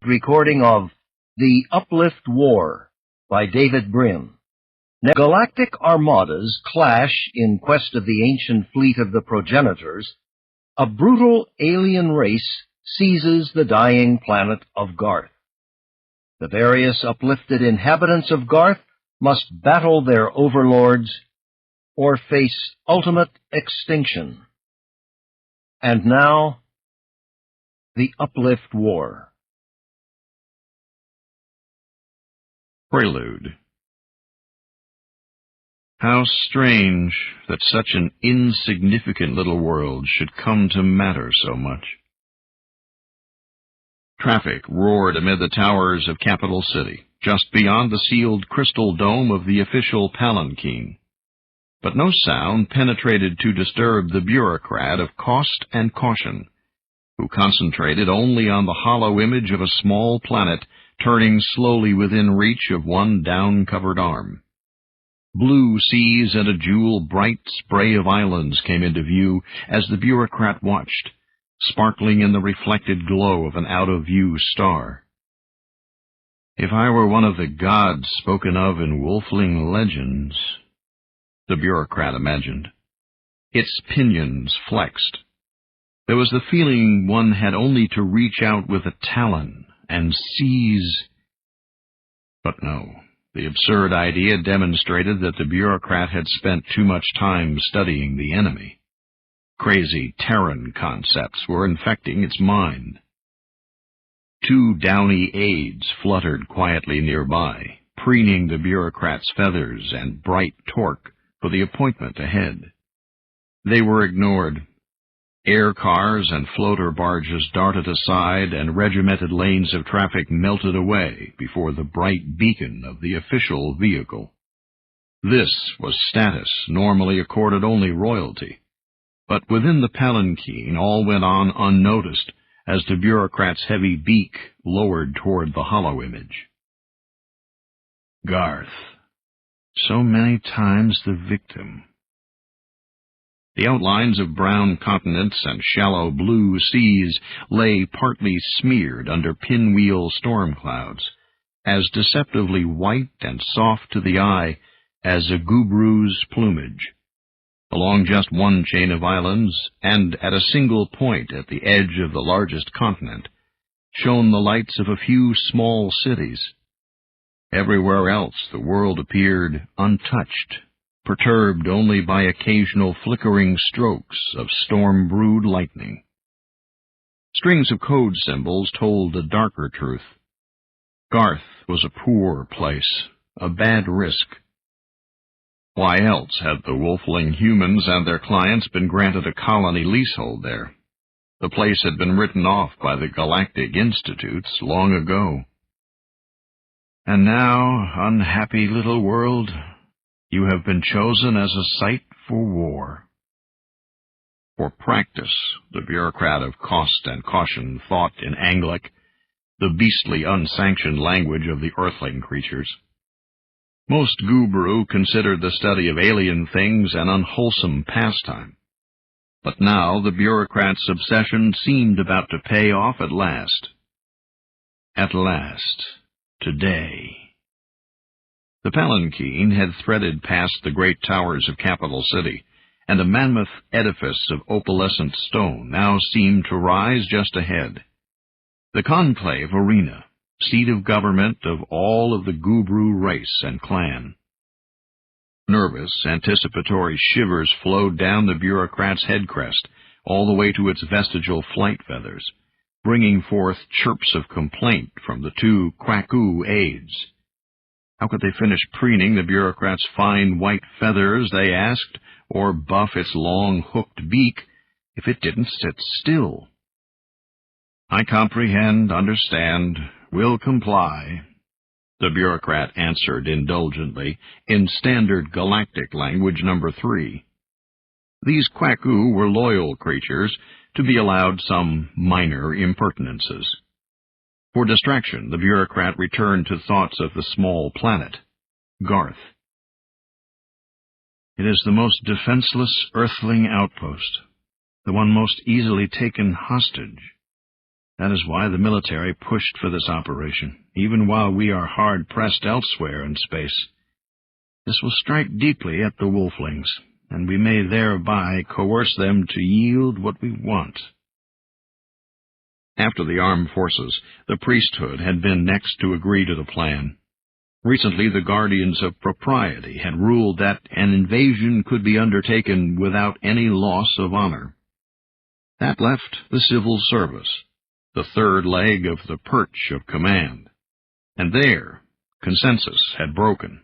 recording of The Uplift War by David Brin. Now, galactic armadas clash in quest of the ancient fleet of the progenitors. A brutal alien race seizes the dying planet of Garth. The various uplifted inhabitants of Garth must battle their overlords or face ultimate extinction. And now, the Uplift War. Prelude. How strange that such an insignificant little world should come to matter so much. Traffic roared amid the towers of Capital City, just beyond the sealed crystal dome of the official palanquin. But no sound penetrated to disturb the bureaucrat of cost and caution, who concentrated only on the hollow image of a small planet turning slowly within reach of one down-covered arm. Blue seas and a jewel-bright spray of islands came into view as the bureaucrat watched, sparkling in the reflected glow of an out-of-view star. If I were one of the gods spoken of in wolfling legends, the bureaucrat imagined. Its pinions flexed. There was the feeling one had only to reach out with a talon and seize. But no, the absurd idea demonstrated that the bureaucrat had spent too much time studying the enemy. Crazy Terran concepts were infecting its mind. Two downy aides fluttered quietly nearby, preening the bureaucrat's feathers and bright torque for the appointment ahead. They were ignored. Air cars and floater barges darted aside, and regimented lanes of traffic melted away before the bright beacon of the official vehicle. This was status normally accorded only royalty. But within the palanquin all went on unnoticed as the bureaucrat's heavy beak lowered toward the hollow image. Garth. So many times the victim. The outlines of brown continents and shallow blue seas lay partly smeared under pinwheel storm clouds, as deceptively white and soft to the eye as a gubru's plumage. Along just one chain of islands, and at a single point at the edge of the largest continent, shone the lights of a few small cities. Everywhere else the world appeared untouched, perturbed only by occasional flickering strokes of storm-brewed lightning. Strings of code symbols told a darker truth. Garth was a poor place, a bad risk. Why else had the wolfling humans and their clients been granted a colony leasehold there? The place had been written off by the Galactic Institutes long ago. And now, unhappy little world, you have been chosen as a site for war. For practice, the bureaucrat of cost and caution thought in Anglic, the beastly unsanctioned language of the earthling creatures. Most gubru considered the study of alien things an unwholesome pastime. But now the bureaucrat's obsession seemed about to pay off at last. At last. Today. The palanquin had threaded past the great towers of Capital City, and a mammoth edifice of opalescent stone now seemed to rise just ahead. The conclave arena, seat of government of all of the gubru race and clan. Nervous, anticipatory shivers flowed down the bureaucrat's head crest, all the way to its vestigial flight feathers, bringing forth chirps of complaint from the two Kwaku aides. How could they finish preening the bureaucrat's fine white feathers, they asked, or buff its long hooked beak, if it didn't sit still? I comprehend, understand, will comply, the bureaucrat answered indulgently, in standard galactic language number 3. These Kwaku were loyal creatures, to be allowed some minor impertinences. For distraction, the bureaucrat returned to thoughts of the small planet, Garth. It is the most defenseless earthling outpost, the one most easily taken hostage. That is why the military pushed for this operation, even while we are hard-pressed elsewhere in space. This will strike deeply at the wolflings, and we may thereby coerce them to yield what we want. After the armed forces, the priesthood had been next to agree to the plan. Recently, the guardians of propriety had ruled that an invasion could be undertaken without any loss of honor. That left the civil service, the third leg of the perch of command, and there consensus had broken.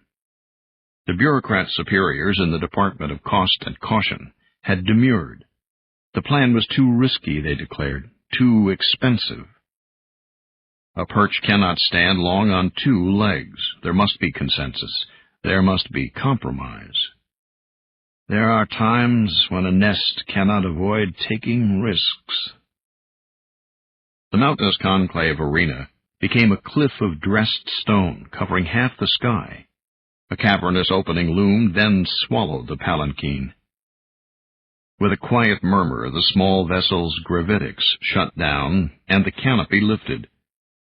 The bureaucrat superiors in the Department of Cost and Caution had demurred. The plan was too risky, they declared, too expensive. A perch cannot stand long on two legs. There must be consensus. There must be compromise. There are times when a nest cannot avoid taking risks. The mountainous conclave arena became a cliff of dressed stone covering half the sky. A cavernous opening loomed, then swallowed the palanquin. With a quiet murmur, the small vessel's gravitics shut down, and the canopy lifted.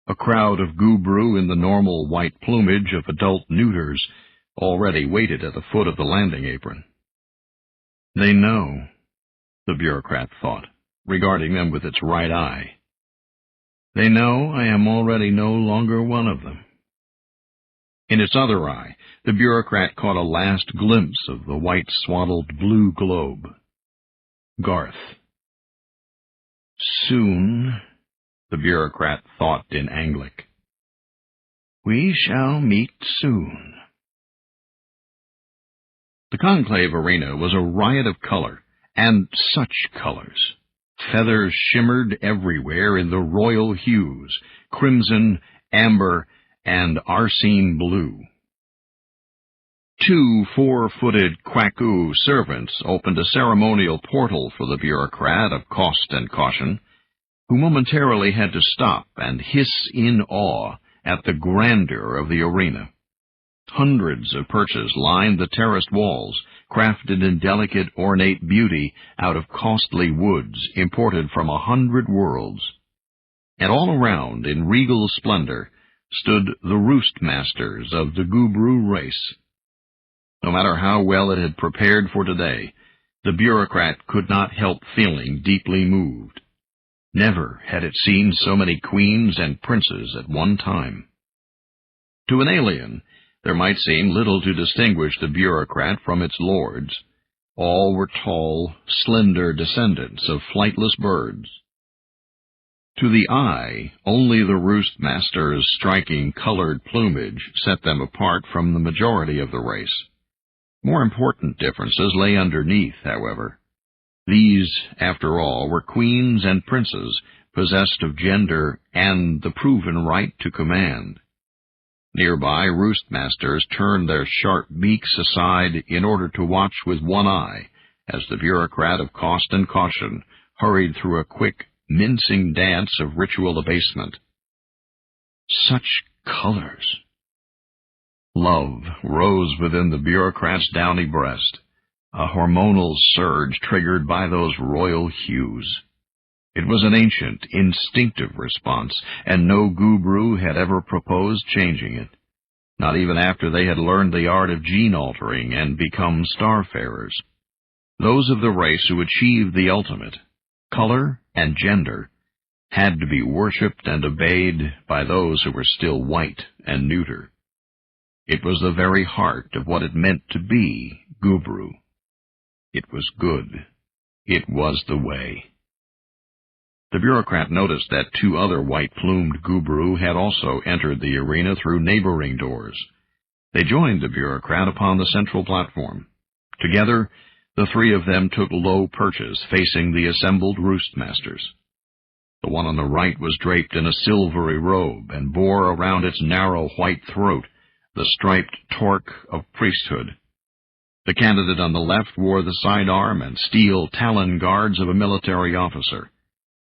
A crowd of gubru in the normal white plumage of adult neuters already waited at the foot of the landing apron. They know, the bureaucrat thought, regarding them with its right eye. They know I am already no longer one of them. In its other eye, the bureaucrat caught a last glimpse of the white-swaddled blue globe. Garth. Soon, the bureaucrat thought in Anglic. We shall meet soon. The conclave arena was a riot of color, and such colors. Feathers shimmered everywhere in the royal hues, crimson, amber, and arsine blue. 2 4-footed Kwaku servants opened a ceremonial portal for the bureaucrat of Cost and Caution, who momentarily had to stop and hiss in awe at the grandeur of the arena. Hundreds of perches lined the terraced walls, crafted in delicate, ornate beauty out of costly woods imported from 100 worlds. And all around, in regal splendor, stood the roost masters of the gubru race. No matter how well it had prepared for today, the bureaucrat could not help feeling deeply moved. Never had it seen so many queens and princes at one time. To an alien, there might seem little to distinguish the bureaucrat from its lords. All were tall, slender descendants of flightless birds. To the eye, only the roost masters' striking colored plumage set them apart from the majority of the race. More important differences lay underneath, however. These, after all, were queens and princes possessed of gender and the proven right to command. Nearby, roost masters turned their sharp beaks aside in order to watch with one eye as the bureaucrat of Cost and Caution hurried through a quick, mincing dance of ritual abasement. Such colors! Love rose within the bureaucrat's downy breast, a hormonal surge triggered by those royal hues. It was an ancient, instinctive response, and no gubru had ever proposed changing it, not even after they had learned the art of gene-altering and become starfarers. Those of the race who achieved the ultimate, color and gender, had to be worshipped and obeyed by those who were still white and neuter. It was the very heart of what it meant to be gubru. It was good. It was the way. The bureaucrat noticed that 2 other white-plumed gubru had also entered the arena through neighboring doors. They joined the bureaucrat upon the central platform. Together, the 3 of them took low perches facing the assembled roost masters. The one on the right was draped in a silvery robe and bore around its narrow white throat the striped torque of priesthood. The candidate on the left wore the sidearm and steel talon guards of a military officer.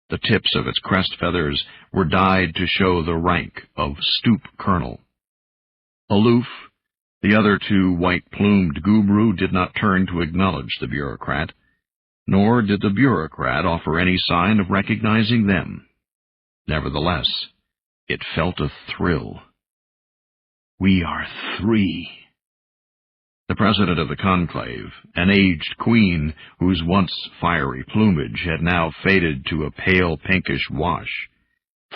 The tips of its crest feathers were dyed to show the rank of stoop colonel. Aloof, the other 2 white-plumed gubru did not turn to acknowledge the bureaucrat, nor did the bureaucrat offer any sign of recognizing them. Nevertheless, it felt a thrill. We are 3. The president of the conclave, an aged queen whose once fiery plumage had now faded to a pale pinkish wash,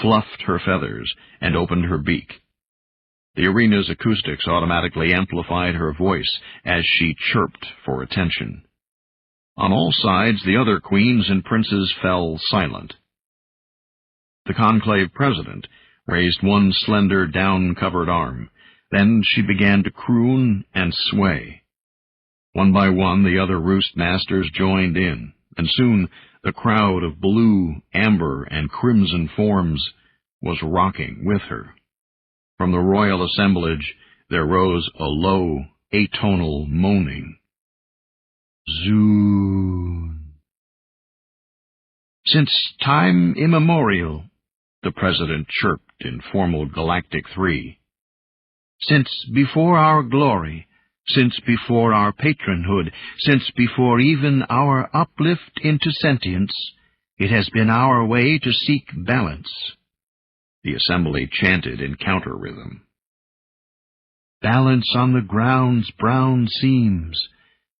fluffed her feathers and opened her beak. The arena's acoustics automatically amplified her voice as she chirped for attention. On all sides, the other queens and princes fell silent. The conclave president raised one slender, down-covered arm. Then she began to croon and sway. One by one, the other roost masters joined in, and soon the crowd of blue, amber, and crimson forms was rocking with her. From the royal assemblage there rose a low, atonal moaning. Zoon. Since time immemorial, the president chirped in formal Galactic 3. Since before our glory, since before our patronhood, since before even our uplift into sentience, it has been our way to seek balance. The assembly chanted in counter-rhythm. Balance on the ground's brown seams,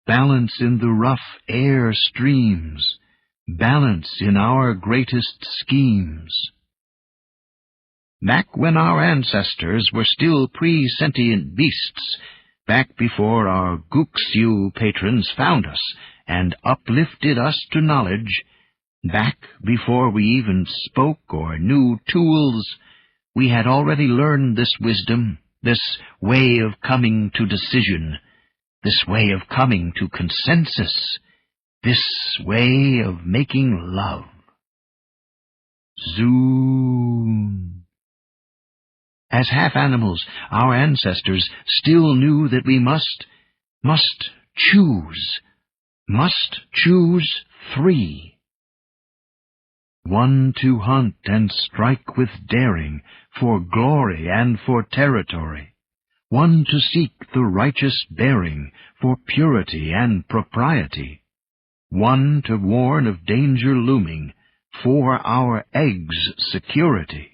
balance in the rough air streams, balance in our greatest schemes. Back when our ancestors were still pre-sentient beasts, back before our Guxiu patrons found us and uplifted us to knowledge, back before we even spoke or knew tools, we had already learned this wisdom, this way of coming to decision, this way of coming to consensus, this way of making love. Zoom. As half-animals, our ancestors still knew that we must choose 3. One to hunt and strike with daring, for glory and for territory. One to seek the righteous bearing, for purity and propriety. One to warn of danger looming, for our eggs' security.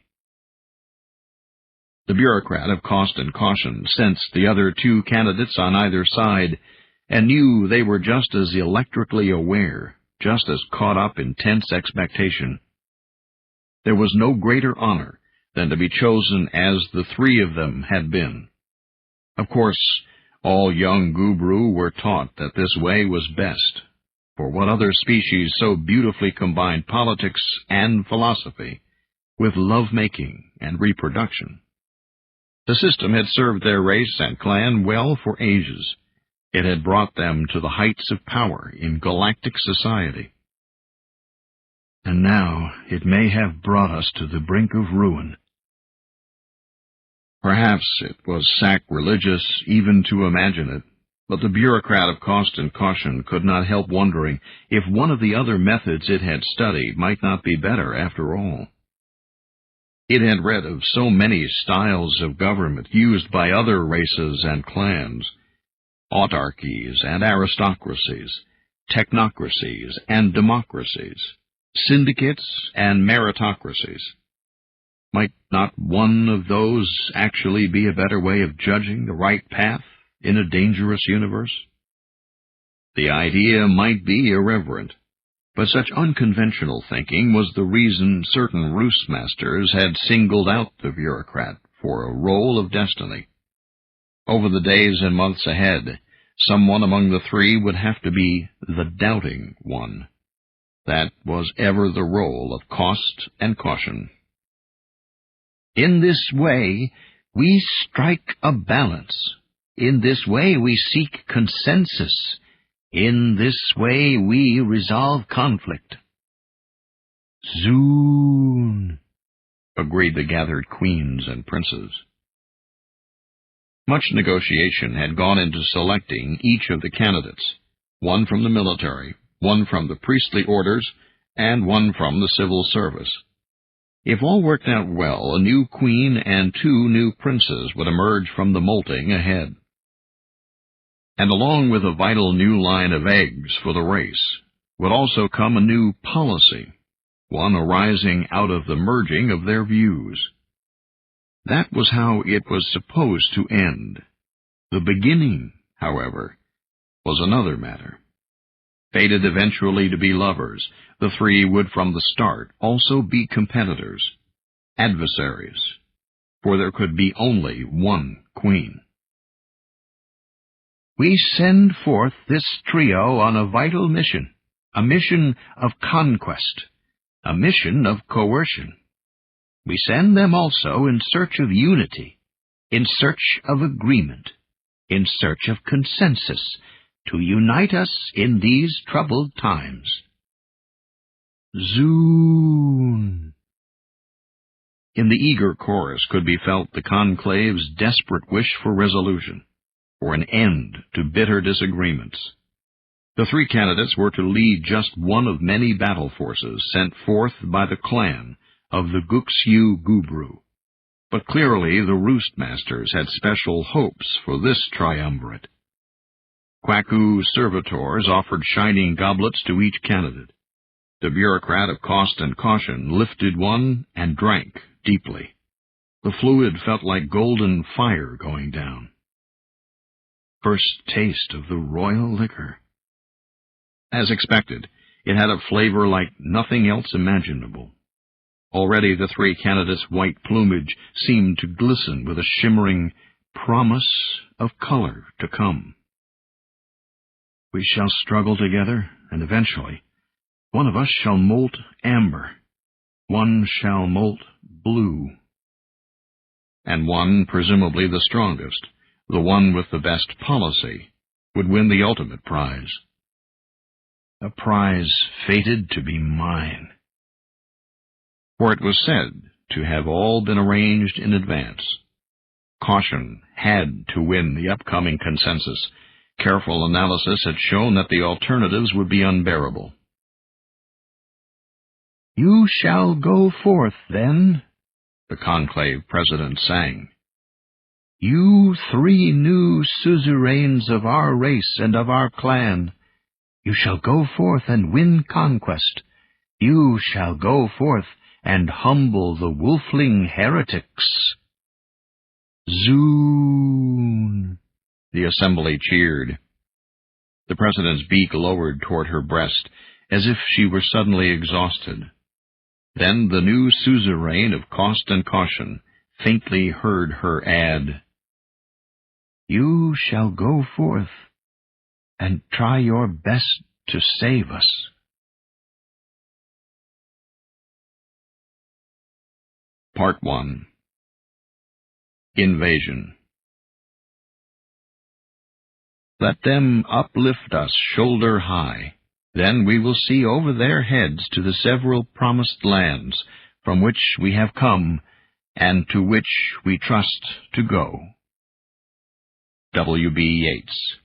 The bureaucrat of cost and caution sensed the other 2 candidates on either side, and knew they were just as electrically aware, just as caught up in tense expectation. There was no greater honor than to be chosen as the 3 of them had been. Of course, all young Gubru were taught that this way was best, for what other species so beautifully combined politics and philosophy with love-making and reproduction? The system had served their race and clan well for ages. It had brought them to the heights of power in galactic society. And now it may have brought us to the brink of ruin. Perhaps it was sacrilegious even to imagine it, but the bureaucrat of cost and caution could not help wondering if one of the other methods it had studied might not be better after all. It had read of so many styles of government used by other races and clans, autarchies and aristocracies, technocracies and democracies, syndicates and meritocracies. Might not one of those actually be a better way of judging the right path in a dangerous universe? The idea might be irreverent, but such unconventional thinking was the reason certain roostmasters had singled out the bureaucrat for a role of destiny. Over the days and months ahead, someone among the 3 would have to be the doubting one. That was ever the role of cost and caution. In this way, we strike a balance. In this way, we seek consensus. In this way, we resolve conflict. Zoon, agreed the gathered queens and princes. Much negotiation had gone into selecting each of the candidates, one from the military, one from the priestly orders, and one from the civil service. If all worked out well, a new queen and 2 new princes would emerge from the molting ahead. And along with a vital new line of eggs for the race would also come a new policy, one arising out of the merging of their views. That was how it was supposed to end. The beginning, however, was another matter. Fated eventually to be lovers, the three would from the start also be competitors, adversaries, for there could be only one queen. We send forth this trio on a vital mission, a mission of conquest, a mission of coercion. We send them also in search of unity, in search of agreement, in search of consensus, to unite us in these troubled times. Zoon! In the eager chorus could be felt the conclave's desperate wish for resolution, for an end to bitter disagreements. The three candidates were to lead just one of many battle forces sent forth by the clan of the Guxu Gubru. But clearly the Roostmasters had special hopes for this triumvirate. Kwaku servitors offered shining goblets to each candidate. The bureaucrat of cost and caution lifted one and drank deeply. The fluid felt like golden fire going down. First taste of the royal liquor. As expected, it had a flavor like nothing else imaginable. Already the three candidates' white plumage seemed to glisten with a shimmering promise of color to come. We shall struggle together, and eventually one of us shall molt amber, one shall molt blue, and one, presumably the strongest, the one with the best policy, would win the ultimate prize. A prize fated to be mine. For it was said to have all been arranged in advance. Caution had to win the upcoming consensus. Careful analysis had shown that the alternatives would be unbearable. You shall go forth, then, the conclave president sang. You three new suzerains of our race and of our clan, you shall go forth and win conquest. You shall go forth and humble the wolfling heretics. Zoon! The assembly cheered. The president's beak lowered toward her breast, as if she were suddenly exhausted. Then the new suzerain of cost and caution faintly heard her add, You shall go forth and try your best to save us. Part 1. Invasion. Let them uplift us shoulder high. Then we will see over their heads to the several promised lands from which we have come and to which we trust to go. W.B. Yeats.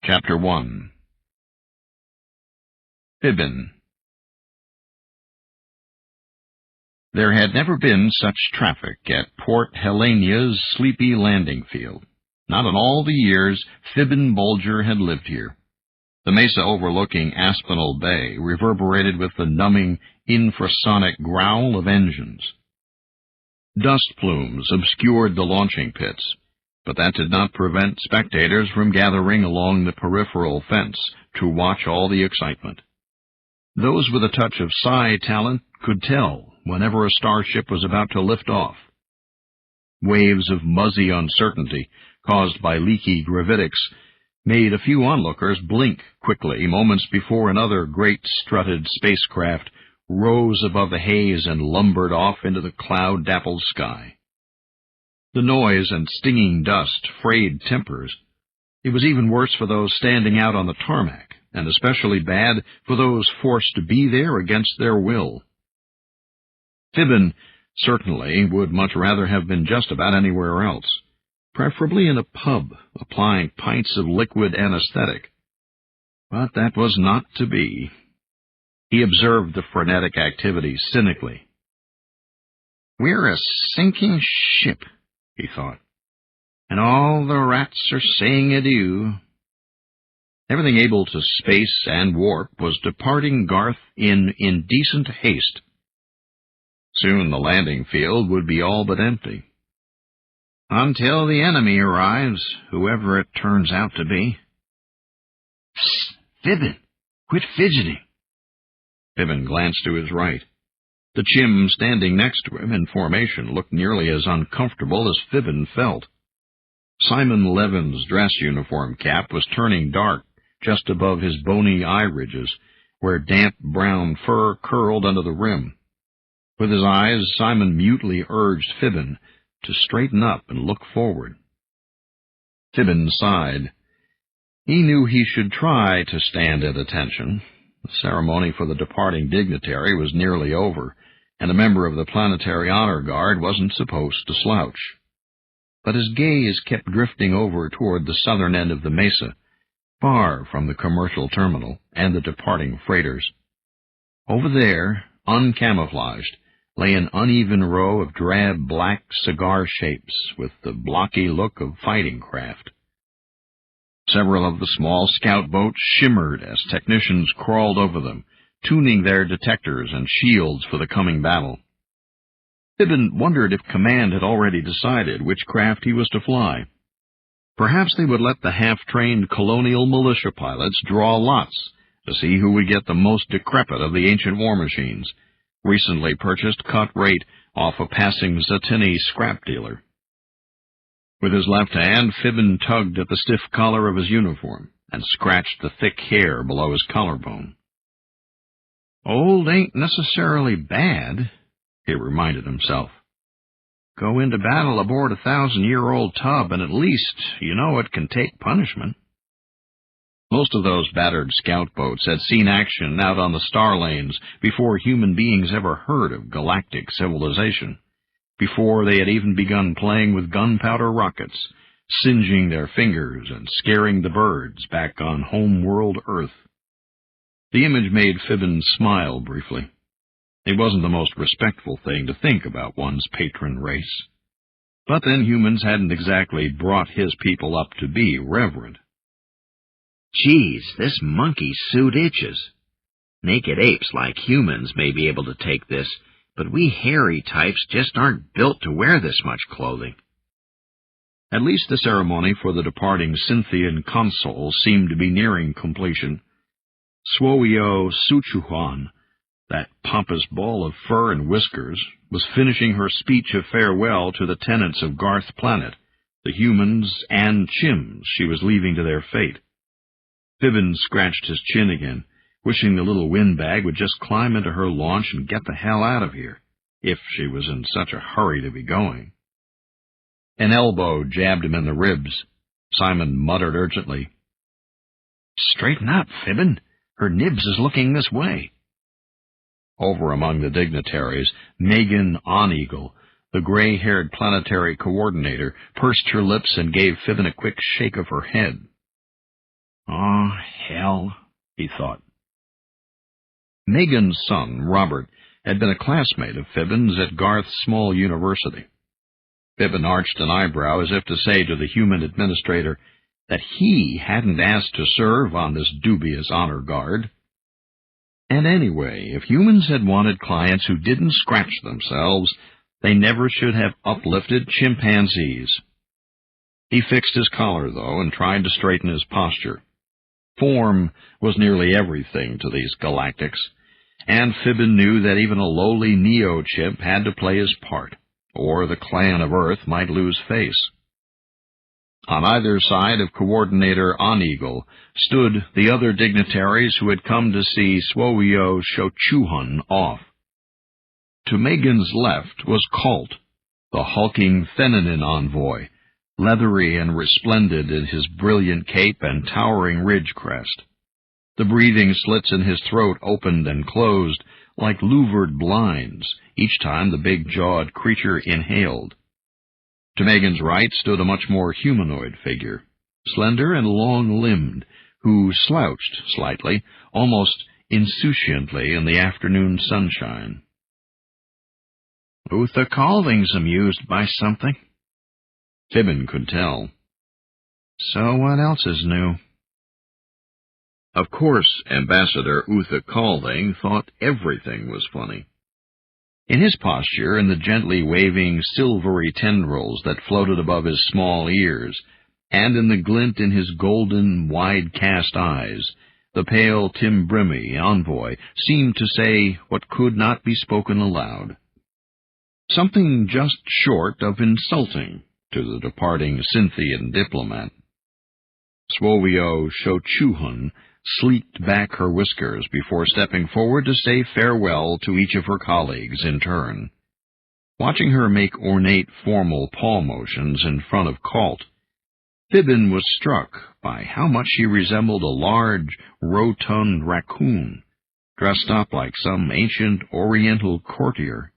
Chapter 1. Fibbin. There had never been such traffic at Port Helenia's sleepy landing field. Not in all the years Fibbin Bulger had lived here. The mesa overlooking Aspinall Bay reverberated with the numbing, infrasonic growl of engines. Dust plumes obscured the launching pits, but that did not prevent spectators from gathering along the peripheral fence to watch all the excitement. Those with a touch of psi talent could tell whenever a starship was about to lift off. Waves of muzzy uncertainty, caused by leaky gravitics, made a few onlookers blink quickly moments before another great strutted spacecraft rose above the haze and lumbered off into the cloud-dappled sky. The noise and stinging dust frayed tempers. It was even worse for those standing out on the tarmac, and especially bad for those forced to be there against their will. Fibbin certainly would much rather have been just about anywhere else, preferably in a pub, applying pints of liquid anesthetic. But that was not to be. He observed the frenetic activity cynically. We're a sinking ship, he thought, and all the rats are saying adieu. Everything able to space and warp was departing Garth in indecent haste. Soon the landing field would be all but empty. Until the enemy arrives, whoever it turns out to be. Psst, Fibbin, quit fidgeting. Fibbin glanced to his right. The chim standing next to him in formation looked nearly as uncomfortable as Fibbin felt. Simon Levin's dress uniform cap was turning dark just above his bony eye ridges, where damp brown fur curled under the rim. With his eyes, Simon mutely urged Fibbin to straighten up and look forward. Fibbin sighed. He knew he should try to stand at attention. The ceremony for the departing dignitary was nearly over, and a member of the Planetary Honor Guard wasn't supposed to slouch. But his gaze kept drifting over toward the southern end of the mesa, far from the commercial terminal and the departing freighters. Over there, uncamouflaged, lay an uneven row of drab black cigar shapes with the blocky look of fighting craft. Several of the small scout boats shimmered as technicians crawled over them, tuning their detectors and shields for the coming battle. Fibbin wondered if command had already decided which craft he was to fly. Perhaps they would let the half-trained colonial militia pilots draw lots to see who would get the most decrepit of the ancient war machines, recently purchased cut rate off a passing Zatini scrap dealer. With his left hand, Fibbin tugged at the stiff collar of his uniform and scratched the thick hair below his collarbone. Old ain't necessarily bad, he reminded himself. Go into battle aboard a 1,000-year-old tub, and at least you know it can take punishment. Most of those battered scout boats had seen action out on the star lanes before human beings ever heard of galactic civilization, before they had even begun playing with gunpowder rockets, singeing their fingers and scaring the birds back on home-world Earth. The image made Fibbin smile briefly. It wasn't the most respectful thing to think about one's patron race. But then humans hadn't exactly brought his people up to be reverent. Geez, this monkey suit itches. Naked apes like humans may be able to take this, but we hairy types just aren't built to wear this much clothing. At least the ceremony for the departing Cynthian consul seemed to be nearing completion. Swoyo Suchuan, that pompous ball of fur and whiskers, was finishing her speech of farewell to the tenants of Garth Planet, the humans and chims she was leaving to their fate. Fibbin scratched his chin again, wishing the little windbag would just climb into her launch and get the hell out of here, if she was in such a hurry to be going. An elbow jabbed him in the ribs. Simon muttered urgently, "Straighten up, Fibbin. Her nibs is looking this way." Over among the dignitaries, Megan Oneagle, the gray-haired planetary coordinator, pursed her lips and gave Fibbin a quick shake of her head. "Oh, hell," he thought. Megan's son, Robert, had been a classmate of Fibbin's at Garth's small university. Fibbin arched an eyebrow as if to say to the human administrator that he hadn't asked to serve on this dubious honor guard. And anyway, if humans had wanted clients who didn't scratch themselves, they never should have uplifted chimpanzees. He fixed his collar, though, and tried to straighten his posture. Form was nearly everything to these galactics, and Fibbin knew that even a lowly neo-chip had to play his part, or the clan of Earth might lose face. On either side of Coordinator Oneagle stood the other dignitaries who had come to see Swoyo Shochuhun off. To Megan's left was Colt, the hulking Thenanin envoy, leathery and resplendent in his brilliant cape and towering ridge crest. The breathing slits in his throat opened and closed like louvered blinds each time the big-jawed creature inhaled. To Megan's right stood a much more humanoid figure, slender and long-limbed, who slouched slightly, almost insouciantly in the afternoon sunshine. "Uther Calding's amused by something," Fibbin could tell. "So what else is new?" Of course, Ambassador Uther Calding thought everything was funny. In his posture, and the gently waving silvery tendrils that floated above his small ears, and in the glint in his golden, wide-cast eyes, the pale Timbrimi envoy seemed to say what could not be spoken aloud. Something just short of insulting to the departing Cynthian diplomat. Swovio Shochuhun sleeked back her whiskers before stepping forward to say farewell to each of her colleagues in turn. Watching her make ornate, formal paw motions in front of Colt, Fibbin was struck by how much she resembled a large, rotund raccoon, dressed up like some ancient Oriental courtier.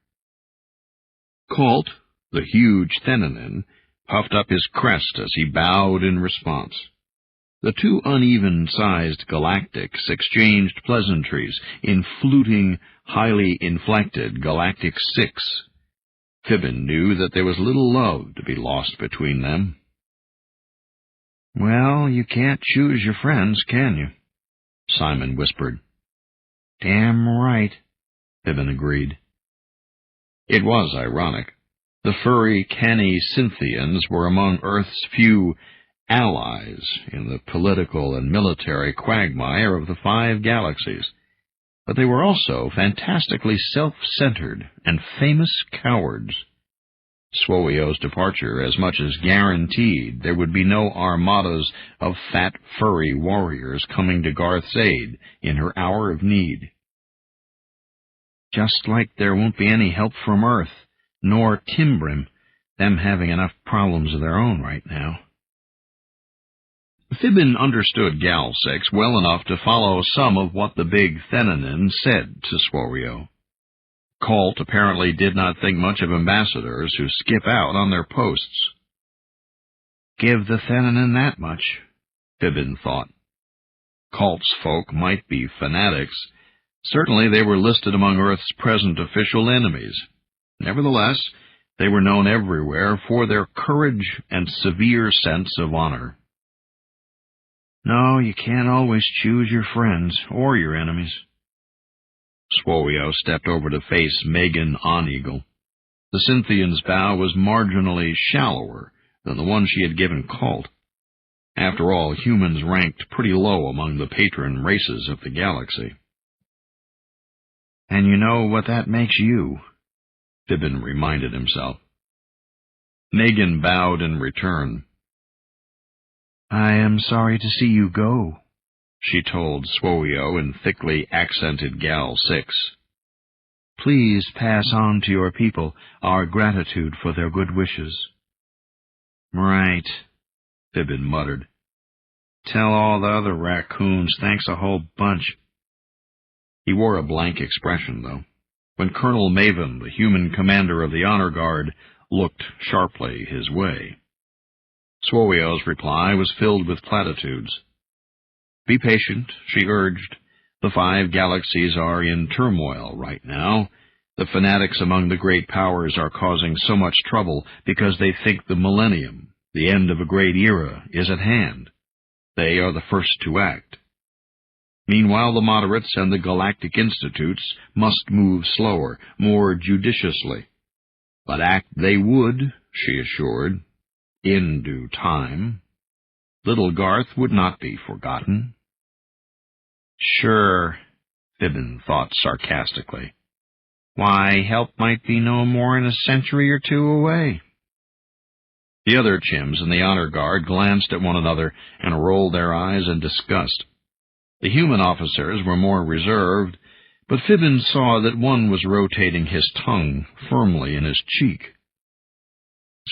Colt, the huge Thenanin, puffed up his crest as he bowed in response. The two uneven-sized galactics exchanged pleasantries in fluting, highly inflected galactic six. Fibbin knew that there was little love to be lost between them. "Well, you can't choose your friends, can you?" Simon whispered. "Damn right," Fibbin agreed. It was ironic. The furry, canny Cynthians were among Earth's few allies in the political and military quagmire of the 5 galaxies, but they were also fantastically self-centered and famous cowards. Swovio's departure as much as guaranteed there would be no armadas of fat, furry warriors coming to Garth's aid in her hour of need. Just like there won't be any help from Earth, nor Timbrim, them having enough problems of their own right now. Fibbin understood Gal 6 well enough to follow some of what the big Thenanin said to Swovio. Colt apparently did not think much of ambassadors who skip out on their posts. Give the Thenanin that much, Fibbin thought. Colt's folk might be fanatics. Certainly they were listed among Earth's present official enemies. Nevertheless, they were known everywhere for their courage and severe sense of honor. No, you can't always choose your friends or your enemies. Swovio stepped over to face Megan Oneagle. The Cynthian's bow was marginally shallower than the one she had given Colt. After all, humans ranked pretty low among the patron races of the galaxy. And you know what that makes you, Fibbin reminded himself. Megan bowed in return. I am sorry to see you go, she told Swovio in thickly accented Gal 6. Please pass on to your people our gratitude for their good wishes. Right, Fibbin muttered. Tell all the other raccoons thanks a whole bunch. He wore a blank expression, though, when Colonel Maven, the human commander of the Honor Guard, looked sharply his way. Swovio's reply was filled with platitudes. Be patient, she urged. The 5 galaxies are in turmoil right now. The fanatics among the great powers are causing so much trouble because they think the millennium, the end of a great era, is at hand. They are the first to act. Meanwhile, the moderates and the galactic institutes must move slower, more judiciously. But act they would, she assured, in due time. Little Garth would not be forgotten. Sure, Fibbin thought sarcastically. Why, help might be no more than a century or 2 away. The other Chims in the Honor Guard glanced at one another and rolled their eyes in disgust. The human officers were more reserved, but Fibbin saw that one was rotating his tongue firmly in his cheek.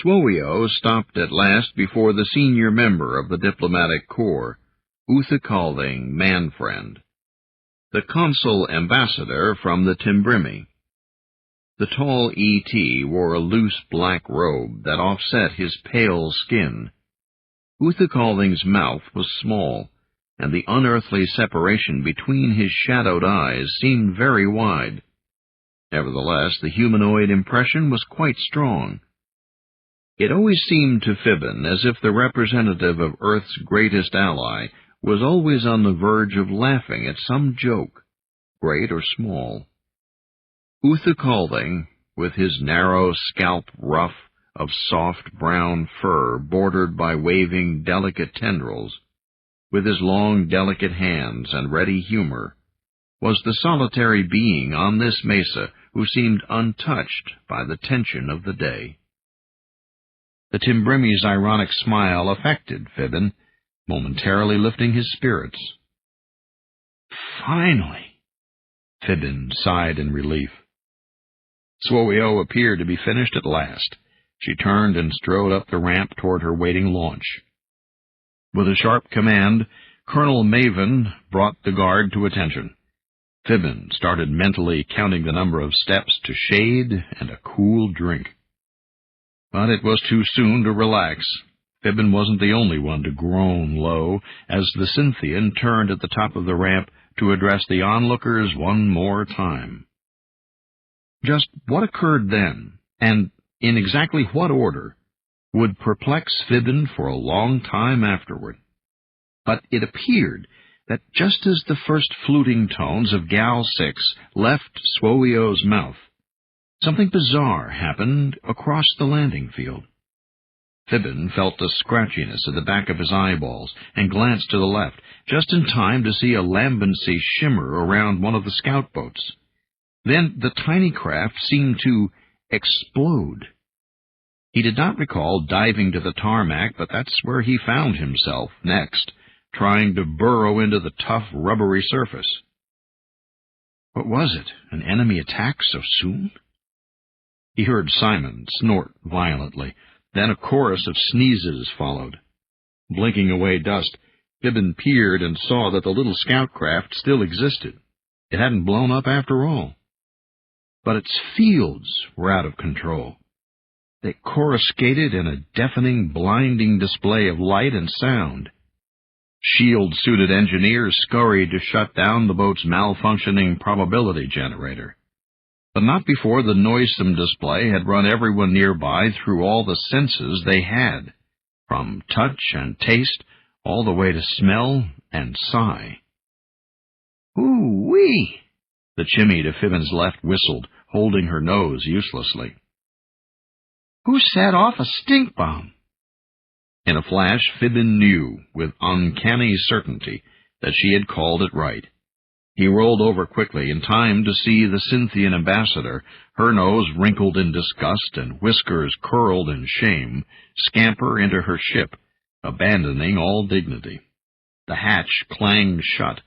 Swovio stopped at last before the senior member of the diplomatic corps, Uther Calding, man-friend, the consul ambassador from the Timbrimi. The tall E.T. wore a loose black robe that offset his pale skin. Uther Calding's mouth was small, and the unearthly separation between his shadowed eyes seemed very wide. Nevertheless, the humanoid impression was quite strong. It always seemed to Fibbin as if the representative of Earth's greatest ally was always on the verge of laughing at some joke, great or small. Uthakalding, with his narrow scalp ruff of soft brown fur bordered by waving delicate tendrils, with his long delicate hands and ready humor, was the solitary being on this mesa who seemed untouched by the tension of the day. The Timbrimi's ironic smile affected Fibbin, momentarily lifting his spirits. Finally! Fibbin sighed in relief. Swoio appeared to be finished at last. She turned and strode up the ramp toward her waiting launch. With a sharp command, Colonel Maven brought the guard to attention. Fibbin started mentally counting the number of steps to shade and a cool drink. But it was too soon to relax. Fibbin wasn't the only one to groan low as the Cynthian turned at the top of the ramp to address the onlookers one more time. Just what occurred then, and in exactly what order, would perplex Fibbin for a long time afterward. But it appeared that just as the first fluting tones of Gal 6 left Swoio's mouth, something bizarre happened across the landing field. Fibbin felt a scratchiness at the back of his eyeballs and glanced to the left, just in time to see a lambency shimmer around one of the scout boats. Then the tiny craft seemed to explode. He did not recall diving to the tarmac, but that's where he found himself next, trying to burrow into the tough, rubbery surface. What was it? An enemy attack so soon? He heard Simon snort violently. Then a chorus of sneezes followed. Blinking away dust, Fibbin peered and saw that the little scout craft still existed. It hadn't blown up after all. But its fields were out of control. They coruscated in a deafening, blinding display of light and sound. Shield-suited engineers scurried to shut down the boat's malfunctioning probability generator. But not before the noisome display had run everyone nearby through all the senses they had, from touch and taste all the way to smell and sigh. "Ooh-wee!" The chimney to Fibbin's left whistled, holding her nose uselessly. "Who set off a stink bomb?" In a flash, Fibbin knew, with uncanny certainty, that she had called it right. He rolled over quickly in time to see the Cynthian ambassador, her nose wrinkled in disgust and whiskers curled in shame, scamper into her ship, abandoning all dignity. The hatch clanged shut.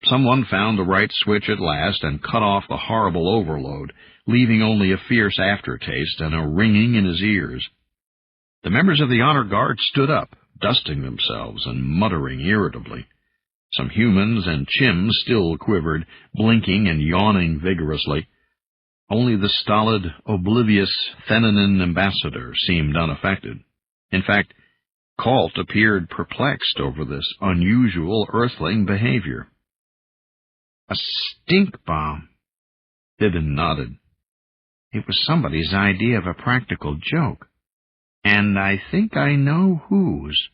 Someone found the right switch at last and cut off the horrible overload, leaving only a fierce aftertaste and a ringing in his ears. The members of the honor guard stood up, dusting themselves and muttering irritably. Some humans and chims still quivered, blinking and yawning vigorously. Only the stolid, oblivious Thenanin ambassador seemed unaffected. In fact, Colt appeared perplexed over this unusual earthling behavior. "A stink bomb," Fibbin nodded. "It was somebody's idea of a practical joke. And I think I know whose."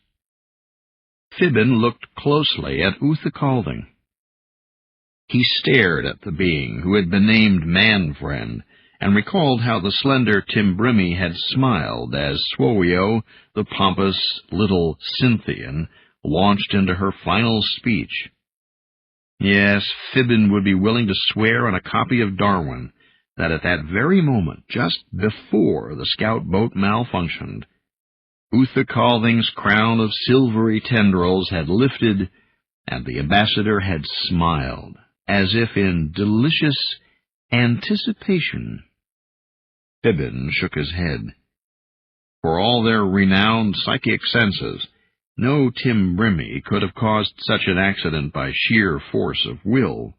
Fibbin looked closely at Uthakalding. He stared at the being who had been named Man-Friend, and recalled how the slender Timbrimi had smiled as Swoio, the pompous little Cynthian, launched into her final speech. Yes, Fibbin would be willing to swear on a copy of Darwin that at that very moment, just before the scout boat malfunctioned, Uthakalding's crown of silvery tendrils had lifted, and the ambassador had smiled, as if in delicious anticipation. Fibbin shook his head. For all their renowned psychic senses, no Timbrimi could have caused such an accident by sheer force of will.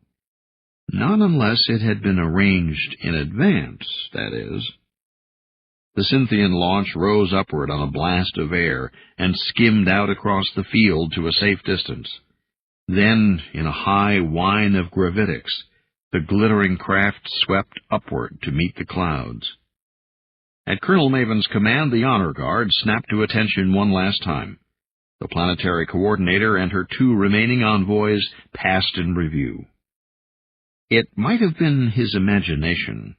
Not unless it had been arranged in advance, that is. The Cynthian launch rose upward on a blast of air and skimmed out across the field to a safe distance. Then, in a high whine of gravitics, the glittering craft swept upward to meet the clouds. At Colonel Maven's command, the honor guard snapped to attention one last time. The planetary coordinator and her 2 remaining envoys passed in review. It might have been his imagination,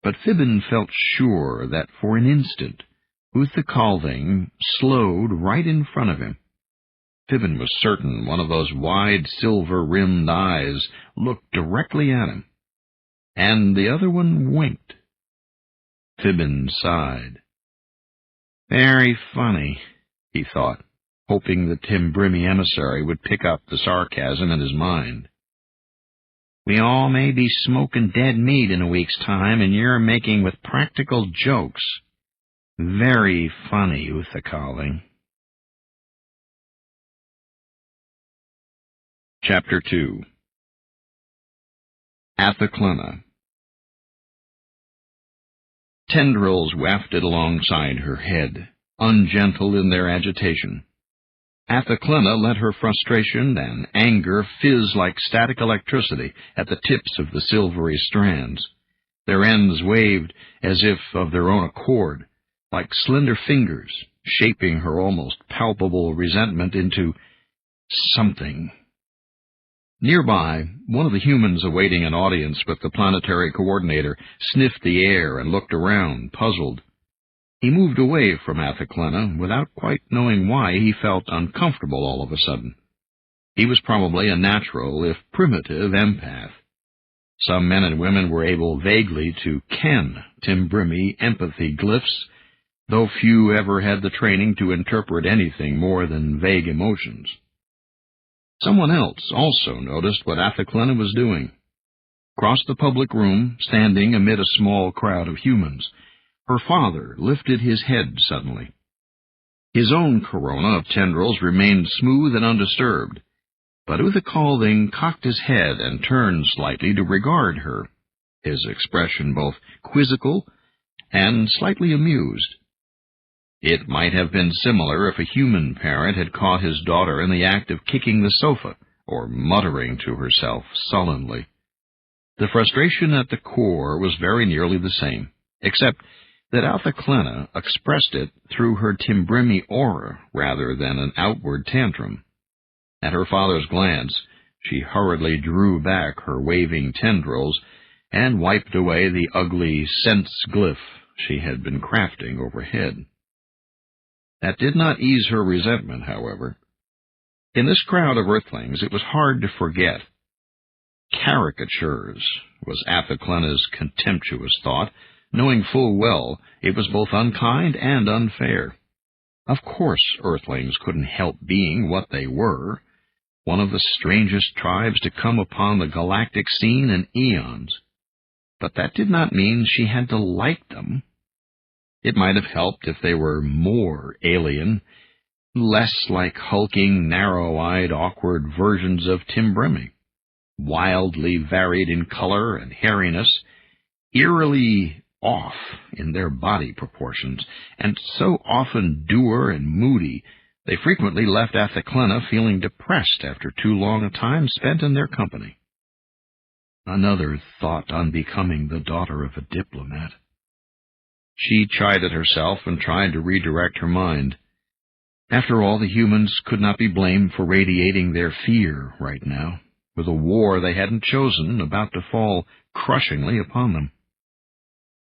but Fibbin felt sure that for an instant Uthakathing slowed right in front of him. Fibbin was certain one of those wide silver-rimmed eyes looked directly at him, and the other one winked. Fibbin sighed. Very funny, he thought, hoping the Timbrimi emissary would pick up the sarcasm in his mind. We all may be smoking dead meat in a week's time, and you're making with practical jokes. Very funny, Uthakathing. Chapter 2. Athaclena. Tendrils wafted alongside her head, ungentle in their agitation. Athaclena let her frustration and anger fizz like static electricity at the tips of the silvery strands. Their ends waved as if of their own accord, like slender fingers, shaping her almost palpable resentment into something. Nearby, one of the humans awaiting an audience with the planetary coordinator sniffed the air and looked around, puzzled. He moved away from Athaclena without quite knowing why he felt uncomfortable all of a sudden. He was probably a natural, if primitive, empath. Some men and women were able vaguely to ken Timbrimi empathy glyphs, though few ever had the training to interpret anything more than vague emotions. Someone else also noticed what Athaclena was doing. Across the public room, standing amid a small crowd of humans, her father lifted his head suddenly. His own corona of tendrils remained smooth and undisturbed, but Uthakathing cocked his head and turned slightly to regard her, his expression both quizzical and slightly amused. It might have been similar if a human parent had caught his daughter in the act of kicking the sofa, or muttering to herself sullenly. The frustration at the core was very nearly the same, except that Athaclena expressed it through her Timbrimi aura rather than an outward tantrum. At her father's glance, she hurriedly drew back her waving tendrils and wiped away the ugly sense glyph she had been crafting overhead. That did not ease her resentment, however. In this crowd of earthlings, it was hard to forget. Caricatures was Athaclena's contemptuous thought, knowing full well it was both unkind and unfair. Of course earthlings couldn't help being what they were, one of the strangest tribes to come upon the galactic scene in eons. But that did not mean she had to like them. It might have helped if they were more alien, less like hulking, narrow-eyed, awkward versions of Timbrimi, wildly varied in color and hairiness, eerily off in their body proportions, and so often dour and moody, they frequently left Athaclena feeling depressed after too long a time spent in their company. Another thought unbecoming the daughter of a diplomat. She chided herself and tried to redirect her mind. After all, the humans could not be blamed for radiating their fear right now, with a war they hadn't chosen about to fall crushingly upon them.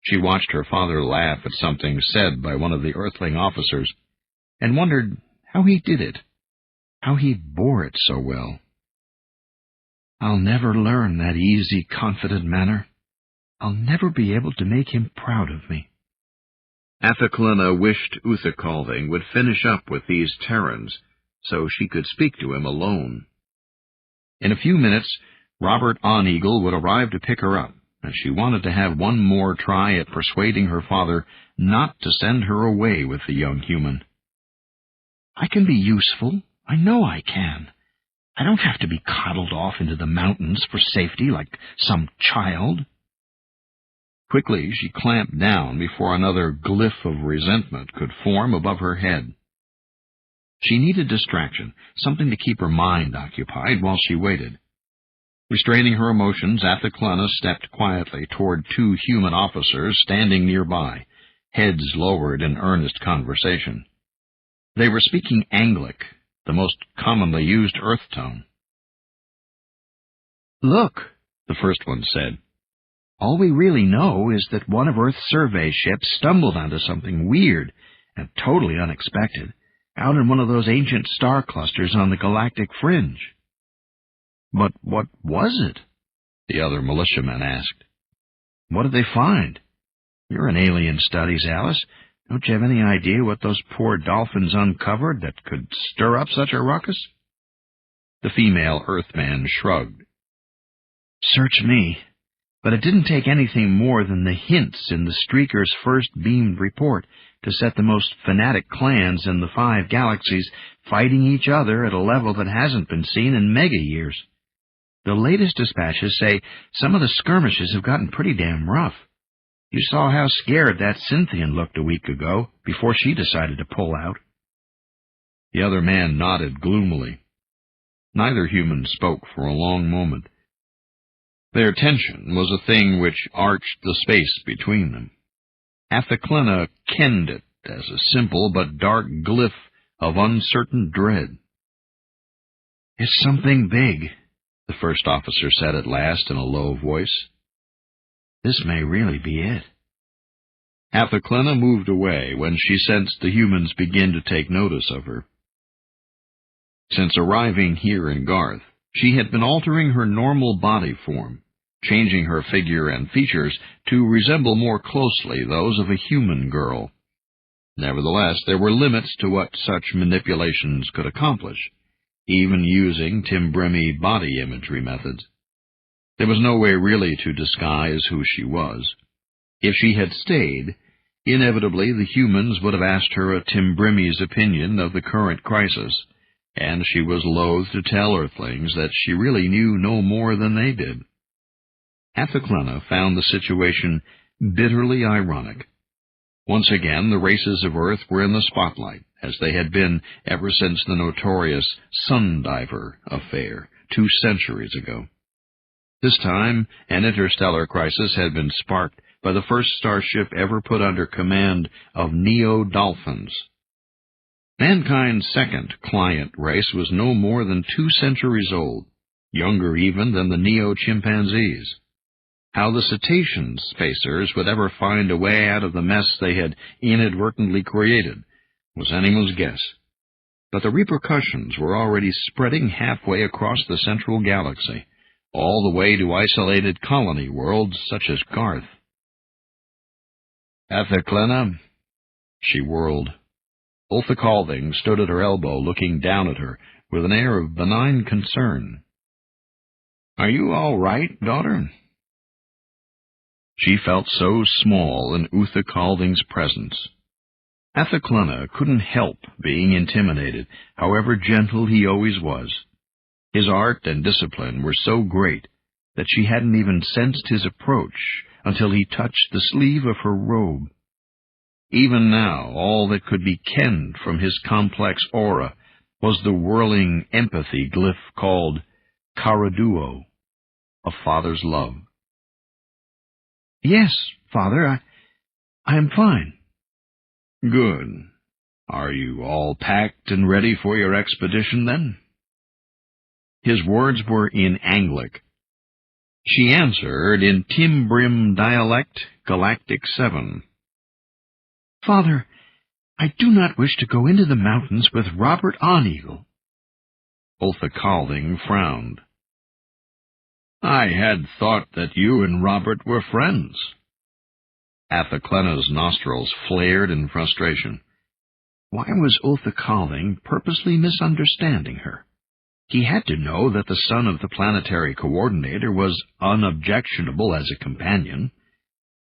She watched her father laugh at something said by one of the Earthling officers, and wondered how he did it, how he bore it so well. I'll never learn that easy, confident manner. I'll never be able to make him proud of me. Athaclena wished Uthakathing would finish up with these Terrans, so she could speak to him alone. In a few minutes, Robert On-Eagle would arrive to pick her up, and she wanted to have one more try at persuading her father not to send her away with the young human. I can be useful. I know I can. I don't have to be coddled off into the mountains for safety like some child. Quickly, she clamped down before another glyph of resentment could form above her head. She needed distraction, something to keep her mind occupied while she waited. Restraining her emotions, Athaclena stepped quietly toward 2 human officers standing nearby, heads lowered in earnest conversation. They were speaking Anglic, the most commonly used Earth tone. "Look," the first one said. "All we really know is that one of Earth's survey ships stumbled onto something weird and totally unexpected out in one of those ancient star clusters on the galactic fringe." "But what was it?" the other militiaman asked. "What did they find? You're in alien studies, Alice. Don't you have any idea what those poor dolphins uncovered that could stir up such a ruckus?" The female Earthman shrugged. "Search me. But it didn't take anything more than the hints in the Streaker's first beamed report to set the most fanatic clans in the 5 galaxies fighting each other at a level that hasn't been seen in mega-years. The latest dispatches say some of the skirmishes have gotten pretty damn rough. You saw how scared that Cynthian looked a week ago, before she decided to pull out." The other man nodded gloomily. Neither human spoke for a long moment. Their tension was a thing which arched the space between them. Athaclena kenned it as a simple but dark glyph of uncertain dread. "It's something big," the first officer said at last in a low voice. "This may really be it." Athaclena moved away when she sensed the humans begin to take notice of her. Since arriving here in Garth, she had been altering her normal body form, changing her figure and features to resemble more closely those of a human girl. Nevertheless, there were limits to what such manipulations could accomplish, even using Timbrimi body imagery methods. There was no way really to disguise who she was. If she had stayed, inevitably the humans would have asked her a Timbrimi's opinion of the current crisis, and she was loath to tell Earthlings that she really knew no more than they did. Athaclena found the situation bitterly ironic. Once again, the races of Earth were in the spotlight, as they had been ever since the notorious Sundiver affair 2 centuries ago. This time, an interstellar crisis had been sparked by the first starship ever put under command of Neo-Dolphins. Mankind's second client race was no more than 2 centuries old, younger even than the Neo-Chimpanzees. How the cetacean spacers would ever find a way out of the mess they had inadvertently created was anyone's guess. But the repercussions were already spreading halfway across the central galaxy, all the way to isolated colony worlds such as Garth. "Athaclena," she whirled. Ultha Calving stood at her elbow, looking down at her with an air of benign concern. "Are you all right, daughter?" She felt so small in Ultha Calving's presence. Athaclena couldn't help being intimidated, however gentle he always was. His art and discipline were so great that she hadn't even sensed his approach until he touched the sleeve of her robe. Even now, all that could be kenned from his complex aura was the whirling empathy glyph called Karaduo, a father's love. "Yes, Father, I am fine." "Good. Are you all packed and ready for your expedition, then?" His words were in Anglic. She answered in Timbrim dialect, Galactic 7. "Father, I do not wish to go into the mountains with Robert Oneagle." Ultha Calving frowned. "I had thought that you and Robert were friends." Athaclena's nostrils flared in frustration. Why was Ultha Calving purposely misunderstanding her? He had to know that the son of the planetary coordinator was unobjectionable as a companion.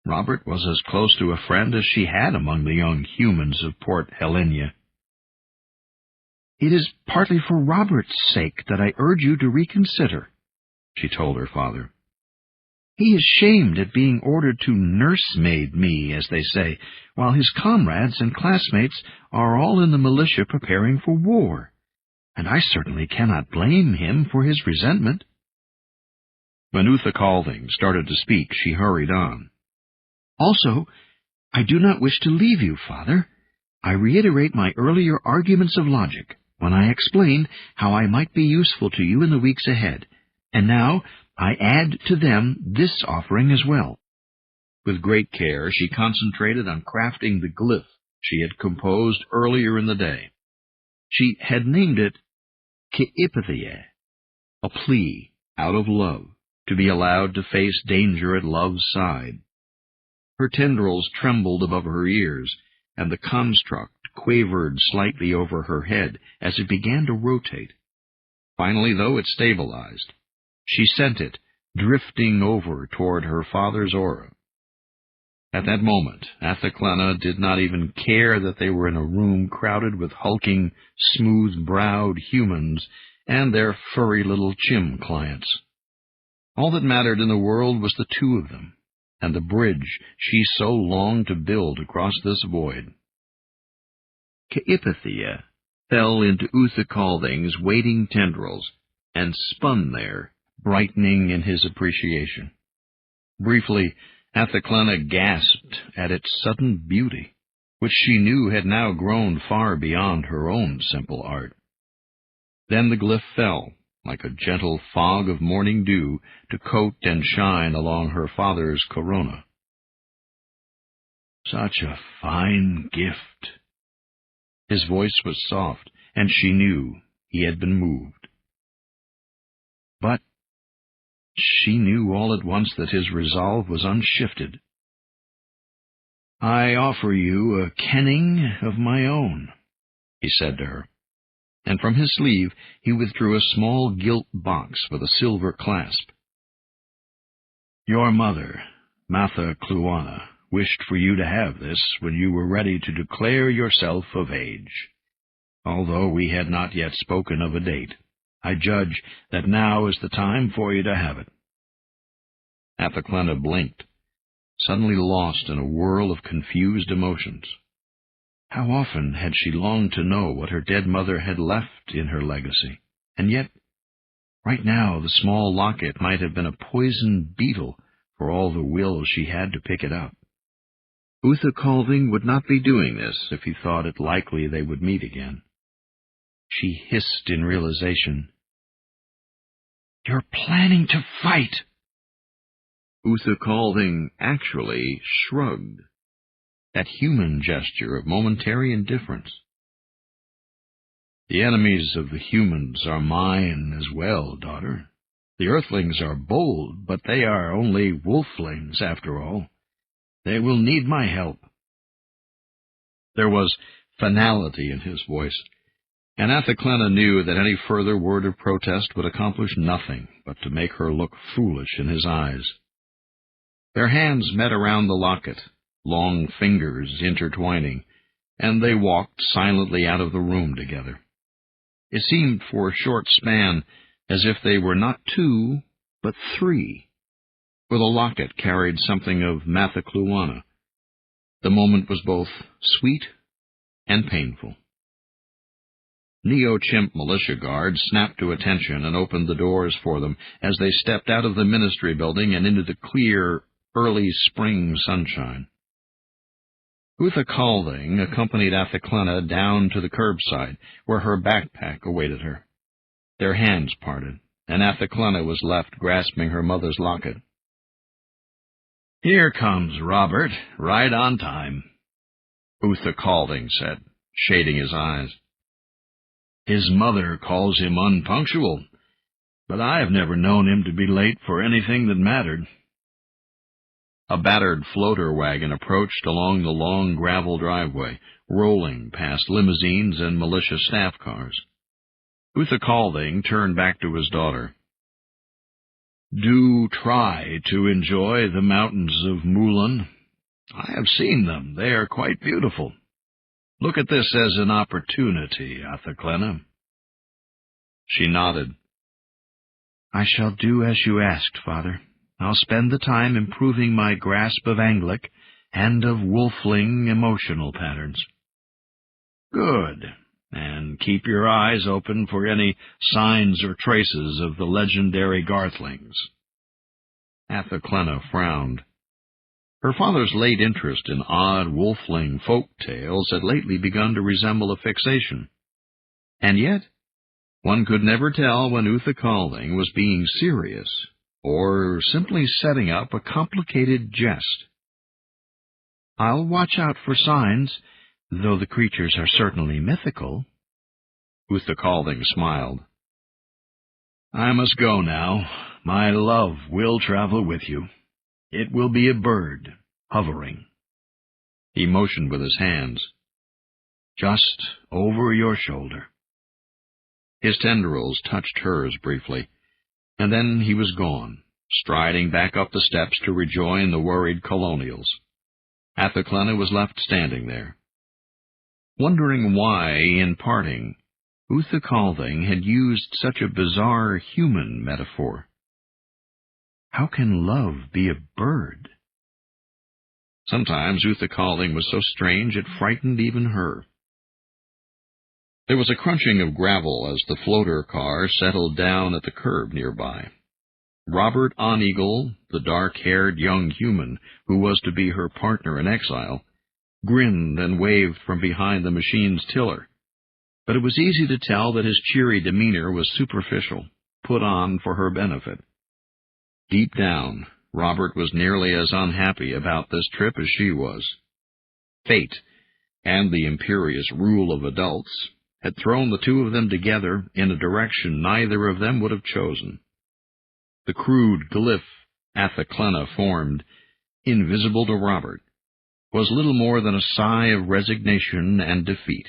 Robert was as close to a friend as she had among the young humans of Port Helenia. "It is partly for Robert's sake that I urge you to reconsider," she told her father. "He is shamed at being ordered to nursemaid me, as they say, while his comrades and classmates are all in the militia preparing for war. And I certainly cannot blame him for his resentment." When Ultha Calving started to speak, she hurried on. "Also, I do not wish to leave you, Father. I reiterate my earlier arguments of logic. when I explained how I might be useful to you in the weeks ahead, and now I add to them this offering as well." With great care, she concentrated on crafting the glyph she had composed earlier in the day. She had named it K'ipithia, a plea out of love to be allowed to face danger at love's side. Her tendrils trembled above her ears, and the construct quavered slightly over her head as it began to rotate. Finally, though, it stabilized. She sent it drifting over toward her father's aura. At that moment, Athaclena did not even care that they were in a room crowded with hulking, smooth-browed humans and their furry little chim clients. All that mattered in the world was the two of them, and the bridge she so longed to build across this void. K'ipithia fell into Uthakalding's waiting tendrils and spun there, brightening in his appreciation. Briefly, Athaclena gasped at its sudden beauty, which she knew had now grown far beyond her own simple art. Then the glyph fell, like a gentle fog of morning dew, to coat and shine along her father's corona. "Such a fine gift." His voice was soft, and she knew he had been moved. But she knew all at once that his resolve was unshifted. "I offer you a kenning of my own," he said to her, and from his sleeve he withdrew a small gilt box with a silver clasp. "Your mother, Matha Cluana, wished for you to have this when you were ready to declare yourself of age. Although we had not yet spoken of a date, I judge that now is the time for you to have it." Athaclena blinked, suddenly lost in a whirl of confused emotions. How often had she longed to know what her dead mother had left in her legacy, and yet, right now, the small locket might have been a poisoned beetle for all the will she had to pick it up. Uthakalding would not be doing this if he thought it likely they would meet again. She hissed in realization, "You're planning to fight!" Uthakalding actually shrugged, that human gesture of momentary indifference. "The enemies of the humans are mine as well, daughter. The earthlings are bold, but they are only wolflings after all. They will need my help." There was finality in his voice, and Athaclena knew that any further word of protest would accomplish nothing but to make her look foolish in his eyes. Their hands met around the locket, long fingers intertwining, and they walked silently out of the room together. It seemed for a short span as if they were not two, but three, for the locket carried something of Matha Cluana. The moment was both sweet and painful. Neo-Chimp militia guards snapped to attention and opened the doors for them as they stepped out of the ministry building and into the clear, early spring sunshine. Uthakalding accompanied Athaclena down to the curbside, where her backpack awaited her. Their hands parted, and Athaclena was left grasping her mother's locket. "Here comes Robert, right on time," Uthakalding said, shading his eyes. "His mother calls him unpunctual, but I have never known him to be late for anything that mattered." A battered floater wagon approached along the long gravel driveway, rolling past limousines and militia staff cars. Uthakalding turned back to his daughter. "Do try to enjoy the mountains of Mulan. I have seen them. They are quite beautiful. Look at this as an opportunity, Athaclena." She nodded. "I shall do as you asked, Father. I'll spend the time improving my grasp of Anglic and of wolfling emotional patterns." "Good. And keep your eyes open for any signs or traces of the legendary Garthlings." Athaclena frowned. Her father's late interest in odd wolfling folk tales had lately begun to resemble a fixation. And yet, one could never tell when Uthakalding was being serious or simply setting up a complicated jest. "I'll watch out for signs, though the creatures are certainly mythical." Uthakalding smiled. "I must go now. My love will travel with you. It will be a bird, hovering." He motioned with his hands. "Just over your shoulder." His tendrils touched hers briefly, and then he was gone, striding back up the steps to rejoin the worried colonials. Athaclena was left standing there, wondering why, in parting, Uthakalding had used such a bizarre human metaphor. How can love be a bird? Sometimes Uthakalding was so strange it frightened even her. There was a crunching of gravel as the floater car settled down at the curb nearby. Robert Oneagle, the dark-haired young human who was to be her partner in exile, grinned and waved from behind the machine's tiller, but it was easy to tell that his cheery demeanor was superficial, put on for her benefit. Deep down, Robert was nearly as unhappy about this trip as she was. Fate, and the imperious rule of adults, had thrown the two of them together in a direction neither of them would have chosen. The crude glyph Athaclena formed, invisible to Robert, was little more than a sigh of resignation and defeat.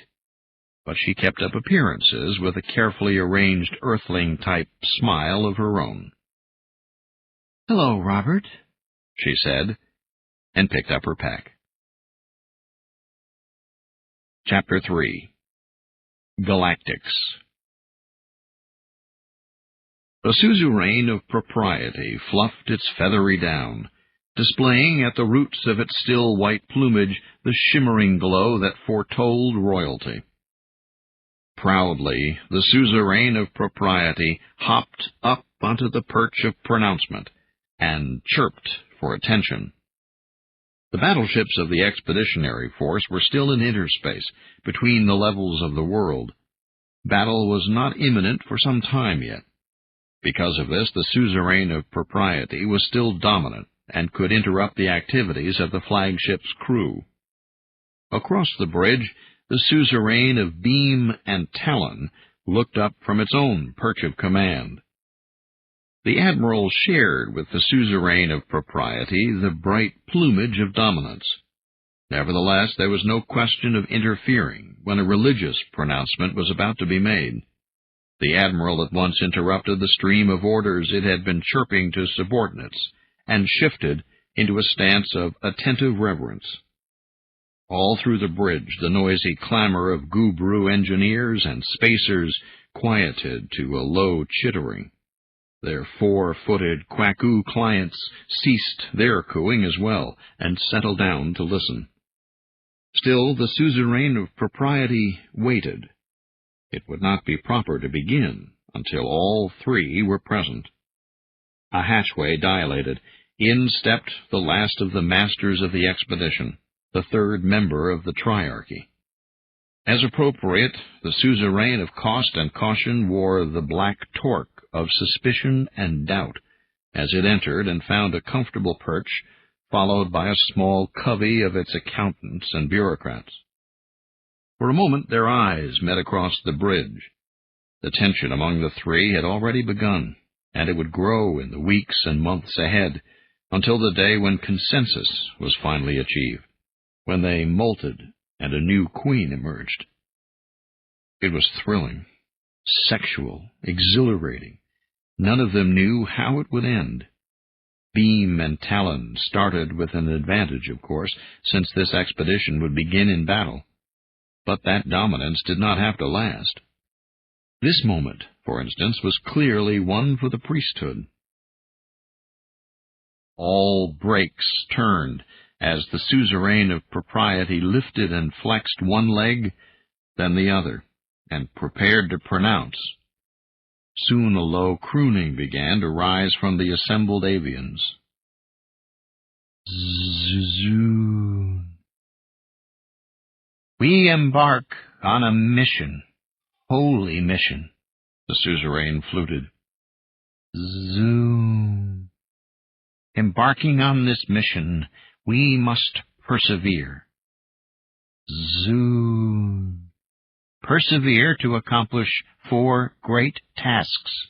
But she kept up appearances with a carefully arranged earthling-type smile of her own. "Hello, Robert," she said, and picked up her pack. Chapter 3. Galactics. The suzerain of propriety fluffed its feathery down, displaying at the roots of its still white plumage the shimmering glow that foretold royalty. Proudly, the suzerain of propriety hopped up onto the perch of pronouncement and chirped for attention. The battleships of the expeditionary force were still in interspace between the levels of the world. Battle was not imminent for some time yet. Because of this, the suzerain of propriety was still dominant and could interrupt the activities of the flagship's crew. Across the bridge, the suzerain of beam and talon looked up from its own perch of command. The admiral shared with the suzerain of propriety the bright plumage of dominance. Nevertheless, there was no question of interfering when a religious pronouncement was about to be made. The admiral at once interrupted the stream of orders it had been chirping to subordinates, and shifted into a stance of attentive reverence. All through the bridge, the noisy clamor of Gubru engineers and spacers quieted to a low chittering. Their four-footed Kwaku clients ceased their cooing as well, and settled down to listen. Still, the suzerain of propriety waited. It would not be proper to begin until all three were present. A hatchway dilated. In stepped the last of the masters of the expedition, the third member of the triarchy. As appropriate, the suzerain of cost and caution wore the black torque of suspicion and doubt as it entered and found a comfortable perch, followed by a small covey of its accountants and bureaucrats. For a moment their eyes met across the bridge. The tension among the three had already begun, and it would grow in the weeks and months ahead, until the day when consensus was finally achieved, when they molted and a new queen emerged. It was thrilling, sexual, exhilarating. None of them knew how it would end. Beam and Talon started with an advantage, of course, since this expedition would begin in battle. But that dominance did not have to last. This moment, for instance, was clearly one for the priesthood. All brakes turned as the suzerain of propriety lifted and flexed one leg, then the other, and prepared to pronounce. Soon a low crooning began to rise from the assembled avians. Zzzzoon. We embark on a mission. holy mission, the suzerain fluted. Zoom. Embarking on this mission, we must persevere. Zoom. Persevere to accomplish 4 great tasks.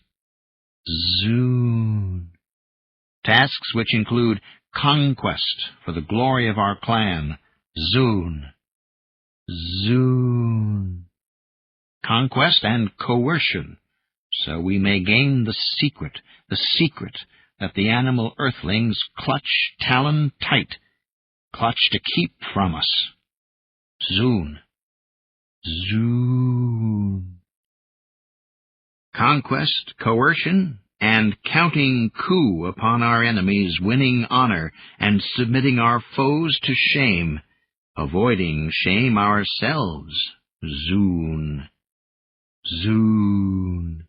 Zoom. Tasks which include conquest for the glory of our clan. Zoon. Zoon. Conquest and coercion, so we may gain the secret that the animal earthlings clutch talon tight, clutch to keep from us. Zoon. Zoon. Conquest, coercion, and counting coup upon our enemies, winning honor, and submitting our foes to shame, avoiding shame ourselves. Zoon. Zoon.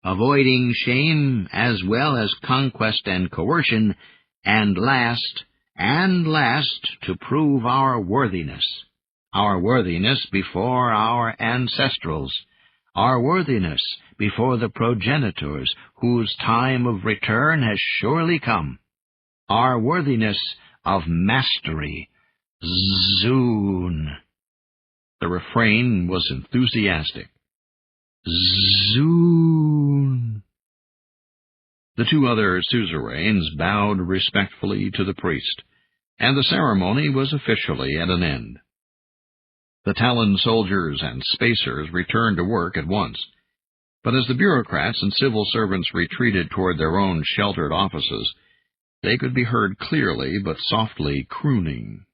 Avoiding shame as well as conquest and coercion, and last, to prove our worthiness before our ancestrals, our worthiness before the progenitors whose time of return has surely come, our worthiness of mastery. Zoon. The refrain was enthusiastic. Zoon. The 2 other suzerains bowed respectfully to the priest, and the ceremony was officially at an end. The Talon soldiers and spacers returned to work at once, but as the bureaucrats and civil servants retreated toward their own sheltered offices, they could be heard clearly but softly crooning.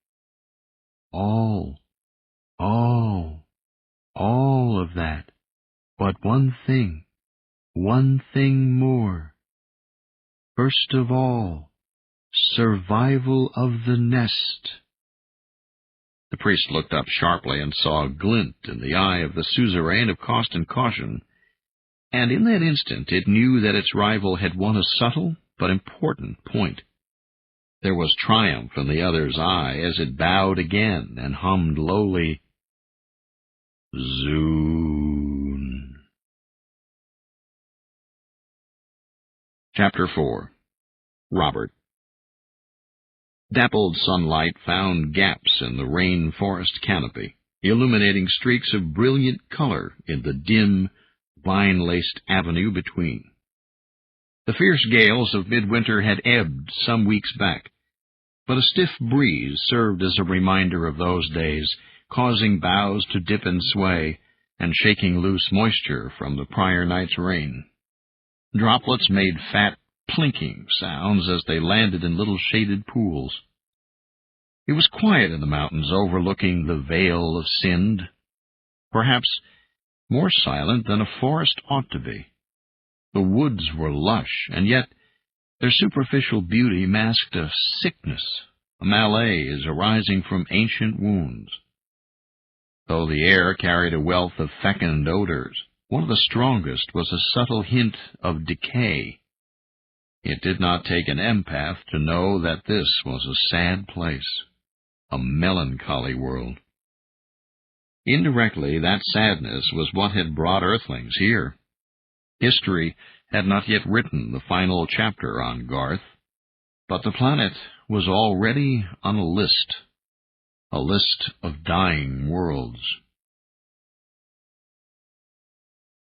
All of that. But one thing more. First of all, survival of the nest. The priest looked up sharply and saw a glint in the eye of the suzerain of cost and caution, and in that instant it knew that its rival had won a subtle but important point. There was triumph in the other's eye as it bowed again and hummed lowly, Zoon. Chapter 4. Robert. Dappled sunlight found gaps in the rain-forest canopy, illuminating streaks of brilliant color in the dim, vine-laced avenue between. The fierce gales of midwinter had ebbed some weeks back, but a stiff breeze served as a reminder of those days, causing boughs to dip and sway, and shaking loose moisture from the prior night's rain. Droplets made fat, plinking sounds as they landed in little shaded pools. It was quiet in the mountains overlooking the Vale of Sind, perhaps more silent than a forest ought to be. The woods were lush, and yet their superficial beauty masked a sickness, a malaise arising from ancient wounds. Though the air carried a wealth of fecund odors, one of the strongest was a subtle hint of decay. It did not take an empath to know that this was a sad place, a melancholy world. Indirectly, that sadness was what had brought Earthlings here. History had not yet written the final chapter on Garth, but the planet was already on a list of dying worlds.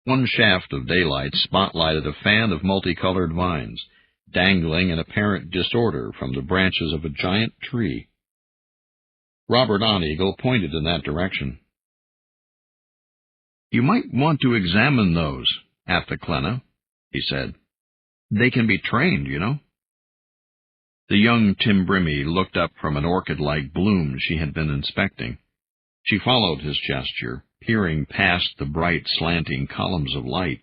One shaft of daylight spotlighted a fan of multicolored vines, dangling in apparent disorder from the branches of a giant tree. Robert On-Eagle pointed in that direction. "You might want to examine those, Athaclena," he said. "They can be trained, you know." The young Timbrimi looked up from an orchid-like bloom she had been inspecting. She followed his gesture, peering past the bright, slanting columns of light.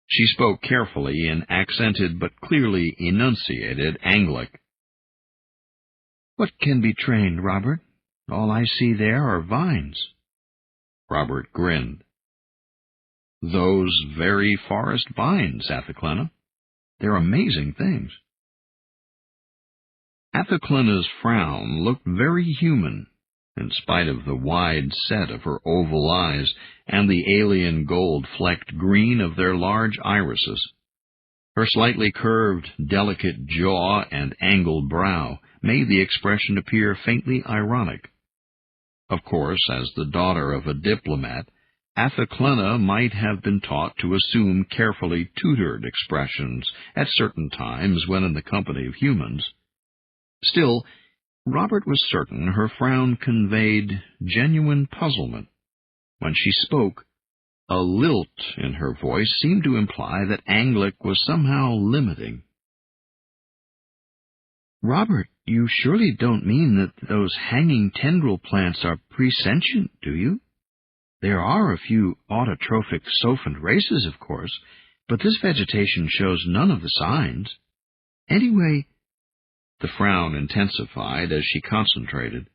She spoke carefully in accented but clearly enunciated Anglic. "What can be trained, Robert? All I see there are vines." Robert grinned. "Those very forest vines, Athaclena. They're amazing things." Athaclena's frown looked very human, in spite of the wide set of her oval eyes and the alien gold-flecked green of their large irises. Her slightly curved, delicate jaw and angled brow made the expression appear faintly ironic. Of course, as the daughter of a diplomat, Athaklena might have been taught to assume carefully tutored expressions at certain times when in the company of humans. Still, Robert was certain her frown conveyed genuine puzzlement. When she spoke, a lilt in her voice seemed to imply that Anglic was somehow limiting. "Robert, you surely don't mean that those hanging tendril plants are presentient, do you? There are a few autotrophic sophont races, of course, but this vegetation shows none of the signs. Anyway—" The frown intensified as she concentrated.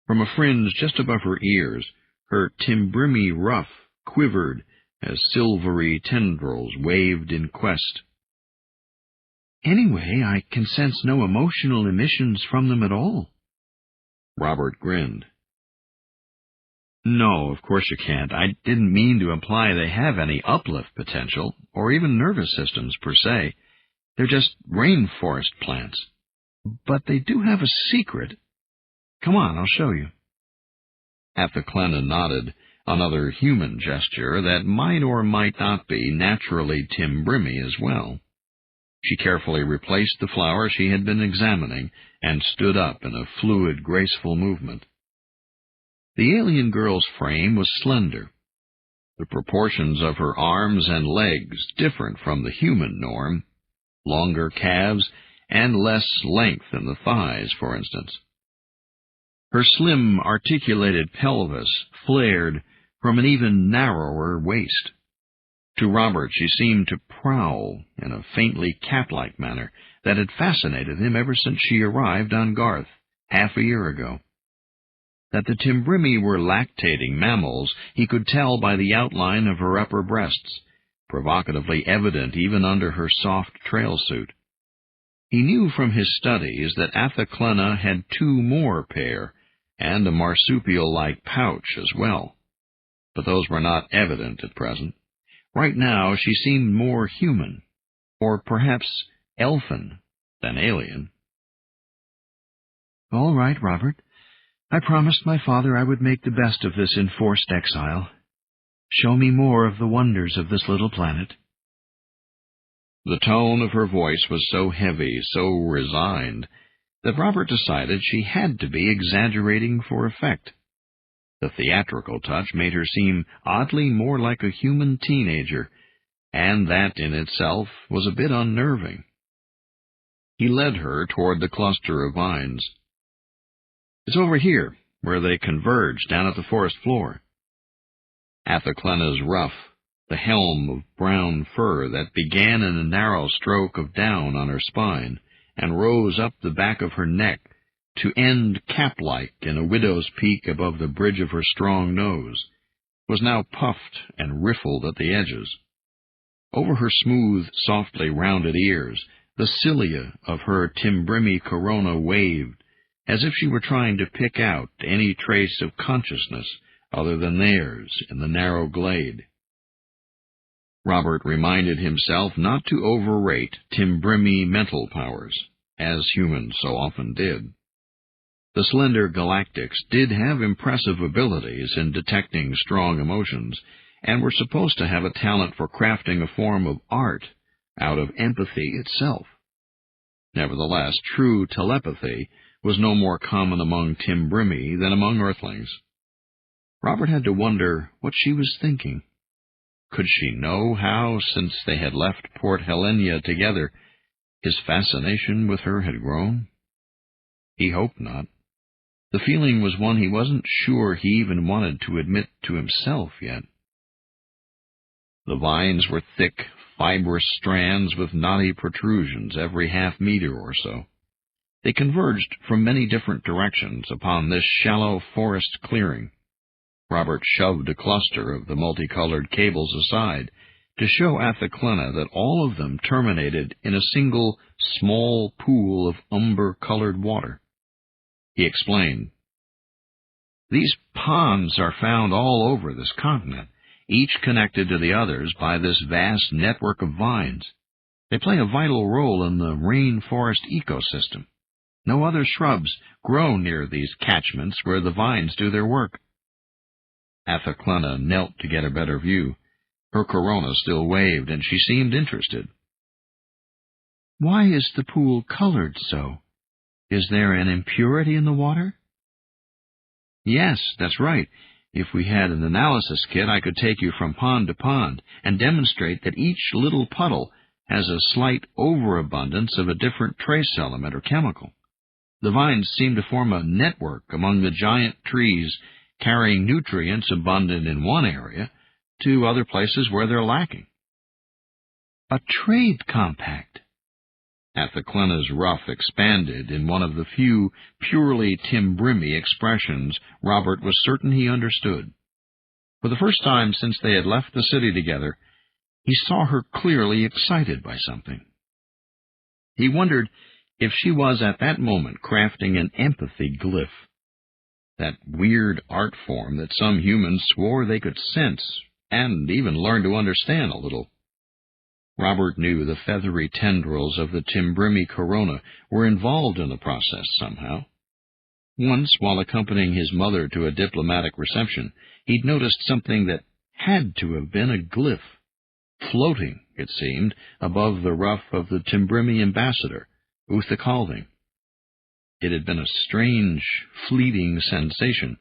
From a fringe just above her ears, her timbrimi ruff quivered as silvery tendrils waved in quest. "Anyway, I can sense no emotional emissions from them at all." Robert grinned. "No, of course you can't. I didn't mean to imply they have any uplift potential, or even nervous systems per se. They're just rainforest plants. But they do have a secret. Come on, I'll show you." Athaklena nodded, another human gesture that might or might not be naturally timbrimi as well. She carefully replaced the flower she had been examining and stood up in a fluid, graceful movement. The alien girl's frame was slender, the proportions of her arms and legs different from the human norm, longer calves and less length in the thighs, for instance. Her slim, articulated pelvis flared from an even narrower waist. To Robert she seemed to prowl in a faintly cat-like manner that had fascinated him ever since she arrived on Garth half a year ago. That the timbrimi were lactating mammals he could tell by the outline of her upper breasts, provocatively evident even under her soft trail suit. He knew from his studies that Athaklena had 2 more pair, and a marsupial-like pouch as well. But those were not evident at present. Right now she seemed more human, or perhaps elfin, than alien. "All right, Robert. I promised my father I would make the best of this enforced exile. Show me more of the wonders of this little planet." The tone of her voice was so heavy, so resigned, that Robert decided she had to be exaggerating for effect. The theatrical touch made her seem oddly more like a human teenager, and that in itself was a bit unnerving. He led her toward the cluster of vines. "It's over here, where they converge down at the forest floor." Athaklena's ruff, the helm of brown fur that began in a narrow stroke of down on her spine and rose up the back of her neck to end cap-like in a widow's peak above the bridge of her strong nose, was now puffed and riffled at the edges. Over her smooth, softly rounded ears, the cilia of her timbrimi corona waved, as if she were trying to pick out any trace of consciousness other than theirs in the narrow glade. Robert reminded himself not to overrate timbrimi mental powers, as humans so often did. The slender galactics did have impressive abilities in detecting strong emotions, and were supposed to have a talent for crafting a form of art out of empathy itself. Nevertheless, true telepathy was no more common among timbrimi than among Earthlings. Robert had to wonder what she was thinking. Could she know how, since they had left Port Helena together, his fascination with her had grown? He hoped not. The feeling was one he wasn't sure he even wanted to admit to himself yet. The vines were thick, fibrous strands with knotty protrusions every half-meter or so. They converged from many different directions upon this shallow forest clearing. Robert shoved a cluster of the multicolored cables aside to show Athaklena that all of them terminated in a single small pool of umber-colored water. He explained, These ponds are found all over this continent, each connected to the others by this vast network of vines. They play a vital role in the rainforest ecosystem. No other shrubs grow near these catchments where the vines do their work. Athaklana knelt to get a better view. Her corona still waved, and she seemed interested. Why is the pool colored so? Is there an impurity in the water? Yes, that's right. If we had an analysis kit, I could take you from pond to pond and demonstrate that each little puddle has a slight overabundance of a different trace element or chemical. The vines seem to form a network among the giant trees, carrying nutrients abundant in one area to other places where they're lacking. A trade compact. Athaklana's ruff expanded in one of the few purely Timbrimi expressions Robert was certain he understood. For the first time since they had left the city together, he saw her clearly excited by something. He wondered if she was at that moment crafting an empathy glyph, that weird art form that some humans swore they could sense and even learn to understand a little. Robert knew the feathery tendrils of the Timbrimi corona were involved in the process somehow. Once, while accompanying his mother to a diplomatic reception, he'd noticed something that had to have been a glyph, floating, it seemed, above the ruff of the Timbrimi ambassador, Uthakalding. It had been a strange, fleeting sensation,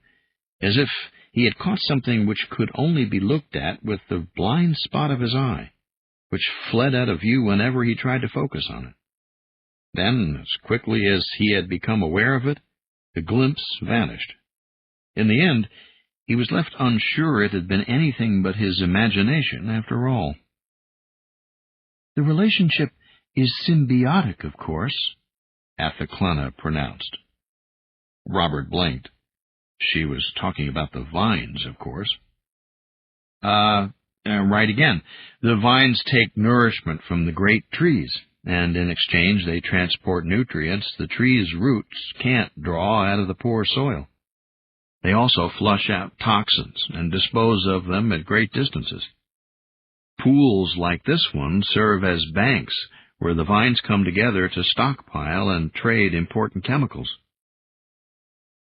as if he had caught something which could only be looked at with the blind spot of his eye, which fled out of view whenever he tried to focus on it. Then, as quickly as he had become aware of it, the glimpse vanished. In the end, he was left unsure it had been anything but his imagination after all. The relationship is symbiotic, of course, Athaklana pronounced. Robert blinked. She was talking about the vines, of course. Right again. The vines take nourishment from the great trees, and in exchange they transport nutrients the trees' roots can't draw out of the poor soil. They also flush out toxins and dispose of them at great distances. Pools like this one serve as banks where the vines come together to stockpile and trade important chemicals.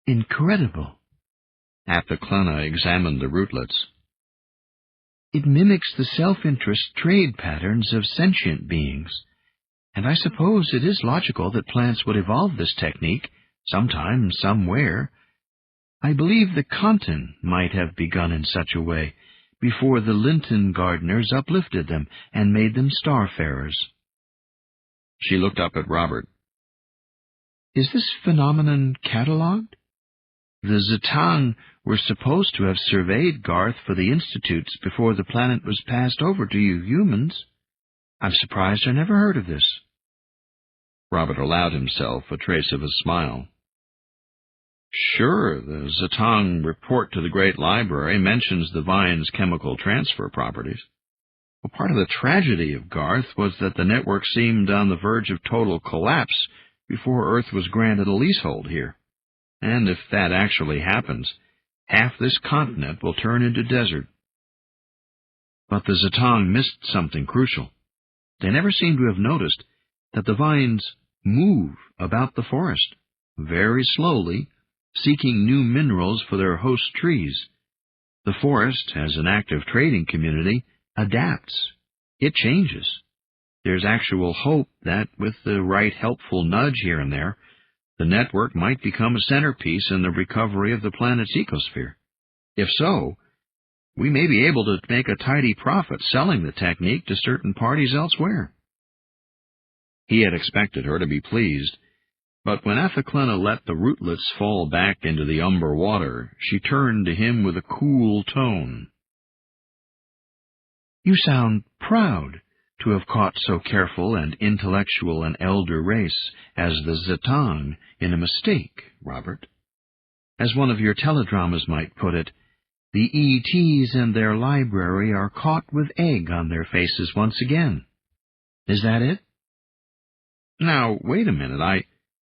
Incredible. Athaklana examined the rootlets. It mimics the self-interest trade patterns of sentient beings, and I suppose it is logical that plants would evolve this technique sometime, somewhere. I believe the Khanten might have begun in such a way, before the Linton gardeners uplifted them and made them starfarers. She looked up at Robert. Is this phenomenon catalogued? The Zetang were supposed to have surveyed Garth for the institutes before the planet was passed over to you humans. I'm surprised I never heard of this. Robert allowed himself a trace of a smile. Sure, the Zetang report to the Great Library mentions the vine's chemical transfer properties. Well, part of the tragedy of Garth was that the network seemed on the verge of total collapse before Earth was granted a leasehold here. And if that actually happens, half this continent will turn into desert. But the Zetang missed something crucial. They never seem to have noticed that the vines move about the forest, very slowly, seeking new minerals for their host trees. The forest, as an active trading community, adapts. It changes. There's actual hope that, with the right helpful nudge here and there, the network might become a centerpiece in the recovery of the planet's ecosphere. If so, we may be able to make a tidy profit selling the technique to certain parties elsewhere. He had expected her to be pleased, but when Athaklana let the rootlets fall back into the umber water, she turned to him with a cool tone. You sound proud to have caught so careful and intellectual an elder race as the Zetang in a mistake, Robert. As one of your teledramas might put it, the ETs and their library are caught with egg on their faces once again. Is that it? Now, wait a minute,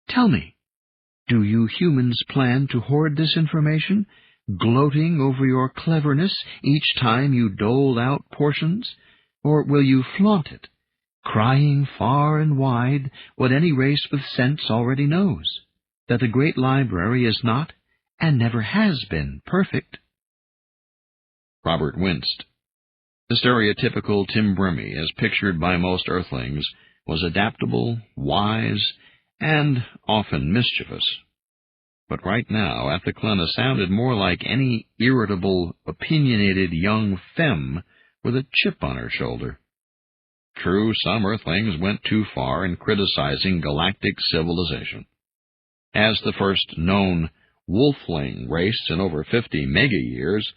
Tell me, Do you humans plan to hoard this information, gloating over your cleverness each time you dole out portions? Or will you flaunt it, crying far and wide what any race with sense already knows, that the great library is not, and never has been, perfect? Robert winced. The stereotypical Timbrimi, as pictured by most Earthlings, was adaptable, wise, and often mischievous. But right now, Athelclena sounded more like any irritable, opinionated young femme with a chip on her shoulder. True, some Earthlings went too far in criticizing galactic civilization. As the first known wolfling race in over 50 mega-years,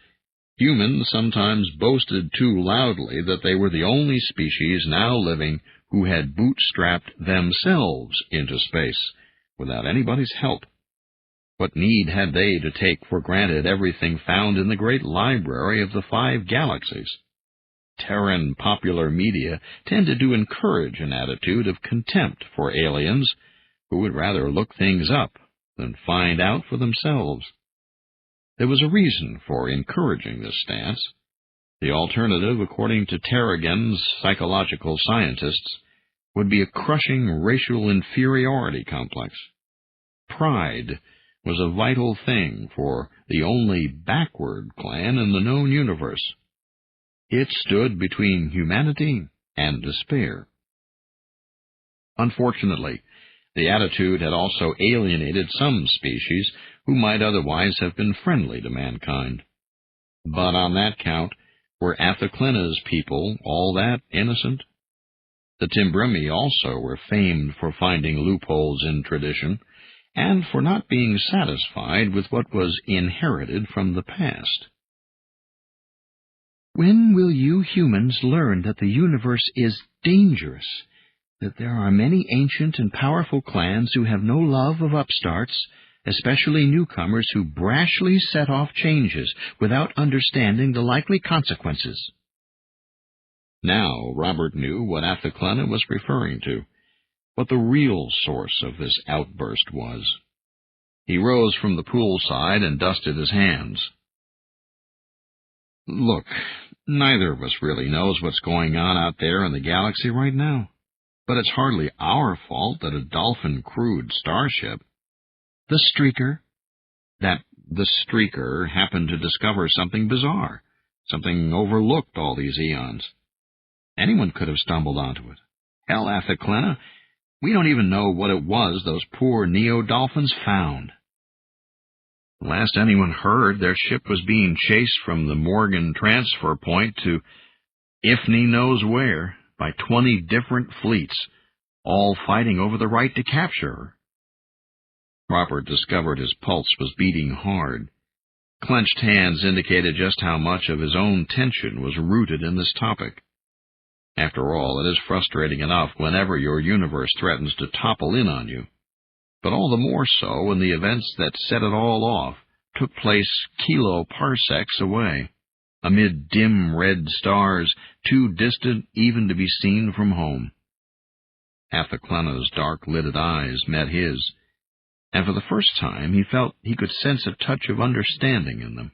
humans sometimes boasted too loudly that they were the only species now living who had bootstrapped themselves into space without anybody's help. What need had they to take for granted everything found in the great library of the 5 galaxies? Terran popular media tended to encourage an attitude of contempt for aliens who would rather look things up than find out for themselves. There was a reason for encouraging this stance. The alternative, according to Terrigen's psychological scientists, would be a crushing racial inferiority complex. Pride was a vital thing for the only backward clan in the known universe. It stood between humanity and despair. Unfortunately, the attitude had also alienated some species who might otherwise have been friendly to mankind. But on that count, were Athelclena's people all that innocent? The Timbrimi also were famed for finding loopholes in tradition, and for not being satisfied with what was inherited from the past. When will you humans learn that the universe is dangerous, that there are many ancient and powerful clans who have no love of upstarts, especially newcomers who brashly set off changes without understanding the likely consequences? Now Robert knew what Athelclena was referring to, what the real source of this outburst was. He rose from the poolside and dusted his hands. Look, neither of us really knows what's going on out there in the galaxy right now. But it's hardly our fault that a dolphin-crewed starship, the Streaker, that the Streaker happened to discover something bizarre, something overlooked all these eons. Anyone could have stumbled onto it. Hell, Athelclena, we don't even know what it was those poor neo-dolphins found. Last anyone heard, their ship was being chased from the Morgan transfer point to Ifney knows where by 20 different fleets, all fighting over the right to capture her. Robert discovered his pulse was beating hard. Clenched hands indicated just how much of his own tension was rooted in this topic. After all, it is frustrating enough whenever your universe threatens to topple in on you, but all the more so when the events that set it all off took place kiloparsecs away, amid dim red stars too distant even to be seen from home. Athelclena's dark-lidded eyes met his, and for the first time he felt he could sense a touch of understanding in them.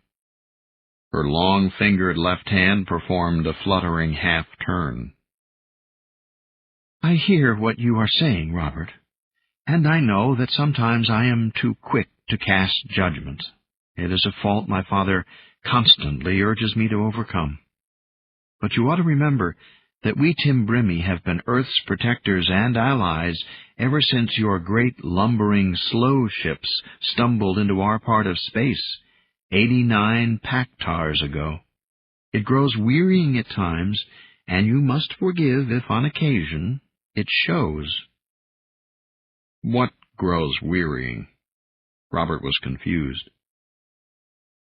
Her long-fingered left hand performed a fluttering half-turn. I hear what you are saying, Robert, and I know that sometimes I am too quick to cast judgment. It is a fault my father constantly urges me to overcome. But you ought to remember that we Timbrimi have been Earth's protectors and allies ever since your great lumbering slow ships stumbled into our part of space 89 Pactars ago. It grows wearying at times, and you must forgive if on occasion it shows. What grows wearying? Robert was confused.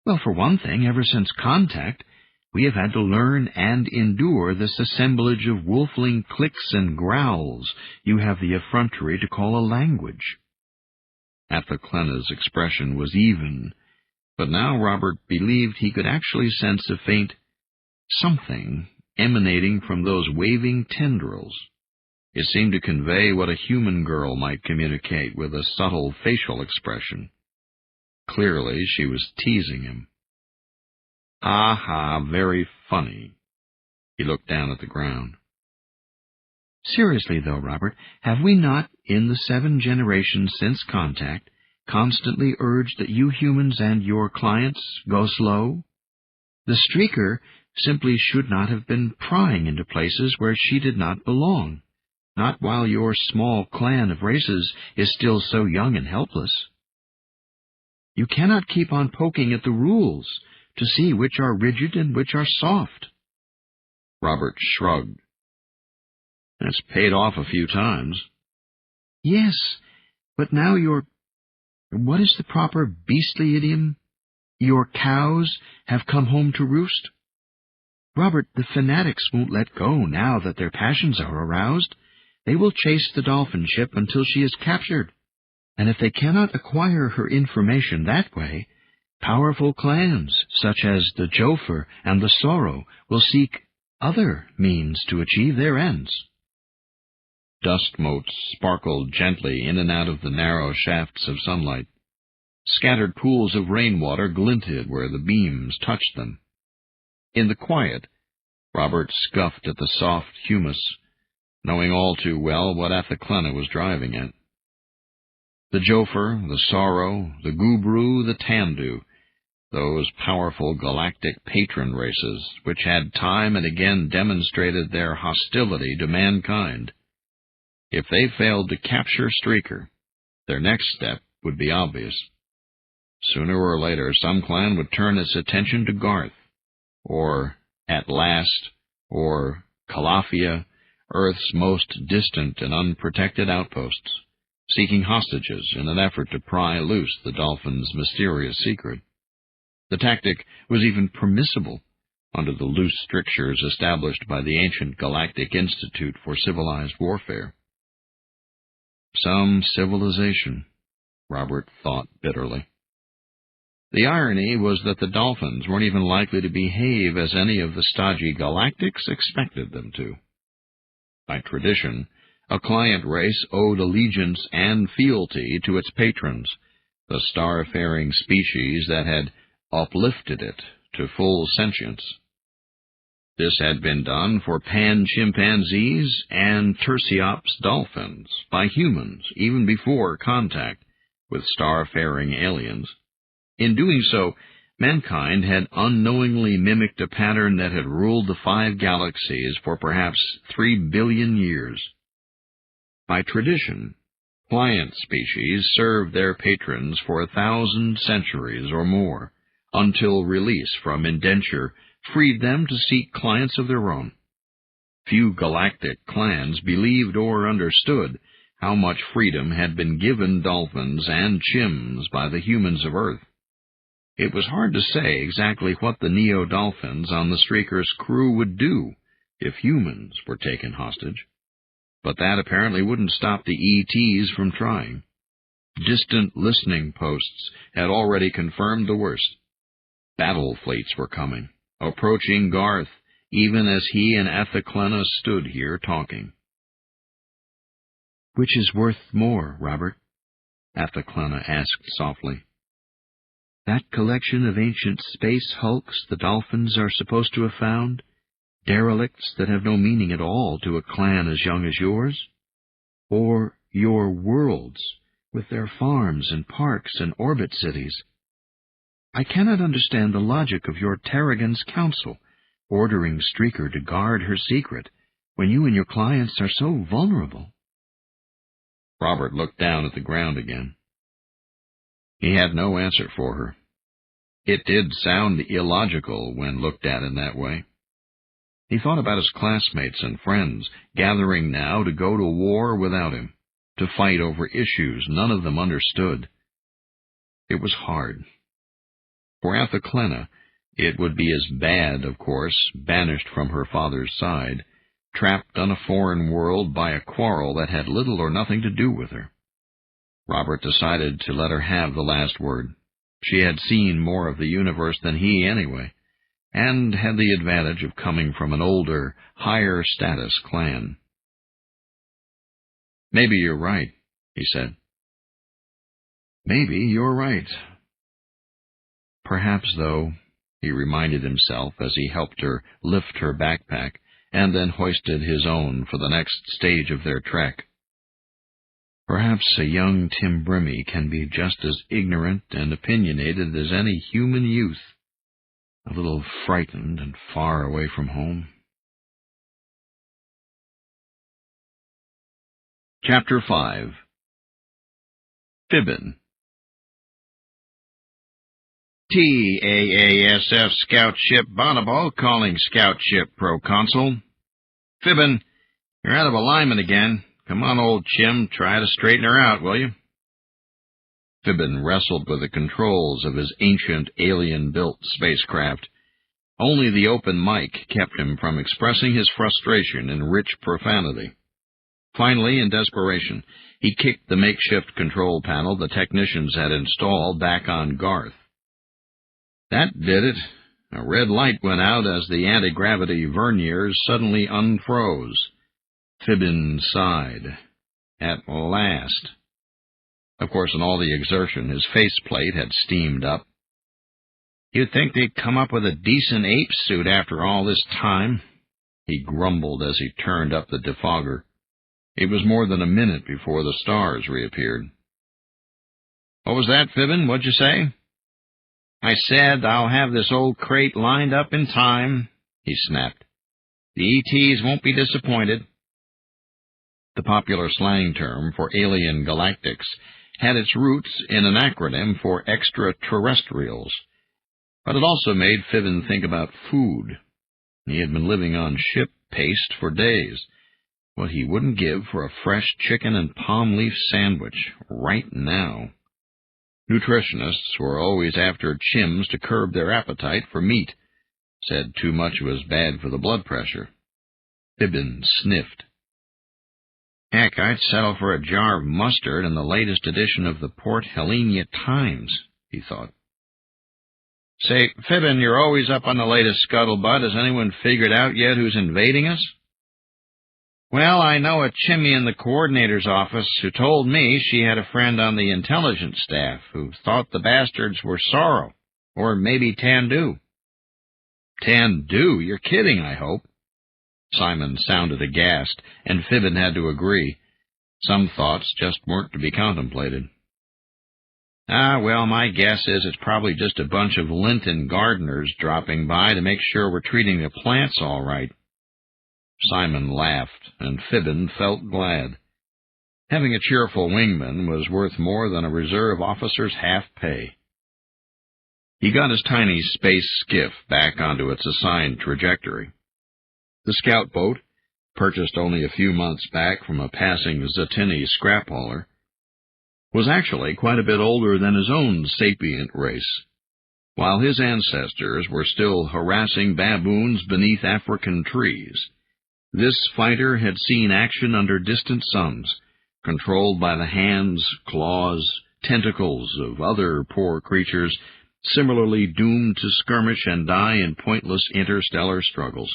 Well, for one thing, ever since contact, we have had to learn and endure this assemblage of wolfling clicks and growls you have the effrontery to call a language. Athelclena's expression was even, but now Robert believed he could actually sense a faint something emanating from those waving tendrils. It seemed to convey what a human girl might communicate with a subtle facial expression. Clearly, she was teasing him. Ha, very funny. He looked down at the ground. Seriously, though, Robert, have we not, in the 7 generations since contact, constantly urged that you humans and your clients go slow? The streaker simply should not have been prying into places where she did not belong, not while your small clan of races is still so young and helpless. You cannot keep on poking at the rules to see which are rigid and which are soft. Robert shrugged. It's paid off a few times. Yes, but now what is the proper beastly idiom? Your cows have come home to roost? Robert, the fanatics won't let go now that their passions are aroused. They will chase the dolphin ship until she is captured. And if they cannot acquire her information that way, powerful clans, such as the Joffer and the Sorrow, will seek other means to achieve their ends. Dust motes sparkled gently in and out of the narrow shafts of sunlight. Scattered pools of rainwater glinted where the beams touched them. In the quiet, Robert scuffed at the soft humus, knowing all too well what Athaclena was driving at. The Joffer, the Sorrow, the Gubru, the Tandu, those powerful galactic patron races which had time and again demonstrated their hostility to mankind. If they failed to capture Streaker, their next step would be obvious. Sooner or later, some clan would turn its attention to Garth, or At Last, or Calafia, Earth's most distant and unprotected outposts, seeking hostages in an effort to pry loose the dolphin's mysterious secret. The tactic was even permissible under the loose strictures established by the ancient Galactic Institute for Civilized Warfare. Some civilization, Robert thought bitterly. The irony was that the dolphins weren't even likely to behave as any of the stodgy galactics expected them to. By tradition, a client race owed allegiance and fealty to its patrons, the star-faring species that had uplifted it to full sentience. This had been done for pan-chimpanzees and Terciops dolphins by humans even before contact with star-faring aliens. In doing so, mankind had unknowingly mimicked a pattern that had ruled the 5 galaxies for perhaps 3 billion years. By tradition, client species served their patrons for 1,000 centuries or more, until release from indenture freed them to seek clients of their own. Few galactic clans believed or understood how much freedom had been given dolphins and chims by the humans of Earth. It was hard to say exactly what the neo-dolphins on the Streaker's crew would do if humans were taken hostage, but that apparently wouldn't stop the ETs from trying. Distant listening posts had already confirmed the worst. Battle fleets were coming, approaching Garth, even as he and Athaclena stood here talking. Which is worth more, Robert? Athaclena asked softly. That collection of ancient space hulks the dolphins are supposed to have found, derelicts that have no meaning at all to a clan as young as yours? Or your worlds, with their farms and parks and orbit cities? I cannot understand the logic of your Tarragon's council, ordering Streaker to guard her secret, when you and your clients are so vulnerable. Robert looked down at the ground again. He had no answer for her. It did sound illogical when looked at in that way. He thought about his classmates and friends, gathering now to go to war without him, to fight over issues none of them understood. It was hard. For Athaclena, it would be as bad, of course, banished from her father's side, trapped on a foreign world by a quarrel that had little or nothing to do with her. Robert decided to let her have the last word. She had seen more of the universe than he anyway, and had the advantage of coming from an older, higher-status clan. "Maybe you're right," he said. "Maybe you're right." Perhaps, though, he reminded himself as he helped her lift her backpack and then hoisted his own for the next stage of their trek. Perhaps a young Tim Brimmy can be just as ignorant and opinionated as any human youth, a little frightened and far away from home. Chapter 5. Fibbin. TAASF Scout Ship Bonobo calling Scout Ship Proconsul. Fibbin, you're out of alignment again. Come on, old chim, try to straighten her out, will you? Fibbin wrestled with the controls of his ancient, alien-built spacecraft. Only the open mic kept him from expressing his frustration in rich profanity. Finally, in desperation, he kicked the makeshift control panel the technicians had installed back on Garth. That did it. A red light went out as the anti-gravity verniers suddenly unfroze. Fibbin sighed. At last. Of course, in all the exertion, his faceplate had steamed up. You'd think they'd come up with a decent ape suit after all this time, he grumbled as he turned up the defogger. It was more than a minute before the stars reappeared. What was that, Fibbin? What'd you say? I said I'll have this old crate lined up in time, he snapped. The ETs won't be disappointed. The popular slang term for alien galactics had its roots in an acronym for extraterrestrials, but it also made Fibbin think about food. He had been living on ship paste for days. What he wouldn't give for a fresh chicken and palm leaf sandwich right now. Nutritionists were always after chims to curb their appetite for meat, said too much was bad for the blood pressure. Fibbin sniffed. Heck, I'd settle for a jar of mustard in the latest edition of the Port Helena Times, he thought. Say, Fibbin, you're always up on the latest scuttlebutt. Has anyone figured out yet who's invading us? Well, I know a chimney in the coordinator's office who told me she had a friend on the intelligence staff who thought the bastards were Sorrow, or maybe Tandu. Tandu? You're kidding, I hope. Simon sounded aghast, and Fibbin had to agree. Some thoughts just weren't to be contemplated. Well, my guess is it's probably just a bunch of Linton gardeners dropping by to make sure we're treating the plants all right. Simon laughed, and Fibbin felt glad. Having a cheerful wingman was worth more than a reserve officer's half pay. He got his tiny space skiff back onto its assigned trajectory. The scout boat, purchased only a few months back from a passing Zatini scrap hauler, was actually quite a bit older than his own sapient race. While his ancestors were still harassing baboons beneath African trees, this fighter had seen action under distant suns, controlled by the hands, claws, tentacles of other poor creatures similarly doomed to skirmish and die in pointless interstellar struggles.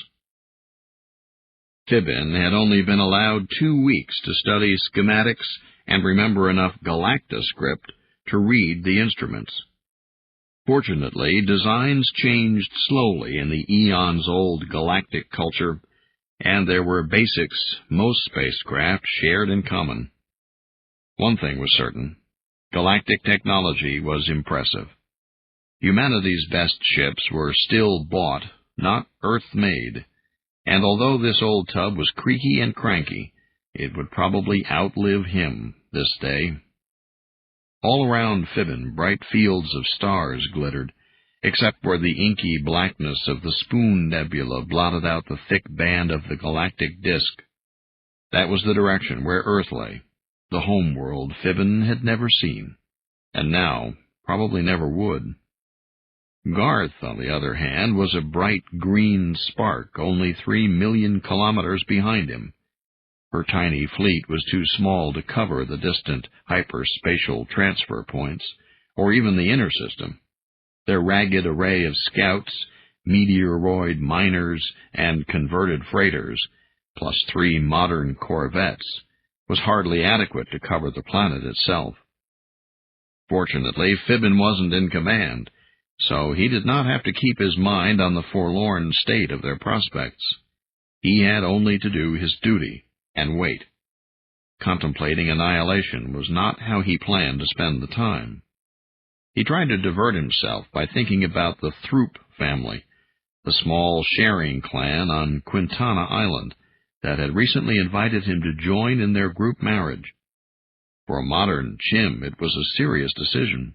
Fibbin had only been allowed 2 weeks to study schematics and remember enough galactoscript to read the instruments. Fortunately, designs changed slowly in the eons-old galactic culture, and there were basics most spacecraft shared in common. One thing was certain. Galactic technology was impressive. Humanity's best ships were still bought, not Earth-made, and although this old tub was creaky and cranky, it would probably outlive him this day. All around Fibbin, bright fields of stars glittered, except where the inky blackness of the Spoon Nebula blotted out the thick band of the galactic disk. That was the direction where Earth lay, the home world Fibbin had never seen, and now probably never would. Garth, on the other hand, was a bright green spark only 3 million kilometers behind him. Her tiny fleet was too small to cover the distant hyperspatial transfer points, or even the inner system. Their ragged array of scouts, meteoroid miners, and converted freighters, plus 3 modern corvettes, was hardly adequate to cover the planet itself. Fortunately, Fibbin wasn't in command, so he did not have to keep his mind on the forlorn state of their prospects. He had only to do his duty and wait. Contemplating annihilation was not how he planned to spend the time. He tried to divert himself by thinking about the Throop family, the small sharing clan on Quintana Island that had recently invited him to join in their group marriage. For a modern chim, it was a serious decision,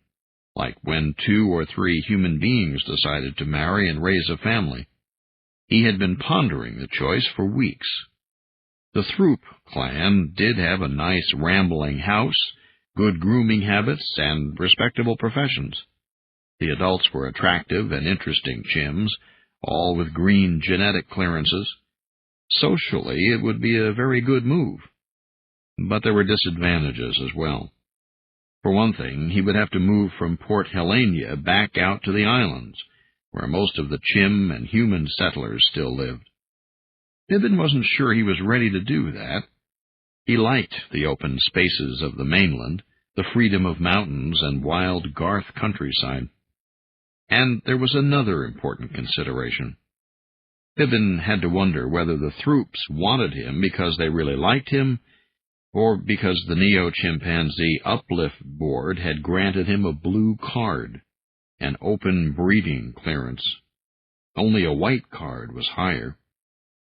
like when 2 or 3 human beings decided to marry and raise a family. He had been pondering the choice for weeks. The Throop clan did have a nice rambling house, good grooming habits, and respectable professions. The adults were attractive and interesting chims, all with green genetic clearances. Socially, it would be a very good move. But there were disadvantages as well. For one thing, he would have to move from Port Helena back out to the islands, where most of the chim and human settlers still lived. Fibbin wasn't sure he was ready to do that. He liked the open spaces of the mainland, the freedom of mountains and wild Garth countryside. And there was another important consideration. Fibbin had to wonder whether the Throops wanted him because they really liked him, or because the Neo-Chimpanzee Uplift Board had granted him a blue card, an open breeding clearance. Only a white card was higher.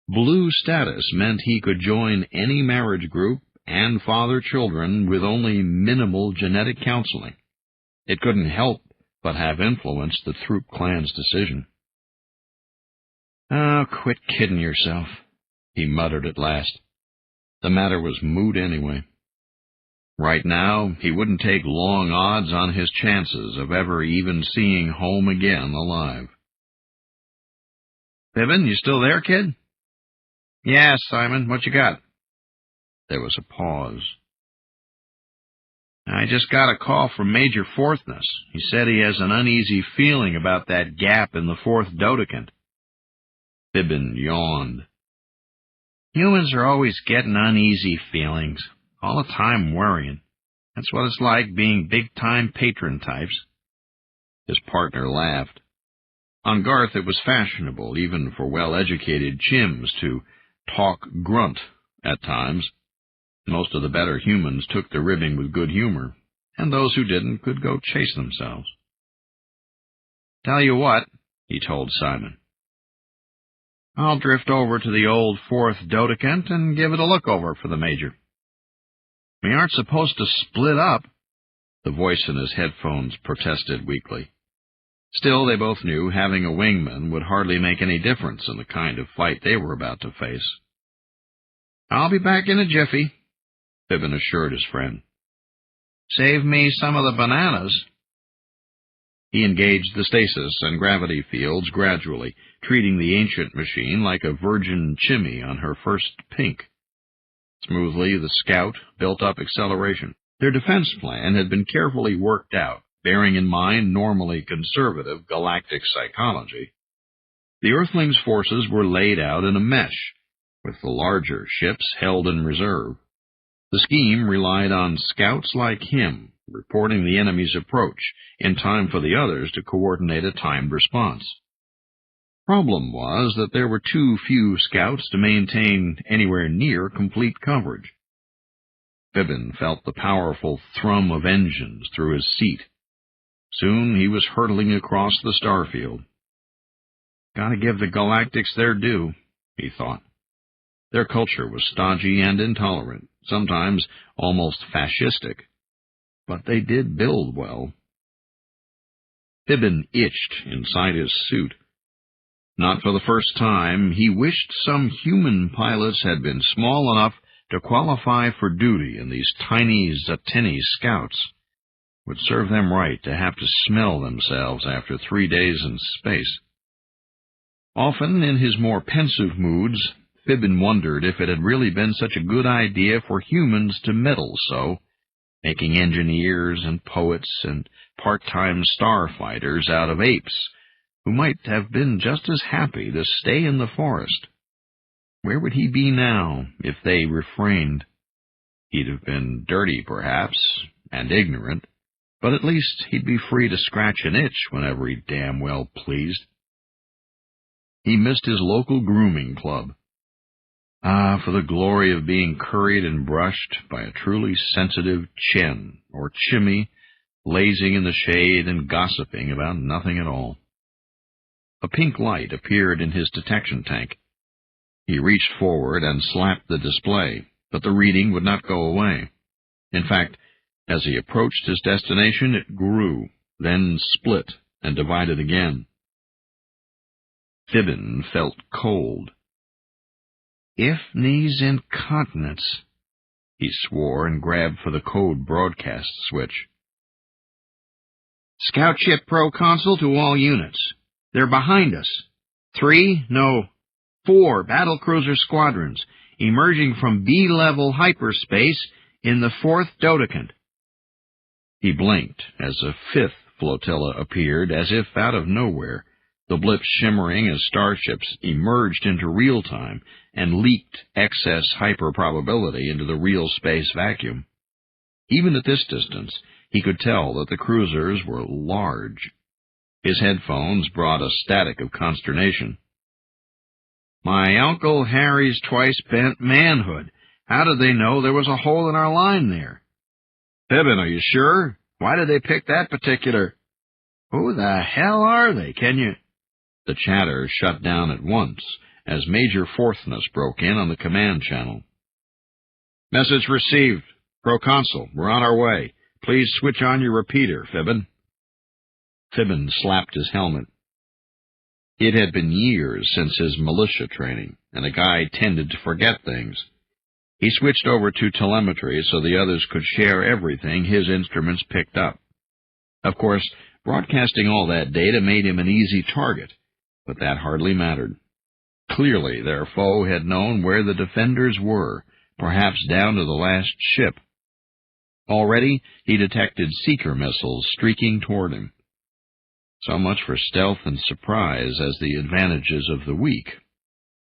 Blue status meant he could join any marriage group and father children with only minimal genetic counseling. It couldn't help but have influenced the Throop clan's decision. "Oh, quit kidding yourself," he muttered at last. The matter was moot anyway. Right now, he wouldn't take long odds on his chances of ever even seeing home again alive. "Fibbin, you still there, kid?" "Yeah, Simon, what you got?" There was a pause. "I just got a call from Major Fourthness. He said he has an uneasy feeling about that gap in the 4th dodecant." Fibbin yawned. "Humans are always getting uneasy feelings, all the time worrying. That's what it's like being big-time patron types." His partner laughed. On Garth it was fashionable, even for well-educated chims, to talk grunt at times. Most of the better humans took the ribbing with good humor, and those who didn't could go chase themselves. "Tell you what," he told Simon. "I'll drift over to the old 4th dodecant and give it a look-over for the Major." "We aren't supposed to split up," the voice in his headphones protested weakly. Still, they both knew having a wingman would hardly make any difference in the kind of fight they were about to face. "I'll be back in a jiffy," Fibbin assured his friend. "Save me some of the bananas." He engaged the stasis and gravity fields gradually, treating the ancient machine like a virgin chimney on her first pink. Smoothly, the Scout built up acceleration. Their defense plan had been carefully worked out, bearing in mind normally conservative galactic psychology. The Earthlings' forces were laid out in a mesh, with the larger ships held in reserve. The scheme relied on scouts like him, reporting the enemy's approach in time for the others to coordinate a timed response. Problem was that there were too few scouts to maintain anywhere near complete coverage. Fibbin felt the powerful thrum of engines through his seat. Soon he was hurtling across the starfield. "Gotta give the Galactics their due," he thought. Their culture was stodgy and intolerant, sometimes almost fascistic, but they did build well. Fibbin itched inside his suit. Not for the first time, he wished some human pilots had been small enough to qualify for duty in these tiny Zatini scouts. It would serve them right to have to smell themselves after 3 days in space. Often, in his more pensive moods, Fibbin wondered if it had really been such a good idea for humans to meddle so, making engineers and poets and part-time starfighters out of apes, who might have been just as happy to stay in the forest. Where would he be now if they refrained? He'd have been dirty, perhaps, and ignorant, but at least he'd be free to scratch an itch whenever he damn well pleased. He missed his local grooming club. Ah, for the glory of being curried and brushed by a truly sensitive chin or chimmy, lazing in the shade and gossiping about nothing at all. A pink light appeared in his detection tank. He reached forward and slapped the display, but the reading would not go away. In fact, as he approached his destination, it grew, then split and divided again. Fibbin felt cold. If knees incontinence, he swore and grabbed for the code broadcast switch. Scout ship proconsul to all units. They're behind us. 4 battlecruiser squadrons emerging from B-level hyperspace in the 4th Dodecant. He blinked as a 5th flotilla appeared, as if out of nowhere, the blips shimmering as starships emerged into real time and leaked excess hyperprobability into the real space vacuum. Even at this distance, he could tell that the cruisers were large. His headphones brought a static of consternation. My Uncle Harry's twice-bent manhood. How did they know there was a hole in our line there? Fibbin, are you sure? Why did they pick that particular... Who the hell are they? Can you... The chatter shut down at once as Major Fourthness broke in on the command channel. Message received. Proconsul, we're on our way. Please switch on your repeater, Fibbin. Fibbin slapped his helmet. It had been years since his militia training, and a guy tended to forget things. He switched over to telemetry so the others could share everything his instruments picked up. Of course, broadcasting all that data made him an easy target, but that hardly mattered. Clearly, their foe had known where the defenders were, perhaps down to the last ship. Already, he detected seeker missiles streaking toward him. So much for stealth and surprise as the advantages of the weak.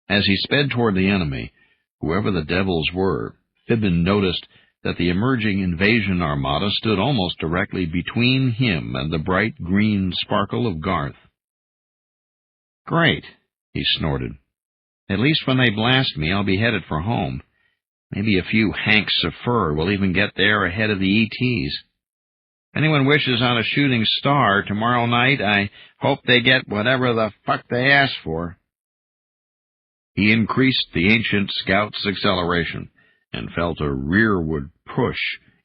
As he sped toward the enemy, whoever the devils were, Fibbin noticed that the emerging invasion armada stood almost directly between him and the bright green sparkle of Garth. Great, he snorted. At least when they blast me, I'll be headed for home. Maybe a few hanks of fur will even get there ahead of the ETs. Anyone wishes on a shooting star tomorrow night, I hope they get whatever the fuck they ask for. He increased the ancient scout's acceleration and felt a rearward push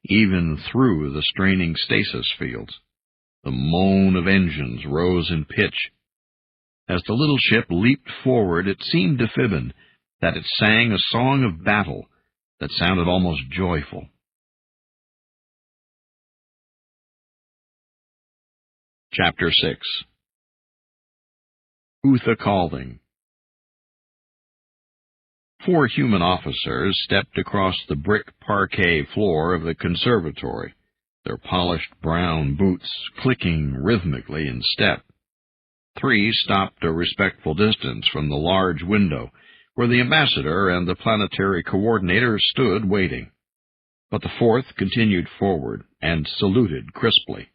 even through the straining stasis fields. The moan of engines rose in pitch. As the little ship leaped forward, it seemed to Fibbin that it sang a song of battle that sounded almost joyful. Chapter 6. Uthakalding. 4 human officers stepped across the brick parquet floor of the conservatory, their polished brown boots clicking rhythmically in step. 3 stopped a respectful distance from the large window where the ambassador and the planetary coordinator stood waiting. But the 4th continued forward and saluted crisply.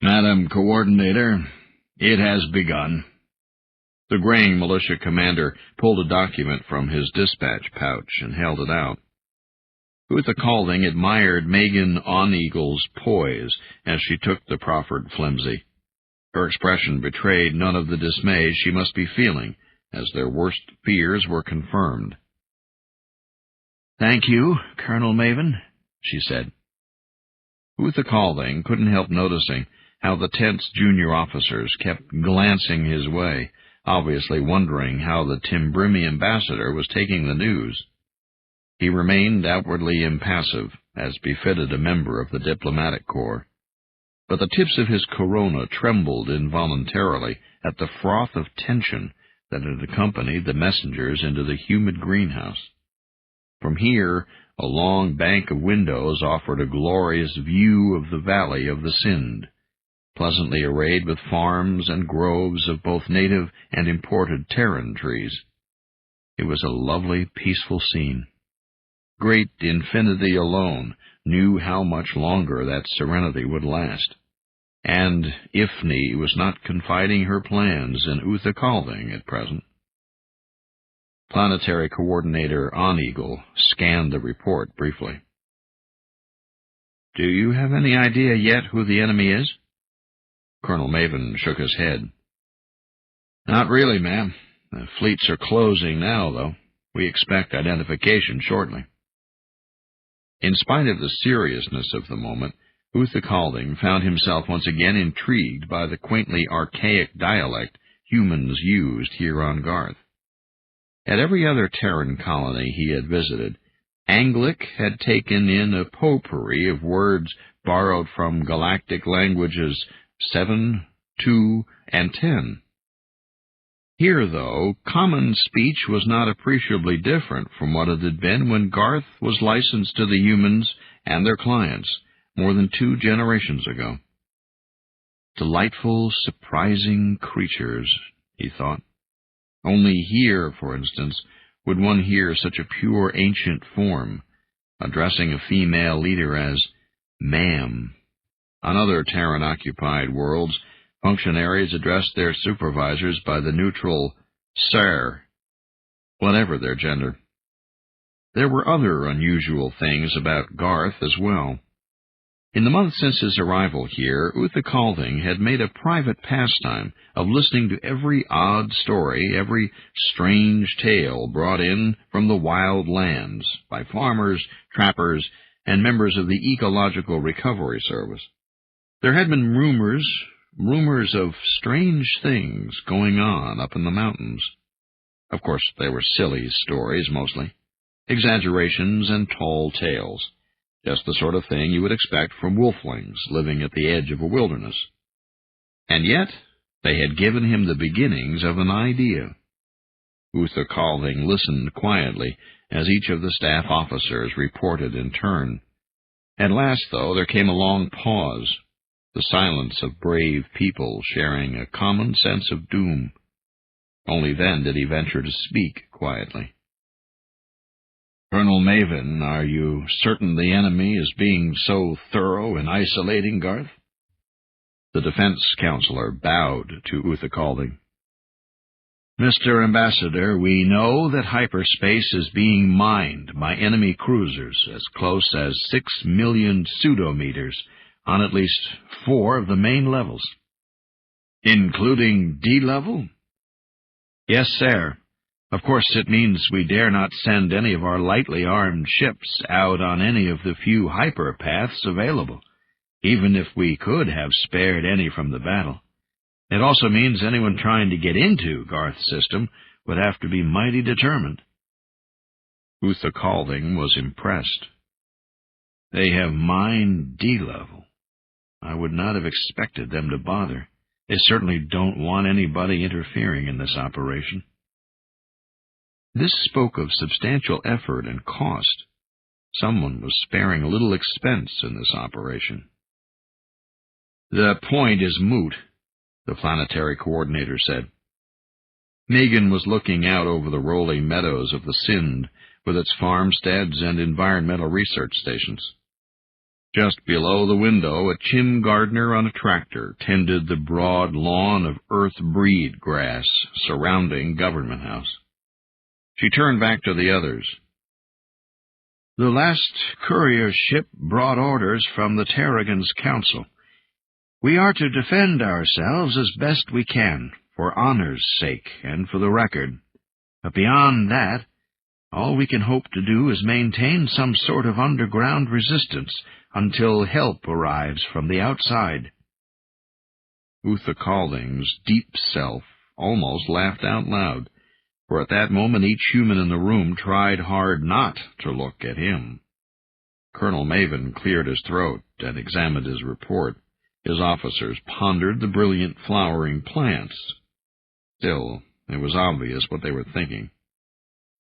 Madam Coordinator, it has begun. The graying militia commander pulled a document from his dispatch pouch and held it out. Uthakalding admired Megan On-Eagle's poise as she took the proffered flimsy. Her expression betrayed none of the dismay she must be feeling, as their worst fears were confirmed. "Thank you, Colonel Maven," she said. Uthakalding couldn't help noticing how the tense junior officers kept glancing his way, obviously wondering how the Timbrimi ambassador was taking the news. He remained outwardly impassive, as befitted a member of the diplomatic corps. But the tips of his corona trembled involuntarily at the froth of tension that had accompanied the messengers into the humid greenhouse. From here, a long bank of windows offered a glorious view of the valley of the Sind, pleasantly arrayed with farms and groves of both native and imported Terran trees. It was a lovely, peaceful scene. Great infinity alone knew how much longer that serenity would last. And Ifni was not confiding her plans in Uther Calding at present. Planetary Coordinator On-Eagle scanned the report briefly. "Do you have any idea yet who the enemy is?" Colonel Maven shook his head. "Not really, ma'am. The fleets are closing now, though. We expect identification shortly." In spite of the seriousness of the moment, Uther Calding found himself once again intrigued by the quaintly archaic dialect humans used here on Garth. At every other Terran colony he had visited, Anglic had taken in a potpourri of words borrowed from galactic languages 7, 2, and 10. Here, though, common speech was not appreciably different from what it had been when Garth was licensed to the humans and their clients more than 2 generations ago. Delightful, surprising creatures, he thought. Only here, for instance, would one hear such a pure ancient form, addressing a female leader as ma'am. On other Terran-occupied worlds, functionaries addressed their supervisors by the neutral sir, whatever their gender. There were other unusual things about Garth as well. In the month since his arrival here, Uther Calding had made a private pastime of listening to every odd story, every strange tale brought in from the wild lands by farmers, trappers, and members of the Ecological Recovery Service. There had been rumors of strange things going on up in the mountains. Of course, they were silly stories, mostly. Exaggerations and tall tales. Just the sort of thing you would expect from wolflings living at the edge of a wilderness. And yet, they had given him the beginnings of an idea. Uther Calding listened quietly as each of the staff officers reported in turn. At last, though, there came a long pause, the silence of brave people sharing a common sense of doom. Only then did he venture to speak quietly. "Colonel Maven, are you certain the enemy is being so thorough in isolating Garth?" The defense counselor bowed to Uther Calding. "Mr. Ambassador, we know that hyperspace is being mined by enemy cruisers as close as 6 million pseudometers on at least 4 of the main levels." "Including D-level?" "Yes, sir. Of course, it means we dare not send any of our lightly armed ships out on any of the few hyperpaths available, even if we could have spared any from the battle. It also means anyone trying to get into Garth's system would have to be mighty determined." Uther Calding was impressed. "They have mined D-level. I would not have expected them to bother. They certainly don't want anybody interfering in this operation." This spoke of substantial effort and cost. Someone was sparing a little expense in this operation. "The point is moot," the planetary coordinator said. Megan was looking out over the rolling meadows of the Sind with its farmsteads and environmental research stations. Just below the window, a chim gardener on a tractor tended the broad lawn of earth-breed grass surrounding Government House. She turned back to the others. "The last courier ship brought orders from the Terrigan's Council. We are to defend ourselves as best we can, for honor's sake and for the record. But beyond that, all we can hope to do is maintain some sort of underground resistance until help arrives from the outside." Uther Calding's deep self almost laughed out loud, for at that moment each human in the room tried hard not to look at him. Colonel Maven cleared his throat and examined his report. His officers pondered the brilliant flowering plants. Still, it was obvious what they were thinking.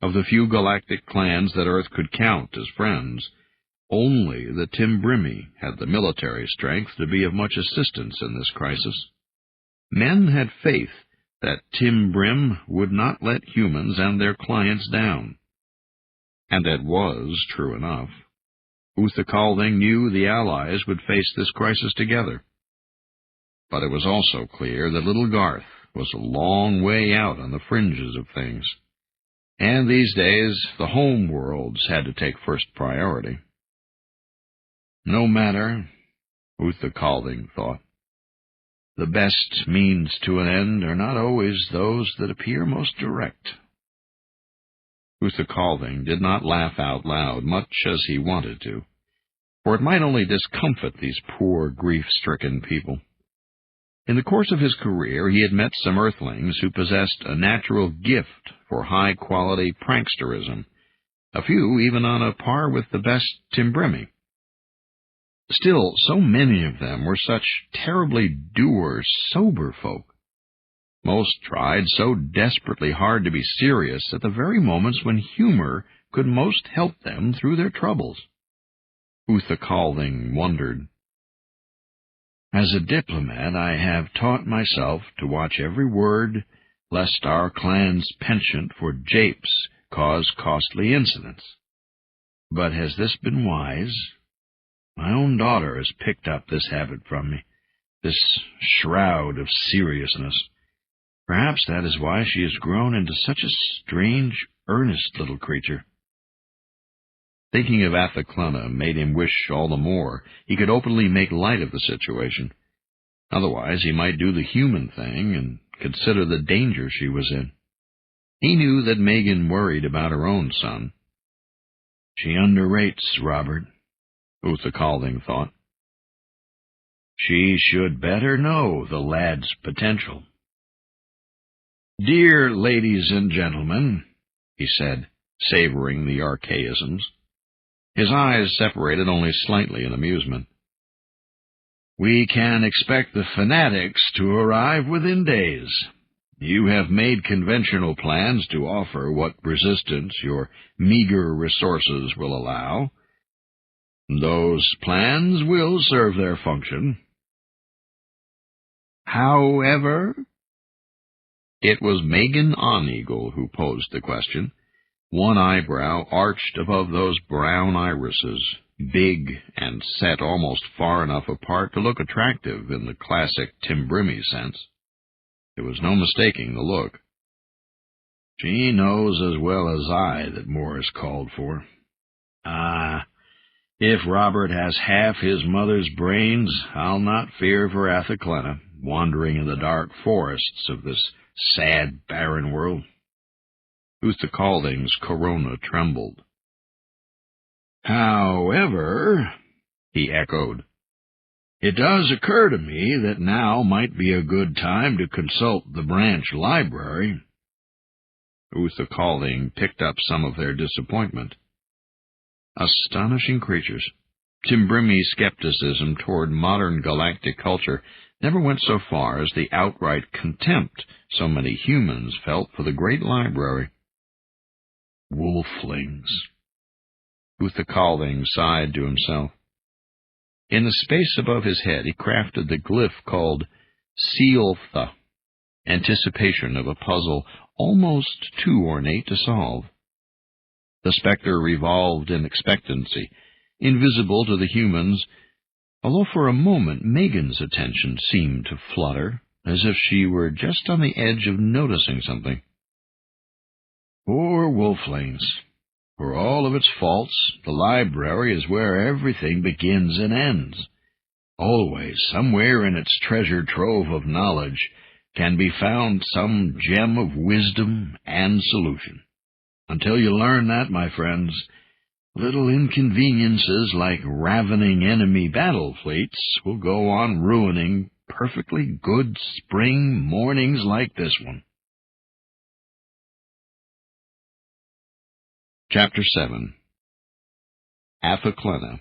Of the few galactic clans that Earth could count as friends, only the Timbrimi had the military strength to be of much assistance in this crisis. Men had faith that Timbrim would not let humans and their clients down. And that was true enough. Uthakalding knew the Allies would face this crisis together. But it was also clear that little Garth was a long way out on the fringes of things. And these days, the home worlds had to take first priority. No matter, Uthakalding thought. The best means to an end are not always those that appear most direct. Uthakalding did not laugh out loud, much as he wanted to, for it might only discomfit these poor, grief-stricken people. In the course of his career, he had met some Earthlings who possessed a natural gift for high-quality pranksterism, a few even on a par with the best Timbrimi. Still, so many of them were such terribly dour, sober folk. Most tried so desperately hard to be serious at the very moments when humor could most help them through their troubles. Uthakalding wondered. As a diplomat, I have taught myself to watch every word, lest our clan's penchant for japes cause costly incidents. But has this been wise? My own daughter has picked up this habit from me, this shroud of seriousness. Perhaps that is why she has grown into such a strange, earnest little creature. Thinking of Athaklana made him wish all the more he could openly make light of the situation. Otherwise he might do the human thing and consider the danger she was in. He knew that Megan worried about her own son. She underrates Robert, Uthakalding thought. She should better know the lad's potential. Dear ladies and gentlemen, he said, savoring the archaisms. His eyes separated only slightly in amusement. We can expect the fanatics to arrive within days. You have made conventional plans to offer what resistance your meager resources will allow. Those plans will serve their function. However, it was Megan Oneagle who posed the question, one eyebrow arched above those brown irises, big and set almost far enough apart to look attractive in the classic Timbrimi sense. There was no mistaking the look. She knows as well as I that more is called for. If Robert has half his mother's brains, I'll not fear for Athaklana, wandering in the dark forests of this sad, barren world. Uthakalding's corona trembled. However, he echoed, it does occur to me that now might be a good time to consult the branch library. Uthakalding picked up some of their disappointment. Astonishing creatures. Timbrimi skepticism toward modern galactic culture never went so far as the outright contempt so many humans felt for the great library. Wolflings. Uthakalding sighed to himself. In the space above his head he crafted the glyph called Sealtha, anticipation of a puzzle almost too ornate to solve. The spectre revolved in expectancy, invisible to the humans, although for a moment Megan's attention seemed to flutter, as if she were just on the edge of noticing something. Poor Wolflings. For all of its faults, the library is where everything begins and ends. Always, somewhere in its treasure trove of knowledge, can be found some gem of wisdom and solution. Until you learn that, my friends, little inconveniences like ravening enemy battle fleets will go on ruining perfectly good spring mornings like this one. Chapter 7. Athaklana.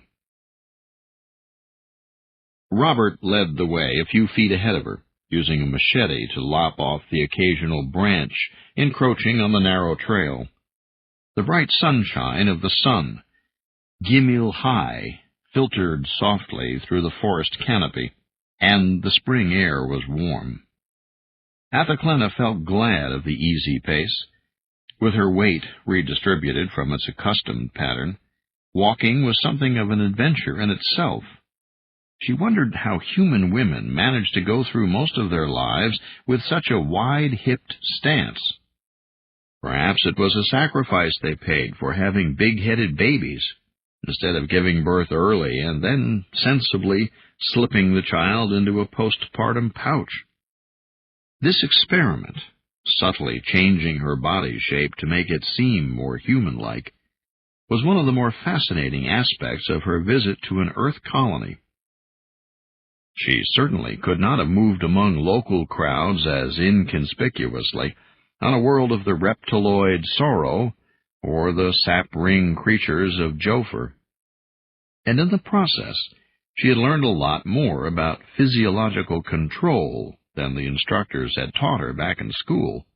Robert led the way a few feet ahead of her, using a machete to lop off the occasional branch encroaching on the narrow trail. The bright sunshine of the sun, Gimil high, filtered softly through the forest canopy, and the spring air was warm. Athaklana felt glad of the easy pace. With her weight redistributed from its accustomed pattern, walking was something of an adventure in itself. She wondered how human women managed to go through most of their lives with such a wide-hipped stance. Perhaps it was a sacrifice they paid for having big-headed babies, instead of giving birth early and then sensibly slipping the child into a postpartum pouch. This experiment, subtly changing her body shape to make it seem more human-like, was one of the more fascinating aspects of her visit to an Earth colony. She certainly could not have moved among local crowds as inconspicuously on a world of the reptiloid sorrow or the sap-ring creatures of Joffer. And in the process, she had learned a lot more about physiological control than the instructors had taught her back in school.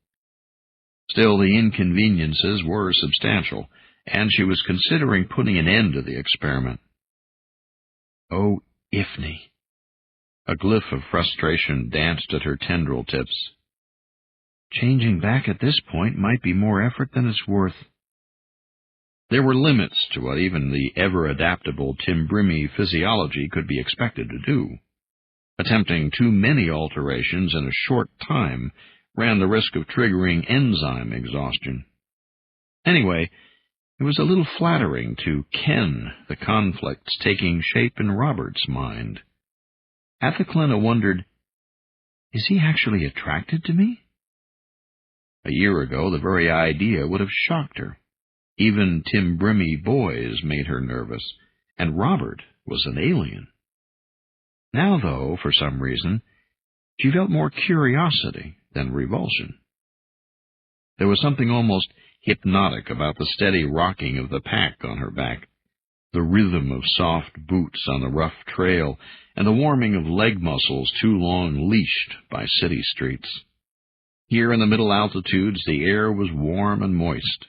Still, the inconveniences were substantial, and she was considering putting an end to the experiment. Oh, Ifni! A glyph of frustration danced at her tendril tips. Changing back at this point might be more effort than it's worth. There were limits to what even the ever-adaptable Timbrimi physiology could be expected to do. Attempting too many alterations in a short time ran the risk of triggering enzyme exhaustion. Anyway, it was a little flattering to ken the conflicts taking shape in Robert's mind. Athelclena wondered, is he actually attracted to me? A year ago, the very idea would have shocked her. Even Timbrimi boys made her nervous, and Robert was an alien. Now, though, for some reason, she felt more curiosity than revulsion. There was something almost hypnotic about the steady rocking of the pack on her back, the rhythm of soft boots on the rough trail, and the warming of leg muscles too long leashed by city streets. Here in the middle altitudes, the air was warm and moist.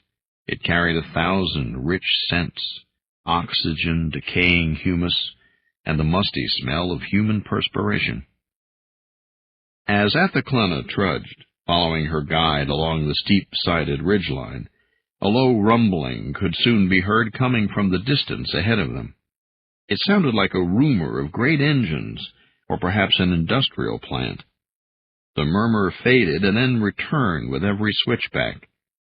It carried 1,000 rich scents, oxygen, decaying humus, and the musty smell of human perspiration. As Athelclena trudged, following her guide along the steep-sided ridgeline, a low rumbling could soon be heard coming from the distance ahead of them. It sounded like a rumor of great engines, or perhaps an industrial plant. The murmur faded and then returned with every switchback,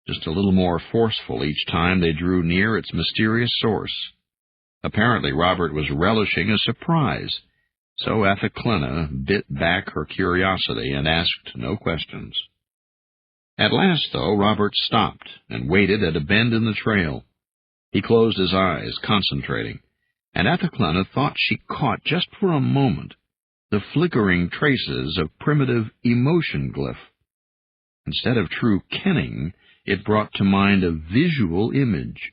just a little more forceful each time they drew near its mysterious source. Apparently Robert was relishing a surprise, so Athelclena bit back her curiosity and asked no questions. At last, though, Robert stopped and waited at a bend in the trail. He closed his eyes, concentrating, and Athelclena thought she caught, just for a moment, the flickering traces of primitive emotion glyph. Instead of true kenning, it brought to mind a visual image,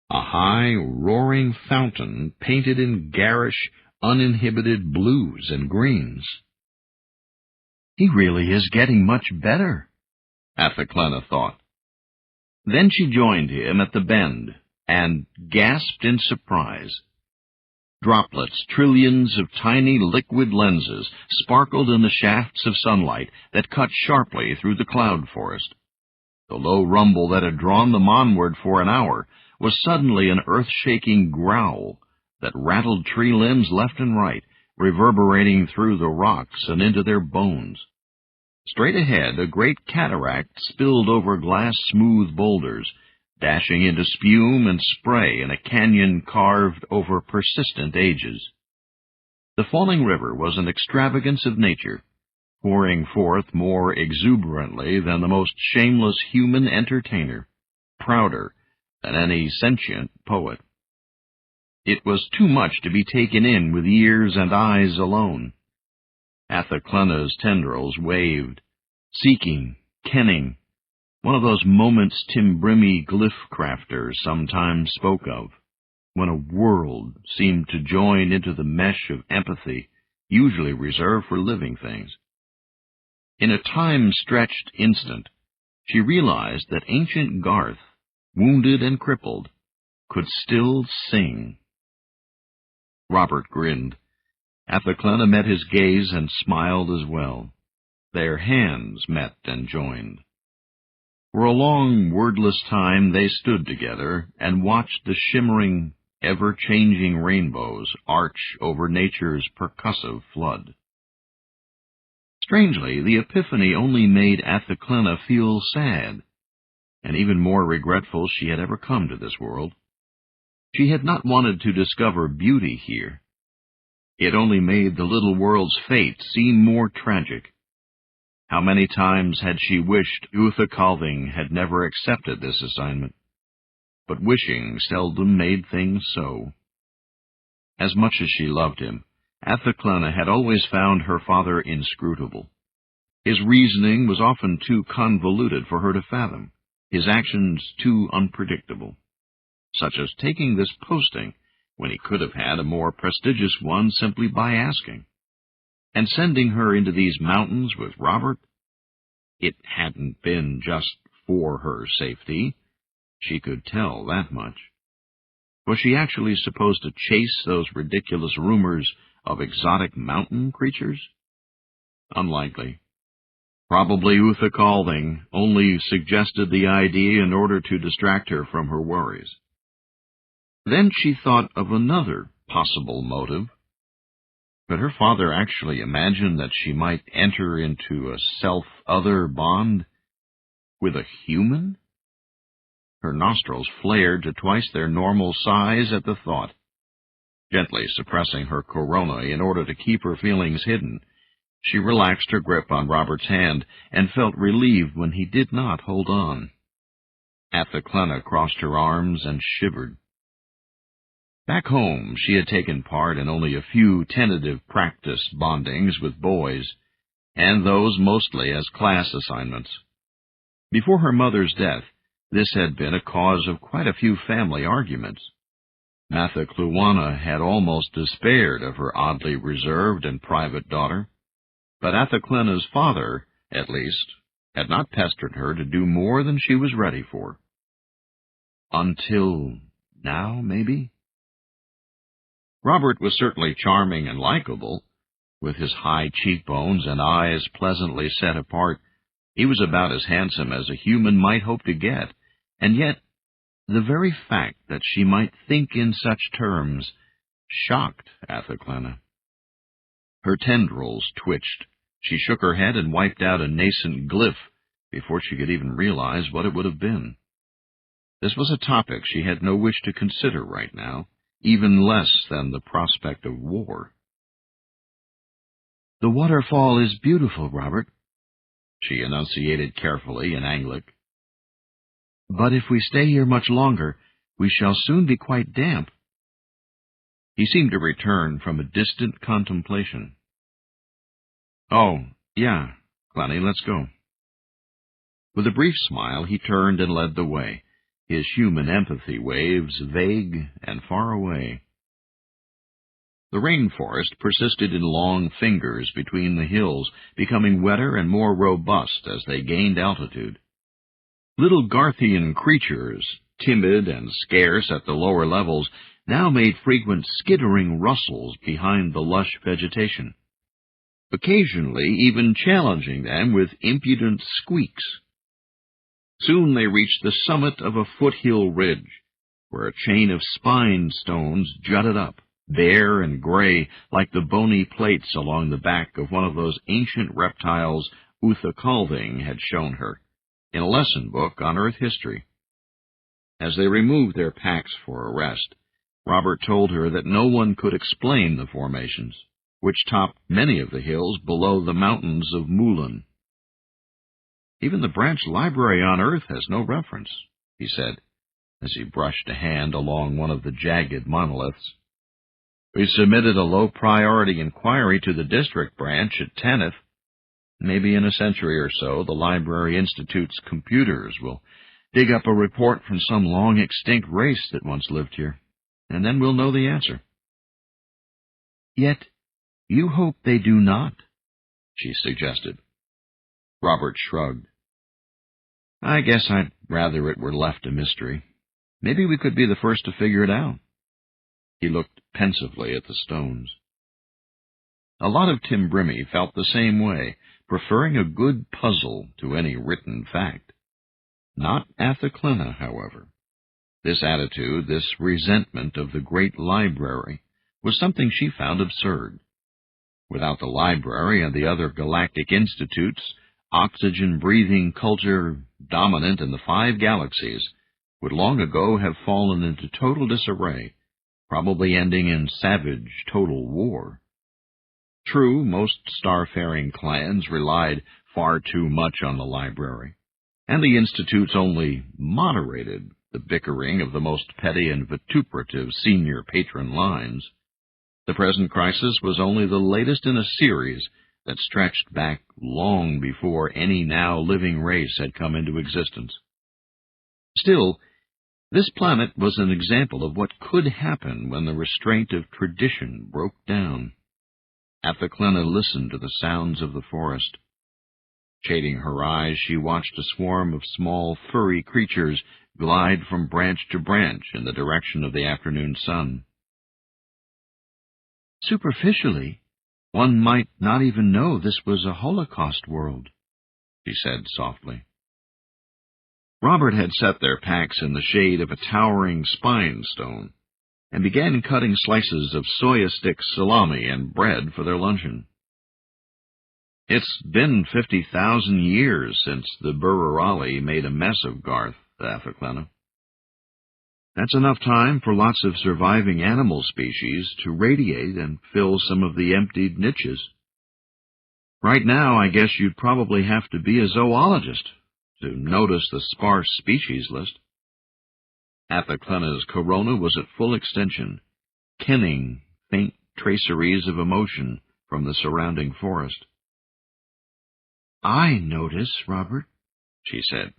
a high, roaring fountain painted in garish, uninhibited blues and greens. He really is getting much better, Athelclena thought. Then she joined him at the bend and gasped in surprise. Droplets, trillions of tiny liquid lenses, sparkled in the shafts of sunlight that cut sharply through the cloud forest. The low rumble that had drawn them onward for an hour was suddenly an earth-shaking growl that rattled tree limbs left and right, reverberating through the rocks and into their bones. Straight ahead, a great cataract spilled over glass-smooth boulders, dashing into spume and spray in a canyon carved over persistent ages. The falling river was an extravagance of nature, pouring forth more exuberantly than the most shameless human entertainer, prouder than any sentient poet. It was too much to be taken in with ears and eyes alone. Athelclena's tendrils waved, seeking, kenning, one of those moments Timbrimi glyph crafters sometimes spoke of, when a world seemed to join into the mesh of empathy usually reserved for living things. In a time-stretched instant, she realized that ancient Garth, wounded and crippled, could still sing. Robert grinned. Athelclena met his gaze and smiled as well. Their hands met and joined. For a long, wordless time they stood together and watched the shimmering, ever-changing rainbows arch over nature's percussive flood. Strangely, the epiphany only made Athaclena feel sad, and even more regretful she had ever come to this world. She had not wanted to discover beauty here. It only made the little world's fate seem more tragic. How many times had she wished Uthakalding had never accepted this assignment? But wishing seldom made things so. As much as she loved him, Athaclena had always found her father inscrutable. His reasoning was often too convoluted for her to fathom, his actions too unpredictable, such as taking this posting when he could have had a more prestigious one simply by asking. And sending her into these mountains with Robert, it hadn't been just for her safety. She could tell that much. Was she actually supposed to chase those ridiculous rumors of exotic mountain creatures? Unlikely. Probably Uthakalding only suggested the idea in order to distract her from her worries. Then she thought of another possible motive. Could her father actually imagine that she might enter into a self-other bond with a human? Her nostrils flared to twice their normal size at the thought. Gently suppressing her corona in order to keep her feelings hidden, she relaxed her grip on Robert's hand and felt relieved when he did not hold on. Athaclena crossed her arms and shivered. Back home, she had taken part in only a few tentative practice bondings with boys, and those mostly as class assignments. Before her mother's death, this had been a cause of quite a few family arguments. Mathacluana had almost despaired of her oddly reserved and private daughter, but Athaclena's father, at least, had not pestered her to do more than she was ready for. Until now, maybe? Robert was certainly charming and likable. With his high cheekbones and eyes pleasantly set apart, he was about as handsome as a human might hope to get, and yet the very fact that she might think in such terms shocked Athaclena. Her tendrils twitched. She shook her head and wiped out a nascent glyph before she could even realize what it would have been. This was a topic she had no wish to consider right now, even less than the prospect of war. "The waterfall is beautiful, Robert," she enunciated carefully in Anglic. "But if we stay here much longer, we shall soon be quite damp." He seemed to return from a distant contemplation. "Oh, yeah, Clenny, let's go." With a brief smile, he turned and led the way, his human empathy waves vague and far away. The rainforest persisted in long fingers between the hills, becoming wetter and more robust as they gained altitude. Little Garthian creatures, timid and scarce at the lower levels, now made frequent skittering rustles behind the lush vegetation, occasionally even challenging them with impudent squeaks. Soon they reached the summit of a foothill ridge, where a chain of spine stones jutted up, bare and gray, like the bony plates along the back of one of those ancient reptiles Uthakalding had shown her in a lesson book on Earth history. As they removed their packs for a rest, Robert told her that no one could explain the formations, which topped many of the hills below the mountains of Mulan. "Even the branch library on Earth has no reference," he said, as he brushed a hand along one of the jagged monoliths. "We submitted a low-priority inquiry to the district branch at Tanith. Maybe in a century or so, the Library Institute's computers will dig up a report from some long-extinct race that once lived here, and then we'll know the answer." "Yet you hope they do not," she suggested. Robert shrugged. "I guess I'd rather it were left a mystery. Maybe we could be the first to figure it out." He looked pensively at the stones. A lot of Timbrimi felt the same way, preferring a good puzzle to any written fact. Not Athaclina, however. This attitude, this resentment of the great library, was something she found absurd. Without the library and the other galactic institutes, oxygen-breathing culture dominant in the 5 galaxies would long ago have fallen into total disarray, probably ending in savage total war. True, most starfaring clans relied far too much on the library, and the institutes only moderated the bickering of the most petty and vituperative senior patron lines. The present crisis was only the latest in a series that stretched back long before any now living race had come into existence. Still, this planet was an example of what could happen when the restraint of tradition broke down. Athaclina listened to the sounds of the forest. Shading her eyes, she watched a swarm of small, furry creatures glide from branch to branch in the direction of the afternoon sun. Superficially, one might not even know this was a Holocaust world, she said softly. Robert had set their packs in the shade of a towering spine stone and began cutting slices of soya stick salami and bread for their luncheon. It's been 50,000 years since the Bururali made a mess of Garth, Athaclina. That's enough time for lots of surviving animal species to radiate and fill some of the emptied niches. Right now, I guess you'd probably have to be a zoologist to notice the sparse species list. Athaclina's corona was at full extension, kenning faint traceries of emotion from the surrounding forest. I notice, Robert, she said.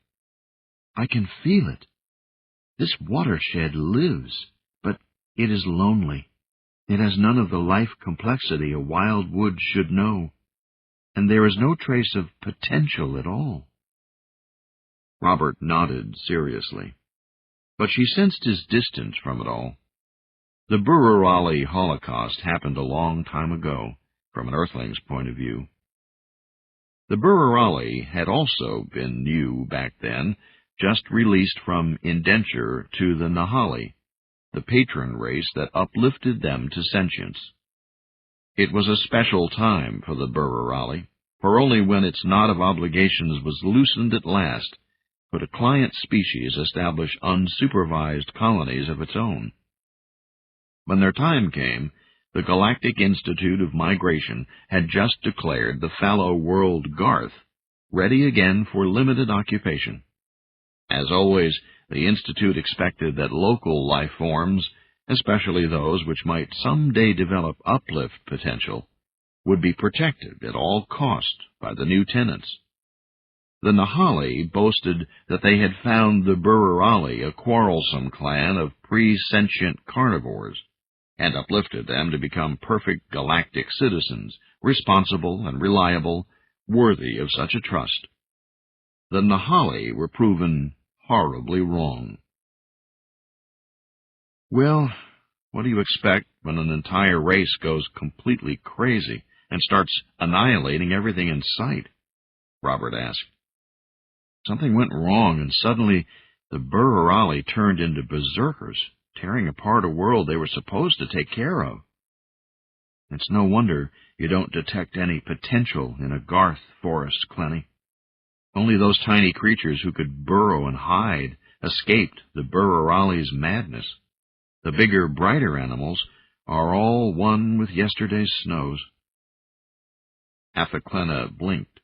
I can feel it. This watershed lives, but it is lonely. It has none of the life complexity a wild wood should know, and there is no trace of potential at all. Robert nodded seriously, but she sensed his distance from it all. The Bururali Holocaust happened a long time ago, from an Earthling's point of view. The Bururali had also been new back then, just released from indenture to the Nahali, the patron race that uplifted them to sentience. It was a special time for the Bururali, for only when its knot of obligations was loosened at last could a client species establish unsupervised colonies of its own. When their time came, the Galactic Institute of Migration had just declared the fallow world Garth ready again for limited occupation. As always, the Institute expected that local life forms, especially those which might someday develop uplift potential, would be protected at all cost by the new tenants. The Nahali boasted that they had found the Bururali a quarrelsome clan of pre-sentient carnivores, and uplifted them to become perfect galactic citizens, responsible and reliable, worthy of such a trust. The Nahali were proven horribly wrong. Well, what do you expect when an entire race goes completely crazy and starts annihilating everything in sight? Robert asked. Something went wrong, and suddenly the Bururali turned into berserkers, tearing apart a world they were supposed to take care of. It's no wonder you don't detect any potential in a Garth forest, Clenny. Only those tiny creatures who could burrow and hide escaped the Bururali's madness. The bigger, brighter animals are all one with yesterday's snows. Athaclina blinked.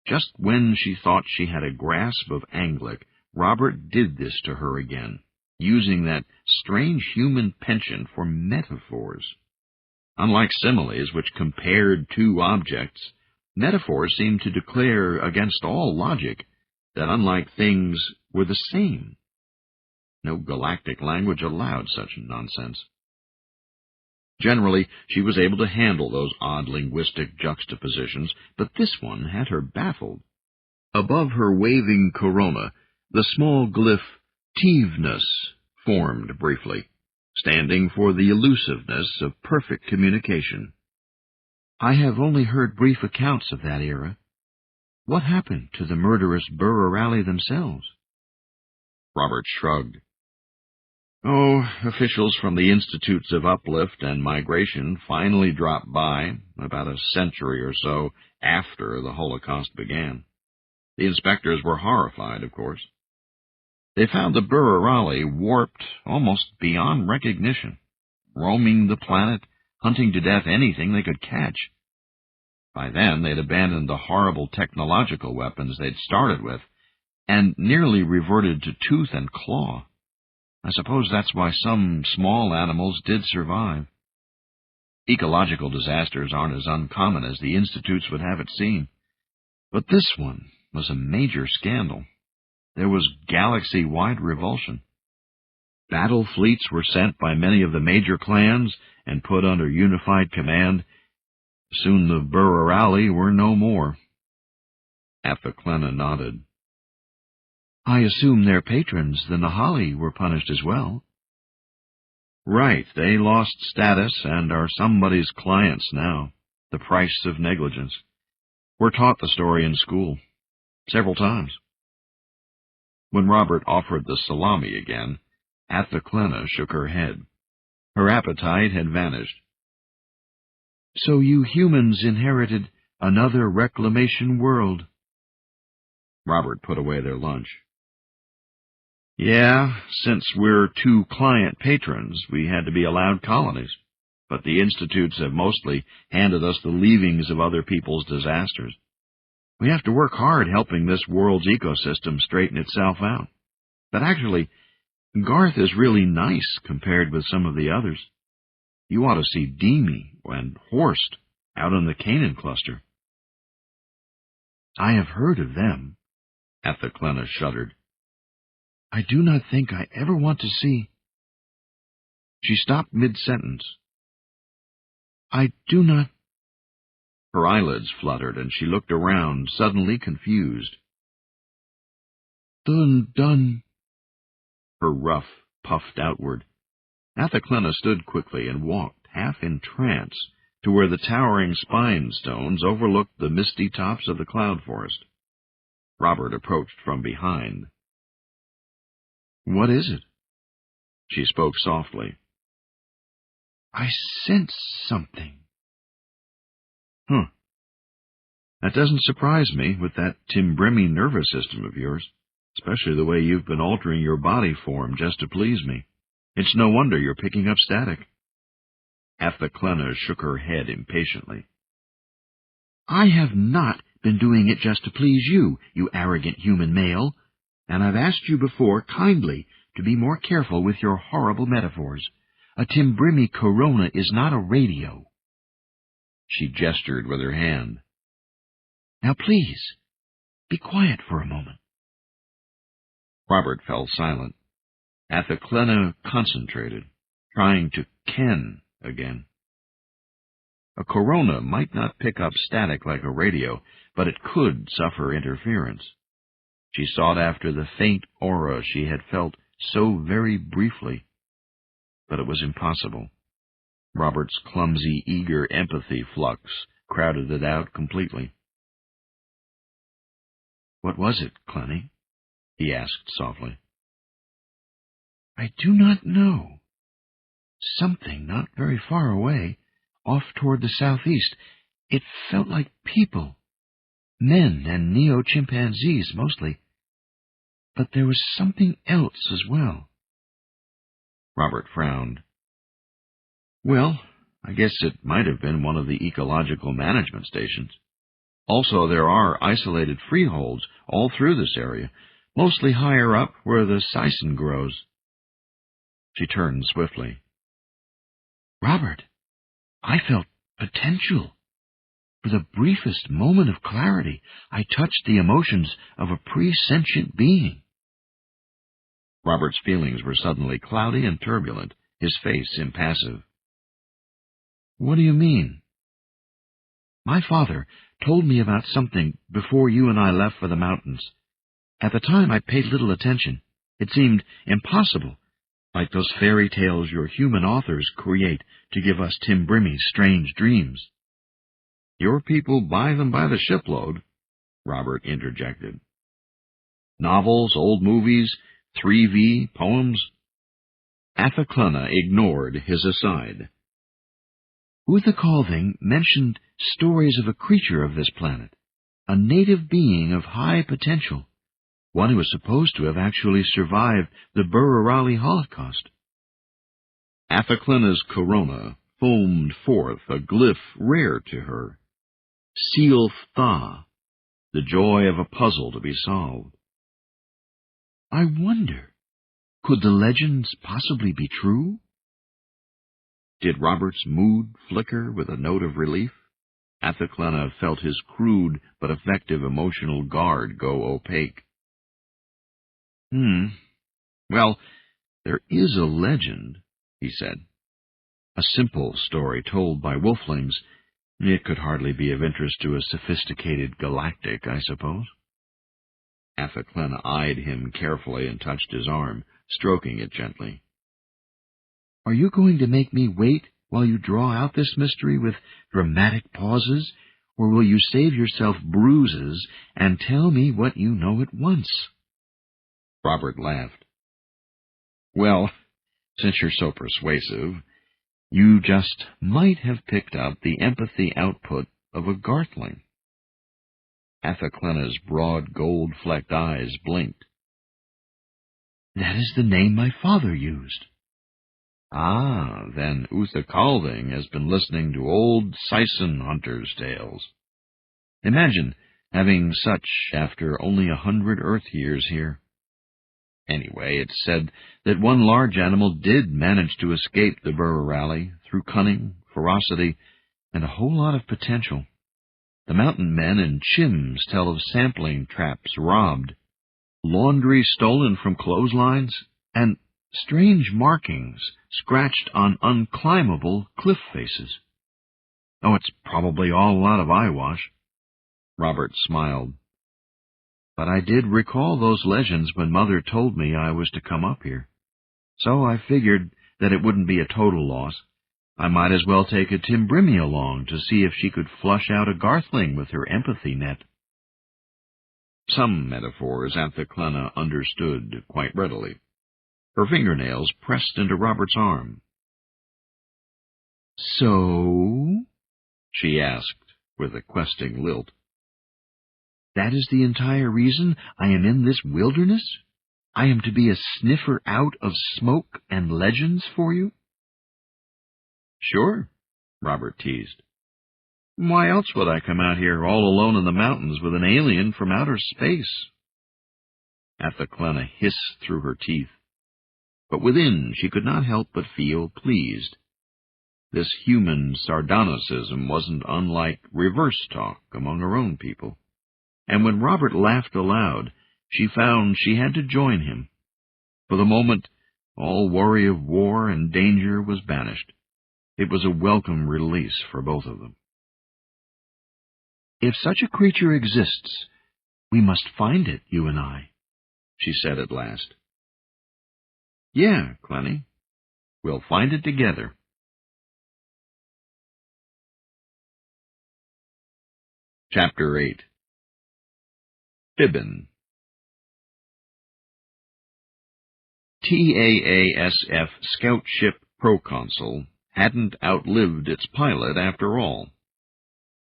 Just when she thought she had a grasp of Anglic, Robert did this to her again, using that strange human penchant for metaphors. Unlike similes, which compared two objects, metaphors seemed to declare against all logic that unlike things were the same. No galactic language allowed such nonsense. Generally, she was able to handle those odd linguistic juxtapositions, but this one had her baffled. Above her waving corona, the small glyph Tiveness formed briefly, standing for the elusiveness of perfect communication. I have only heard brief accounts of that era. What happened to the murderous Burr-O'Reilly themselves? Robert shrugged. Oh, officials from the Institutes of Uplift and Migration finally dropped by about a century or so after the Holocaust began. The inspectors were horrified, of course. They found the Burr-O'Reilly warped almost beyond recognition, roaming the planet, hunting to death anything they could catch. By then, they'd abandoned the horrible technological weapons they'd started with, and nearly reverted to tooth and claw. I suppose that's why some small animals did survive. Ecological disasters aren't as uncommon as the institutes would have it seem. But this one was a major scandal. There was galaxy-wide revulsion. Battle fleets were sent by many of the major clans and put under unified command. Soon the Burr-O'Reilly were no more. Athaclena nodded. I assume their patrons, the Nahali, were punished as well. Right, they lost status and are somebody's clients now. The price of negligence. We're taught the story in school. Several times. When Robert offered the salami again, Athaclena shook her head. Her appetite had vanished. So you humans inherited another reclamation world. Robert put away their lunch. Yeah, since we're two client patrons, we had to be allowed colonies. But the institutes have mostly handed us the leavings of other people's disasters. We have to work hard helping this world's ecosystem straighten itself out. But actually, Garth is really nice compared with some of the others. You ought to see Demi and Horst out in the Canaan cluster. I have heard of them. Athaclena shuddered. I do not think I ever want to see. She stopped mid-sentence. I do not. Her eyelids fluttered, and she looked around, suddenly confused. Dun. Her ruff puffed outward. Athaclena stood quickly and walked, half in trance, to where the towering spine stones overlooked the misty tops of the cloud forest. Robert approached from behind. What is it? She spoke softly. I sense something. That doesn't surprise me with that Timbrimi nervous system of yours, especially the way you've been altering your body form just to please me. It's no wonder you're picking up static. Athaclena shook her head impatiently. I have not been doing it just to please you, you arrogant human male, and I've asked you before kindly to be more careful with your horrible metaphors. A Timbrimi corona is not a radio. She gestured with her hand. Now please, be quiet for a moment. Robert fell silent. Athaclena concentrated, trying to ken again. A corona might not pick up static like a radio, but it could suffer interference. She sought after the faint aura she had felt so very briefly, but it was impossible. Robert's clumsy, eager empathy flux crowded it out completely. What was it, Clenny? He asked softly. I do not know. Something not very far away, off toward the southeast. It felt like people. Men and neo-chimpanzees mostly. But there was something else as well. Robert frowned. Well, I guess it might have been one of the ecological management stations. Also, there are isolated freeholds all through this area, mostly higher up where the sisal grows. She turned swiftly. Robert, I felt potential. For the briefest moment of clarity, I touched the emotions of a pre-sentient being. Robert's feelings were suddenly cloudy and turbulent, his face impassive. What do you mean? My father told me about something before you and I left for the mountains. At the time, I paid little attention. It seemed impossible, like those fairy tales your human authors create to give us Timbrimi strange dreams. Your people buy them by the shipload. Robert interjected. Novels, old movies, 3V, poems? Athaklana ignored his aside. Uthakalding mentioned stories of a creature of this planet, a native being of high potential, one who was supposed to have actually survived the Bururali Holocaust. Athaklana's corona foamed forth a glyph rare to her. Seal Tha, the joy of a puzzle to be solved. I wonder, could the legends possibly be true? Did Robert's mood flicker with a note of relief? Athaklana felt his crude but effective emotional guard go opaque. Well, there is a legend, he said. A simple story told by wolflings. It could hardly be of interest to a sophisticated galactic, I suppose. Athaklana eyed him carefully and touched his arm, stroking it gently. Are you going to make me wait while you draw out this mystery with dramatic pauses, or will you save yourself bruises and tell me what you know at once? Robert laughed. Well, since you're so persuasive, you just might have picked up the empathy output of a Garthling. Athaklana's broad gold-flecked eyes blinked. That is the name my father used. Ah, then Uthakalding has been listening to old Sison hunters' tales. Imagine having such after only 100 Earth years here. Anyway, it's said that one large animal did manage to escape the Bururali through cunning, ferocity, and a whole lot of potential. The mountain men and chims tell of sampling traps robbed, laundry stolen from clotheslines, and strange markings scratched on unclimbable cliff faces. Oh, it's probably all a lot of eyewash. Robert smiled. But I did recall those legends when Mother told me I was to come up here. So I figured that it wouldn't be a total loss. I might as well take a Timbrimi along to see if she could flush out a Garthling with her empathy net. Some metaphors Athaklana understood quite readily. Her fingernails pressed into Robert's arm. So? She asked, with a questing lilt. That is the entire reason I am in this wilderness? I am to be a sniffer out of smoke and legends for you? Sure, Robert teased. Why else would I come out here all alone in the mountains with an alien from outer space? Athaklana hissed through her teeth, but within she could not help but feel pleased. This human sardonicism wasn't unlike reverse talk among her own people, and when Robert laughed aloud, she found she had to join him. For the moment, all worry of war and danger was banished. It was a welcome release for both of them. If such a creature exists, we must find it, you and I, she said at last. Yeah, Clenny. We'll find it together. Chapter 8. Fibbin. TAASF Scout Ship Proconsul hadn't outlived its pilot after all.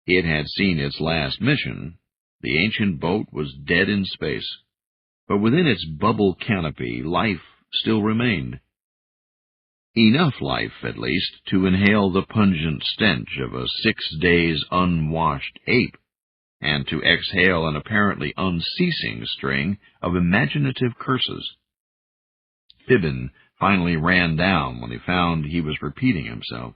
It had seen its last mission. The ancient boat was dead in space, but within its bubble canopy, life still remained. Enough life, at least, to inhale the pungent stench of a 6 days unwashed ape, and to exhale an apparently unceasing string of imaginative curses. Fibbin finally ran down when he found he was repeating himself.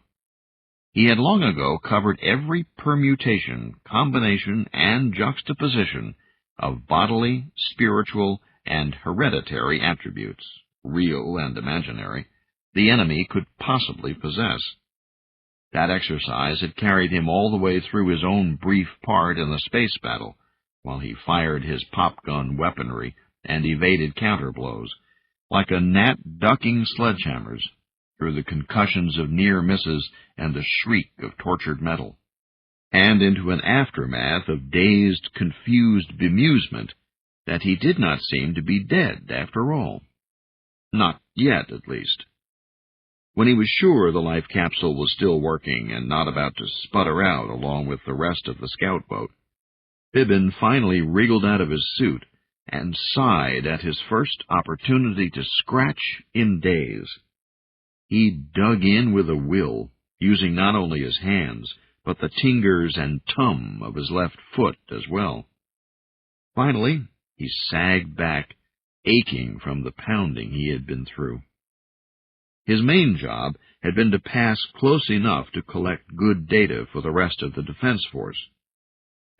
He had long ago covered every permutation, combination, and juxtaposition of bodily, spiritual, and hereditary attributes, real and imaginary, the enemy could possibly possess. That exercise had carried him all the way through his own brief part in the space battle, while he fired his pop-gun weaponry and evaded counterblows, like a gnat ducking sledgehammers, through the concussions of near misses and the shriek of tortured metal. and into an aftermath of dazed, confused bemusement that he did not seem to be dead after all. Not yet, at least. When he was sure the life capsule was still working and not about to sputter out along with the rest of the scout boat, Fibbin finally wriggled out of his suit and sighed at his first opportunity to scratch in days. He dug in with a will, using not only his hands, but the tingers and tum of his left foot as well. Finally, he sagged back, aching from the pounding he had been through. His main job had been to pass close enough to collect good data for the rest of the defense force.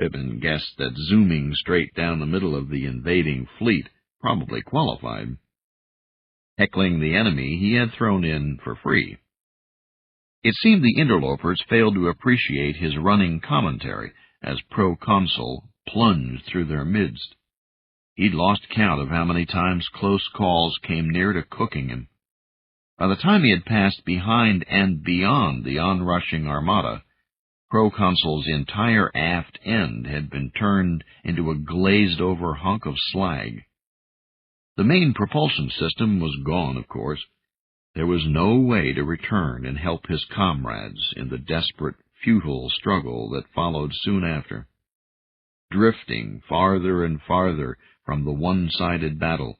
Fibbin guessed that zooming straight down the middle of the invading fleet probably qualified. Heckling the enemy he had thrown in for free. It seemed the interlopers failed to appreciate his running commentary as proconsul plunged through their midst. He'd lost count of how many times close calls came near to cooking him. By the time he had passed behind and beyond the onrushing armada, Proconsul's entire aft end had been turned into a glazed-over hunk of slag. The main propulsion system was gone, of course. There was no way to return and help his comrades in the desperate, futile struggle that followed soon after. Drifting farther and farther from the one-sided battle,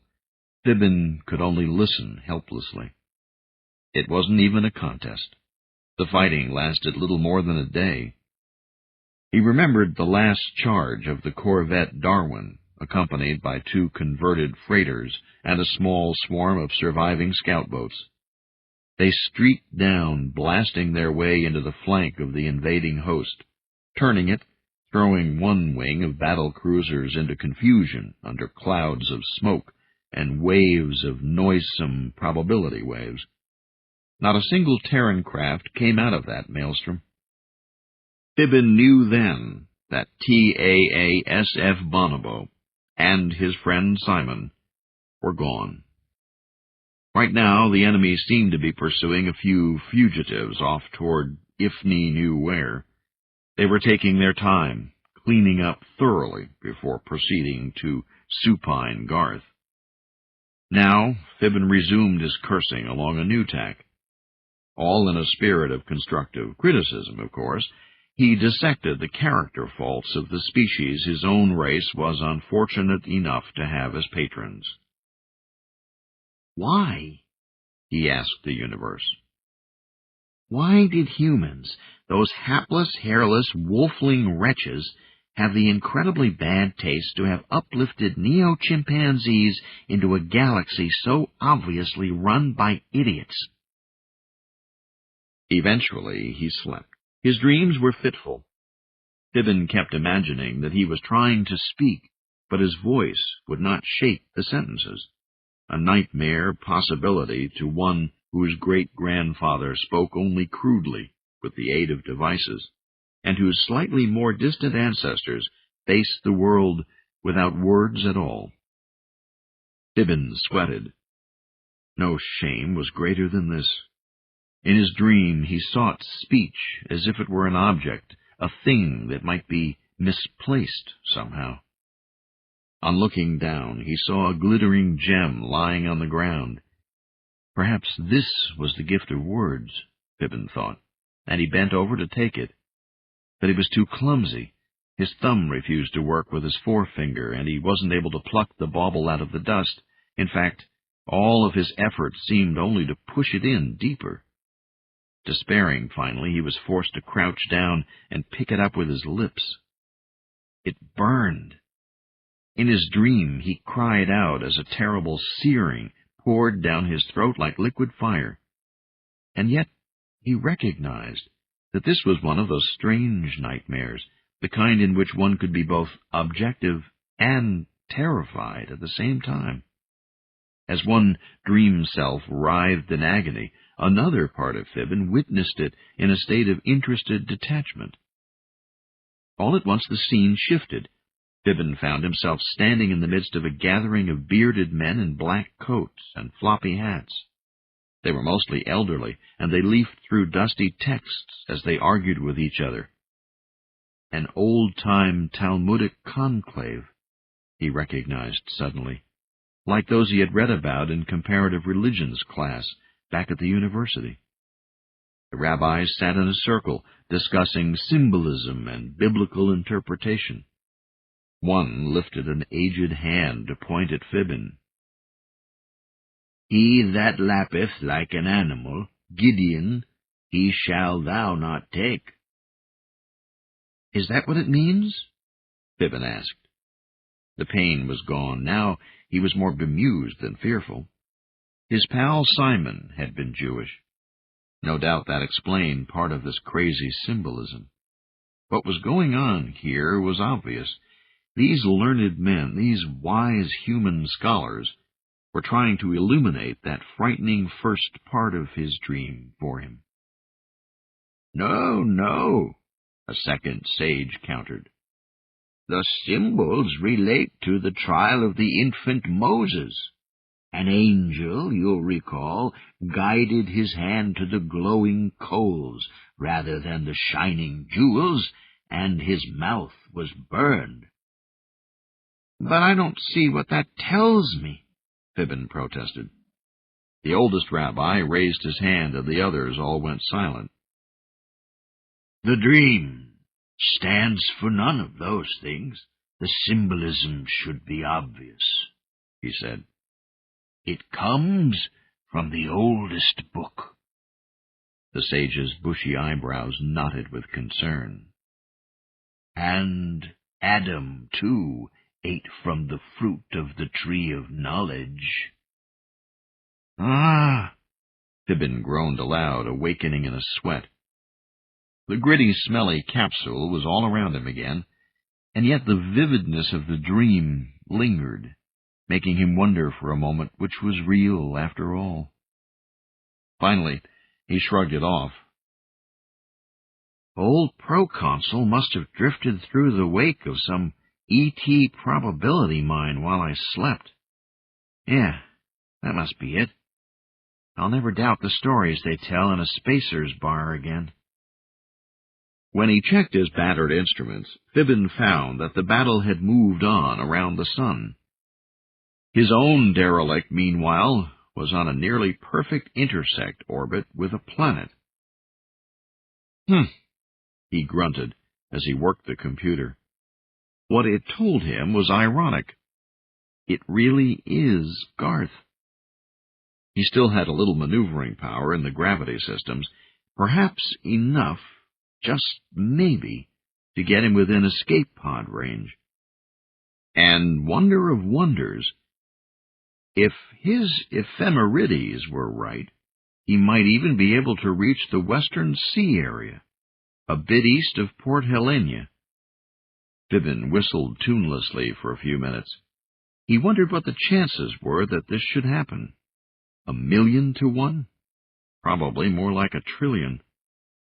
Fibbin could only listen helplessly. It wasn't even a contest. The fighting lasted little more than a day. He remembered the last charge of the corvette Darwin, accompanied by 2 converted freighters and a small swarm of surviving scout boats. They streaked down, blasting their way into the flank of the invading host, turning it, throwing one wing of battle cruisers into confusion under clouds of smoke and waves of noisome probability waves. Not a single Terran craft came out of that maelstrom. Fibbin knew then that TAASF Bonobo and his friend Simon were gone. Right now, the enemy seemed to be pursuing a few fugitives off toward Ifni knew where. They were taking their time, cleaning up thoroughly before proceeding to supine Garth. Now, Fibbin resumed his cursing along a new tack. All in a spirit of constructive criticism, of course, he dissected the character faults of the species his own race was unfortunate enough to have as patrons. Why? He asked the universe. Why did humans, those hapless, hairless, wolfling wretches, have the incredibly bad taste to have uplifted neo-chimpanzees into a galaxy so obviously run by idiots? Eventually he slept. His dreams were fitful. Fibbin kept imagining that he was trying to speak, but his voice would not shape the sentences. A nightmare possibility to one whose great-grandfather spoke only crudely with the aid of devices, and whose slightly more distant ancestors faced the world without words at all. Fibbin sweated. No shame was greater than this. In his dream he sought speech as if it were an object, a thing that might be misplaced somehow. On looking down, he saw a glittering gem lying on the ground. Perhaps this was the gift of words, Fibbin thought, and he bent over to take it. But he was too clumsy. His thumb refused to work with his forefinger, and he wasn't able to pluck the bauble out of the dust. In fact, all of his efforts seemed only to push it in deeper. Despairing, finally, he was forced to crouch down and pick it up with his lips. It burned. In his dream, he cried out as a terrible searing poured down his throat like liquid fire. And yet he recognized that this was one of those strange nightmares, the kind in which one could be both objective and terrified at the same time. As one dream self writhed in agony, another part of Fibbin witnessed it in a state of interested detachment. All at once the scene shifted. Fibbin found himself standing in the midst of a gathering of bearded men in black coats and floppy hats. They were mostly elderly, and they leafed through dusty texts as they argued with each other. An old-time Talmudic conclave, he recognized suddenly, like those he had read about in comparative religions class back at the university. The rabbis sat in a circle, discussing symbolism and biblical interpretation. One lifted an aged hand to point at Fibbin. "He that lappeth like an animal, Gideon, he shall thou not take." "Is that what it means?" Fibbin asked. The pain was gone. Now he was more bemused than fearful. His pal Simon had been Jewish. No doubt that explained part of this crazy symbolism. What was going on here was obvious. These learned men, these wise human scholars, were trying to illuminate that frightening first part of his dream for him. "No, no," a second sage countered. "The symbols relate to the trial of the infant Moses. An angel, you'll recall, guided his hand to the glowing coals rather than the shining jewels, and his mouth was burned." "But I don't see what that tells me," Fibbin protested. The oldest rabbi raised his hand, and the others all went silent. "The dream stands for none of those things. The symbolism should be obvious," he said. "It comes from the oldest book." The sage's bushy eyebrows knotted with concern. "And Adam, too, ate from the fruit of the tree of knowledge." "Ah!" Fibbin groaned aloud, awakening in a sweat. The gritty, smelly capsule was all around him again, and yet the vividness of the dream lingered, making him wonder for a moment which was real after all. Finally, he shrugged it off. "Old proconsul must have drifted through the wake of some ET probability mine while I slept. Yeah, that must be it. I'll never doubt the stories they tell in a spacer's bar again." When he checked his battered instruments, Fibbin found that the battle had moved on around the sun. His own derelict, meanwhile, was on a nearly perfect intersect orbit with a planet. He grunted as he worked the computer. What it told him was ironic. It really is Garth. He still had a little maneuvering power in the gravity systems, perhaps enough, just maybe, to get him within escape pod range. And wonder of wonders, if his ephemerides were right, he might even be able to reach the Western Sea area, a bit east of Port Helena. Fibbin whistled tunelessly for a few minutes. He wondered what the chances were that this should happen. 1,000,000 to 1? Probably more like 1,000,000,000,000.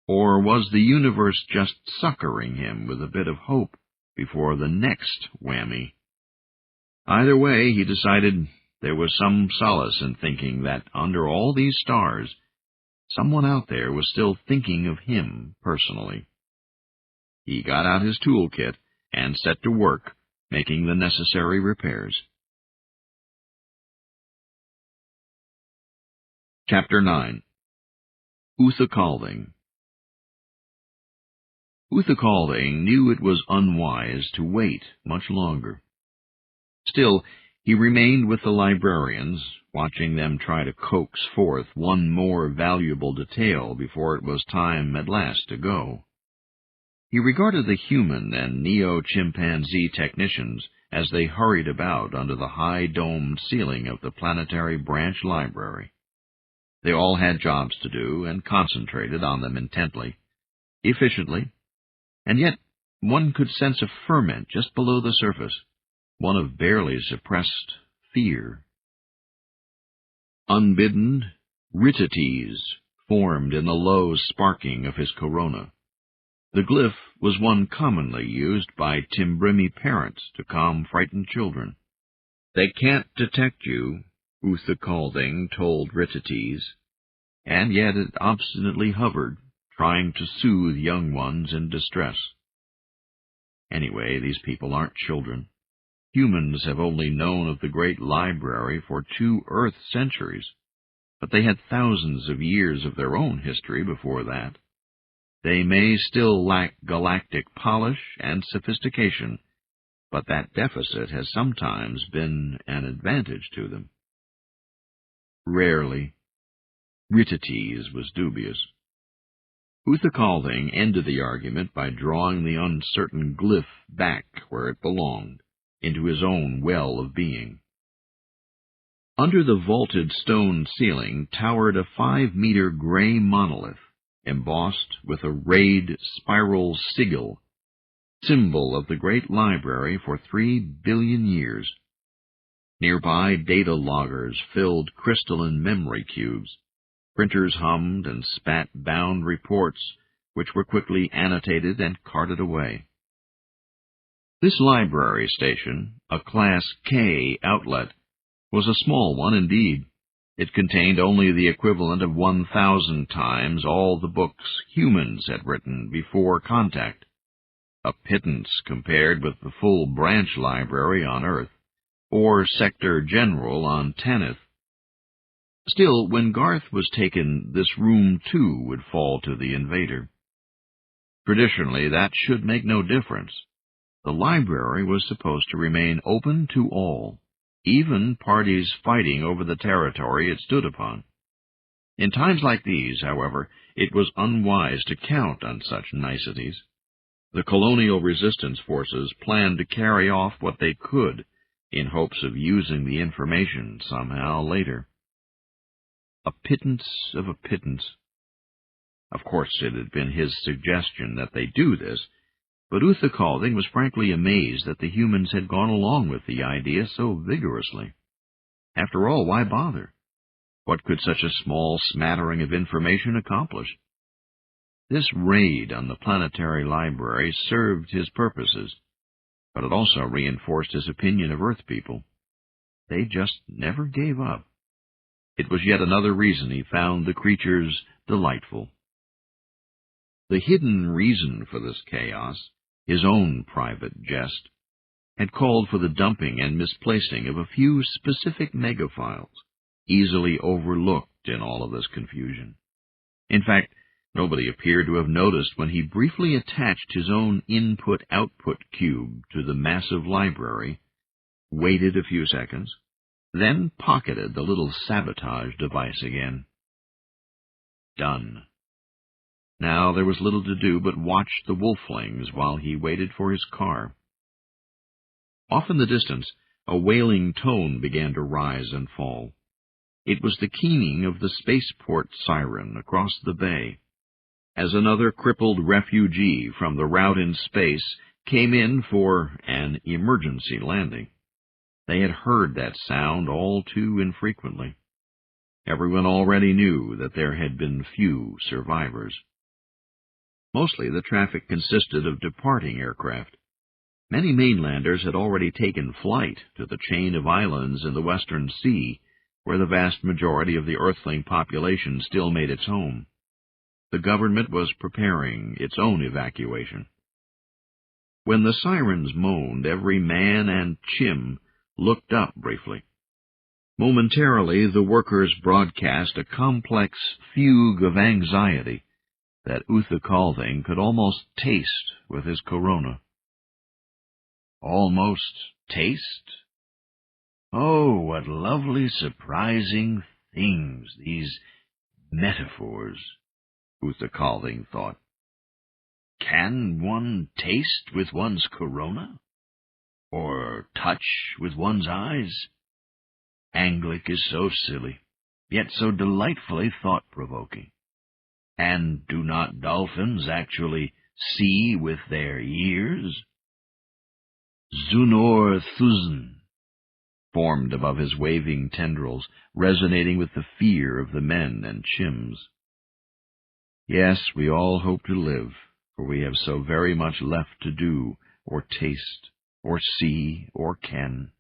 Or was the universe just suckering him with a bit of hope before the next whammy? Either way, he decided there was some solace in thinking that under all these stars, someone out there was still thinking of him personally. He got out his toolkit and set to work, making the necessary repairs. Chapter 9. Uthakalding. Uthakalding knew it was unwise to wait much longer. Still, he remained with the librarians, watching them try to coax forth one more valuable detail before it was time at last to go. He regarded the human and neo-chimpanzee technicians as they hurried about under the high-domed ceiling of the planetary branch library. They all had jobs to do and concentrated on them intently, efficiently, and yet one could sense a ferment just below the surface, one of barely suppressed fear. Unbidden, ritites formed in the low sparking of his corona. The glyph was one commonly used by Timbrimi parents to calm frightened children. "They can't detect you," Uthakalding told ritites, and yet it obstinately hovered, trying to soothe young ones in distress. Anyway, these people aren't children. Humans have only known of the great library for 2 Earth centuries, but they had thousands of years of their own history before that. They may still lack galactic polish and sophistication, but that deficit has sometimes been an advantage to them. Rarely. Ritites was dubious. Uthakalding ended the argument by drawing the uncertain glyph back where it belonged, into his own well of being. Under the vaulted stone ceiling towered a 5-meter gray monolith, embossed with a rayed spiral sigil, symbol of the great library for 3 billion years. Nearby, data loggers filled crystalline memory cubes. Printers hummed and spat bound reports, which were quickly annotated and carted away. This library station, a Class K outlet, was a small one indeed. It contained only the equivalent of 1,000 times all the books humans had written before contact, a pittance compared with the full branch library on Earth, or Sector General on Tanith. Still, when Garth was taken, this room too would fall to the invader. Traditionally, that should make no difference. The library was supposed to remain open to all, even parties fighting over the territory it stood upon. In times like these, however, it was unwise to count on such niceties. The colonial resistance forces planned to carry off what they could, in hopes of using the information somehow later. A pittance of a pittance. Of course, it had been his suggestion that they do this, but Uthakalding was frankly amazed that the humans had gone along with the idea so vigorously. After all, why bother? What could such a small smattering of information accomplish? This raid on the planetary library served his purposes, but it also reinforced his opinion of Earth people. They just never gave up. It was yet another reason he found the creatures delightful. The hidden reason for this chaos, his own private jest, had called for the dumping and misplacing of a few specific megaphiles, easily overlooked in all of this confusion. In fact, nobody appeared to have noticed when he briefly attached his own input-output cube to the massive library, waited a few seconds, then pocketed the little sabotage device again. Done. Now there was little to do but watch the wolflings while he waited for his car. Off in the distance, a wailing tone began to rise and fall. It was the keening of the spaceport siren across the bay, as another crippled refugee from the route in space came in for an emergency landing. They had heard that sound all too infrequently. Everyone already knew that there had been few survivors. Mostly the traffic consisted of departing aircraft. Many mainlanders had already taken flight to the chain of islands in the Western Sea, where the vast majority of the Earthling population still made its home. The government was preparing its own evacuation. When the sirens moaned, every man and chim looked up briefly. Momentarily, the workers broadcast a complex fugue of anxiety that Uthakalding could almost taste with his corona. Almost taste? Oh, what lovely, surprising things, these metaphors, Uthakalding thought. Can one taste with one's corona? Or touch with one's eyes? Anglic is so silly, yet so delightfully thought-provoking. And do not dolphins actually see with their ears? Zunor Thuzn formed above his waving tendrils, resonating with the fear of the men and chims. Yes, we all hope to live, for we have so very much left to do, or taste, or see, or ken.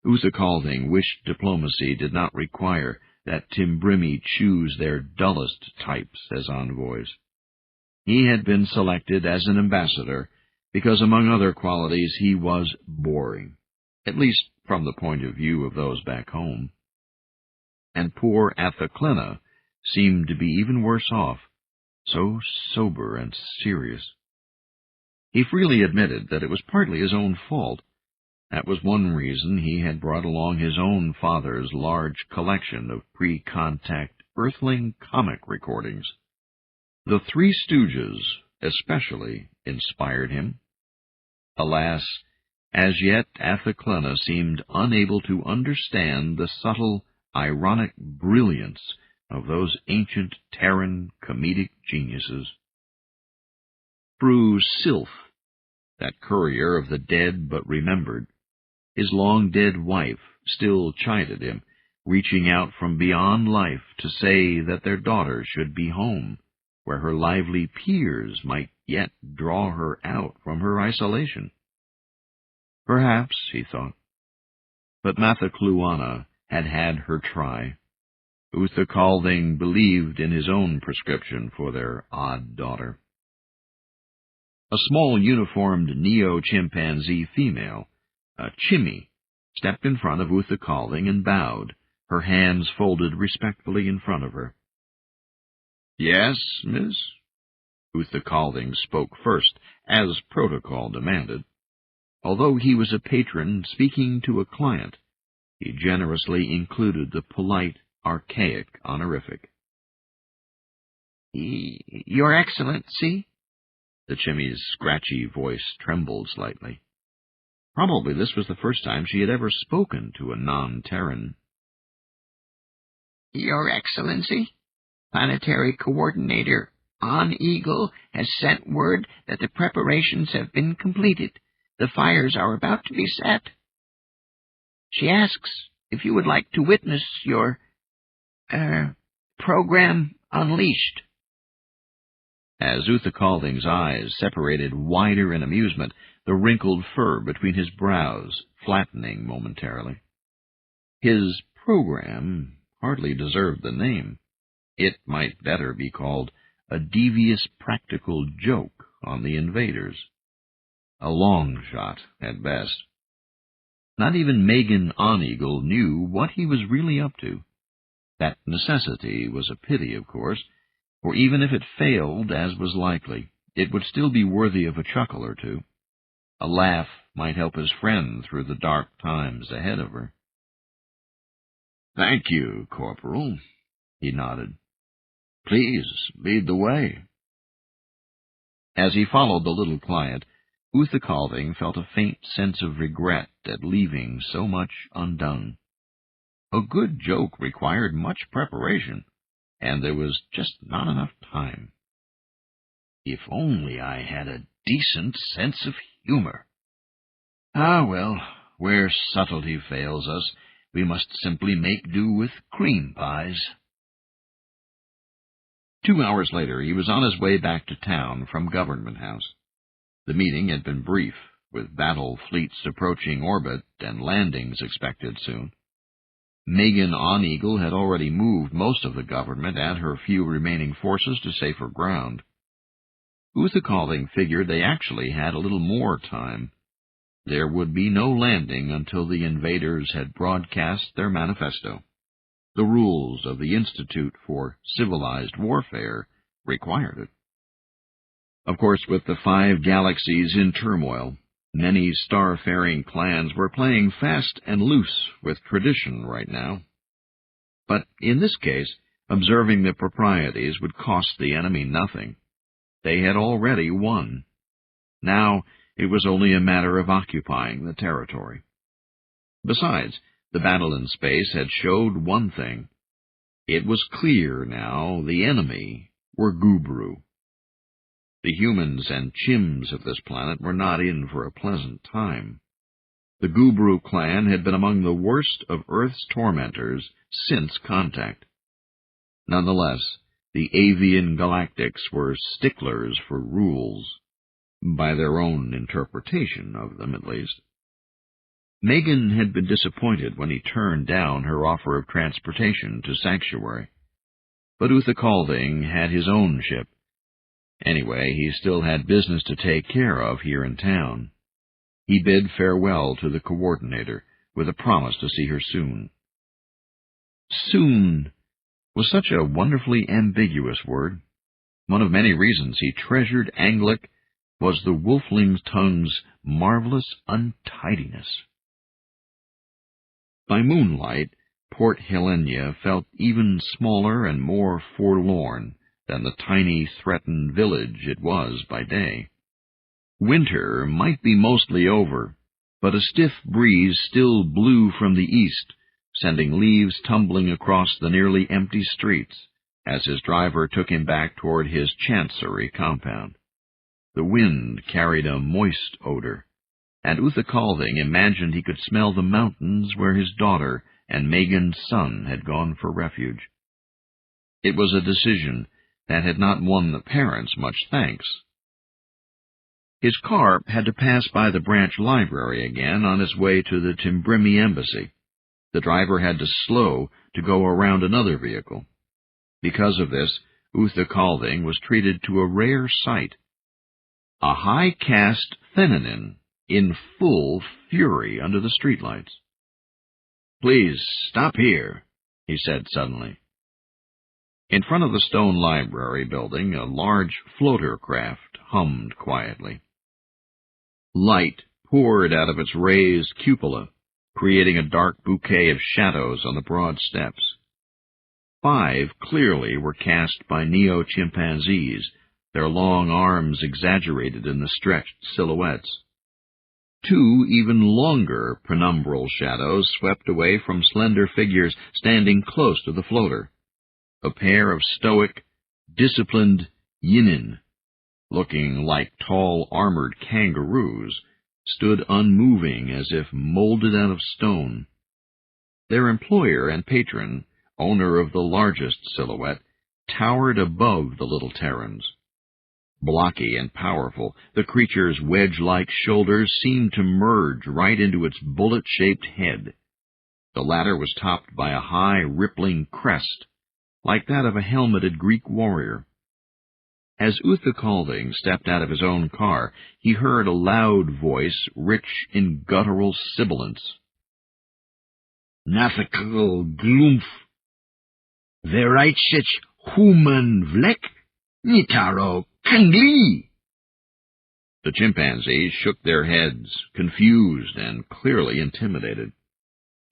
Uthakalding wished diplomacy did not require that Timbrimi choose their dullest types as envoys. He had been selected as an ambassador because among other qualities he was boring, at least from the point of view of those back home. And poor Athaclina seemed to be even worse off, so sober and serious. He freely admitted that it was partly his own fault. That was one reason he had brought along his own father's large collection of pre-contact Earthling comic recordings. The Three Stooges especially inspired him. Alas, as yet Athaclina seemed unable to understand the subtle, ironic brilliance of those ancient Terran comedic geniuses. Fru Sylph, that courier of the dead but remembered, his long-dead wife, still chided him, reaching out from beyond life to say that their daughter should be home, where her lively peers might yet draw her out from her isolation. Perhaps, he thought. But Mathacluana had had her try. Uthacalthing believed in his own prescription for their odd daughter. A small uniformed neo-chimpanzee female, a chimmy, stepped in front of Uthacalthing and bowed, her hands folded respectfully in front of her. "Yes, miss?" Uthacalthing spoke first, as protocol demanded. Although he was a patron speaking to a client, he generously included the polite, archaic honorific. "Your Excellency?" The chimmy's scratchy voice trembled slightly. Probably this was the first time she had ever spoken to a non-Terran. "Your Excellency, Planetary Coordinator On Eagle has sent word that the preparations have been completed. The fires are about to be set. She asks if you would like to witness your, program unleashed." As Uthacalthing's eyes separated wider in amusement, the wrinkled fur between his brows flattening momentarily. His program hardly deserved the name. It might better be called a devious practical joke on the invaders. A long shot, at best. Not even Megan Oneagle knew what he was really up to. That necessity was a pity, of course, for even if it failed, as was likely, it would still be worthy of a chuckle or two. A laugh might help his friend through the dark times ahead of her. "Thank you, Corporal," he nodded. "Please lead the way." As he followed the little client, Uthacalthing felt a faint sense of regret at leaving so much undone. A good joke required much preparation, and there was just not enough time. "If only I had a decent sense of humor. Ah, well, where subtlety fails us, we must simply make do with cream pies." 2 hours later, he was on his way back to town from Government House. The meeting had been brief, with battle fleets approaching orbit and landings expected soon. Megan Oneagle had already moved most of the government and her few remaining forces to safer ground. Uthacalthing figured they actually had a little more time. There would be no landing until the invaders had broadcast their manifesto. The rules of the Institute for Civilized Warfare required it. Of course, with the 5 galaxies in turmoil, many star-faring clans were playing fast and loose with tradition right now. But in this case, observing the proprieties would cost the enemy nothing. They had already won. Now it was only a matter of occupying the territory. Besides, the battle in space had showed one thing. It was clear now the enemy were Gubru. The humans and chims of this planet were not in for a pleasant time. The Gubru clan had been among the worst of Earth's tormentors since contact. Nonetheless, the avian galactics were sticklers for rules, by their own interpretation of them at least. Megan had been disappointed when he turned down her offer of transportation to Sanctuary. But Uthacalthing had his own ship. Anyway, he still had business to take care of here in town. He bid farewell to the coordinator, with a promise to see her soon. Soon was such a wonderfully ambiguous word. One of many reasons he treasured Anglic was the wolfling's tongue's marvelous untidiness. By moonlight, Port Helena felt even smaller and more forlorn than the tiny, threatened village it was by day. Winter might be mostly over, but a stiff breeze still blew from the east, sending leaves tumbling across the nearly empty streets as his driver took him back toward his chancery compound. The wind carried a moist odor, and Uthakalding imagined he could smell the mountains where his daughter and Megan's son had gone for refuge. It was a decision that had not won the parents much thanks. His car had to pass by the branch library again on its way to the Timbrimi embassy. The driver had to slow to go around another vehicle. Because of this, Uthakalding was treated to a rare sight. A high-caste Thenanin in full fury under the streetlights. "Please, stop here," he said suddenly. In front of the stone library building, a large floater craft hummed quietly. Light poured out of its raised cupola, creating a dark bouquet of shadows on the broad steps. 5 clearly were cast by neo-chimpanzees, their long arms exaggerated in the stretched silhouettes. 2 even longer penumbral shadows swept away from slender figures standing close to the floater. A pair of stoic, disciplined yinin, looking like tall armored kangaroos, stood unmoving as if molded out of stone. Their employer and patron, owner of the largest silhouette, towered above the little Terrans. Blocky and powerful, the creature's wedge-like shoulders seemed to merge right into its bullet-shaped head. The latter was topped by a high, rippling crest, like that of a helmeted Greek warrior. As Uthakalding stepped out of his own car, he heard a loud voice, rich in guttural sibilance. Nathakal gloomf. Veritschich human vlek nitaro kangli. The chimpanzees shook their heads, confused and clearly intimidated.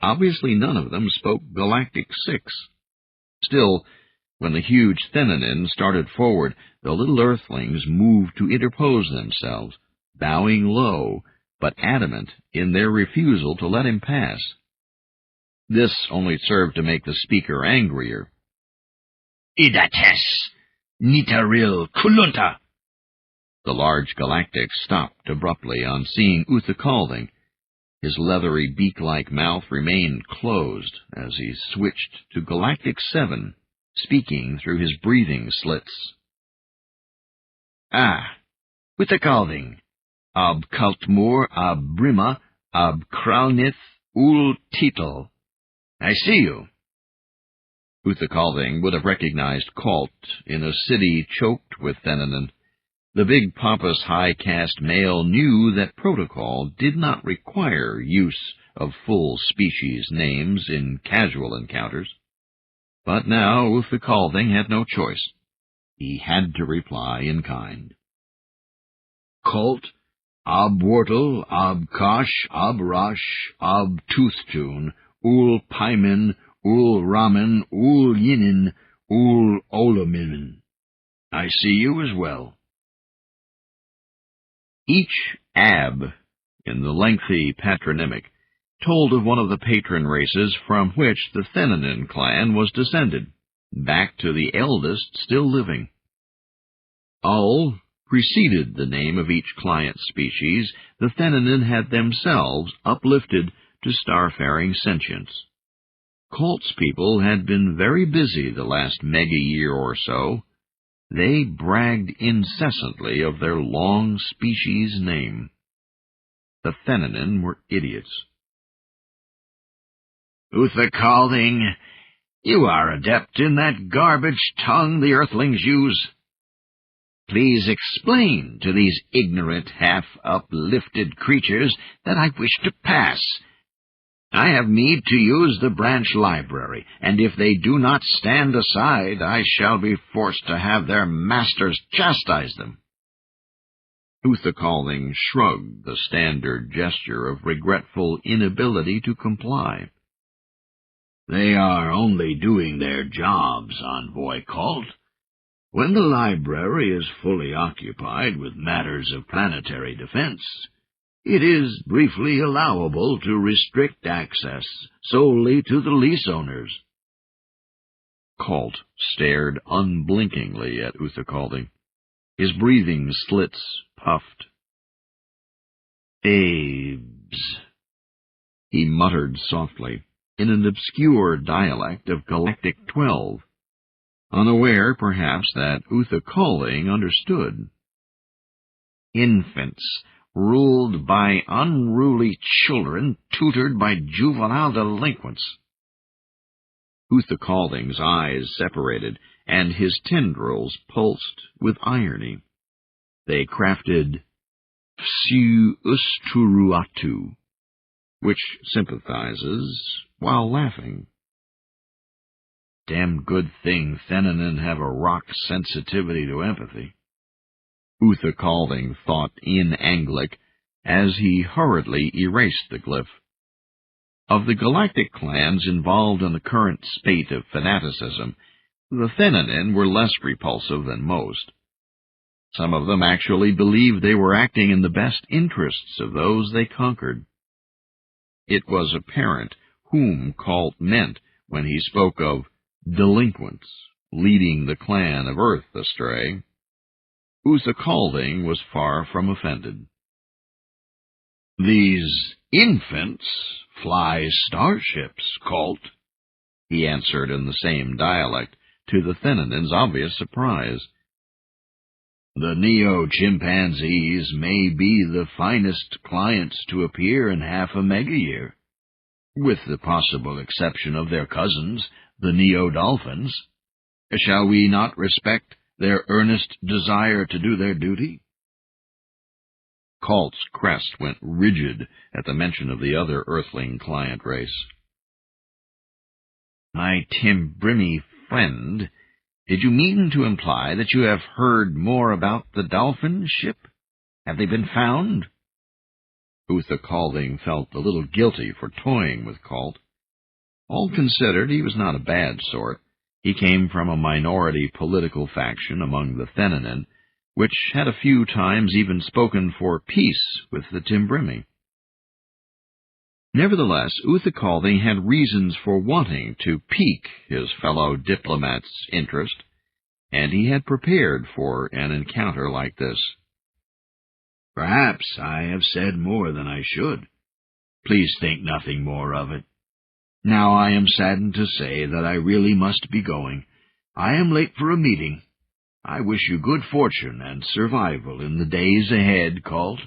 Obviously none of them spoke Galactic 6. Still, when the huge Thenanin started forward, the little earthlings moved to interpose themselves, bowing low, but adamant in their refusal to let him pass. This only served to make the speaker angrier. Idates nitaril kulunta. The large Galactic stopped abruptly on seeing Uthakalding. His leathery beak-like mouth remained closed as he switched to Galactic 7, speaking through his breathing slits. Uthakalding, ab Kaltmur, ab Brima, ab Kralnith, ul Titel. I see you. Uthakalding would have recognized Kalt in a city choked with Thenanin. The big pompous high-caste male knew that protocol did not require use of full species names in casual encounters. But now Uthakalding had no choice. He had to reply in kind. Colt, ab Wortel, ab Kosh, ab Rosh, ab Toothtoon, ul Paimin, ul Ramen, ul Yinin, ul Olamin. I see you as well. Each ab in the lengthy patronymic told of one of the patron races from which the Thenanin clan was descended, back to the eldest still living. Ul preceded the name of each client species the Thenanin had themselves uplifted to starfaring sentience. Colt's people had been very busy the last mega-year or so. They bragged incessantly of their long species name. The Thenanin were idiots. Uthakalding, you are adept in that garbage tongue the earthlings use. Please explain to these ignorant, half-uplifted creatures that I wish to pass. I have need to use the branch library, and if they do not stand aside, I shall be forced to have their masters chastise them." Uthakalding shrugged the standard gesture of regretful inability to comply. "They are only doing their jobs, Envoy Colt. When the library is fully occupied with matters of planetary defense, it is briefly allowable to restrict access solely to the lease owners." Colt stared unblinkingly at Uthakalding. His breathing slits puffed. "Babes," he muttered softly, in an obscure dialect of Galactic 12, unaware, perhaps, that Uthakalding understood. "Infants, ruled by unruly children, tutored by juvenile delinquents." Uthakalding's eyes separated, and his tendrils pulsed with irony. They crafted Psu Usturuatu, which sympathizes while laughing. "Damn good thing Thenanin have a rock sensitivity to empathy," Uthakalding thought in Anglic as he hurriedly erased the glyph. Of the galactic clans involved in the current spate of fanaticism, the Thenanin were less repulsive than most. Some of them actually believed they were acting in the best interests of those they conquered. It was apparent whom Colt meant when he spoke of delinquents leading the clan of Earth astray. Uthakalding was far from offended. "These infants fly starships, Colt," he answered in the same dialect, to the Thenanin's obvious surprise. "The neo-chimpanzees may be the finest clients to appear in half a mega-year, with the possible exception of their cousins, the neo-dolphins. Shall we not respect their earnest desire to do their duty?" Colt's crest went rigid at the mention of the other Earthling client race. "My Timbrimi friend, did you mean to imply that you have heard more about the dolphin ship? Have they been found?" Uthakalding felt a little guilty for toying with Colt. All considered, he was not a bad sort. He came from a minority political faction among the Thenanin, which had a few times even spoken for peace with the Timbrimi. Nevertheless, Uthakalding had reasons for wanting to pique his fellow diplomat's interest, and he had prepared for an encounter like this. "Perhaps I have said more than I should. Please think nothing more of it. Now I am saddened to say that I really must be going. I am late for a meeting. I wish you good fortune and survival in the days ahead, Colt."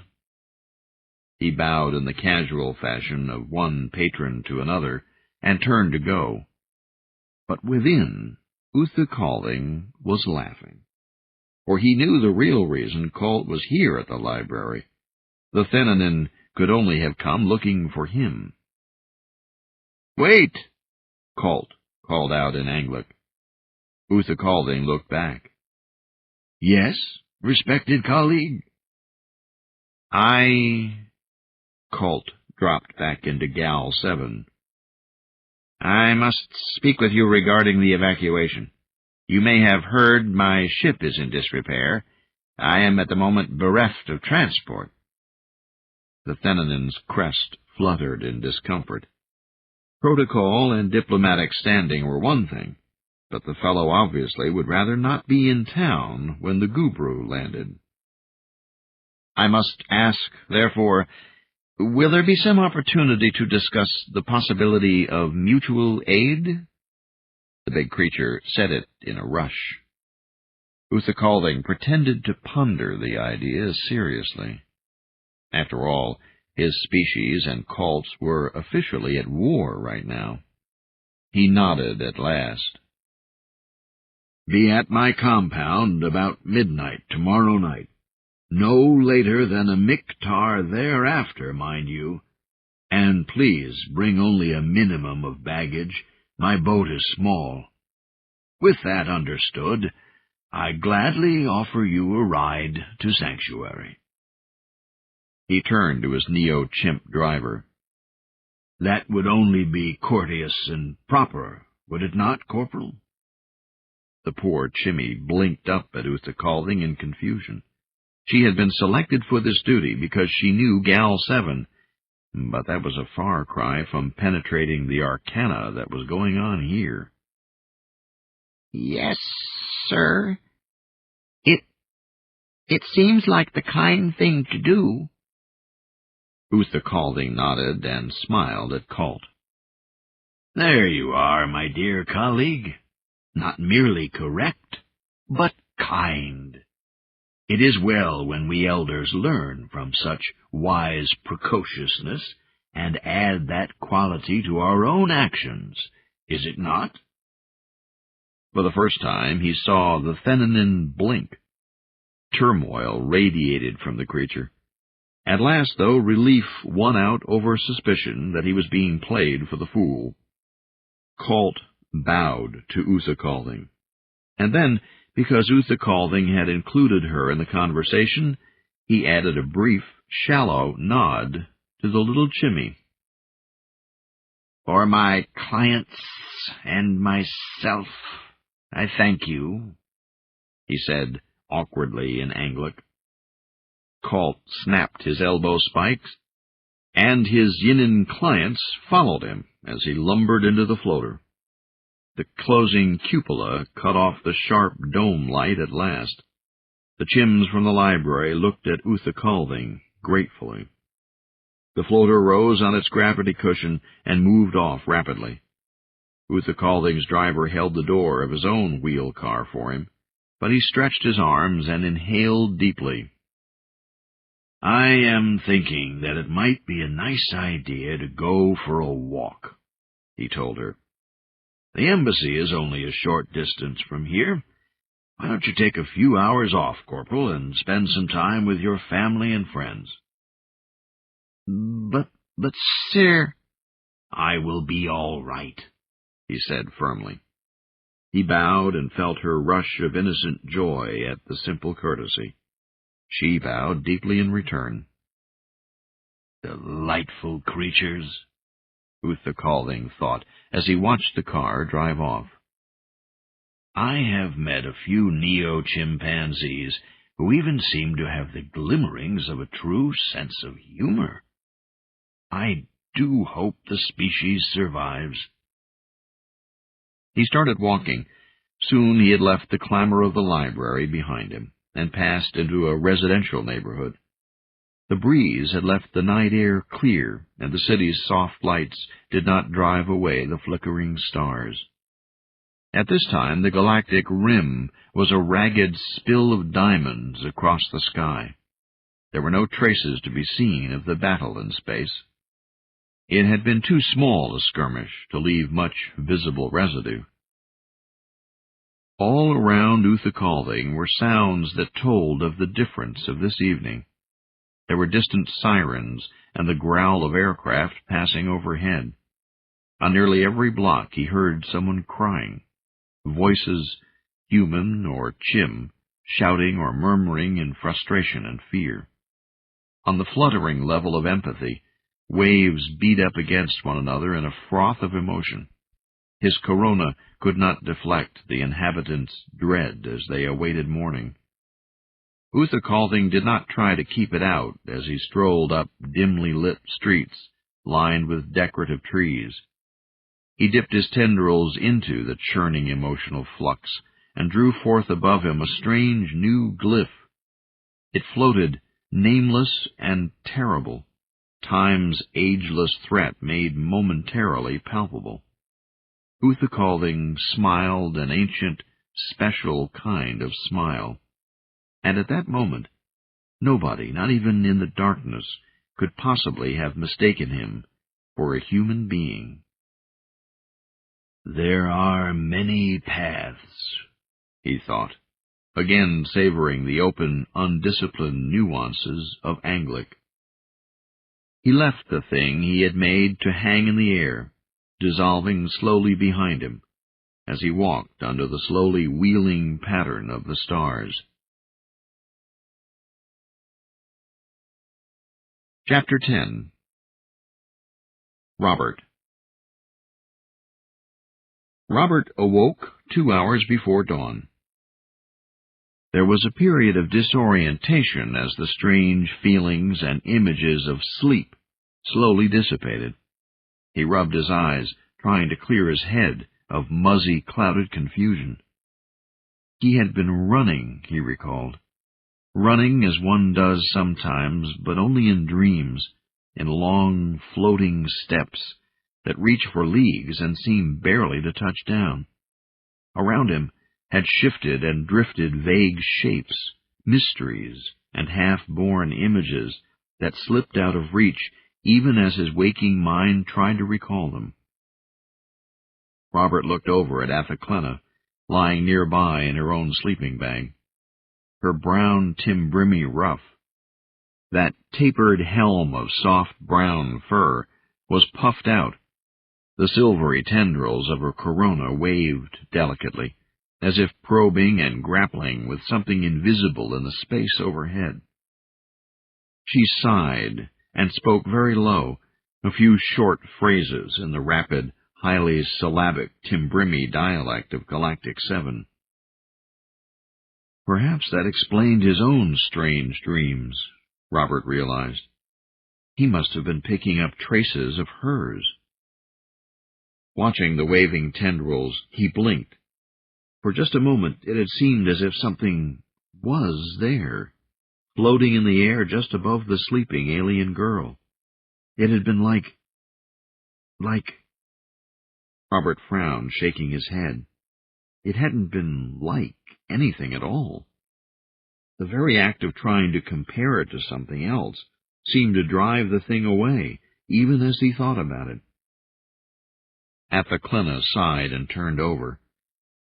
He bowed in the casual fashion of one patron to another, and turned to go. But within, Uthakalding was laughing, for he knew the real reason Colt was here at the library. The Thenanin could only have come looking for him. "Wait!" Colt called out in Anglic. Uthakalding looked back. "Yes, respected colleague?" Colt dropped back into Gal 7. "I must speak with you regarding the evacuation. You may have heard my ship is in disrepair. I am at the moment bereft of transport." The Thenanin's crest fluttered in discomfort. Protocol and diplomatic standing were one thing, but the fellow obviously would rather not be in town when the Gubru landed. "I must ask, therefore, will there be some opportunity to discuss the possibility of mutual aid?" The big creature said it in a rush. Uthakalding pretended to ponder the idea seriously. After all, his species and Colt's were officially at war right now. He nodded at last. Be at my compound about midnight tomorrow night. No later than a miktar thereafter, mind you. And please bring only a minimum of baggage. My boat is small. With that understood, I gladly offer you a ride to Sanctuary. He turned to his neo-chimp driver. That would only be courteous and proper, would it not, Corporal? The poor Chimmy blinked up at Uthakalding in confusion. She had been selected for this duty because she knew Gal 7, but that was a far cry from penetrating the arcana that was going on here. Yes, sir. It seems like the kind thing to do. Uthakalding nodded and smiled at Colt. There you are, my dear colleague. Not merely correct, but kind. It is well when we elders learn from such wise precociousness and add that quality to our own actions, is it not? For the first time, he saw the Thenanin blink. Turmoil radiated from the creature. At last, though, relief won out over suspicion that he was being played for the fool. Colt bowed to Uthakalding, and then, because Uthakalding had included her in the conversation, he added a brief, shallow nod to the little Chimmy. For my clients and myself, I thank you, he said awkwardly in Anglic. Colt snapped his elbow spikes, and his Yinin clients followed him as he lumbered into the floater. The closing cupola cut off the sharp dome light at last. The Chims from the library looked at Uthakalding gratefully. The floater rose on its gravity cushion and moved off rapidly. Uthakalding's driver held the door of his own wheel car for him, but he stretched his arms and inhaled deeply. I am thinking that it might be a nice idea to go for a walk, he told her. The embassy is only a short distance from here. Why don't you take a few hours off, Corporal, and spend some time with your family and friends? But, sir... I will be all right, he said firmly. He bowed and felt her rush of innocent joy at the simple courtesy. She bowed deeply in return. Delightful creatures, Uthakalding thought as he watched the car drive off. I have met a few neo-chimpanzees who even seem to have the glimmerings of a true sense of humor. I do hope the species survives. He started walking. Soon he had left the clamor of the library behind him and passed into a residential neighborhood. The breeze had left the night air clear, and the city's soft lights did not drive away the flickering stars. At this time, the galactic rim was a ragged spill of diamonds across the sky. There were no traces to be seen of the battle in space. It had been too small a skirmish to leave much visible residue. All around Uthakalding were sounds that told of the difference of this evening. There were distant sirens and the growl of aircraft passing overhead. On nearly every block he heard someone crying, voices, human or chim, shouting or murmuring in frustration and fear. On the fluttering level of empathy, waves beat up against one another in a froth of emotion. His corona could not deflect the inhabitants' dread as they awaited morning. Uthakalding did not try to keep it out as he strolled up dimly lit streets lined with decorative trees. He dipped his tendrils into the churning emotional flux and drew forth above him a strange new glyph. It floated, nameless and terrible, time's ageless threat made momentarily palpable. Uthakalding smiled an ancient, special kind of smile. And at that moment, nobody, not even in the darkness, could possibly have mistaken him for a human being. There are many paths, he thought, again savoring the open, undisciplined nuances of Anglic. He left the thing he had made to hang in the air, dissolving slowly behind him, as he walked under the slowly wheeling pattern of the stars. Chapter 10. Robert awoke 2 hours before dawn. There was a period of disorientation as the strange feelings and images of sleep slowly dissipated. He rubbed his eyes, trying to clear his head of muzzy, clouded confusion. He had been running, he recalled. Running as one does sometimes, but only in dreams, in long, floating steps that reach for leagues and seem barely to touch down. Around him had shifted and drifted vague shapes, mysteries, and half-born images that slipped out of reach even as his waking mind tried to recall them. Robert looked over at Athaclena, lying nearby in her own sleeping bag. Her brown Timbrimi ruff, that tapered helm of soft brown fur, was puffed out. The silvery tendrils of her corona waved delicately, as if probing and grappling with something invisible in the space overhead. She sighed and spoke very low, a few short phrases in the rapid, highly syllabic Timbrimi dialect of Galactic 7. Perhaps that explained his own strange dreams, Robert realized. He must have been picking up traces of hers. Watching the waving tendrils, he blinked. For just a moment it had seemed as if something was there, floating in the air just above the sleeping alien girl. It had been like... Robert frowned, shaking his head. It hadn't been like anything at all. The very act of trying to compare it to something else seemed to drive the thing away, even as he thought about it. Athaclena sighed and turned over.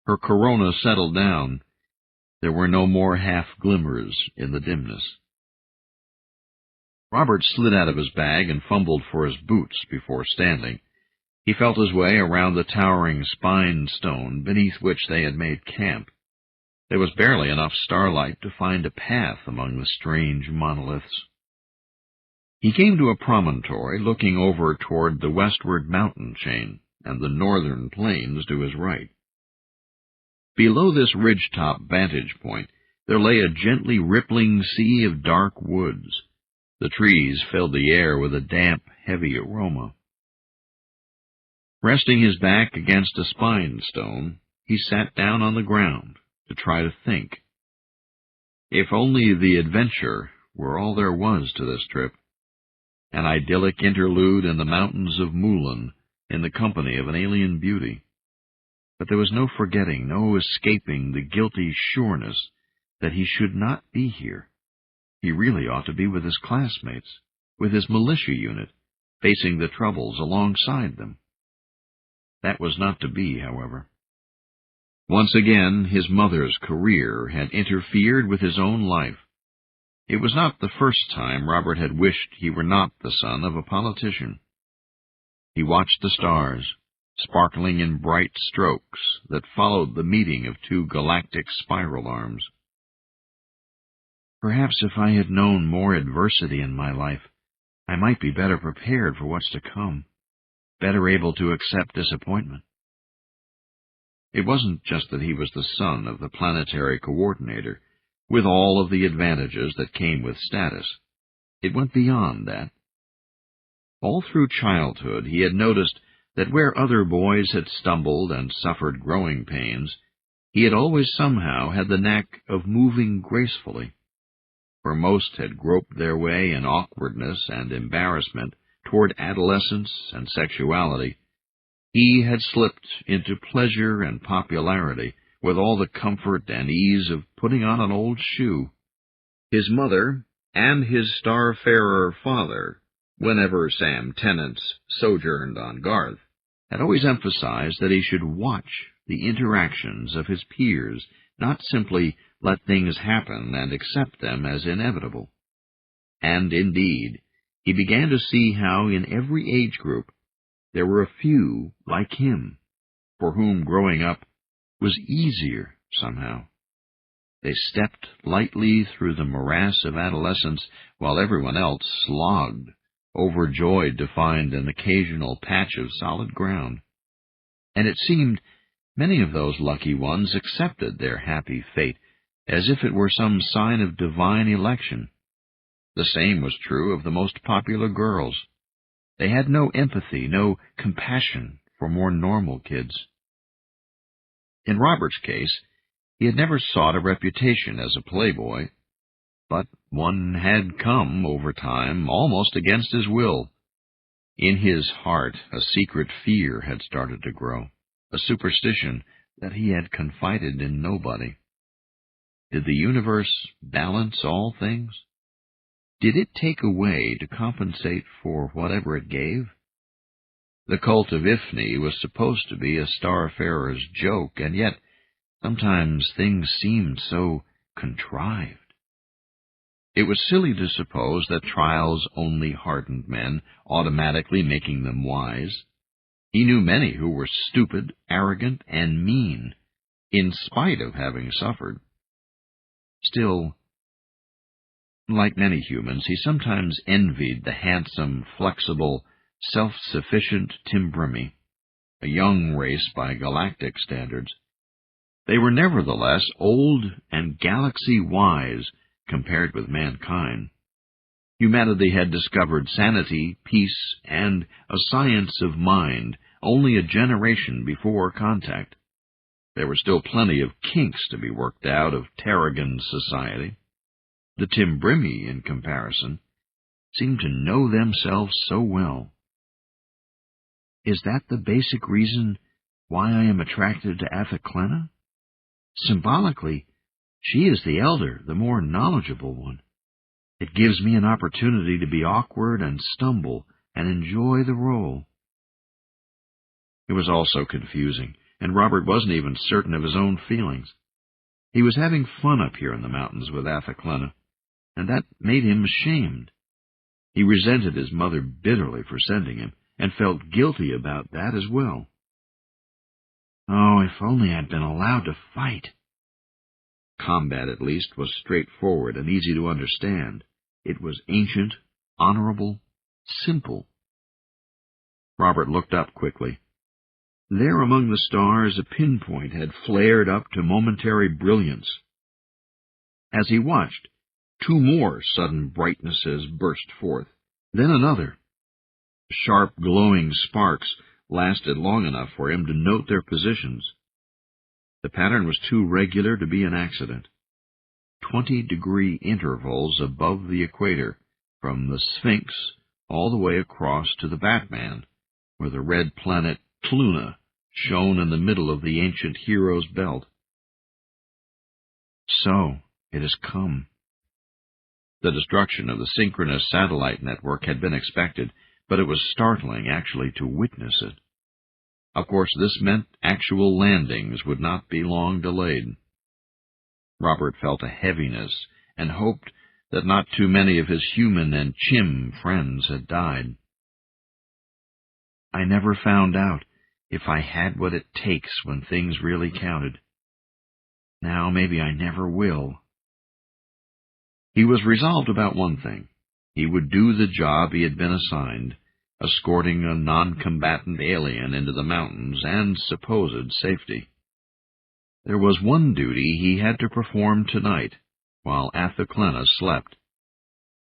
Her corona settled down. There were no more half-glimmers in the dimness. Robert slid out of his bag and fumbled for his boots before standing. He felt his way around the towering spine stone beneath which they had made camp. There was barely enough starlight to find a path among the strange monoliths. He came to a promontory looking over toward the westward mountain chain and the northern plains to his right. Below this ridgetop vantage point, there lay a gently rippling sea of dark woods. The trees filled the air with a damp, heavy aroma. Resting his back against a spine stone, he sat down on the ground to try to think. If only the adventure were all there was to this trip, an idyllic interlude in the mountains of Mulan in the company of an alien beauty. But there was no forgetting, no escaping the guilty sureness that he should not be here. He really ought to be with his classmates, with his militia unit, facing the troubles alongside them. That was not to be, however. Once again, his mother's career had interfered with his own life. It was not the first time Robert had wished he were not the son of a politician. He watched the stars, sparkling in bright strokes that followed the meeting of two galactic spiral arms. Perhaps if I had known more adversity in my life, I might be better prepared for what's to come, better able to accept disappointment. It wasn't just that he was the son of the planetary coordinator, with all of the advantages that came with status. It went beyond that. All through childhood he had noticed that where other boys had stumbled and suffered growing pains, he had always somehow had the knack of moving gracefully. Where most had groped their way in awkwardness and embarrassment toward adolescence and sexuality, he had slipped into pleasure and popularity with all the comfort and ease of putting on an old shoe. His mother and his starfarer father, whenever Sam Tennant sojourned on Garth, had always emphasized that he should watch the interactions of his peers, not simply let things happen and accept them as inevitable. And indeed, he began to see how in every age group there were a few like him, for whom growing up was easier somehow. They stepped lightly through the morass of adolescence while everyone else slogged, overjoyed to find an occasional patch of solid ground. And it seemed many of those lucky ones accepted their happy fate as if it were some sign of divine election. The same was true of the most popular girls. They had no empathy, no compassion for more normal kids. In Robert's case, he had never sought a reputation as a playboy, but one had come over time almost against his will. In his heart, a secret fear had started to grow, a superstition that he had confided in nobody. Did the universe balance all things? Did it take away to compensate for whatever it gave? The cult of Ifni was supposed to be a starfarer's joke, and yet sometimes things seemed so contrived. It was silly to suppose that trials only hardened men, automatically making them wise. He knew many who were stupid, arrogant, and mean, in spite of having suffered. Still, like many humans, he sometimes envied the handsome, flexible, self-sufficient Timbrimi, a young race by galactic standards. They were nevertheless old and galaxy-wise compared with mankind. Humanity had discovered sanity, peace, and a science of mind only a generation before contact. There were still plenty of kinks to be worked out of Tarragon society. The Timbrimi, in comparison, seemed to know themselves so well. Is that the basic reason why I am attracted to Athaclena? Symbolically, she is the elder, the more knowledgeable one. It gives me an opportunity to be awkward and stumble and enjoy the role. It was all so confusing, and Robert wasn't even certain of his own feelings. He was having fun up here in the mountains with Athaclena, and that made him ashamed. He resented his mother bitterly for sending him, and felt guilty about that as well. Oh, if only I'd been allowed to fight. Combat, at least, was straightforward and easy to understand. It was ancient, honorable, simple. Robert looked up quickly. There among the stars a pinpoint had flared up to momentary brilliance. As he watched, two more sudden brightnesses burst forth, then another. Sharp, glowing sparks lasted long enough for him to note their positions. The pattern was too regular to be an accident. 20-degree intervals above the equator, from the Sphinx all the way across to the Batman, where the red planet Cluna shone in the middle of the ancient hero's belt. So, it has come. The destruction of the synchronous satellite network had been expected, but it was startling actually to witness it. Of course, this meant actual landings would not be long delayed. Robert felt a heaviness and hoped that not too many of his human and chim friends had died. I never found out if I had what it takes when things really counted. Now maybe I never will. He was resolved about one thing. He would do the job he had been assigned, escorting a non-combatant alien into the mountains and supposed safety. There was one duty he had to perform tonight, while Athaclena slept.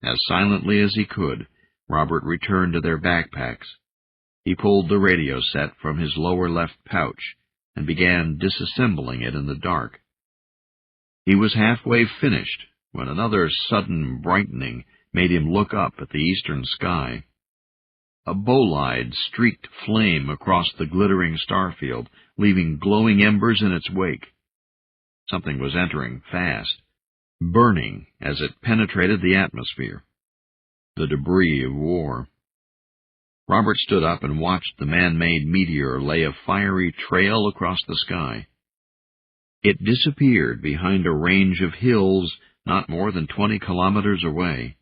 As silently as he could, Robert returned to their backpacks. He pulled the radio set from his lower left pouch and began disassembling it in the dark. He was halfway finished when another sudden brightening made him look up at the eastern sky. A bolide streaked flame across the glittering starfield, leaving glowing embers in its wake. Something was entering fast, burning as it penetrated the atmosphere. The debris of war. Robert stood up and watched the man-made meteor lay a fiery trail across the sky. It disappeared behind a range of hills not more than 20 kilometers away,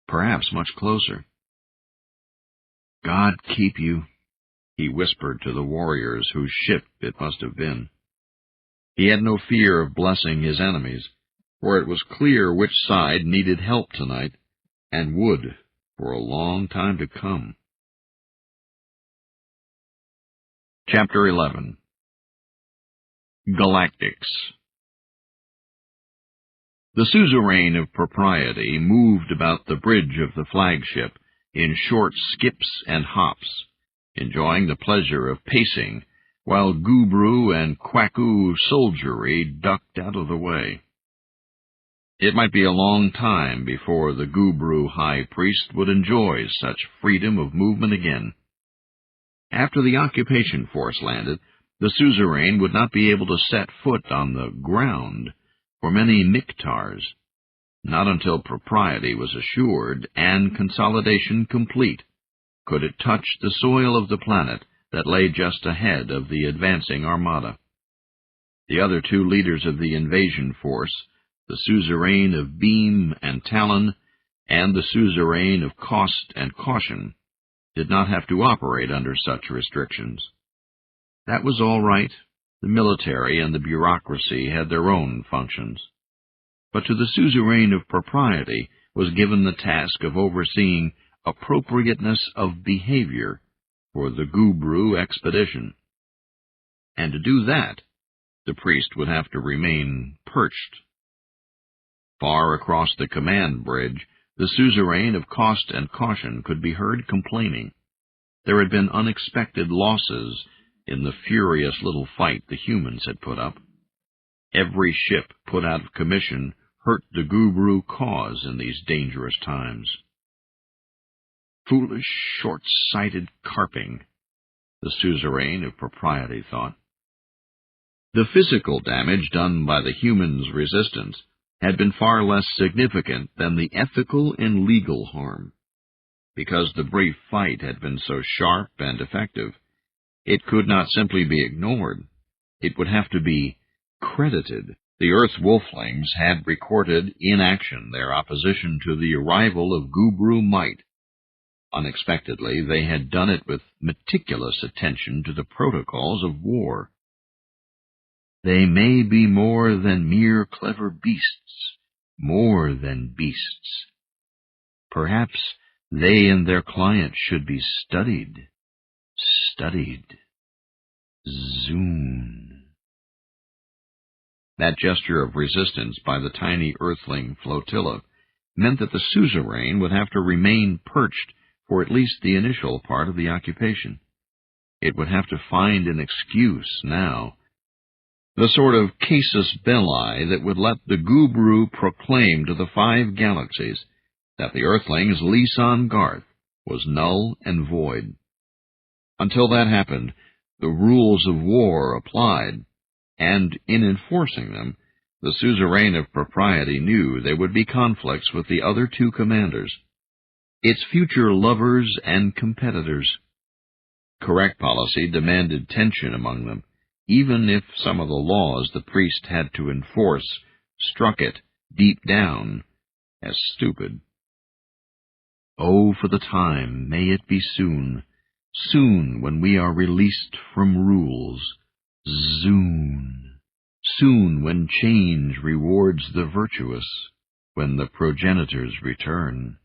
perhaps much closer. "God keep you," he whispered to the warriors whose ship it must have been. He had no fear of blessing his enemies, for it was clear which side needed help tonight, and would for a long time to come. Chapter 11. Galactics. The suzerain of propriety moved about the bridge of the flagship in short skips and hops, enjoying the pleasure of pacing, while Gubru and Kwaku soldiery ducked out of the way. It might be a long time before the Gubru high priest would enjoy such freedom of movement again. After the occupation force landed, the suzerain would not be able to set foot on the ground for many miktars, not until propriety was assured and consolidation complete could it touch the soil of the planet that lay just ahead of the advancing armada. The other two leaders of the invasion force, the suzerain of Beam and Talon and the suzerain of Cost and Caution, did not have to operate under such restrictions. That was all right. The military and the bureaucracy had their own functions. But to the suzerain of propriety was given the task of overseeing appropriateness of behavior for the Gubru expedition. And to do that, the priest would have to remain perched. Far across the command bridge, the suzerain of Cost and Caution could be heard complaining. There had been unexpected losses in the furious little fight the humans had put up. Every ship put out of commission hurt the Gubru cause in these dangerous times. Foolish, short-sighted carping, the suzerain of propriety thought. The physical damage done by the humans' resistance had been far less significant than the ethical and legal harm. Because the brief fight had been so sharp and effective, it could not simply be ignored. It would have to be credited. The Earth Wolflings had recorded in action their opposition to the arrival of Gubru might. Unexpectedly, they had done it with meticulous attention to the protocols of war. They may be more than mere clever beasts, more than beasts. Perhaps they and their client should be studied. Zoon. That gesture of resistance by the tiny Earthling flotilla meant that the suzerain would have to remain perched for at least the initial part of the occupation. It would have to find an excuse now, the sort of casus belli that would let the Gubru proclaim to the 5 galaxies that the Earthlings' lease on Garth was null and void. Until that happened, the rules of war applied, and in enforcing them, the suzerain of propriety knew there would be conflicts with the other 2 commanders, its future lovers and competitors. Correct policy demanded tension among them, even if some of the laws the priest had to enforce struck it deep down as stupid. Oh, for the time, may it be soon, soon when we are released from rules. Soon when change rewards the virtuous, when the progenitors return.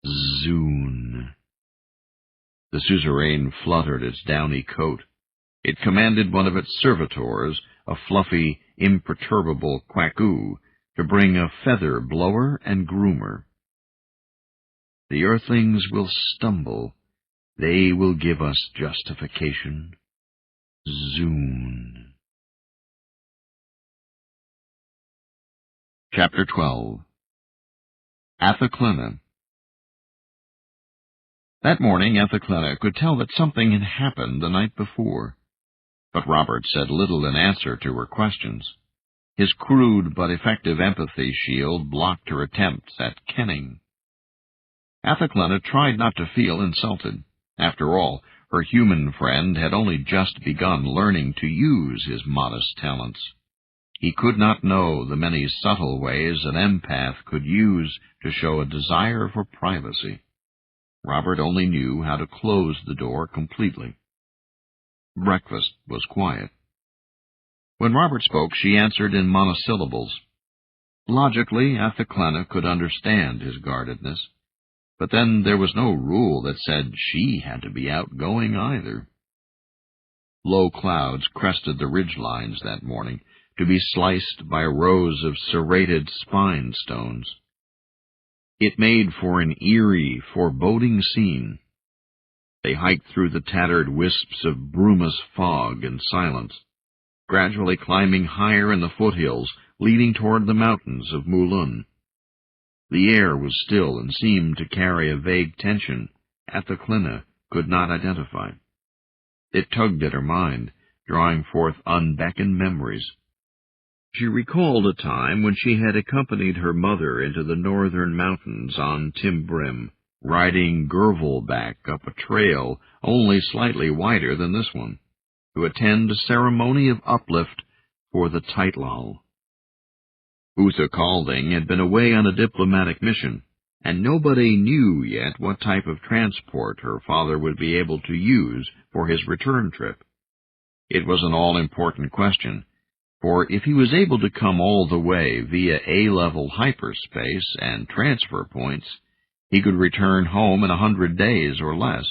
Zoon. The suzerain fluttered its downy coat. It commanded one of its servitors, a fluffy, imperturbable Kwaku, to bring a feather blower and groomer. The Earthlings will stumble. They will give us justification. Zoon. Chapter 12. Athaclena. That morning, Athaclena could tell that something had happened the night before, but Robert said little in answer to her questions. His crude but effective empathy shield blocked her attempts at kenning. Athaclena tried not to feel insulted. After all, her human friend had only just begun learning to use his modest talents. He could not know the many subtle ways an empath could use to show a desire for privacy. Robert only knew how to close the door completely. Breakfast was quiet. When Robert spoke, she answered in monosyllables. Logically, Athaclena could understand his guardedness, but then there was no rule that said she had to be outgoing either. Low clouds crested the ridgelines that morning, to be sliced by rows of serrated spine stones. It made for an eerie, foreboding scene. They hiked through the tattered wisps of brumous fog in silence, gradually climbing higher in the foothills, leading toward the mountains of Mulun. The air was still and seemed to carry a vague tension Athaclena could not identify. It tugged at her mind, drawing forth unbeckoned memories. She recalled a time when she had accompanied her mother into the northern mountains on Timbrim, riding Gervilback up a trail only slightly wider than this one, to attend a ceremony of uplift for the Teitlal. Uther Calding had been away on a diplomatic mission, and nobody knew yet what type of transport her father would be able to use for his return trip. It was an all-important question, for if he was able to come all the way via A-level hyperspace and transfer points, he could return home in 100 days or less.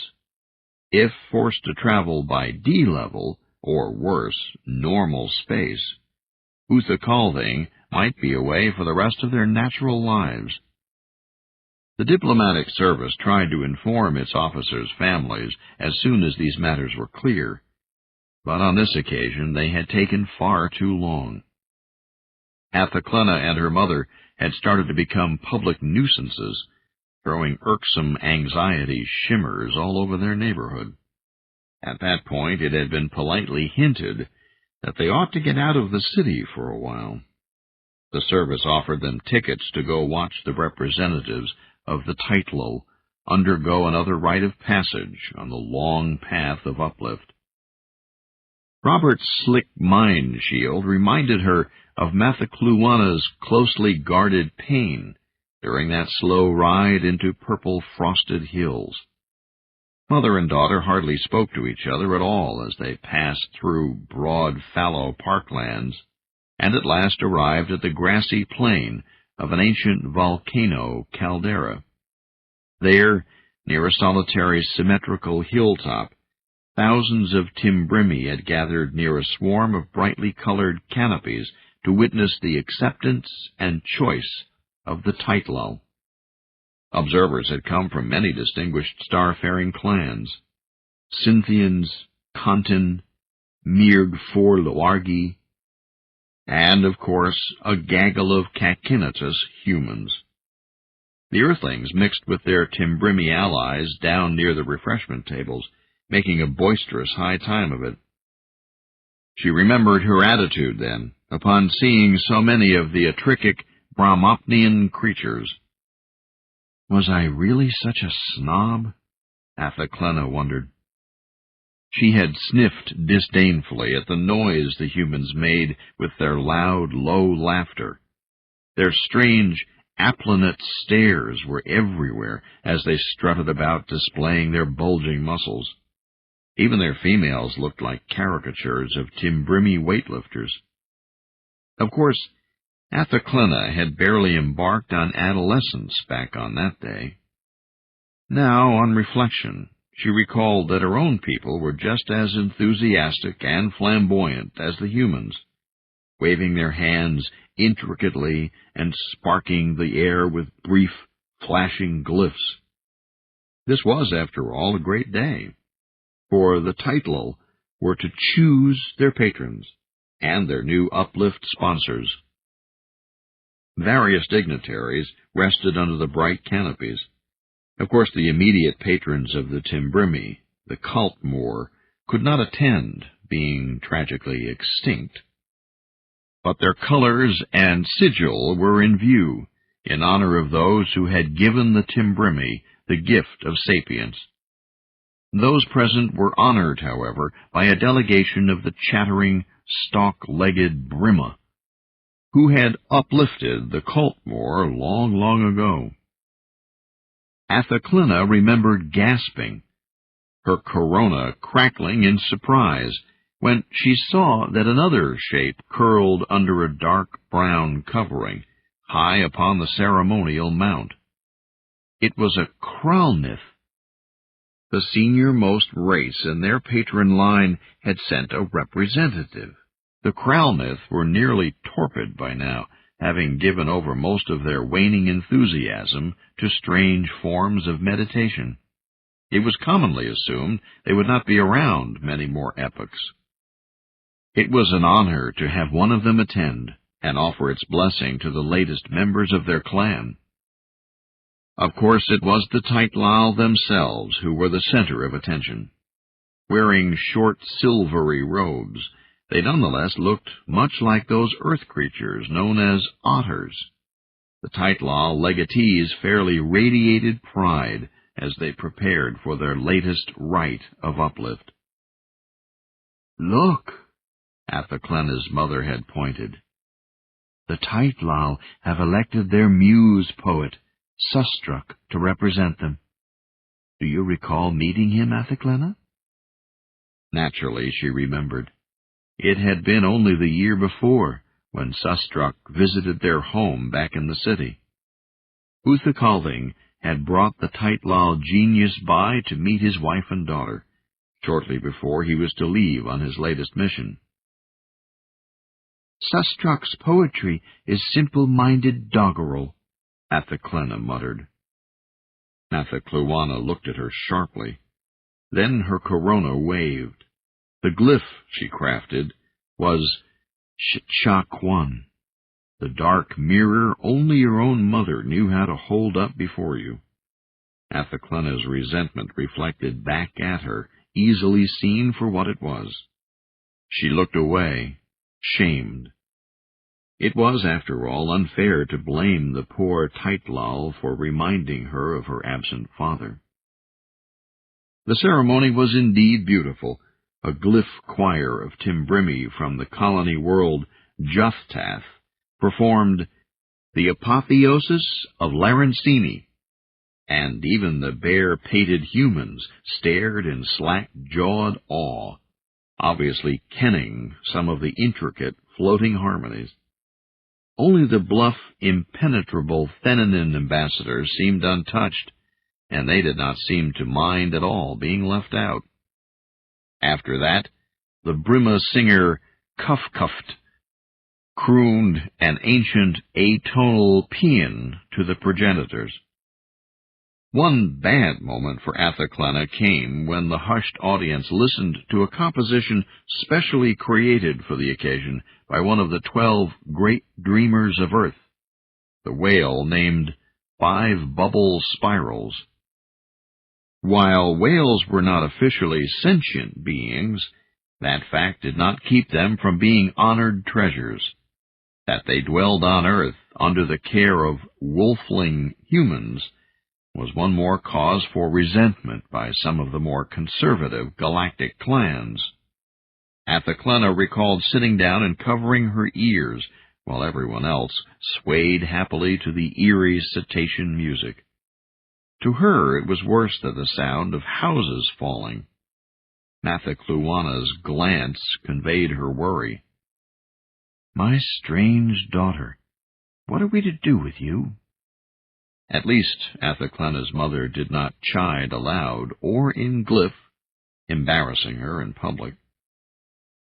If forced to travel by D-level, or worse, normal space, Uther Calding might be away for the rest of their natural lives. The diplomatic service tried to inform its officers' families as soon as these matters were clear, but on this occasion they had taken far too long. Athaclena and her mother had started to become public nuisances, throwing irksome anxiety shimmers all over their neighborhood. At that point it had been politely hinted that they ought to get out of the city for a while. The service offered them tickets to go watch the representatives of the Teitlal undergo another rite of passage on the long path of uplift. Robert's slick mind shield reminded her of Mathacluana's closely guarded pain during that slow ride into purple-frosted hills. Mother and daughter hardly spoke to each other at all as they passed through broad fallow parklands, and at last arrived at the grassy plain of an ancient volcano caldera. There, near a solitary symmetrical hilltop, thousands of Timbrimi had gathered near a swarm of brightly colored canopies to witness the acceptance and choice of the Teitlal. Observers had come from many distinguished star-faring clans: Scythians, Khantin, Mirg For Loargi, and, of course, a gaggle of Kakinatus humans. The Earthlings mixed with their Timbrimi allies down near the refreshment tables, making a boisterous high time of it. She remembered her attitude then, upon seeing so many of the atrichic Brahmopnian creatures. Was I really such a snob? Athaclena wondered. She had sniffed disdainfully at the noise the humans made with their loud, low laughter. Their strange, aplanate stares were everywhere as they strutted about displaying their bulging muscles. Even their females looked like caricatures of Timbrimi weightlifters. Of course, Athaclena had barely embarked on adolescence back on that day. Now, on reflection, she recalled that her own people were just as enthusiastic and flamboyant as the humans, waving their hands intricately and sparking the air with brief, flashing glyphs. This was, after all, a great day, for the Teitlal were to choose their patrons and their new Uplift sponsors. Various dignitaries rested under the bright canopies. Of course, the immediate patrons of the Timbrimi, the Kaltmoor, could not attend, being tragically extinct. But their colors and sigil were in view, in honor of those who had given the Timbrimi the gift of sapience. Those present were honored, however, by a delegation of the chattering, stalk-legged Brimma, who had uplifted the Cultmore long, long ago. Athaclina remembered gasping, her corona crackling in surprise, when she saw that another shape curled under a dark brown covering, high upon the ceremonial mount. It was a Kralnith. The senior-most race in their patron line had sent a representative. The Kralnith were nearly torpid by now, having given over most of their waning enthusiasm to strange forms of meditation. It was commonly assumed they would not be around many more epochs. It was an honor to have one of them attend and offer its blessing to the latest members of their clan. Of course, it was the Taitlal themselves who were the center of attention. Wearing short, silvery robes, they nonetheless looked much like those earth creatures known as otters. The Taitlal legatees fairly radiated pride as they prepared for their latest rite of uplift. "Look," Athaclena's mother had pointed. "The Taitlal have elected their muse poet, Sustruck, to represent them. Do you recall meeting him, Athaclena?" Naturally, she remembered. It had been only the year before, when Sustruck visited their home back in the city. Uthakalding had brought the Taitlal genius by to meet his wife and daughter, shortly before he was to leave on his latest mission. "Sustruck's poetry is simple-minded doggerel," Athaclena muttered. Athacluana looked at her sharply. Then her corona waved. The glyph she crafted was Shakwan, the dark mirror only your own mother knew how to hold up before you. Athaclena's resentment reflected back at her, easily seen for what it was. She looked away, shamed. It was, after all, unfair to blame the poor Taitlal for reminding her of her absent father. The ceremony was indeed beautiful. A glyph choir of Timbrimi from the colony world Juthtath performed the apotheosis of Larancini, and even the bare-pated humans stared in slack-jawed awe, obviously kenning some of the intricate floating harmonies. Only the bluff, impenetrable Thenanin ambassadors seemed untouched, and they did not seem to mind at all being left out. After that, the Brima singer Kufkuft crooned an ancient atonal paean to the progenitors. One bad moment for Athaclena came when the hushed audience listened to a composition specially created for the occasion by one of the 12 great dreamers of Earth, the whale named 5 Bubble Spirals. While whales were not officially sentient beings, that fact did not keep them from being honored treasures. That they dwelled on Earth under the care of wolfling humans was one more cause for resentment by some of the more conservative galactic clans. Athaclena recalled sitting down and covering her ears, while everyone else swayed happily to the eerie cetacean music. To her it was worse than the sound of houses falling. Athacluana's glance conveyed her worry. "My strange daughter, what are we to do with you?" At least Athaclena's mother did not chide aloud or in glyph, embarrassing her in public.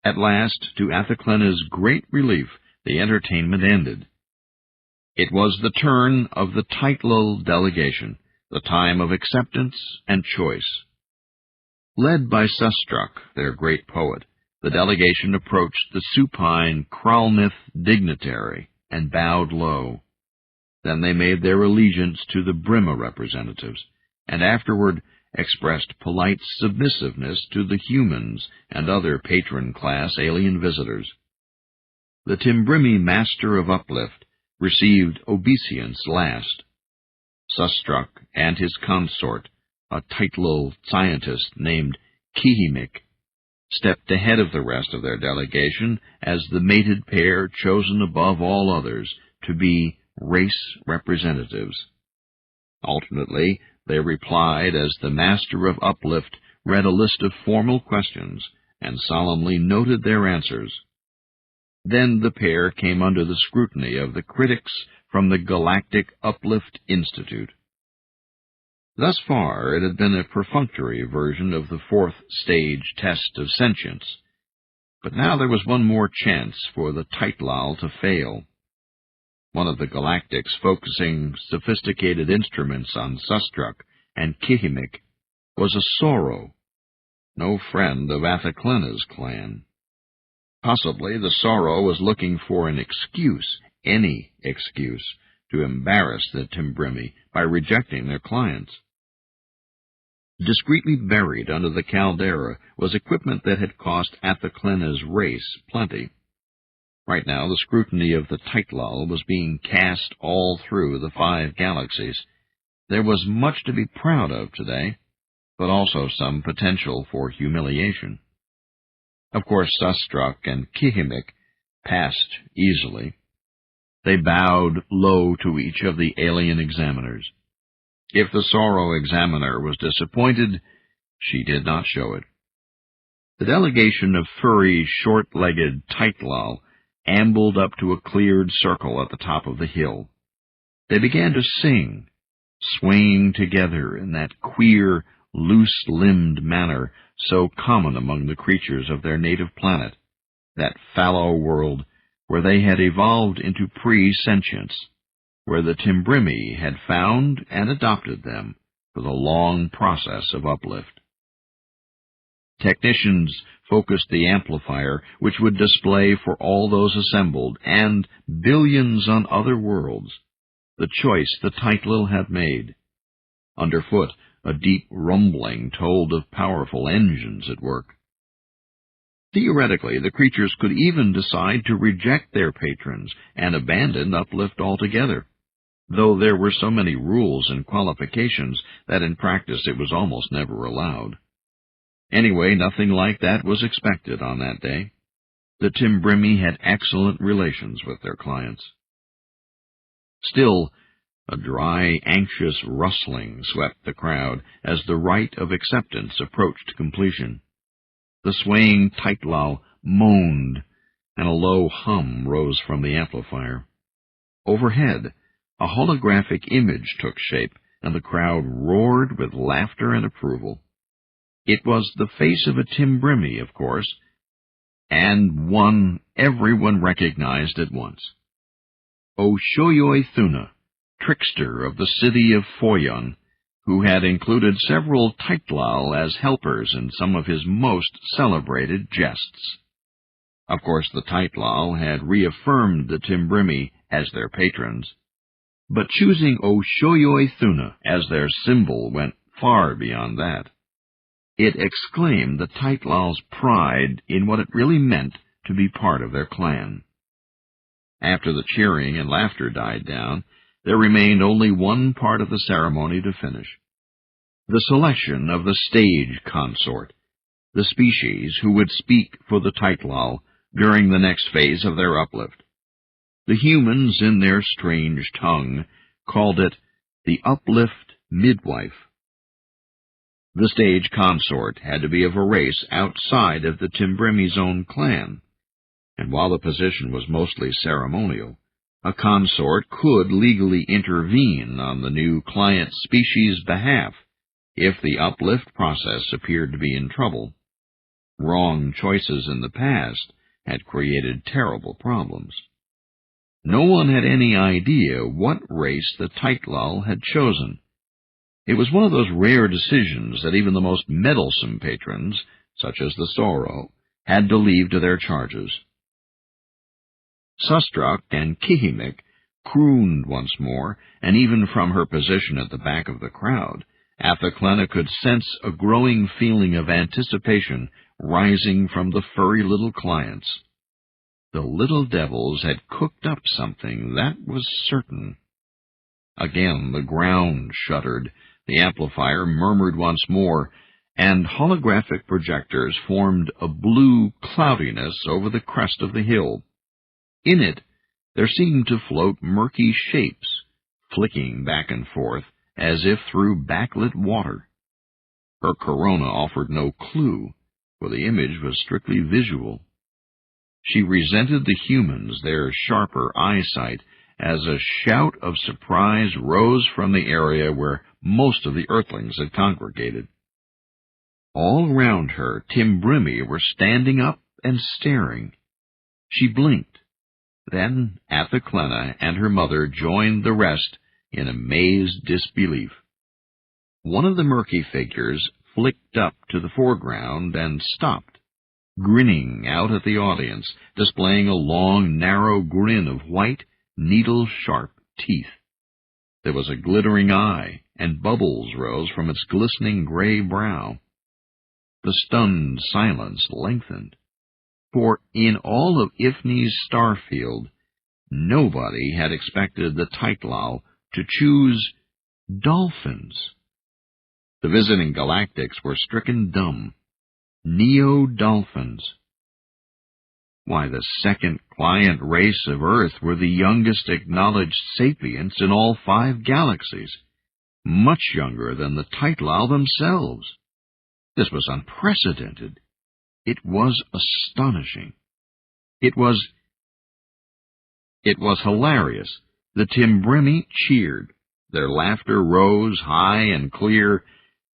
At last, to Athaclena's great relief, the entertainment ended. It was the turn of the Taitlal delegation, the time of acceptance and choice. Led by Sustruck, their great poet, the delegation approached the supine Kralnith dignitary and bowed low. Then they made their allegiance to the Brima representatives, and afterward expressed polite submissiveness to the humans and other patron-class alien visitors. The Timbrimi Master of Uplift received obeisance last. Sustruck and his consort, a Taitlal scientist named Kihimik, stepped ahead of the rest of their delegation as the mated pair chosen above all others to be race representatives. Alternately, they replied as the master of Uplift read a list of formal questions and solemnly noted their answers. Then the pair came under the scrutiny of the critics from the Galactic Uplift Institute. Thus far, it had been a perfunctory version of the fourth stage test of sentience, but now there was one more chance for the Titlal to fail. One of the Galactics, focusing sophisticated instruments on Sustruck and Kihimik, was a Sorrow, no friend of Athaklena's clan. Possibly the Sorrow was looking for an excuse, any excuse, to embarrass the Timbrimi by rejecting their clients. Discreetly buried under the caldera was equipment that had cost Athaklena's race plenty. Right now, the scrutiny of the Titlal was being cast all through the 5 galaxies. There was much to be proud of today, but also some potential for humiliation. Of course, Sustruck and Kihimik passed easily. They bowed low to each of the alien examiners. If the Sorrow examiner was disappointed, she did not show it. The delegation of furry, short-legged Titlal ambled up to a cleared circle at the top of the hill. They began to sing, swaying together in that queer, loose-limbed manner so common among the creatures of their native planet, that fallow world where they had evolved into pre-sentience, where the Timbrimi had found and adopted them for the long process of uplift. Technicians focused the amplifier, which would display for all those assembled, and billions on other worlds, the choice the Titlal had made. Underfoot, a deep rumbling told of powerful engines at work. Theoretically, the creatures could even decide to reject their patrons and abandon Uplift altogether, though there were so many rules and qualifications that in practice it was almost never allowed. Anyway, nothing like that was expected on that day. The Timbrimi had excellent relations with their clients. Still, a dry, anxious rustling swept the crowd as the rite of acceptance approached completion. The swaying Titlal moaned, and a low hum rose from the amplifier. Overhead, a holographic image took shape, and the crowd roared with laughter and approval. It was the face of a Timbrimi, of course, and one everyone recognized at once. Oshoyoi Thuna, trickster of the city of Foyon, who had included several Titlal as helpers in some of his most celebrated jests. Of course, the Titlal had reaffirmed the Timbrimi as their patrons, but choosing Oshoyoi Thuna as their symbol went far beyond that. It exclaimed the Titlal's pride in what it really meant to be part of their clan. After the cheering and laughter died down, there remained only one part of the ceremony to finish: the selection of the stage consort, the species who would speak for the Titlal during the next phase of their uplift. The humans, in their strange tongue, called it the Uplift Midwife. The stage consort had to be of a race outside of the Timbrimi's own clan, and while the position was mostly ceremonial, a consort could legally intervene on the new client species' behalf if the uplift process appeared to be in trouble. Wrong choices in the past had created terrible problems. No one had any idea what race the Titlal had chosen. It was one of those rare decisions that even the most meddlesome patrons, such as the Sorrow, had to leave to their charges. Sustruck and Kihimik crooned once more, and even from her position at the back of the crowd, Athaklena could sense a growing feeling of anticipation rising from the furry little clients. The little devils had cooked up something, that was certain. Again the ground shuddered, the amplifier murmured once more, and holographic projectors formed a blue cloudiness over the crest of the hill. In it, there seemed to float murky shapes, flicking back and forth as if through backlit water. Her corona offered no clue, for the image was strictly visual. She resented the humans, their sharper eyesight, as a shout of surprise rose from the area where most of the earthlings had congregated. All around her, Timbrimi were standing up and staring. She blinked. Then Athaclena and her mother joined the rest in amazed disbelief. One of the murky figures flicked up to the foreground and stopped, grinning out at the audience, displaying a long, narrow grin of white, needle-sharp teeth. There was a glittering eye, and bubbles rose from its glistening gray brow. The stunned silence lengthened, for in all of Ifni's starfield, nobody had expected the Titlau to choose dolphins. The visiting galactics were stricken dumb. Neo-dolphins. Why, the second client race of Earth were the youngest acknowledged sapients in all 5 galaxies, much younger than the Titlau themselves. This was unprecedented. It was astonishing. It was hilarious. The Timbrimi cheered. Their laughter rose high and clear.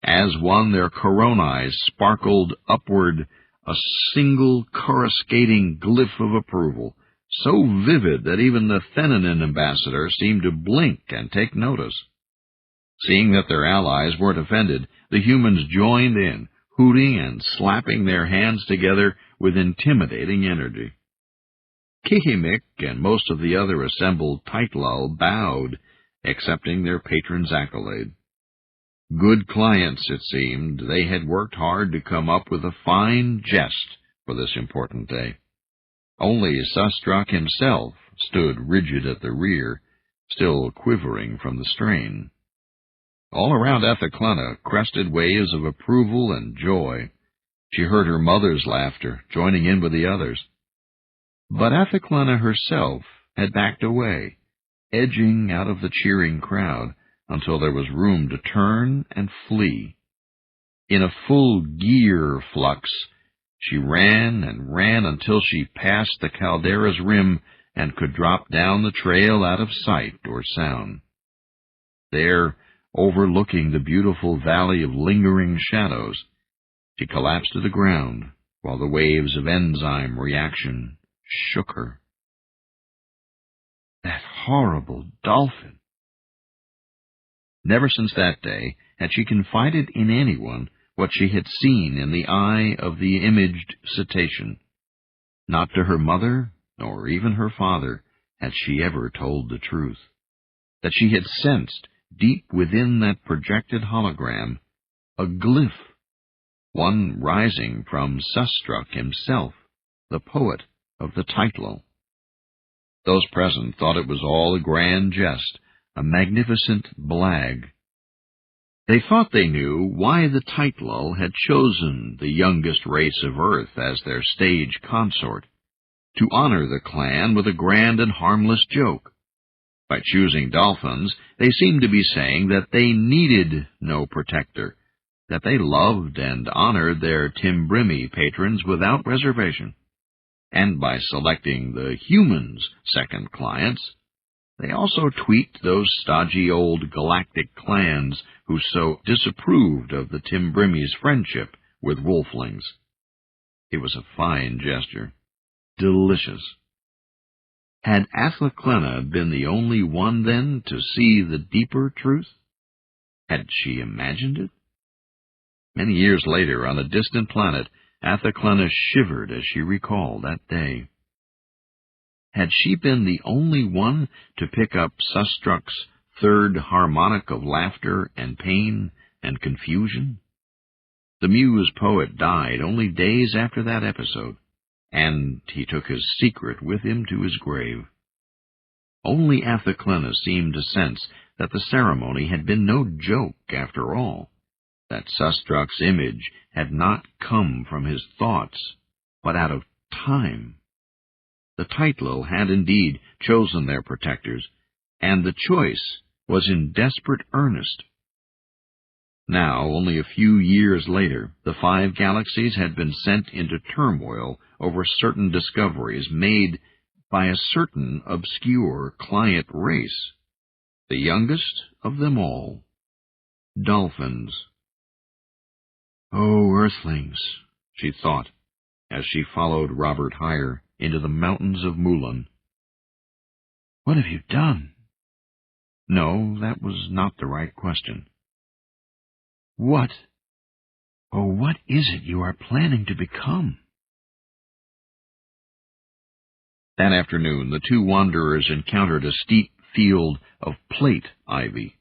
As one, their coronae sparkled upward, a single coruscating glyph of approval, so vivid that even the Thenanin ambassador seemed to blink and take notice. Seeing that their allies weren't offended, the humans joined in, hooting and slapping their hands together with intimidating energy. Kihimik and most of the other assembled Titlau bowed, accepting their patron's accolade. Good clients, it seemed. They had worked hard to come up with a fine jest for this important day. Only Sustrak himself stood rigid at the rear, still quivering from the strain. All around Athaclena crested waves of approval and joy. She heard her mother's laughter, joining in with the others. But Athaclena herself had backed away, edging out of the cheering crowd, until there was room to turn and flee. In a full gear flux, she ran and ran until she passed the caldera's rim and could drop down the trail out of sight or sound. There, overlooking the beautiful valley of lingering shadows, she collapsed to the ground while the waves of enzyme reaction shook her. That horrible dolphin! Never since that day had she confided in anyone what she had seen in the eye of the imaged cetacean. Not to her mother, nor even her father, had she ever told the truth. That she had sensed, deep within that projected hologram, a glyph, one rising from Sustrak himself, the poet of the Titlau. Those present thought it was all a grand jest, a magnificent blag. They thought they knew why the Titlau had chosen the youngest race of Earth as their stage consort, to honor the clan with a grand and harmless joke. By choosing dolphins, they seemed to be saying that they needed no protector, that they loved and honored their Timbrimi patrons without reservation. And by selecting the humans' second clients, they also tweaked those stodgy old galactic clans who so disapproved of the Timbrimi's friendship with wolflings. It was a fine gesture. Delicious. Had Athaclena been the only one, then, to see the deeper truth? Had she imagined it? Many years later, on a distant planet, Athaclena shivered as she recalled that day. Had she been the only one to pick up Sustrak's third harmonic of laughter and pain and confusion? The muse poet died only days after that episode, and he took his secret with him to his grave. Only Athaclena seemed to sense that the ceremony had been no joke after all, That Sustruck's image had not come from his thoughts, but out of time. The Tytlo had indeed chosen their protectors, and the choice was in desperate earnest. Now, only a few years later, the 5 galaxies had been sent into turmoil over certain discoveries made by a certain obscure client race, the youngest of them all, dolphins. Oh, Earthlings, she thought, as she followed Robert higher into the mountains of Mulan. What have you done? No, that was not the right question. What? Oh, what is it you are planning to become? That afternoon, the 2 wanderers encountered a steep field of plate ivy.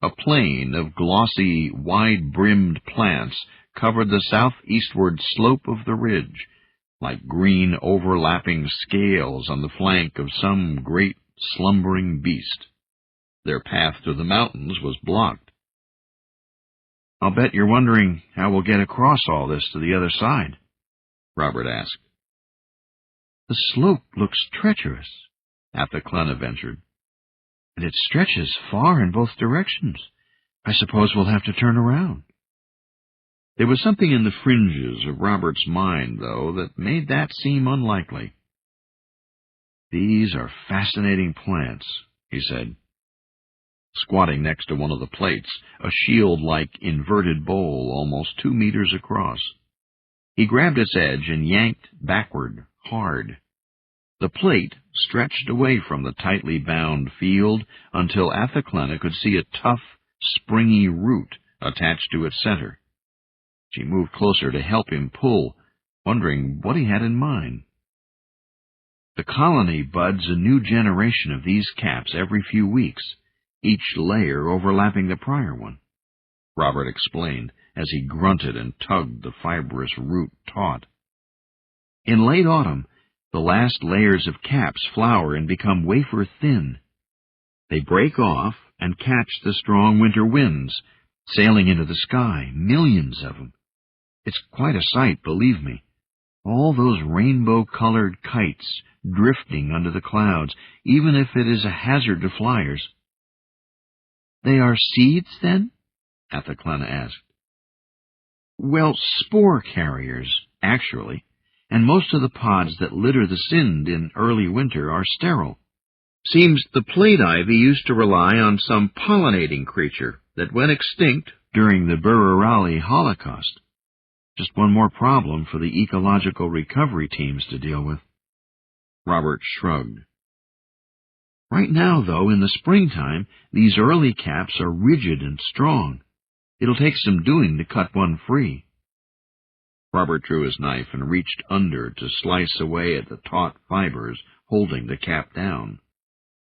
A plain of glossy, wide-brimmed plants covered the southeastward slope of the ridge, like green overlapping scales on the flank of some great slumbering beast. Their path to the mountains was blocked. I'll bet you're wondering how we'll get across all this to the other side, Robert asked. The slope looks treacherous, Athaclena ventured, and it stretches far in both directions. I suppose we'll have to turn around. There was something in the fringes of Robert's mind, though, that made that seem unlikely. These are fascinating plants, he said. Squatting next to one of the plates, a shield-like inverted bowl almost 2 meters across. He grabbed its edge and yanked backward, hard. The plate stretched away from the tightly bound field until Athaclena could see a tough, springy root attached to its center. She moved closer to help him pull, wondering what he had in mind. The colony buds a new generation of these caps every few weeks, each layer overlapping the prior one, Robert explained as he grunted and tugged the fibrous root taut. In late autumn, the last layers of caps flower and become wafer-thin. They break off and catch the strong winter winds, sailing into the sky, millions of them. It's quite a sight, believe me. All those rainbow-colored kites drifting under the clouds, even if it is a hazard to flyers. They are seeds, then? Athaclena asked. Well, spore carriers, actually, and most of the pods that litter the Sind in early winter are sterile. Seems the plate ivy used to rely on some pollinating creature that went extinct during the Bururali Holocaust. Just one more problem for the ecological recovery teams to deal with. Robert shrugged. Right now, though, in the springtime, these early caps are rigid and strong. It'll take some doing to cut one free. Robert drew his knife and reached under to slice away at the taut fibers holding the cap down.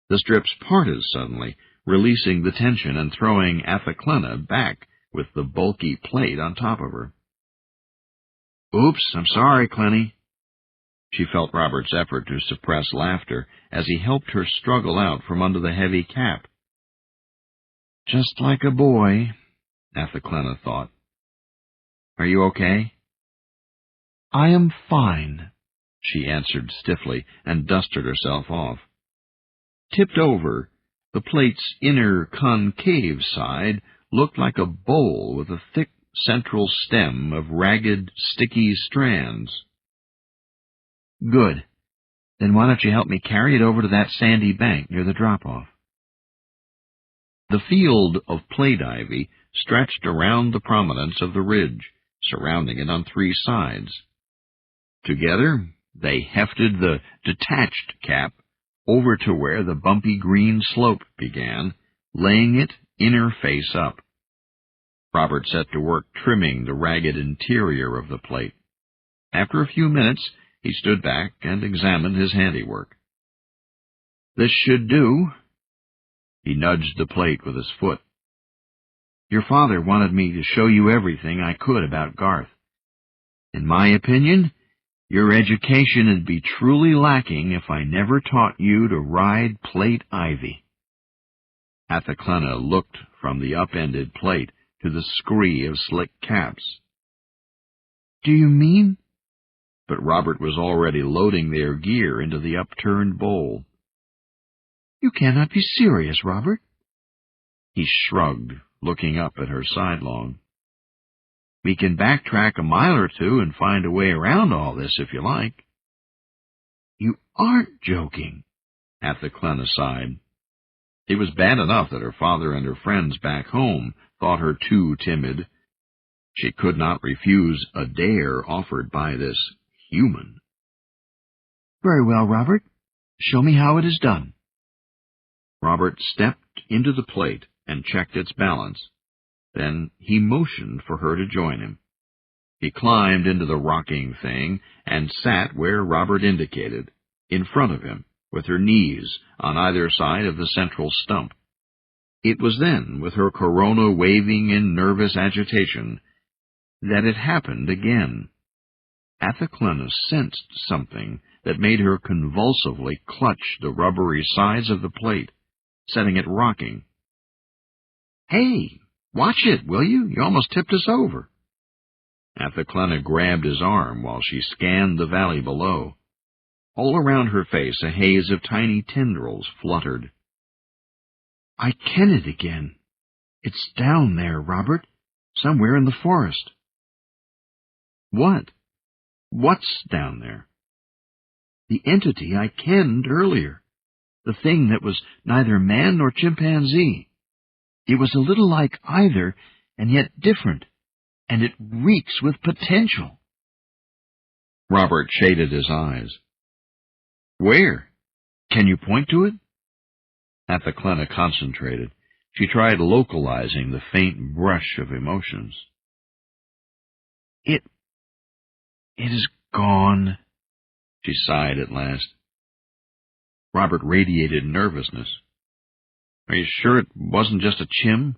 The strips parted suddenly, releasing the tension and throwing Athaclena back with the bulky plate on top of her. Oops, I'm sorry, Clenny. She felt Robert's effort to suppress laughter as he helped her struggle out from under the heavy cap. Just like a boy, Athaclena thought. Are you okay? I am fine, she answered stiffly and dusted herself off. Tipped over, the plate's inner concave side looked like a bowl with a thick central stem of ragged, sticky strands. Good. Then why don't you help me carry it over to that sandy bank near the drop-off? The field of plate ivy stretched around the prominence of the ridge, surrounding it on 3 sides. Together, they hefted the detached cap over to where the bumpy green slope began, laying it inner face up. Robert set to work trimming the ragged interior of the plate. After a few minutes, he stood back and examined his handiwork. This should do. He nudged the plate with his foot. Your father wanted me to show you everything I could about Garth. In my opinion, your education would be truly lacking if I never taught you to ride plate ivy. Athaclena looked from the upended plate to the scree of slick caps. "Do you mean—" But Robert was already loading their gear into the upturned bowl. "You cannot be serious, Robert." He shrugged, looking up at her sidelong. "We can backtrack a mile or two and find a way around all this if you like." "You aren't joking," Athelclena sighed. It was bad enough that her father and her friends back home thought her too timid. She could not refuse a dare offered by this human. "Very well, Robert. Show me how it is done." Robert stepped into the plate and checked its balance. Then he motioned for her to join him. He climbed into the rocking thing and sat where Robert indicated, in front of him, with her knees on either side of the central stump. It was then, with her corona waving in nervous agitation, that it happened again. Athelclena sensed something that made her convulsively clutch the rubbery sides of the plate, setting it rocking. "Hey, watch it, will you? You almost tipped us over." Athelclena grabbed his arm while she scanned the valley below. All around her face a haze of tiny tendrils fluttered. "I ken it again. It's down there, Robert, somewhere in the forest." "What? What's down there?" "The entity I kenned earlier. The thing that was neither man nor chimpanzee. It was a little like either, and yet different, and it reeks with potential." Robert shaded his eyes. "Where? Can you point to it?" Athelclena concentrated. She tried localizing the faint brush of emotions. It is gone," she sighed at last. Robert radiated nervousness. "Are you sure it wasn't just a chim?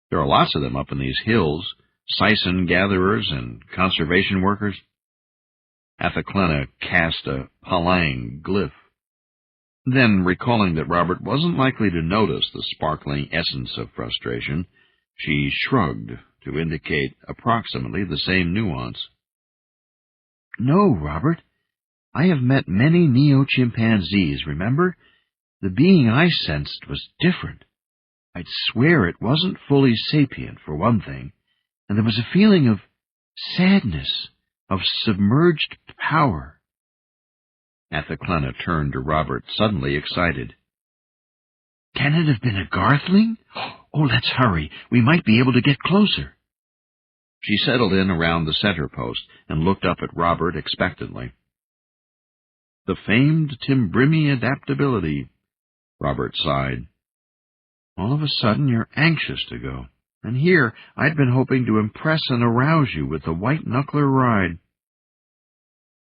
There are lots of them up in these hills, sison gatherers and conservation workers." Athelclena cast a palang glyph. Then, recalling that Robert wasn't likely to notice the sparkling essence of frustration, she shrugged to indicate approximately the same nuance. "No, Robert. I have met many neo-chimpanzees, remember? The being I sensed was different. I'd swear it wasn't fully sapient, for one thing, and there was a feeling of sadness, of submerged power." Athelclena turned to Robert, suddenly excited. "Can it have been a Garthling? Oh, let's hurry. We might be able to get closer." She settled in around the center post and looked up at Robert expectantly. "The famed Timbrimi adaptability," Robert sighed. "All of a sudden you're anxious to go. And here I'd been hoping to impress and arouse you with the white knuckler ride."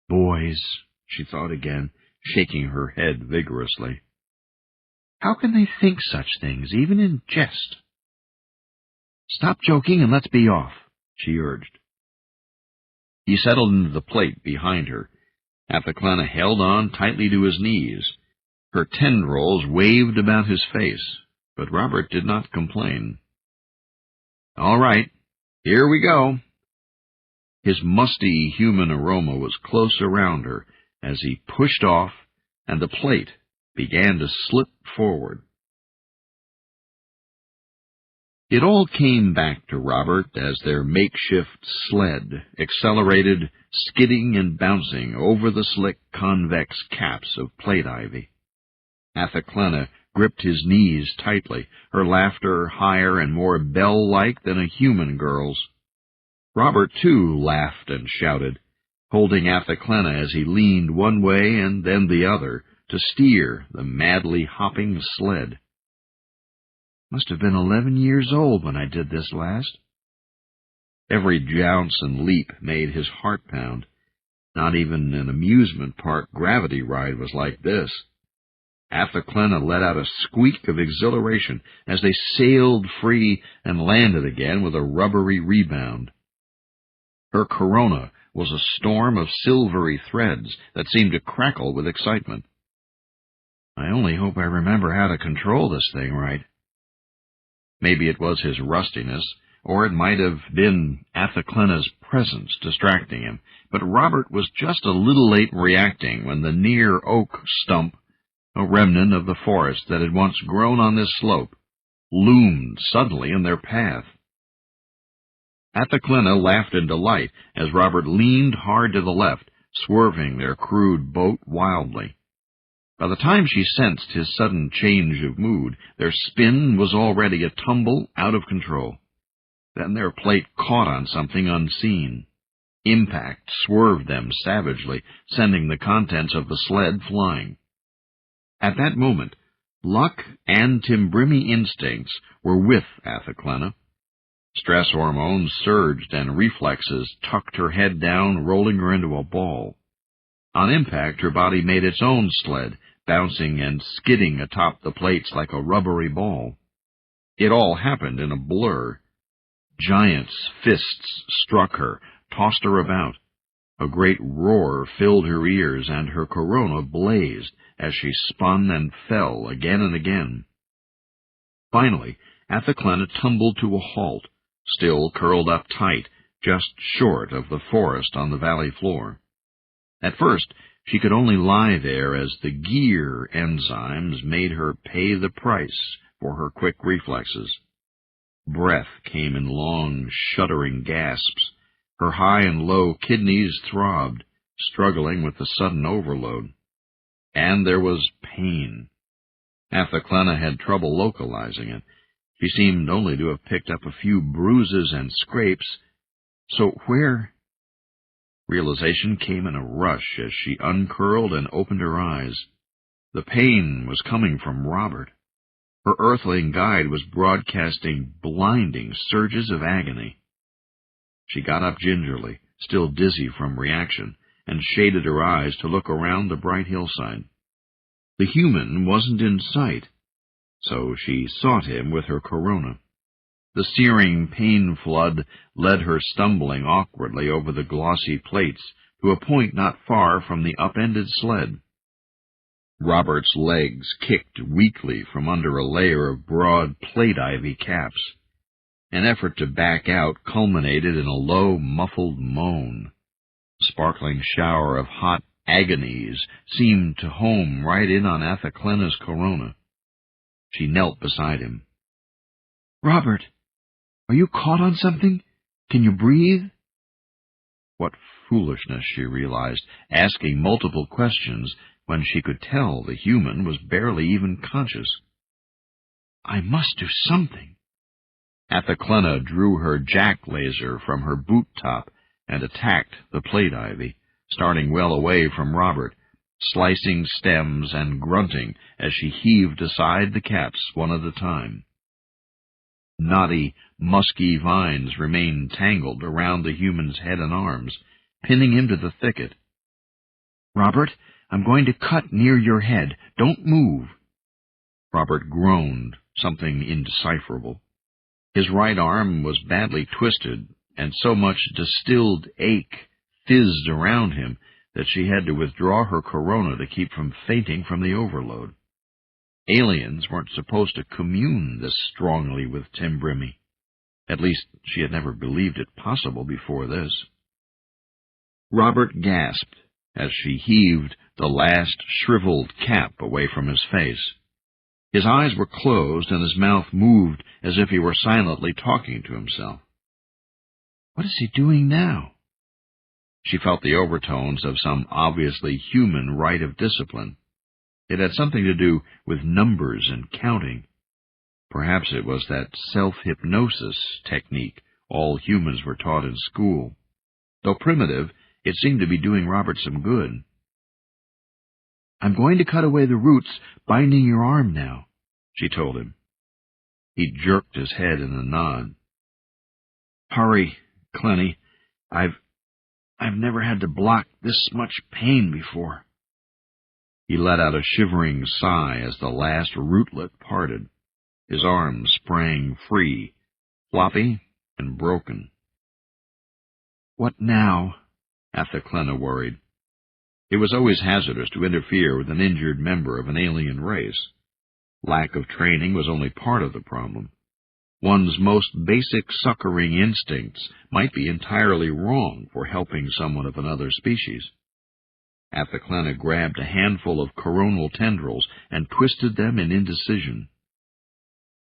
"Boys," she thought again, shaking her head vigorously. "How can they think such things, even in jest?" "Stop joking and let's be off," she urged. He settled into the plate behind her. Athelclena held on tightly to his knees. Her tendrils waved about his face, but Robert did not complain. "All right, here we go." His musty human aroma was close around her as he pushed off, and the plate began to slip forward. It all came back to Robert as their makeshift sled accelerated, skidding and bouncing over the slick convex caps of plate ivy. Athelclena gripped his knees tightly, her laughter higher and more bell-like than a human girl's. Robert, too, laughed and shouted, holding Athelclena as he leaned one way and then the other to steer the madly hopping sled. "Must have been 11 years old when I did this last." Every jounce and leap made his heart pound. Not even an amusement park gravity ride was like this. Athelclena let out a squeak of exhilaration as they sailed free and landed again with a rubbery rebound. Her corona was a storm of silvery threads that seemed to crackle with excitement. "I only hope I remember how to control this thing right." Maybe it was his rustiness, or it might have been Athaclena's presence distracting him, but Robert was just a little late reacting when the near oak stump, a remnant of the forest that had once grown on this slope, loomed suddenly in their path. Athaclena laughed in delight as Robert leaned hard to the left, swerving their crude boat wildly. By the time she sensed his sudden change of mood, their spin was already a tumble out of control. Then their plate caught on something unseen. Impact swerved them savagely, sending the contents of the sled flying. At that moment, luck and Timbrimi instincts were with Athaclena. Stress hormones surged and reflexes tucked her head down, rolling her into a ball. On impact, her body made its own sled, bouncing and skidding atop the plates like a rubbery ball. It all happened in a blur. Giants' fists struck her, tossed her about. A great roar filled her ears, and her corona blazed as she spun and fell again and again. Finally, Athaclena tumbled to a halt, still curled up tight, just short of the forest on the valley floor. At first, she could only lie there as the gear enzymes made her pay the price for her quick reflexes. Breath came in long, shuddering gasps. Her high and low kidneys throbbed, struggling with the sudden overload. And there was pain. Athaclena had trouble localizing it. She seemed only to have picked up a few bruises and scrapes. So where? Realization came in a rush as she uncurled and opened her eyes. The pain was coming from Robert. Her earthling guide was broadcasting blinding surges of agony. She got up gingerly, still dizzy from reaction, and shaded her eyes to look around the bright hillside. The human wasn't in sight, so she sought him with her corona. The searing pain flood led her stumbling awkwardly over the glossy plates to a point not far from the upended sled. Robert's legs kicked weakly from under a layer of broad plate ivy caps. An effort to back out culminated in a low, muffled moan. A sparkling shower of hot agonies seemed to home right in on Athaclena's corona. She knelt beside him. "Robert, are you caught on something? Can you breathe?" What foolishness, she realized, asking multiple questions when she could tell the human was barely even conscious. "I must do something." Athaclena drew her jack laser from her boot top and attacked the plate ivy, starting well away from Robert, slicing stems and grunting as she heaved aside the caps one at a time. Knotty, musky vines remained tangled around the human's head and arms, pinning him to the thicket. "Robert, I'm going to cut near your head. Don't move." Robert groaned, something indecipherable. His right arm was badly twisted, and so much distilled ache fizzed around him that she had to withdraw her corona to keep from fainting from the overload. Aliens weren't supposed to commune this strongly with Timbrimi. At least, she had never believed it possible before this. Robert gasped as she heaved the last shriveled cap away from his face. His eyes were closed and his mouth moved as if he were silently talking to himself. What is he doing now? She felt the overtones of some obviously human rite of discipline. It had something to do with numbers and counting. Perhaps it was that self-hypnosis technique all humans were taught in school. Though primitive, it seemed to be doing Robert some good. "I'm going to cut away the roots binding your arm now," she told him. He jerked his head in a nod. "Hurry, Clenny. I've never had to block this much pain before." He let out a shivering sigh as the last rootlet parted. His arm sprang free, floppy and broken. "What now?" Athaclena worried. It was always hazardous to interfere with an injured member of an alien race. Lack of training was only part of the problem. One's most basic succoring instincts might be entirely wrong for helping someone of another species. Athaclena grabbed a handful of coronal tendrils and twisted them in indecision.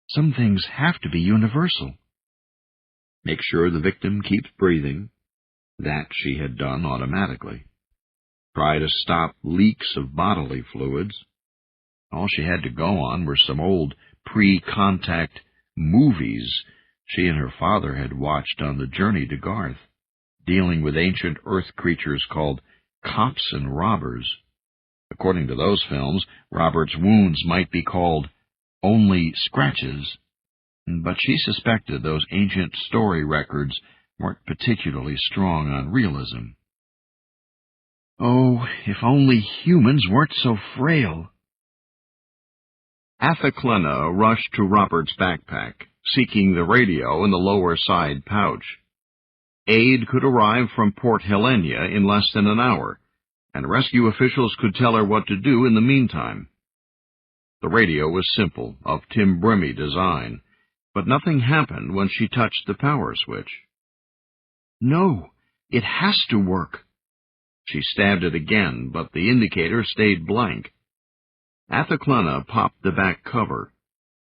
Some things have to be universal. Make sure the victim keeps breathing. That she had done automatically. Try to stop leaks of bodily fluids. All she had to go on were some old pre-contact movies she and her father had watched on the journey to Garth, dealing with ancient Earth creatures called cops and robbers. According to those films, Robert's wounds might be called only scratches, but she suspected those ancient story records weren't particularly strong on realism. Oh, if only humans weren't so frail. Athaclena rushed to Robert's backpack, seeking the radio in the lower side pouch. Aid could arrive from Port Helena in less than an hour, and rescue officials could tell her what to do in the meantime. The radio was simple, of Timbrimi design, but nothing happened when she touched the power switch. No, it has to work. She stabbed it again, but the indicator stayed blank. Athaclena popped the back cover.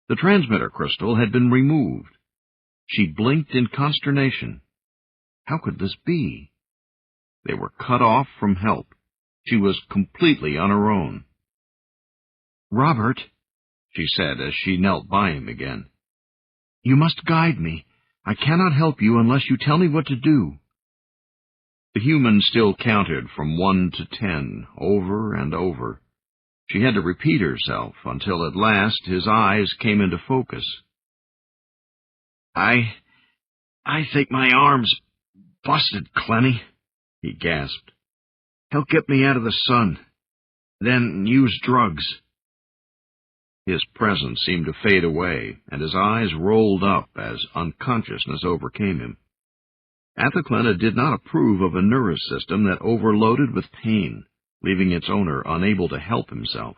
The transmitter crystal had been removed. She blinked in consternation. How could this be? They were cut off from help. She was completely on her own. "Robert," she said as she knelt by him again. "You must guide me. I cannot help you unless you tell me what to do." The human still counted from 1 to 10, over and over. She had to repeat herself until at last his eyes came into focus. I think my arm's busted, Clenny," he gasped. "Help get me out of the sun. Then use drugs." His presence seemed to fade away, and his eyes rolled up as unconsciousness overcame him. Athaclena did not approve of a nervous system that overloaded with pain, leaving its owner unable to help himself.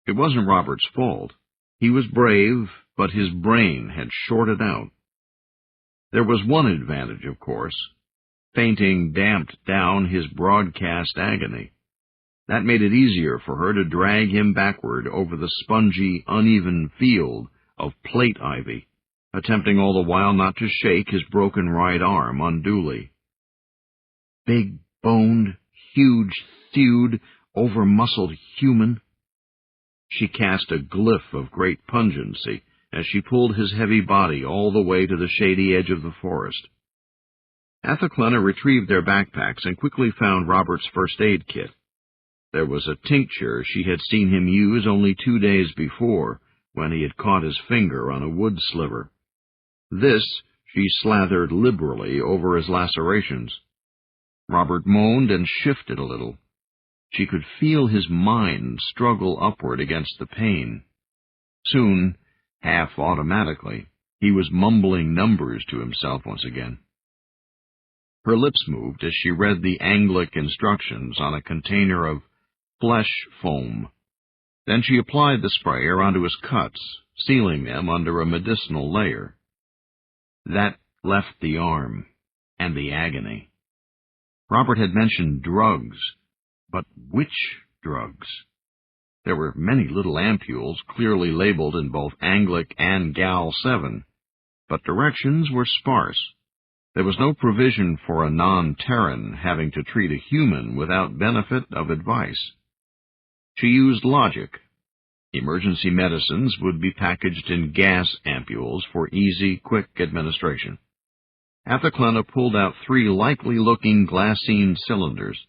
It wasn't Robert's fault. He was brave, but his brain had shorted out. There was one advantage, of course. Fainting damped down his broadcast agony. That made it easier for her to drag him backward over the spongy, uneven field of plate ivy, attempting all the while not to shake his broken right arm unduly. Big-boned, huge-thewed, over-muscled human. She cast a glyph of great pungency as she pulled his heavy body all the way to the shady edge of the forest. Athaclena retrieved their backpacks and quickly found Robert's first aid kit. There was a tincture she had seen him use only 2 days before, when he had caught his finger on a wood sliver. This she slathered liberally over his lacerations. Robert moaned and shifted a little. She could feel his mind struggle upward against the pain. Soon, half automatically, he was mumbling numbers to himself once again. Her lips moved as she read the Anglic instructions on a container of flesh foam. Then she applied the sprayer onto his cuts, sealing them under a medicinal layer. That left the arm, and the agony. Robert had mentioned drugs, but which drugs? There were many little ampules clearly labeled in both Anglic and Gal-7, but directions were sparse. There was no provision for a non-Terran having to treat a human without benefit of advice. She used logic. Emergency medicines would be packaged in gas ampules for easy, quick administration. Athaclena pulled out 3 likely-looking glassine cylinders.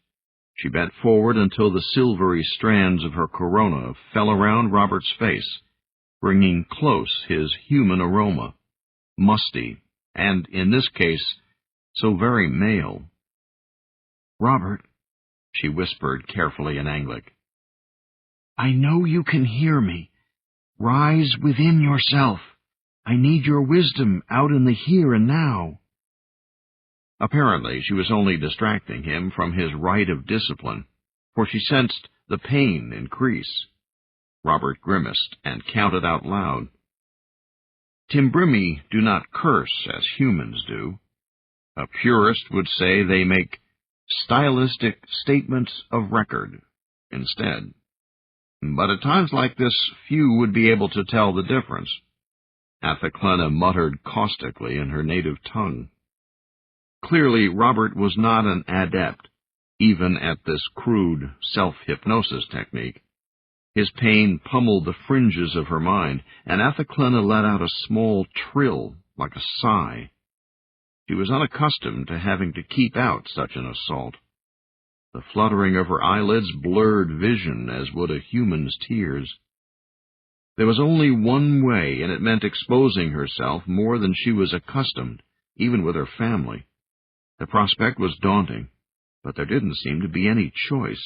She bent forward until the silvery strands of her corona fell around Robert's face, bringing close his human aroma, musty, and, in this case, so very male. "Robert," she whispered carefully in Anglic, "I know you can hear me. Rise within yourself. I need your wisdom out in the here and now." Apparently she was only distracting him from his rite of discipline, for she sensed the pain increase. Robert grimaced and counted out loud. Timbrimi do not curse as humans do. A purist would say they make stylistic statements of record instead. But at times like this, few would be able to tell the difference. Athaclena muttered caustically in her native tongue. Clearly, Robert was not an adept, even at this crude self-hypnosis technique. His pain pummeled the fringes of her mind, and Athaclena let out a small trill, like a sigh. She was unaccustomed to having to keep out such an assault. The fluttering of her eyelids blurred vision, as would a human's tears. There was only one way, and it meant exposing herself more than she was accustomed, even with her family. The prospect was daunting, but there didn't seem to be any choice.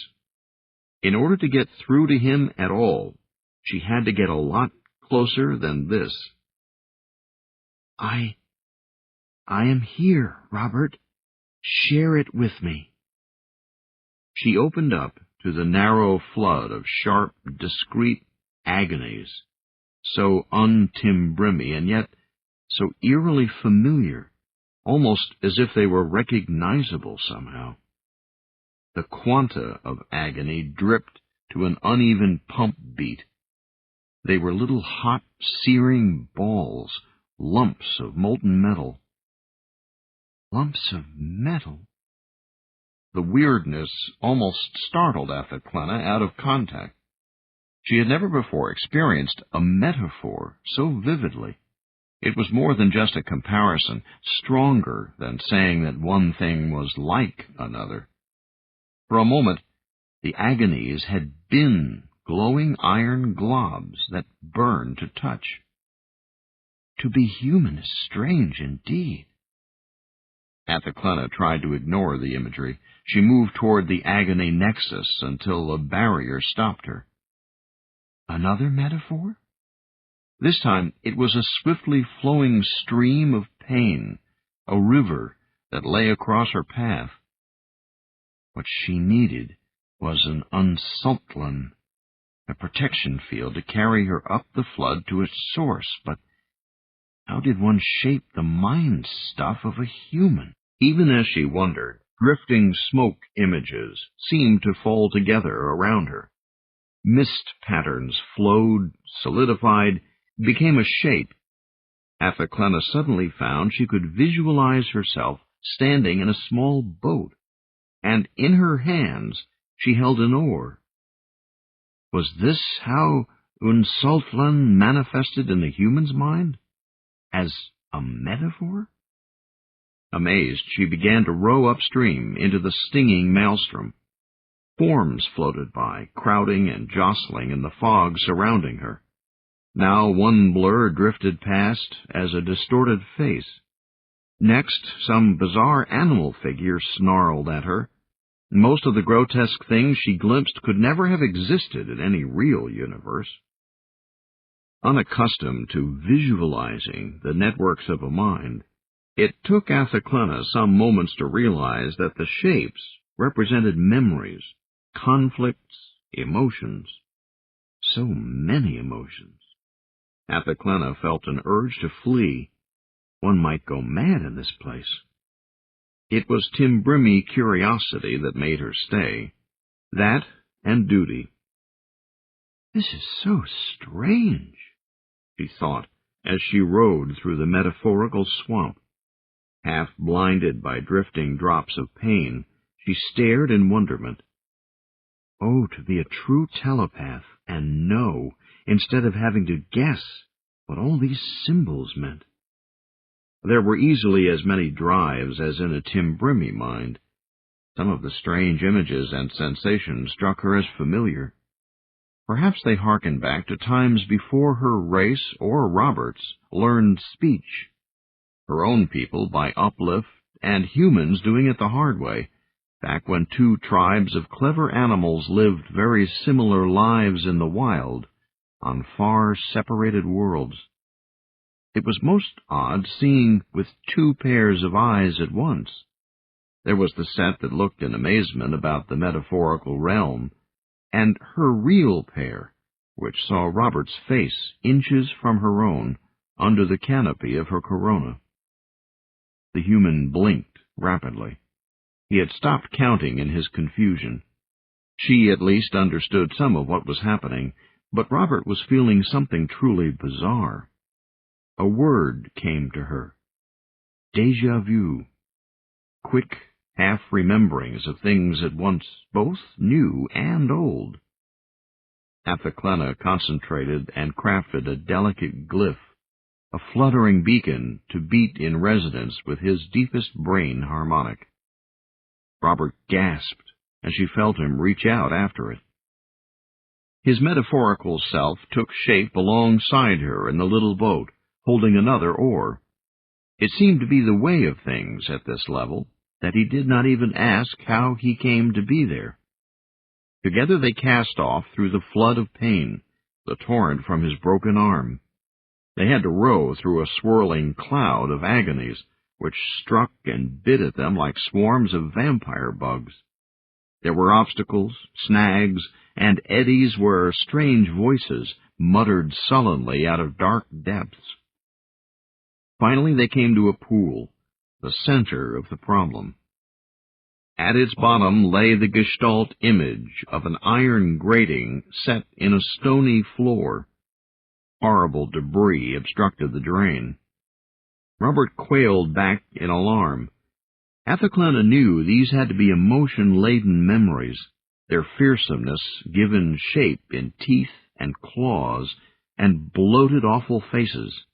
In order to get through to him at all, she had to get a lot closer than this. I am here, Robert. Share it with me. She opened up to the narrow flood of sharp, discreet agonies, so un-Timbrimi and yet so eerily familiar, almost as if they were recognizable somehow. The quanta of agony dripped to an uneven pump beat. They were little hot, searing balls, lumps of molten metal. Lumps of metal? The weirdness almost startled Athaclena out of contact. She had never before experienced a metaphor so vividly. It was more than just a comparison, stronger than saying that one thing was like another. For a moment, the agonies had been glowing iron globs that burned to touch. To be human is strange indeed. Athaclena tried to ignore the imagery. She moved toward the agony nexus until a barrier stopped her. Another metaphor? This time it was a swiftly flowing stream of pain, a river that lay across her path. What she needed was an unsultlan, a protection field to carry her up the flood to its source, but how did one shape the mind stuff of a human? Even as she wondered, drifting smoke images seemed to fall together around her. Mist patterns flowed, solidified, became a shape. Athaclena suddenly found she could visualize herself standing in a small boat, and in her hands she held an oar. Was this how unsultlan manifested in the human's mind? As a metaphor? Amazed, she began to row upstream into the stinging maelstrom. Forms floated by, crowding and jostling in the fog surrounding her. Now one blur drifted past as a distorted face. Next, some bizarre animal figure snarled at her. Most of the grotesque things she glimpsed could never have existed in any real universe. Unaccustomed to visualizing the networks of a mind, it took Athaclena some moments to realize that the shapes represented memories, conflicts, emotions. So many emotions. Athaclena felt an urge to flee. One might go mad in this place. It was Timbrimi curiosity that made her stay. That and duty. This is so strange, she thought, as she rode through the metaphorical swamp. Half blinded by drifting drops of pain, she stared in wonderment. Oh, to be a true telepath and know, instead of having to guess, what all these symbols meant. There were easily as many drives as in a Timbrimi mind. Some of the strange images and sensations struck her as familiar. Perhaps they harkened back to times before her race or Robert's learned speech. Her own people by Uplift, and humans doing it the hard way, back when two tribes of clever animals lived very similar lives in the wild, on far separated worlds. It was most odd seeing with two pairs of eyes at once. There was the set that looked in amazement about the metaphorical realm, and her real pair, which saw Robert's face inches from her own, under the canopy of her corona. The human blinked rapidly. He had stopped counting in his confusion. She at least understood some of what was happening, but Robert was feeling something truly bizarre. A word came to her. Déjà vu. Quick half-rememberings of things at once both new and old. Athaclena concentrated and crafted a delicate glyph, a fluttering beacon to beat in resonance with his deepest brain harmonic. Robert gasped as she felt him reach out after it. His metaphorical self took shape alongside her in the little boat, holding another oar. It seemed to be the way of things at this level, that he did not even ask how he came to be there. Together they cast off through the flood of pain, the torrent from his broken arm. They had to row through a swirling cloud of agonies, which struck and bit at them like swarms of vampire bugs. There were obstacles, snags, and eddies where strange voices muttered sullenly out of dark depths. Finally they came to a pool, the center of the problem. At its bottom lay the gestalt image of an iron grating set in a stony floor. Horrible debris obstructed the drain. Robert quailed back in alarm. Athaclena knew these had to be emotion-laden memories, their fearsomeness given shape in teeth and claws and bloated awful faces.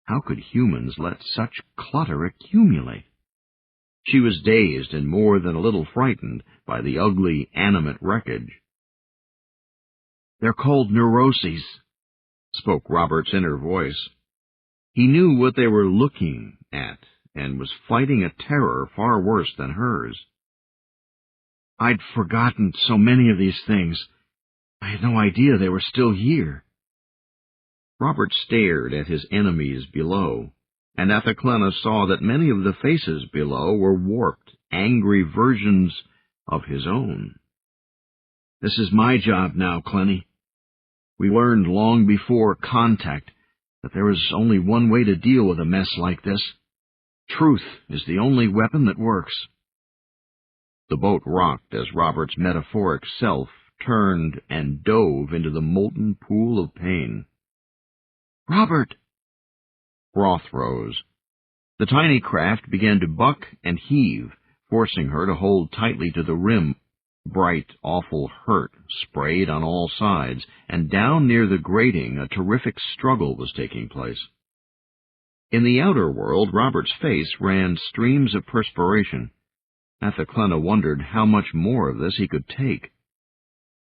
How could humans let such clutter accumulate? She was dazed and more than a little frightened by the ugly, animate wreckage. "They're called neuroses," spoke Robert's inner voice. He knew what they were looking at, and was fighting a terror far worse than hers. "I'd forgotten so many of these things. I had no idea they were still here." Robert stared at his enemies below, and Athaclena saw that many of the faces below were warped, angry versions of his own. "This is my job now, Clenny. We learned long before contact that there is only one way to deal with a mess like this. Truth is the only weapon that works." The boat rocked as Robert's metaphoric self turned and dove into the molten pool of pain. "Robert!" Froth rose. The tiny craft began to buck and heave, forcing her to hold tightly to the rim. Bright, awful hurt sprayed on all sides, and down near the grating a terrific struggle was taking place. In the outer world, Robert's face ran streams of perspiration. Athaclena wondered how much more of this he could take.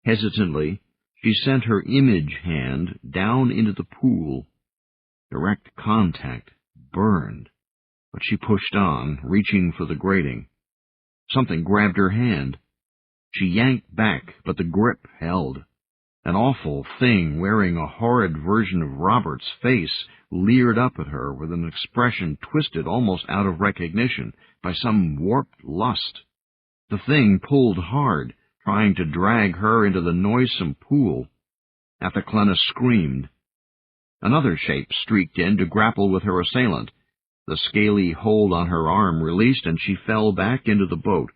Hesitantly, she sent her image hand down into the pool. Direct contact burned, but she pushed on, reaching for the grating. Something grabbed her hand. She yanked back, but the grip held. An awful thing wearing a horrid version of Robert's face leered up at her with an expression twisted almost out of recognition by some warped lust. The thing pulled hard, trying to drag her into the noisome pool. Athaclena screamed. Another shape streaked in to grapple with her assailant. The scaly hold on her arm released, and she fell back into the boat.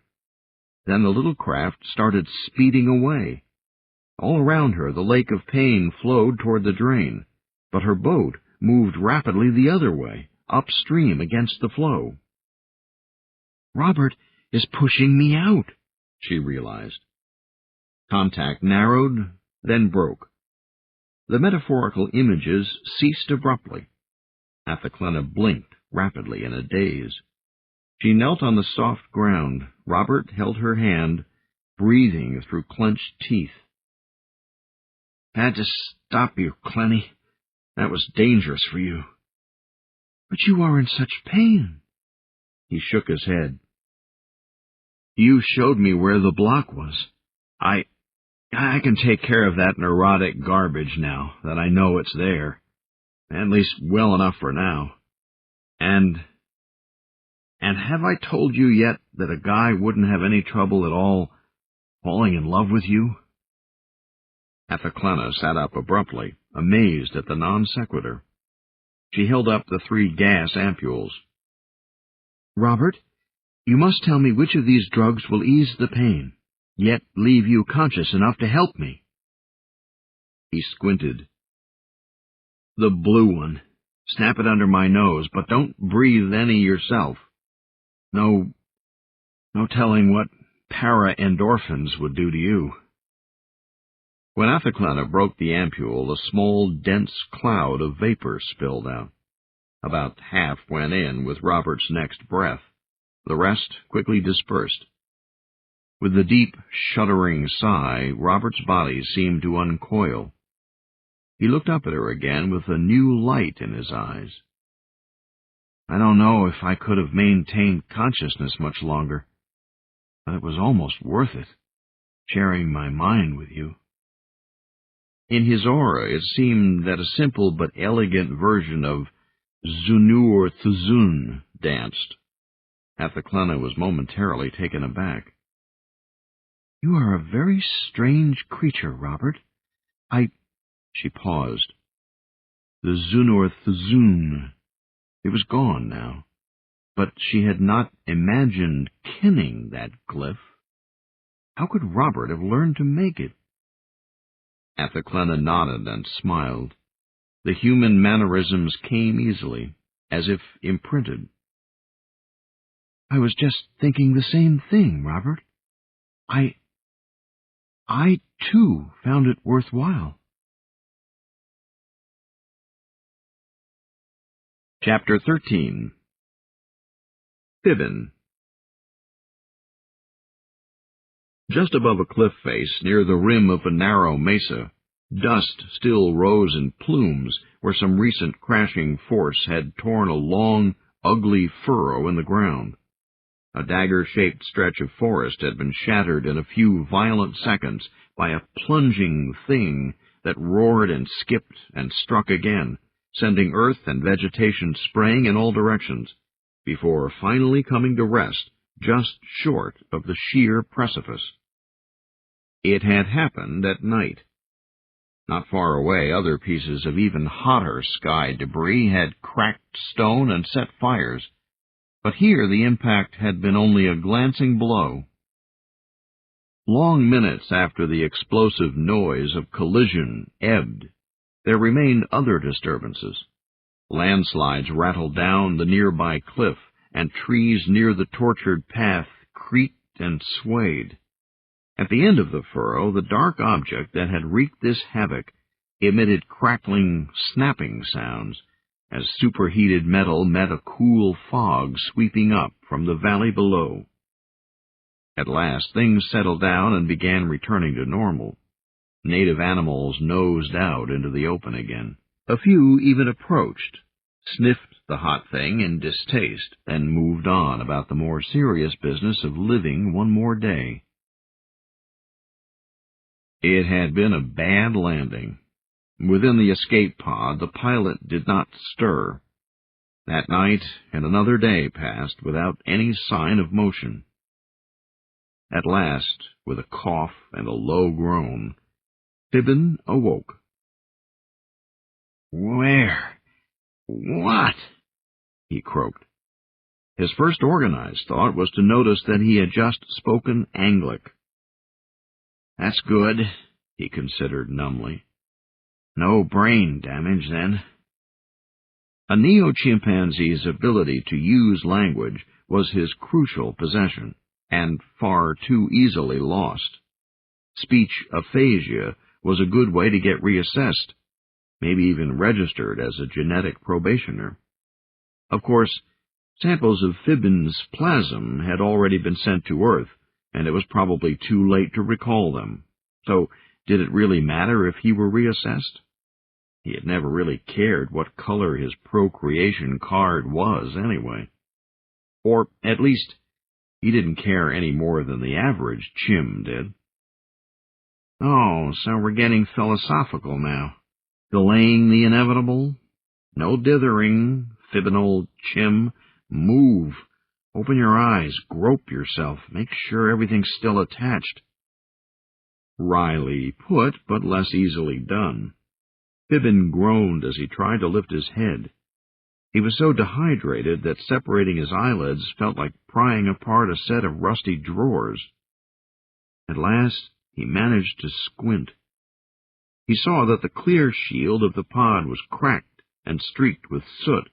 Then the little craft started speeding away. All around her the lake of pain flowed toward the drain, but her boat moved rapidly the other way, upstream against the flow. "Robert is pushing me out," she realized. Contact narrowed, then broke. The metaphorical images ceased abruptly. Athaclena blinked rapidly in a daze. She knelt on the soft ground. Robert held her hand, breathing through clenched teeth. "Had to stop you, Clenny. That was dangerous for you." "But you are in such pain." He shook his head. "You showed me where the block was. I can take care of that neurotic garbage now that I know it's there. At least well enough for now. And have I told you yet that a guy wouldn't have any trouble at all falling in love with you?" Athaclena sat up abruptly, amazed at the non sequitur. She held up the 3 gas ampules. "Robert, you must tell me which of these drugs will ease the pain, yet leave you conscious enough to help me." He squinted. "The blue one. Snap it under my nose, but don't breathe any yourself. No telling what para-endorphins would do to you." When Athaklana broke the ampule, a small, dense cloud of vapor spilled out. About half went in with Robert's next breath. The rest quickly dispersed. With a deep, shuddering sigh, Robert's body seemed to uncoil. He looked up at her again with a new light in his eyes. "I don't know if I could have maintained consciousness much longer, but it was almost worth it, sharing my mind with you." In his aura, it seemed that a simple but elegant version of Zunur Thuzun danced. Athaklana was momentarily taken aback. "You are a very strange creature, Robert. She paused. The Zunur Thuzun. It was gone now, but she had not imagined kinning that glyph. How could Robert have learned to make it? Athaklana nodded and smiled. The human mannerisms came easily, as if imprinted. "I was just thinking the same thing, Robert. I too, found it worthwhile." Chapter 13. Fibbin. Just above a cliff face, near the rim of a narrow mesa, dust still rose in plumes where some recent crashing force had torn a long, ugly furrow in the ground. A dagger-shaped stretch of forest had been shattered in a few violent seconds by a plunging thing that roared and skipped and struck again, sending earth and vegetation spraying in all directions, before finally coming to rest just short of the sheer precipice. It had happened at night. Not far away, other pieces of even hotter sky debris had cracked stone and set fires, but here the impact had been only a glancing blow. Long minutes after the explosive noise of collision ebbed, there remained other disturbances. Landslides rattled down the nearby cliff, and trees near the tortured path creaked and swayed. At the end of the furrow, the dark object that had wreaked this havoc emitted crackling, snapping sounds as superheated metal met a cool fog sweeping up from the valley below. At last, things settled down and began returning to normal. Native animals nosed out into the open again. A few even approached, sniffed the hot thing in distaste, then moved on about the more serious business of living one more day. It had been a bad landing. Within the escape pod, the pilot did not stir. That night and another day passed without any sign of motion. At last, with a cough and a low groan, Fibbin awoke. "Where? What?" he croaked. His first organized thought was to notice that he had just spoken Anglic. "That's good," he considered numbly. "No brain damage, then." A neo-chimpanzee's ability to use language was his crucial possession, and far too easily lost. Speech aphasia was a good way to get reassessed, maybe even registered as a genetic probationer. Of course, samples of Fibbin's plasm had already been sent to Earth, and it was probably too late to recall them. So, did it really matter if he were reassessed? He had never really cared what color his procreation card was, anyway. Or, at least, he didn't care any more than the average chim did. "Oh, so we're getting philosophical now. Delaying the inevitable? No dithering, Fibbin, old chim. Move. Open your eyes. Grope yourself. Make sure everything's still attached." Wryly put, but less easily done. Fibbin groaned as he tried to lift his head. He was so dehydrated that separating his eyelids felt like prying apart a set of rusty drawers. At last, he managed to squint. He saw that the clear shield of the pod was cracked and streaked with soot.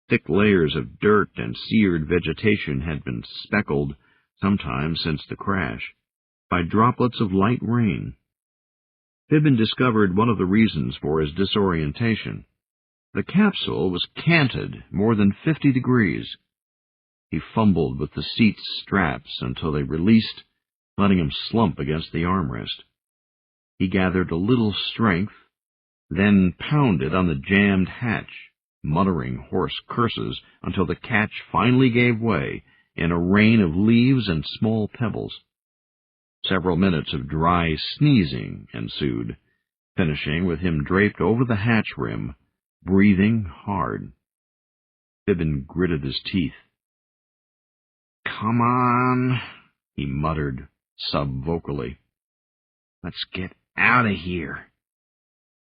Thick layers of dirt and seared vegetation had been speckled, sometime since the crash, by droplets of light rain. Pippin discovered one of the reasons for his disorientation. The capsule was canted more than 50 degrees. He fumbled with the seat's straps until they released, letting him slump against the armrest. He gathered a little strength, then pounded on the jammed hatch, muttering hoarse curses until the catch finally gave way in a rain of leaves and small pebbles. Several minutes of dry sneezing ensued, finishing with him draped over the hatch rim, breathing hard. Pippin gritted his teeth. "Come on," he muttered subvocally. "Let's get out of here."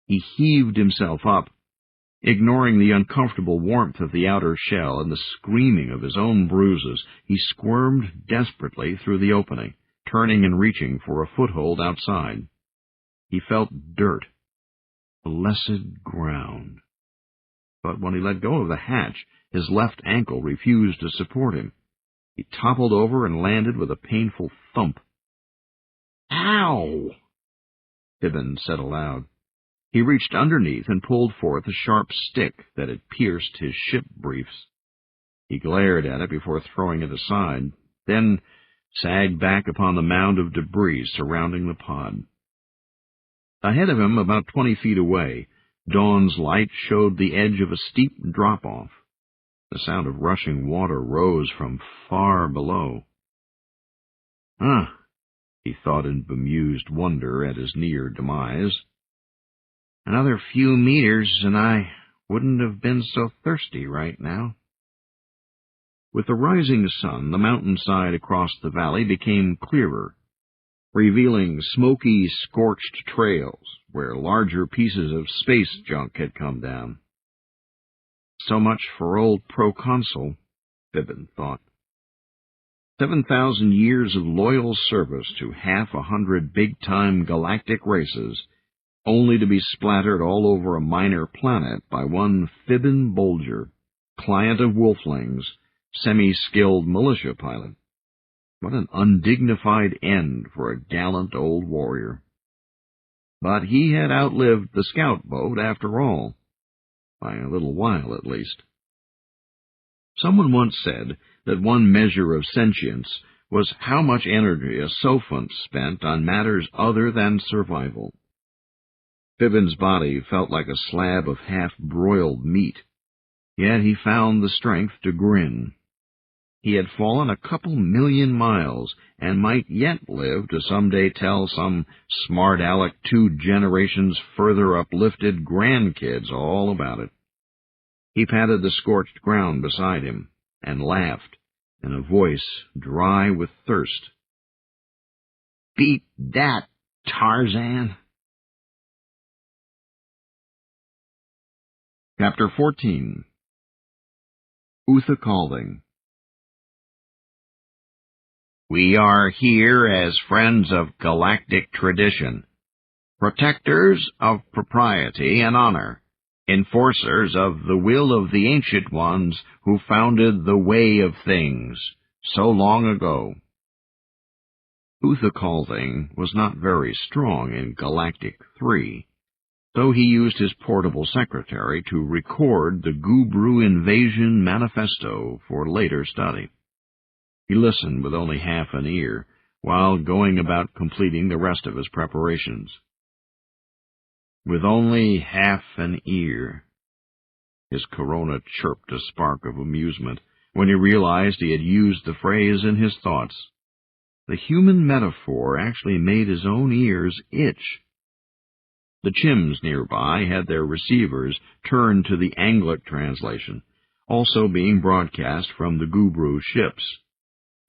He heaved himself up. Ignoring the uncomfortable warmth of the outer shell and the screaming of his own bruises, he squirmed desperately through the opening, turning and reaching for a foothold outside. He felt dirt, blessed ground. But when he let go of the hatch, his left ankle refused to support him. He toppled over and landed with a painful thump. "Ow!" Pippin said aloud. He reached underneath and pulled forth a sharp stick that had pierced his ship briefs. He glared at it before throwing it aside, then sagged back upon the mound of debris surrounding the pod. Ahead of him, about 20 feet away, dawn's light showed the edge of a steep drop-off. The sound of rushing water rose from far below. He thought in bemused wonder at his near demise. Another few meters, and I wouldn't have been so thirsty right now. With the rising sun, the mountainside across the valley became clearer, revealing smoky, scorched trails where larger pieces of space junk had come down. So much for old proconsul, Pippin thought. 7,000 years of loyal service to 100 big-time galactic races, only to be splattered all over a minor planet by one Fibbin Bolger, client of Wolflings, semi-skilled militia pilot. What an undignified end for a gallant old warrior. But he had outlived the scout boat after all, by a little while at least. Someone once said that one measure of sentience was how much energy a sophont spent on matters other than survival. Pippin's body felt like a slab of half-broiled meat, yet he found the strength to grin. He had fallen a couple million miles, and might yet live to someday tell some smart-aleck 2 generations further uplifted grandkids all about it. He patted the scorched ground beside him, and laughed, in a voice dry with thirst. "Beat that, Tarzan!" Chapter 14. Uthakalding. We are here as friends of galactic tradition, protectors of propriety and honor, enforcers of the will of the ancient ones who founded the way of things so long ago. Uthakalding was not very strong in Galactic 3, so he used his portable secretary to record the Gubru Invasion Manifesto for later study. He listened with only half an ear, while going about completing the rest of his preparations. With only half an ear. His corona chirped a spark of amusement when he realized he had used the phrase in his thoughts. The human metaphor actually made his own ears itch. The chims nearby had their receivers turned to the Anglic translation, also being broadcast from the Gubru ships.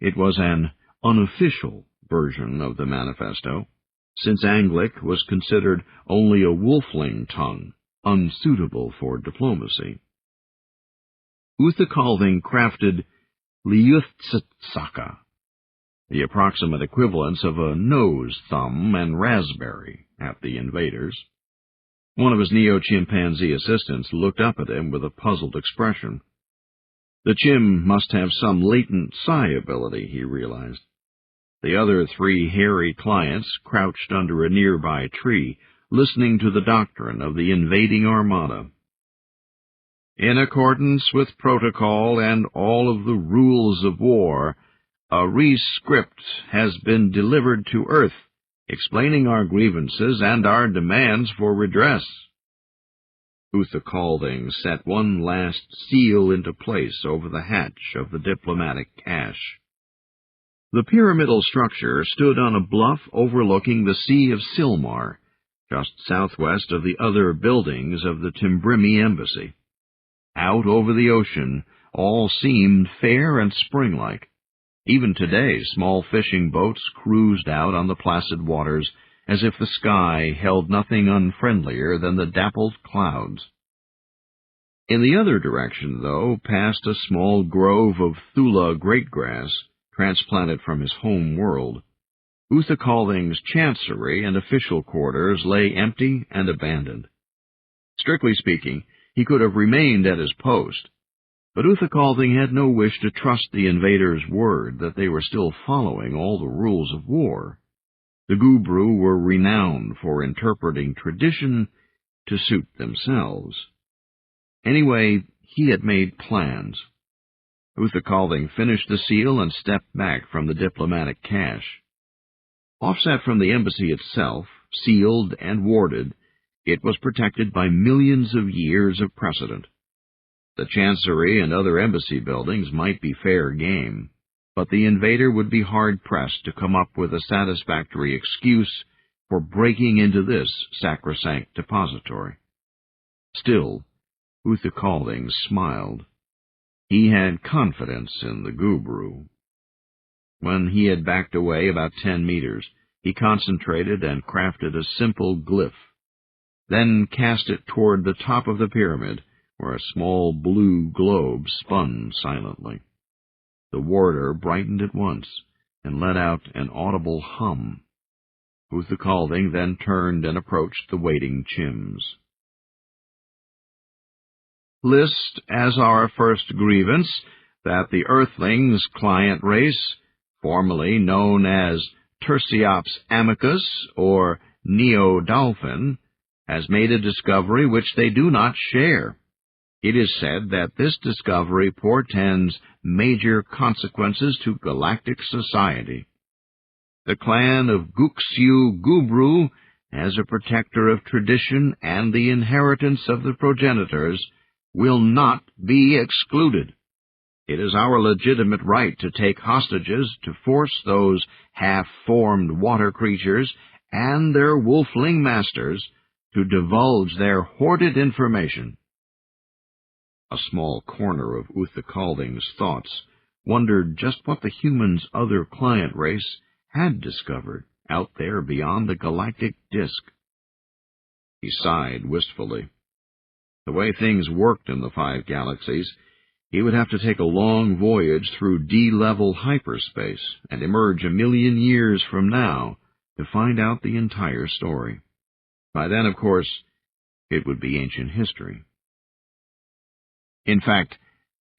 It was an unofficial version of the manifesto, since Anglic was considered only a wolfling tongue, unsuitable for diplomacy. Uthakalding crafted Liuthsaka, the approximate equivalents of a nose, thumb, and raspberry, at the invaders. One of his neo-chimpanzee assistants looked up at him with a puzzled expression. The chim must have some latent psi ability, he realized. The other 3 hairy clients crouched under a nearby tree, listening to the doctrine of the invading armada. In accordance with protocol and all of the rules of war, a rescript has been delivered to Earth, explaining our grievances and our demands for redress. Uthakalding set one last seal into place over the hatch of the diplomatic cache. The pyramidal structure stood on a bluff overlooking the Sea of Silmar, just southwest of the other buildings of the Timbrimi embassy. Out over the ocean, all seemed fair and spring-like. Even today, small fishing boats cruised out on the placid waters, as if the sky held nothing unfriendlier than the dappled clouds. In the other direction, though, past a small grove of Thula greatgrass, transplanted from his home world, Uthakalding's chancery and official quarters lay empty and abandoned. Strictly speaking, he could have remained at his post, but Uthakalding had no wish to trust the invaders' word that they were still following all the rules of war. The Gubru were renowned for interpreting tradition to suit themselves. Anyway, he had made plans. Uthakalding finished the seal and stepped back from the diplomatic cache. Offset from the embassy itself, sealed and warded, it was protected by millions of years of precedent. The chancery and other embassy buildings might be fair game, but the invader would be hard-pressed to come up with a satisfactory excuse for breaking into this sacrosanct depository. Still, Uthakalding smiled. He had confidence in the Gubru. When he had backed away about 10 meters, he concentrated and crafted a simple glyph, then cast it toward the top of the pyramid, where a small blue globe spun silently. The warder brightened at once and let out an audible hum. Uthakalding then turned and approached the waiting chims. List as our first grievance that the Earthlings' client race, formerly known as Tersiops amicus or Neo-Dolphin, has made a discovery which they do not share. It is said that this discovery portends major consequences to galactic society. The clan of Guxiu Gubru, as a protector of tradition and the inheritance of the progenitors, will not be excluded. It is our legitimate right to take hostages to force those half-formed water creatures and their wolfling masters to divulge their hoarded information. A small corner of Uthakalding's thoughts wondered just what the humans' other client race had discovered out there beyond the galactic disk. He sighed wistfully. The way things worked in the 5 galaxies, he would have to take a long voyage through D-level hyperspace and emerge 1,000,000 years from now to find out the entire story. By then, of course, it would be ancient history. In fact,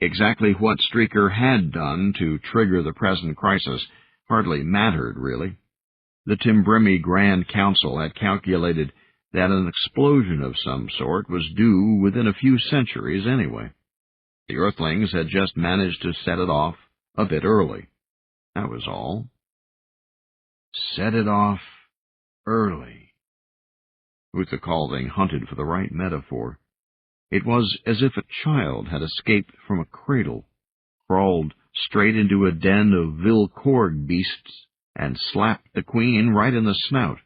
exactly what Streaker had done to trigger the present crisis hardly mattered, really. The Timbrimi Grand Council had calculated that an explosion of some sort was due within a few centuries anyway. The Earthlings had just managed to set it off a bit early. That was all. Set it off early. Uthakalding hunted for the right metaphor. It was as if a child had escaped from a cradle, crawled straight into a den of Vilkorg beasts, and slapped the queen right in the snout.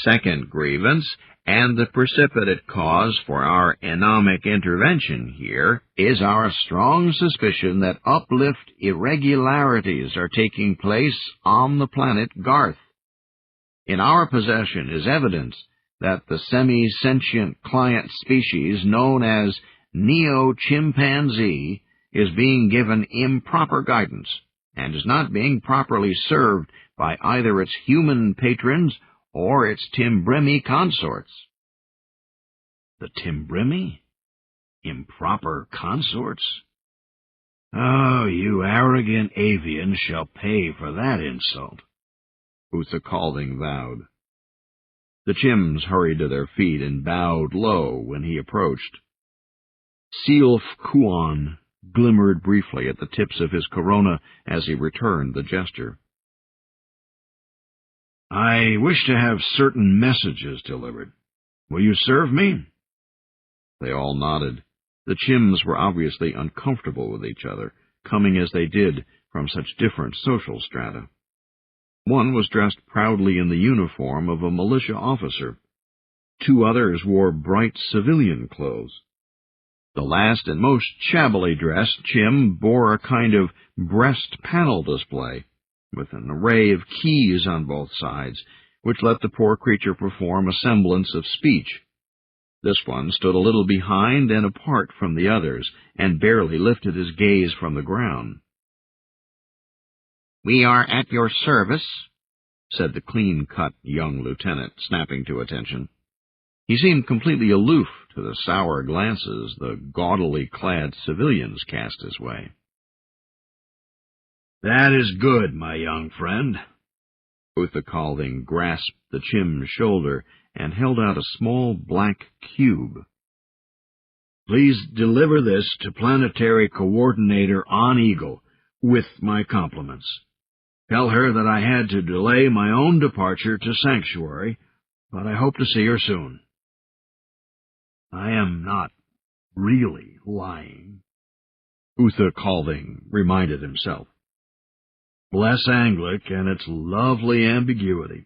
Second grievance, and the precipitate cause for our enomic intervention here, is our strong suspicion that uplift irregularities are taking place on the planet Garth. In our possession is evidence that the semi-sentient client species known as neo-chimpanzee is being given improper guidance and is not being properly served by either its human patrons or its Timbrimi consorts. The Timbrimi? Improper consorts? Oh, you arrogant avian shall pay for that insult, Uther Calding vowed. The Chims hurried to their feet and bowed low when he approached. Sealf Kuan glimmered briefly at the tips of his corona as he returned the gesture. I wish to have certain messages delivered. Will you serve me? They all nodded. The Chims were obviously uncomfortable with each other, coming as they did from such different social strata. One was dressed proudly in the uniform of a militia officer. 2 others wore bright civilian clothes. The last and most shabbily dressed Chim bore a kind of breast panel display, with an array of keys on both sides, which let the poor creature perform a semblance of speech. This one stood a little behind and apart from the others, and barely lifted his gaze from the ground. "We are at your service," said the clean-cut young lieutenant, snapping to attention. He seemed completely aloof to the sour glances the gaudily clad civilians cast his way. That is good, my young friend. Uther Calding grasped the Chim's shoulder and held out a small black cube. Please deliver this to Planetary Coordinator On Eagle, with my compliments. Tell her that I had to delay my own departure to Sanctuary, but I hope to see her soon. I am not really lying, Uther Calding reminded himself. Bless Anglic and its lovely ambiguity.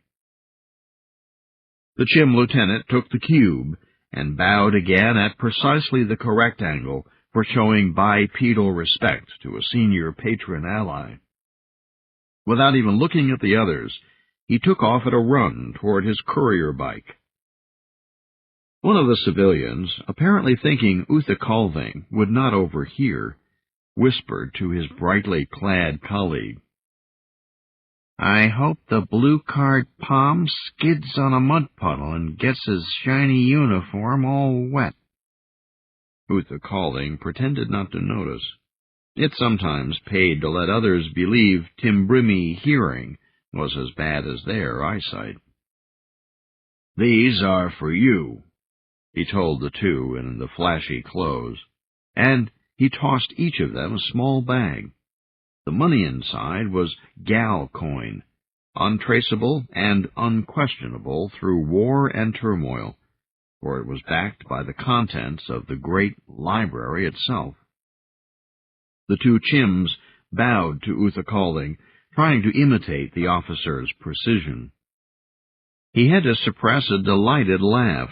The Chim lieutenant took the cube and bowed again at precisely the correct angle for showing bipedal respect to a senior patron ally. Without even looking at the others, he took off at a run toward his courier bike. One of the civilians, apparently thinking Uther Calding would not overhear, whispered to his brightly clad colleague, "I hope the blue-card Palm skids on a mud puddle and gets his shiny uniform all wet." Uther Calding pretended not to notice. It sometimes paid to let others believe Timbrimi hearing was as bad as their eyesight. These are for you, he told the 2 in the flashy clothes, and he tossed each of them a small bag. The money inside was gal coin, untraceable and unquestionable through war and turmoil, for it was backed by the contents of the great library itself. The 2 Chims bowed to Uther Calding, trying to imitate the officer's precision. He had to suppress a delighted laugh,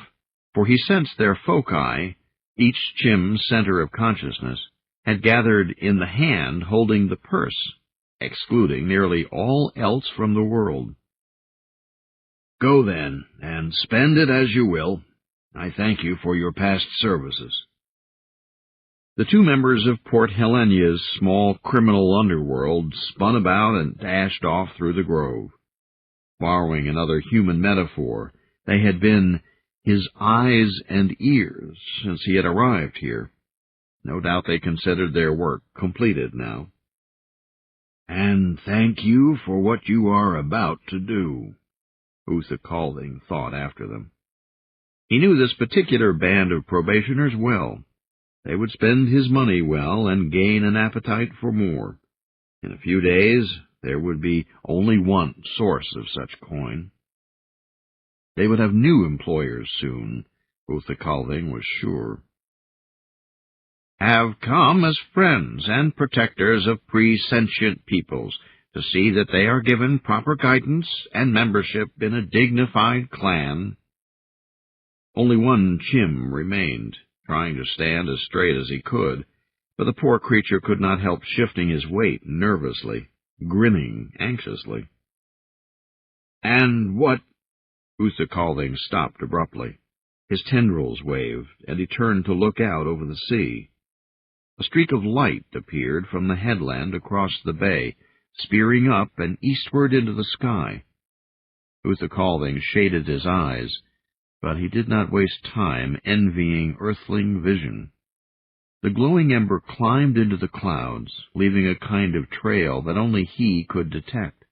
for he sensed their foci, each Chim's center of consciousness, had gathered in the hand holding the purse, excluding nearly all else from the world. Go then, and spend it as you will. I thank you for your past services. The 2 members of Port Helenia's small criminal underworld spun about and dashed off through the grove. Borrowing another human metaphor, they had been his eyes and ears since he had arrived here. No doubt they considered their work completed now. And thank you for what you are about to do, Uther Calding thought after them. He knew this particular band of probationers well. They would spend his money well and gain an appetite for more. In a few days, there would be only one source of such coin. They would have new employers soon, Uther Calding was sure. Have come as friends and protectors of pre-sentient peoples to see that they are given proper guidance and membership in a dignified clan. Only one Chim remained, trying to stand as straight as he could, but the poor creature could not help shifting his weight nervously, grinning anxiously. And what? Uther Calding stopped abruptly. His tendrils waved, and he turned to look out over the sea. A streak of light appeared from the headland across the bay, spearing up and eastward into the sky. Uthakalding shaded his eyes, but he did not waste time envying earthling vision. The glowing ember climbed into the clouds, leaving a kind of trail that only he could detect.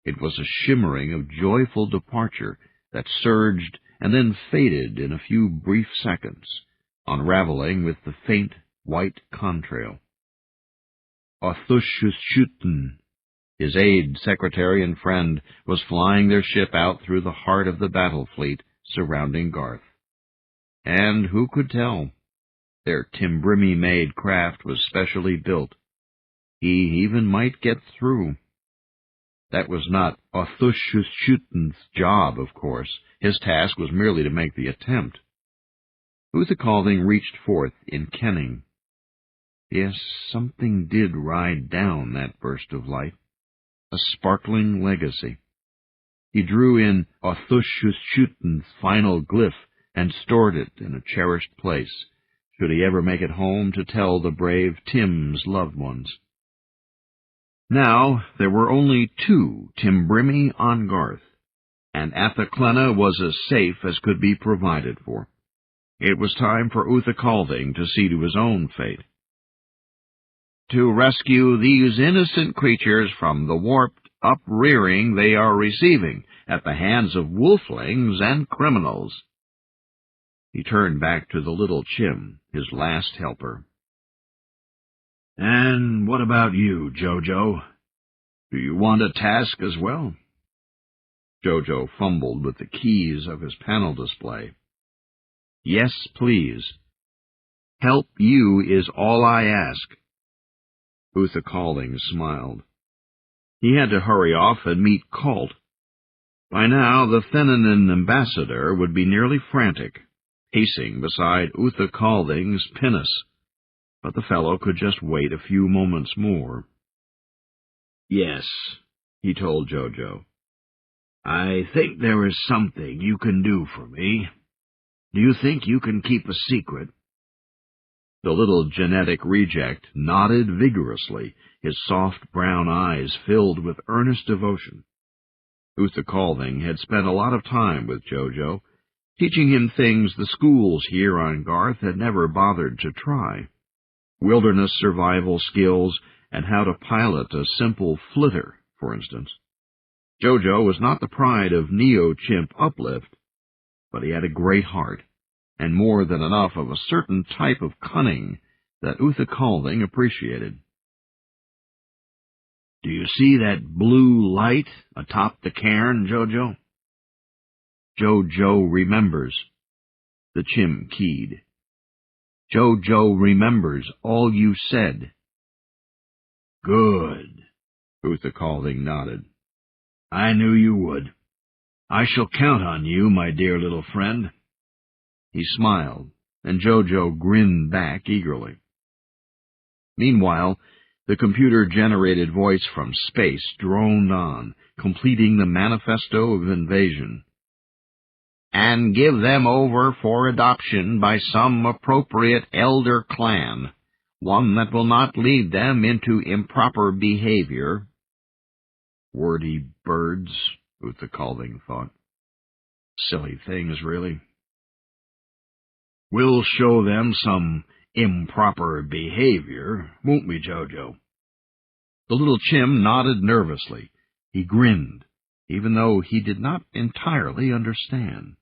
It was a shimmering of joyful departure that surged and then faded in a few brief seconds, unraveling with the faint white contrail. Athushushuten, his aide, secretary, and friend, was flying their ship out through the heart of the battle fleet surrounding Garth. And who could tell? Their Timbrimi-made craft was specially built. He even might get through. That was not Athushushten's job, of course. His task was merely to make the attempt. Uthakalding reached forth in kenning. Yes, something did ride down that burst of light. A sparkling legacy. He drew in Athushushten's final glyph and stored it in a cherished place, should he ever make it home to tell the brave Tim's loved ones. Now there were only 2 Timbrimi on Garth, and Athaclena was as safe as could be provided for. It was time for Uthakalding to see to his own fate. To rescue these innocent creatures from the warped uprearing they are receiving at the hands of wolflings and criminals. He turned back to the little Chim, his last helper. And what about you, Jojo? Do you want a task as well? Jojo fumbled with the keys of his panel display. Yes, please. Help you is all I ask. Uthakalding smiled. He had to hurry off and meet Colt. By now, the Thenanin ambassador would be nearly frantic, pacing beside Uthakalding's pinnace, but the fellow could just wait a few moments more. Yes, he told Jojo. I think there is something you can do for me. Do you think you can keep a secret? The little genetic reject nodded vigorously, his soft brown eyes filled with earnest devotion. Uthakalding had spent a lot of time with Jojo, teaching him things the schools here on Garth had never bothered to try. Wilderness survival skills and how to pilot a simple flitter, for instance. Jojo was not the pride of Neo-Chimp Uplift, but he had a great heart, and more than enough of a certain type of cunning that Uthakalding appreciated. Do you see that blue light atop the cairn, Jojo? Jojo remembers. The Chim keyed. Jojo remembers all you said. Good, Uthakalding nodded. I knew you would. I shall count on you, my dear little friend. He smiled, and Jojo grinned back eagerly. Meanwhile, the computer-generated voice from space droned on, completing the manifesto of invasion. And give them over for adoption by some appropriate elder clan, one that will not lead them into improper behavior. Wordy birds, Uthakalding thought. Silly things, really. We'll show them some improper behavior, won't we, Jojo? The little Chim nodded nervously. He grinned, even though he did not entirely understand.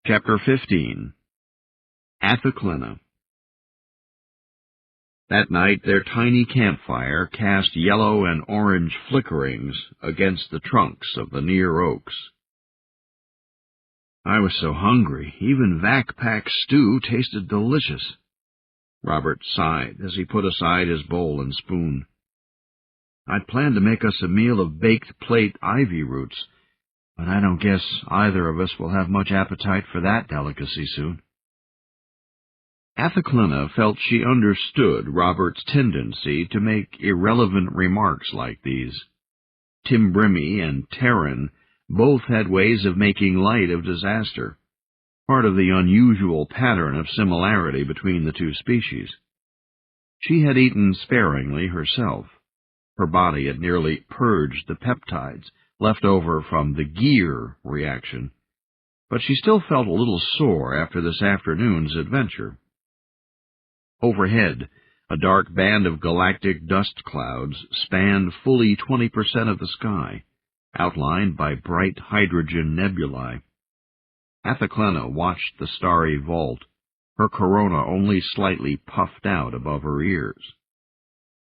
Chapter 15. Athaclena. That night their tiny campfire cast yellow and orange flickerings against the trunks of the near oaks. I was so hungry, even Vakpak stew tasted delicious. Robert sighed as he put aside his bowl and spoon. I'd planned to make us a meal of baked plate ivy roots, but I don't guess either of us will have much appetite for that delicacy soon. Athaclena felt she understood Robert's tendency to make irrelevant remarks like these. Timbrimi and Terran Both had ways of making light of disaster, part of the unusual pattern of similarity between the two species. She had eaten sparingly herself. Her body had nearly purged the peptides left over from the gear reaction, but she still felt a little sore after this afternoon's adventure. Overhead, a dark band of galactic dust clouds spanned fully 20% of the sky, outlined by bright hydrogen nebulae. Athaklena watched the starry vault, her corona only slightly puffed out above her ears.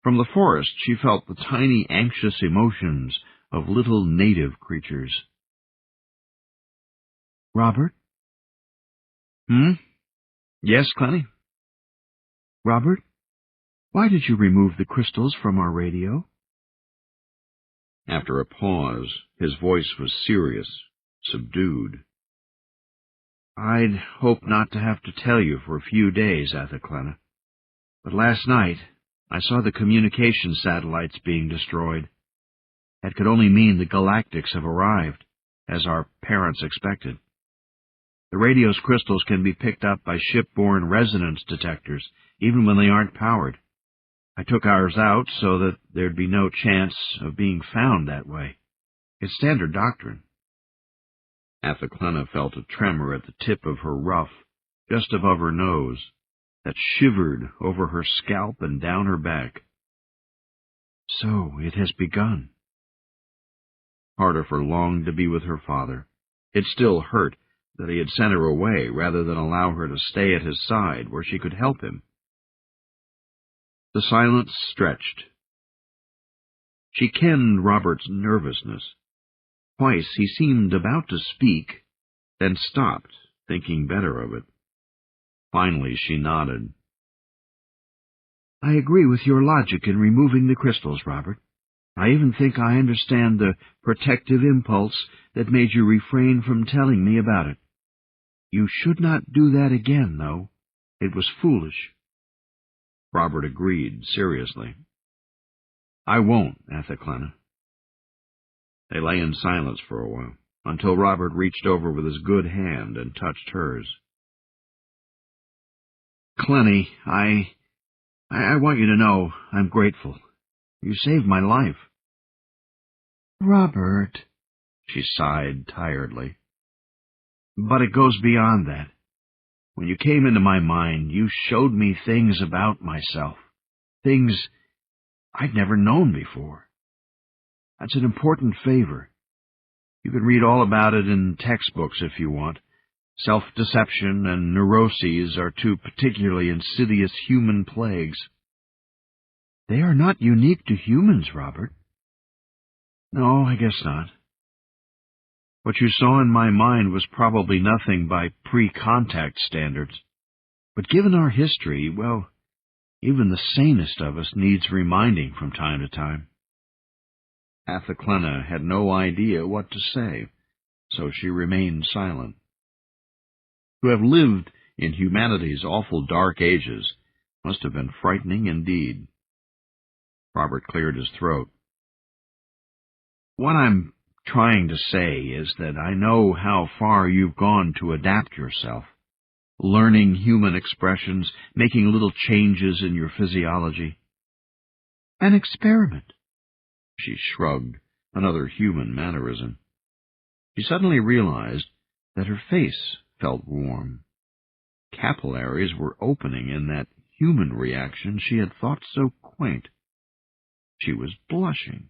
From the forest she felt the tiny anxious emotions of little native creatures. Robert? Yes, Clenny? Robert, why did you remove the crystals from our radio? After a pause, his voice was serious, subdued. I'd hoped not to have to tell you for a few days, Athaklena, but last night I saw the communication satellites being destroyed. That could only mean the Galactics have arrived, as our parents expected. The radio's crystals can be picked up by shipborne resonance detectors, even when they aren't powered. I took ours out so that there'd be no chance of being found that way. It's standard doctrine. Athaklena felt a tremor at the tip of her ruff, just above her nose, that shivered over her scalp and down her back. So it has begun. Harder longed to be with her father. It still hurt that he had sent her away rather than allow her to stay at his side where she could help him. The silence stretched. She kenned Robert's nervousness. Twice he seemed about to speak, then stopped, thinking better of it. Finally she nodded. I agree with your logic in removing the crystals, Robert. I even think I understand the protective impulse that made you refrain from telling me about it. You should not do that again, though. It was foolish. Robert agreed seriously. I won't, Athaklena. They lay in silence for a while, until Robert reached over with his good hand and touched hers. Clenny, I want you to know I'm grateful. You saved my life. Robert, she sighed tiredly. But it goes beyond that. When you came into my mind, you showed me things about myself, things I'd never known before. That's an important favor. You can read all about it in textbooks if you want. Self-deception and neuroses are two particularly insidious human plagues. They are not unique to humans, Robert. No, I guess not. What you saw in my mind was probably nothing by pre-contact standards. But given our history, well, even the sanest of us needs reminding from time to time. Athaklena had no idea what to say, so she remained silent. To have lived in humanity's awful dark ages must have been frightening indeed. Robert cleared his throat. What I'm trying to say is that I know how far you've gone to adapt yourself, learning human expressions, making little changes in your physiology. An experiment. She shrugged, another human mannerism. She suddenly realized that her face felt warm. Capillaries were opening in that human reaction she had thought so quaint. She was blushing.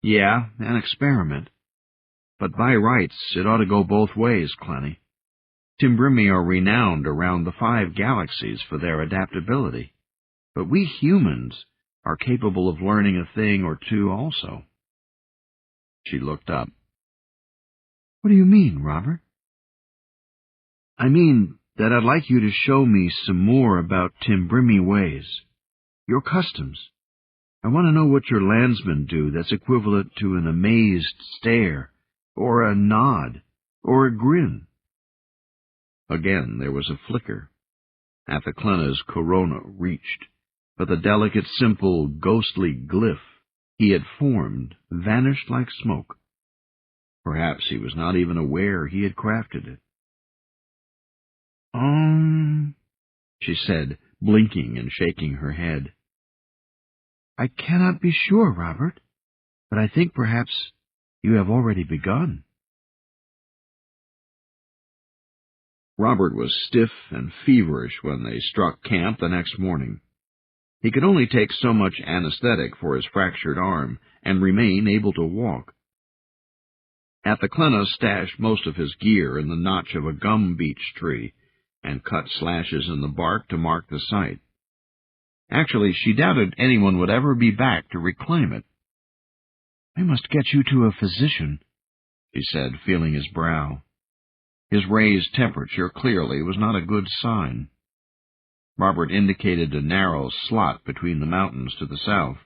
Yeah, an experiment. But by rights, it ought to go both ways, Clenny. Timbrimi are renowned around the 5 galaxies for their adaptability. But we humans are capable of learning a thing or two also. She looked up. What do you mean, Robert? I mean that I'd like you to show me some more about Timbrimi ways, your customs. I want to know what your landsmen do that's equivalent to an amazed stare, or a nod, or a grin. Again there was a flicker. Athaklena's corona reached, but the delicate, simple, ghostly glyph he had formed vanished like smoke. Perhaps he was not even aware he had crafted it. She said, blinking and shaking her head. I cannot be sure, Robert, but I think perhaps you have already begun. Robert was stiff and feverish when they struck camp the next morning. He could only take so much anesthetic for his fractured arm and remain able to walk. Athelclena stashed most of his gear in the notch of a gum beech tree and cut slashes in the bark to mark the site. Actually, she doubted anyone would ever be back to reclaim it. I must get you to a physician, she said, feeling his brow. His raised temperature clearly was not a good sign. Robert indicated a narrow slot between the mountains to the south.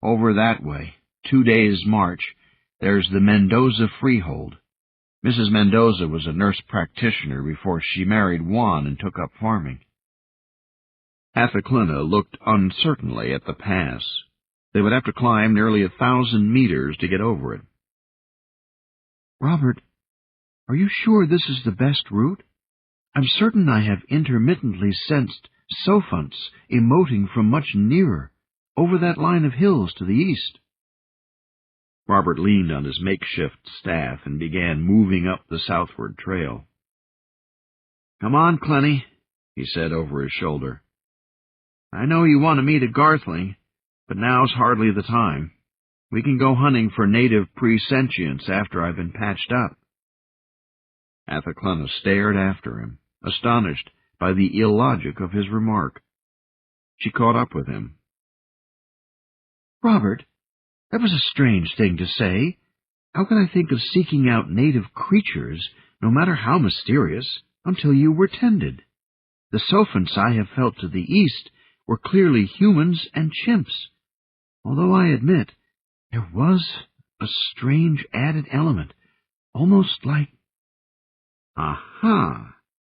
Over that way, 2 days' march, there's the Mendoza freehold. Mrs. Mendoza was a nurse practitioner before she married Juan and took up farming. Athelclena looked uncertainly at the pass. They would have to climb nearly 1,000 meters to get over it. Robert, are you sure this is the best route? I'm certain I have intermittently sensed sophonts emoting from much nearer, over that line of hills to the east. Robert leaned on his makeshift staff and began moving up the southward trail. Come on, Clenny, he said over his shoulder. I know you want to meet at Garthling, but now's hardly the time. We can go hunting for native presentients after I've been patched up. Athelclena stared after him, astonished by the illogic of his remark. She caught up with him. Robert, that was a strange thing to say. How can I think of seeking out native creatures, no matter how mysterious, until you were tended? The sophonts I have felt to the east were clearly humans and chimps, although I admit there was a strange added element, almost like... Aha!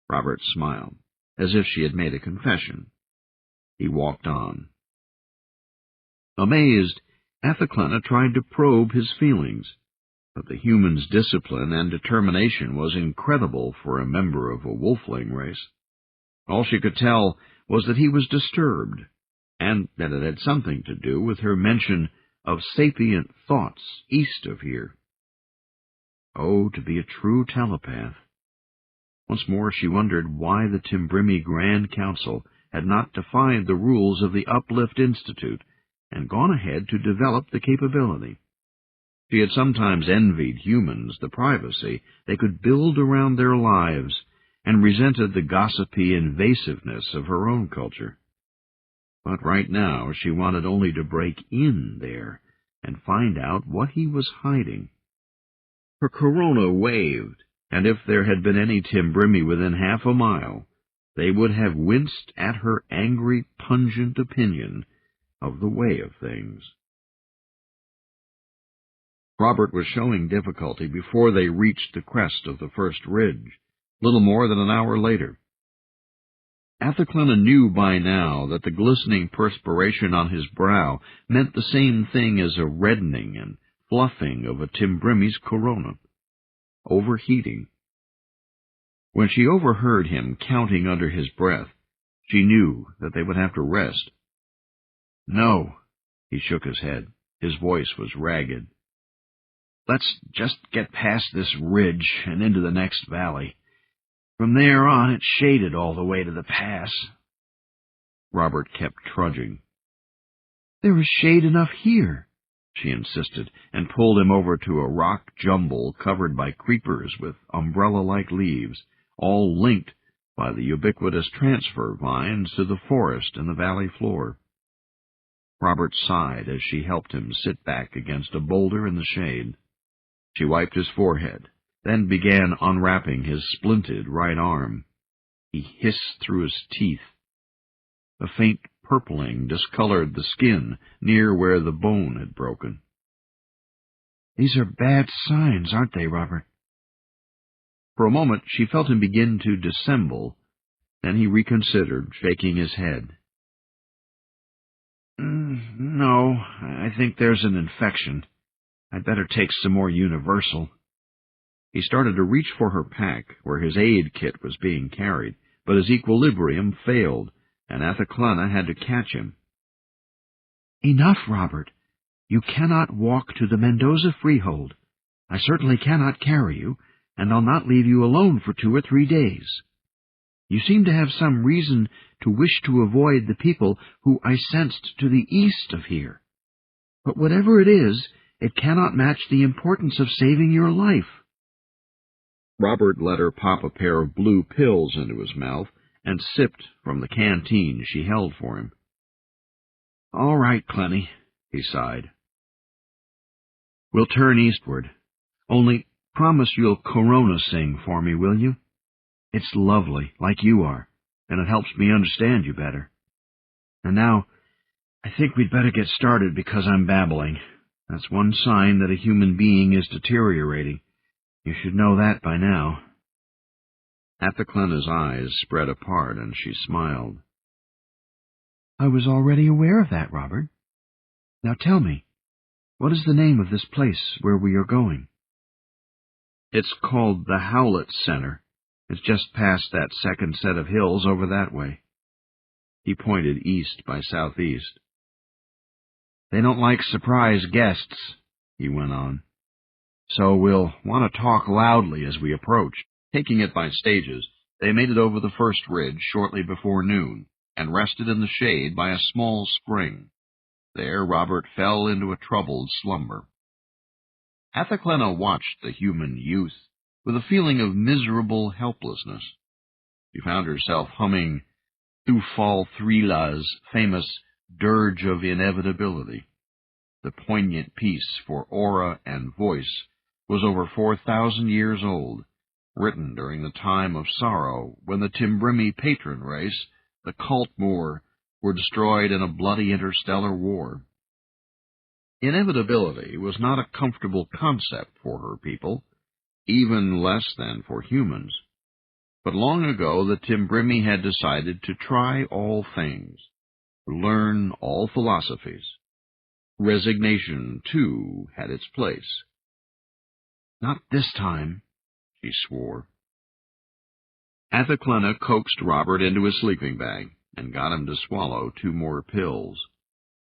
Robert smiled, as if she had made a confession. He walked on. Amazed, Athelclena tried to probe his feelings, but the human's discipline and determination was incredible for a member of a wolfling race. All she could tell was that he was disturbed, and that it had something to do with her mention of sapient thoughts east of here. Oh, to be a true telepath! Once more she wondered why the Timbrimi Grand Council had not defied the rules of the Uplift Institute and gone ahead to develop the capability. She had sometimes envied humans the privacy they could build around their lives and resented the gossipy invasiveness of her own culture. But right now she wanted only to break in there and find out what he was hiding. Her corona waved, and if there had been any Timbrimi within half a mile, they would have winced at her angry, pungent opinion of the way of things. Robert was showing difficulty before they reached the crest of the first ridge, little more than an hour later. Athelclena knew by now that the glistening perspiration on his brow meant the same thing as a reddening and fluffing of a Timbrimi's corona. Overheating. When she overheard him counting under his breath, she knew that they would have to rest. No, he shook his head. His voice was ragged. Let's just get past this ridge and into the next valley. From there on, it's shaded all the way to the pass. Robert kept trudging. There is shade enough here, she insisted, and pulled him over to a rock jumble covered by creepers with umbrella-like leaves, all linked by the ubiquitous transfer vines to the forest in the valley floor. Robert sighed as she helped him sit back against a boulder in the shade. She wiped his forehead, then began unwrapping his splinted right arm. He hissed through his teeth. A faint purpling discolored the skin near where the bone had broken. These are bad signs, aren't they, Robert? For a moment she felt him begin to dissemble. Then he reconsidered, shaking his head. No, I think there's an infection. I'd better take some more Universal. He started to reach for her pack, where his aid kit was being carried, but his equilibrium failed, and Athaklana had to catch him. Enough, Robert. You cannot walk to the Mendoza freehold. I certainly cannot carry you, and I'll not leave you alone for 2 or 3 days. You seem to have some reason to wish to avoid the people who I sensed to the east of here. But whatever it is, it cannot match the importance of saving your life. Robert let her pop a pair of blue pills into his mouth and sipped from the canteen she held for him. All right, Clenny, he sighed. We'll turn eastward. Only promise you'll Corona sing for me, will you? It's lovely, like you are, and it helps me understand you better. And now, I think we'd better get started because I'm babbling. That's one sign that a human being is deteriorating. You should know that by now. Athaklana's eyes spread apart, and she smiled. I was already aware of that, Robert. Now tell me, what is the name of this place where we are going? It's called the Howlett Center. It's just past that second set of hills over that way. He pointed east by southeast. They don't like surprise guests, he went on. So we'll want to talk loudly as we approach. Taking it by stages, they made it over the first ridge shortly before noon, and rested in the shade by a small spring. There Robert fell into a troubled slumber. Athaklana watched the human youth with a feeling of miserable helplessness. She found herself humming Thufal Thrila's famous Dirge of Inevitability. The poignant piece for aura and voice was over 4,000 years old, written during the time of sorrow when the Timbrimi patron race, the Cultmoor, were destroyed in a bloody interstellar war. Inevitability was not a comfortable concept for her people, even less than for humans. But long ago the Timbrimi had decided to try all things, to learn all philosophies. Resignation, too, had its place. Not this time, she swore. Athaklana coaxed Robert into his sleeping bag and got him to swallow 2 more pills.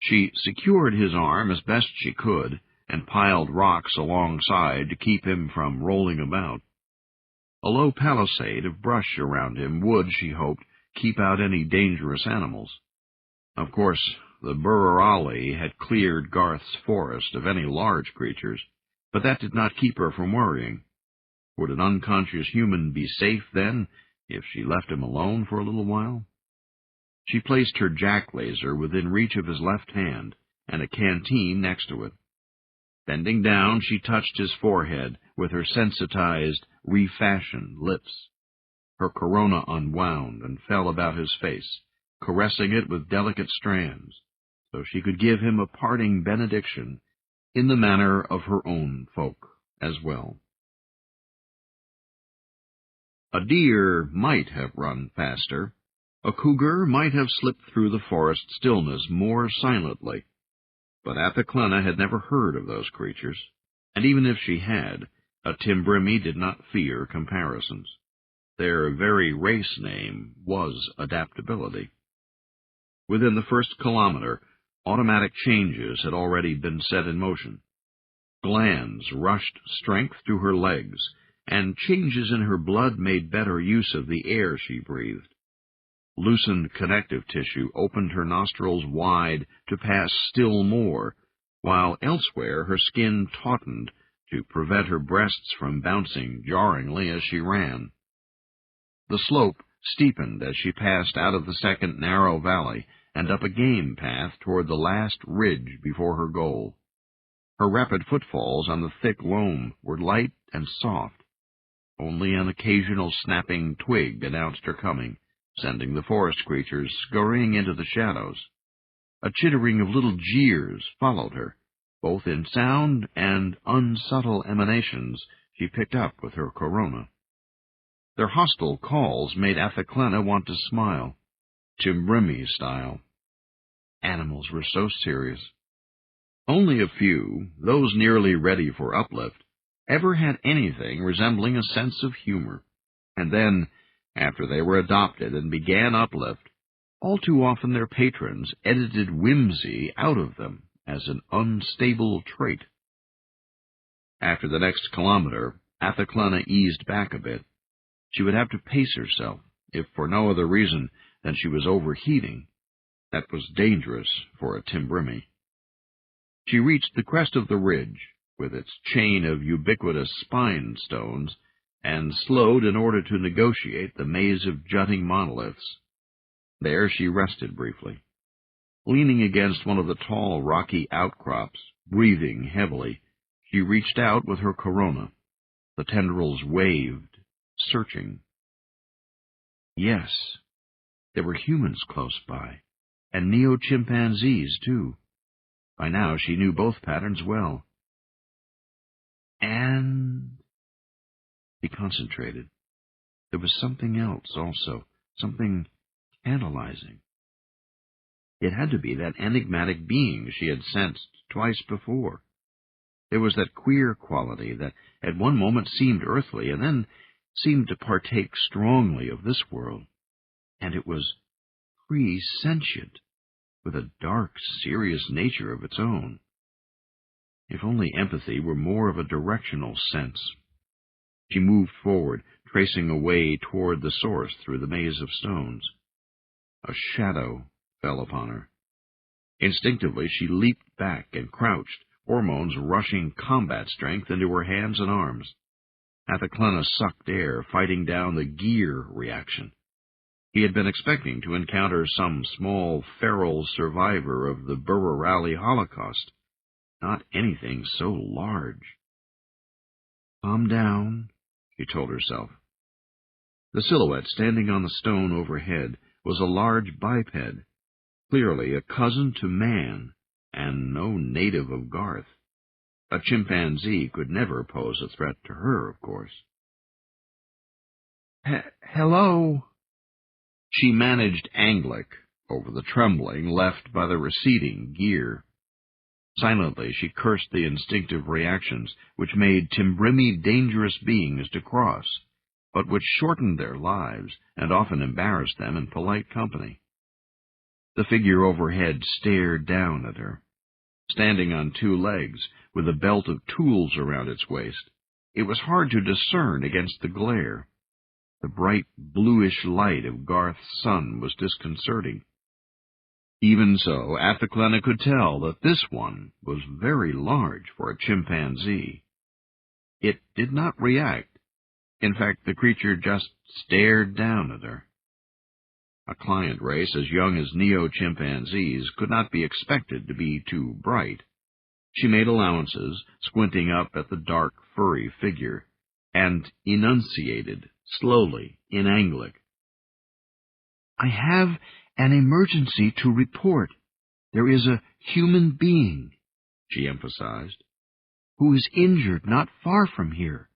She secured his arm as best she could and piled rocks alongside to keep him from rolling about. A low palisade of brush around him would, she hoped, keep out any dangerous animals. Of course, the Burrarali had cleared Garth's forest of any large creatures, but that did not keep her from worrying. Would an unconscious human be safe, then, if she left him alone for a little while? She placed her jack-laser within reach of his left hand, and a canteen next to it. Bending down, she touched his forehead with her sensitized, refashioned lips. Her corona unwound and fell about his face, caressing it with delicate strands, so she could give him a parting benediction in the manner of her own folk as well. A deer might have run faster. A cougar might have slipped through the forest stillness more silently. But Athaklana had never heard of those creatures, and even if she had, a Timbrimi did not fear comparisons. Their very race name was adaptability. Within the first kilometer, automatic changes had already been set in motion. Glands rushed strength to her legs, and changes in her blood made better use of the air she breathed. Loosened connective tissue opened her nostrils wide to pass still more, while elsewhere her skin tautened to prevent her breasts from bouncing jarringly as she ran. The slope steepened as she passed out of the second narrow valley and up a game path toward the last ridge before her goal. Her rapid footfalls on the thick loam were light and soft. Only an occasional snapping twig announced her coming, sending the forest creatures scurrying into the shadows. A chittering of little jeers followed her, both in sound and unsubtle emanations she picked up with her corona. Their hostile calls made Athaklana want to smile, Timbrimi style. Animals were so serious. Only a few, those nearly ready for Uplift, ever had anything resembling a sense of humor. And then, after they were adopted and began Uplift, all too often their patrons edited whimsy out of them as an unstable trait. After the next kilometer, Athaklana eased back a bit. She would have to pace herself, if for no other reason than she was overheating. That was dangerous for a Timbrimi. She reached the crest of the ridge, with its chain of ubiquitous spine stones, and slowed in order to negotiate the maze of jutting monoliths. There she rested briefly. Leaning against one of the tall, rocky outcrops, breathing heavily, she reached out with her corona. The tendrils waved, searching. Yes, there were humans close by, and neo-chimpanzees, too. By now she knew both patterns well. And she concentrated. There was something else also, something tantalizing. It had to be that enigmatic being she had sensed twice before. There was that queer quality that at one moment seemed earthly and then seemed to partake strongly of this world. And it was presentient, with a dark, serious nature of its own. If only empathy were more of a directional sense. She moved forward, tracing a way toward the source through the maze of stones. A shadow fell upon her. Instinctively she leaped back and crouched, hormones rushing combat strength into her hands and arms. Athaklana sucked air, fighting down the gear reaction. He had been expecting to encounter some small, feral survivor of the Burrarali Holocaust, not anything so large. Calm down, she told herself. The silhouette standing on the stone overhead was a large biped, clearly a cousin to man, and no native of Garth. A chimpanzee could never pose a threat to her, of course. Hello? She managed Anglic over the trembling left by the receding gear. Silently she cursed the instinctive reactions which made Timbrimi dangerous beings to cross, but which shortened their lives and often embarrassed them in polite company. The figure overhead stared down at her. Standing on two legs, with a belt of tools around its waist, it was hard to discern against the glare. The bright bluish light of Garth's sun was disconcerting. Even so, Athaklana could tell that this one was very large for a chimpanzee. It did not react. In fact, the creature just stared down at her. A client race as young as neo-chimpanzees could not be expected to be too bright. She made allowances, squinting up at the dark, furry figure, and enunciated, slowly, in Anglic. I have an emergency to report. There is a human being, she emphasized, who is injured not far from here.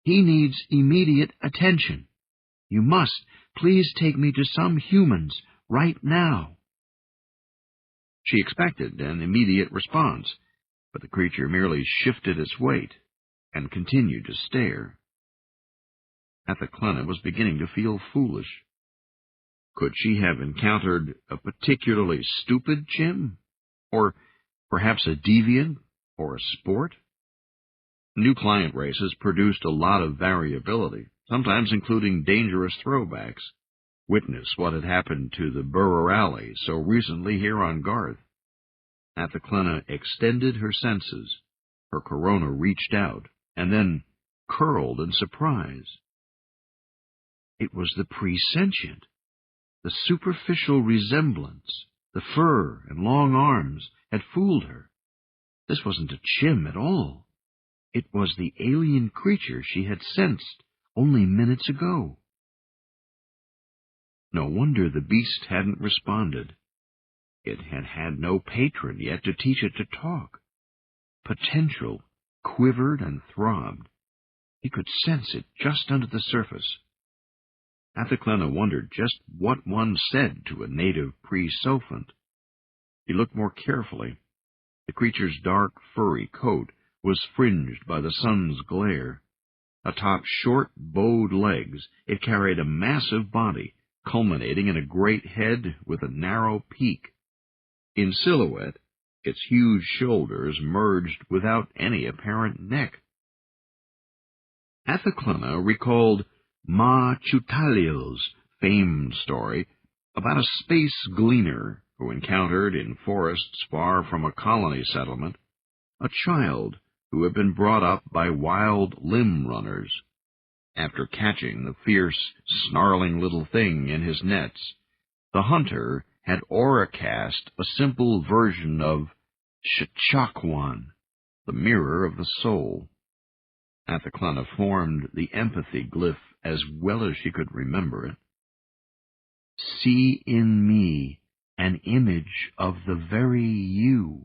He needs immediate attention. You must please take me to some humans right now. She expected an immediate response, but the creature merely shifted its weight and continued to stare. Athaklana was beginning to feel foolish. Could she have encountered a particularly stupid chim? Or perhaps a deviant or a sport? New client races produced a lot of variability, sometimes including dangerous throwbacks. Witness what had happened to the Burrarali so recently here on Garth. Athaklana extended her senses. Her corona reached out, and then curled in surprise. It was the presentient. The superficial resemblance, the fur and long arms, had fooled her. This wasn't a chim at all. It was the alien creature she had sensed only minutes ago. No wonder the beast hadn't responded. It had had no patron yet to teach it to talk. Potential quivered and throbbed. He could sense it just under the surface. Athaklana wondered just what one said to a native pre-sophant. He looked more carefully. The creature's dark, furry coat was fringed by the sun's glare. Atop short, bowed legs, it carried a massive body, culminating in a great head with a narrow peak. In silhouette, its huge shoulders merged without any apparent neck. Athaklana recalled Ma Chutalil's famed story about a space gleaner who encountered in forests far from a colony settlement a child who had been brought up by wild limb runners. After catching the fierce, snarling little thing in his nets, the hunter had auracast a simple version of Shchakwan, the mirror of the soul. Athaklana formed the empathy glyph as well as she could remember it. See in me an image of the very you.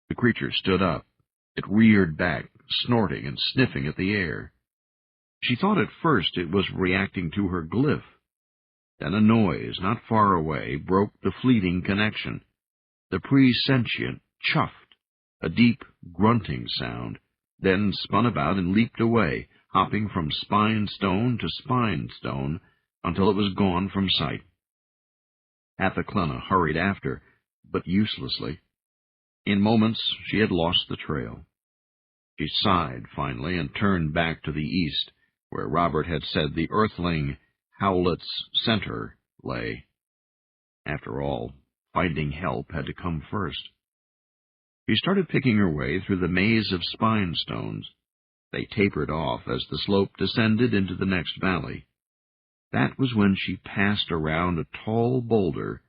The creature stood up. It reared back, snorting and sniffing at the air. She thought at first it was reacting to her glyph. Then a noise not far away broke the fleeting connection. The presentient chuffed, a deep grunting sound, then spun about and leaped away, hopping from spine stone to spine stone until it was gone from sight. Athaklana hurried after, but uselessly. In moments she had lost the trail. She sighed finally and turned back to the east, where Robert had said the earthling Howlett's center lay. After all, finding help had to come first. She started picking her way through the maze of spine stones. They tapered off as the slope descended into the next valley. That was when she passed around a tall boulder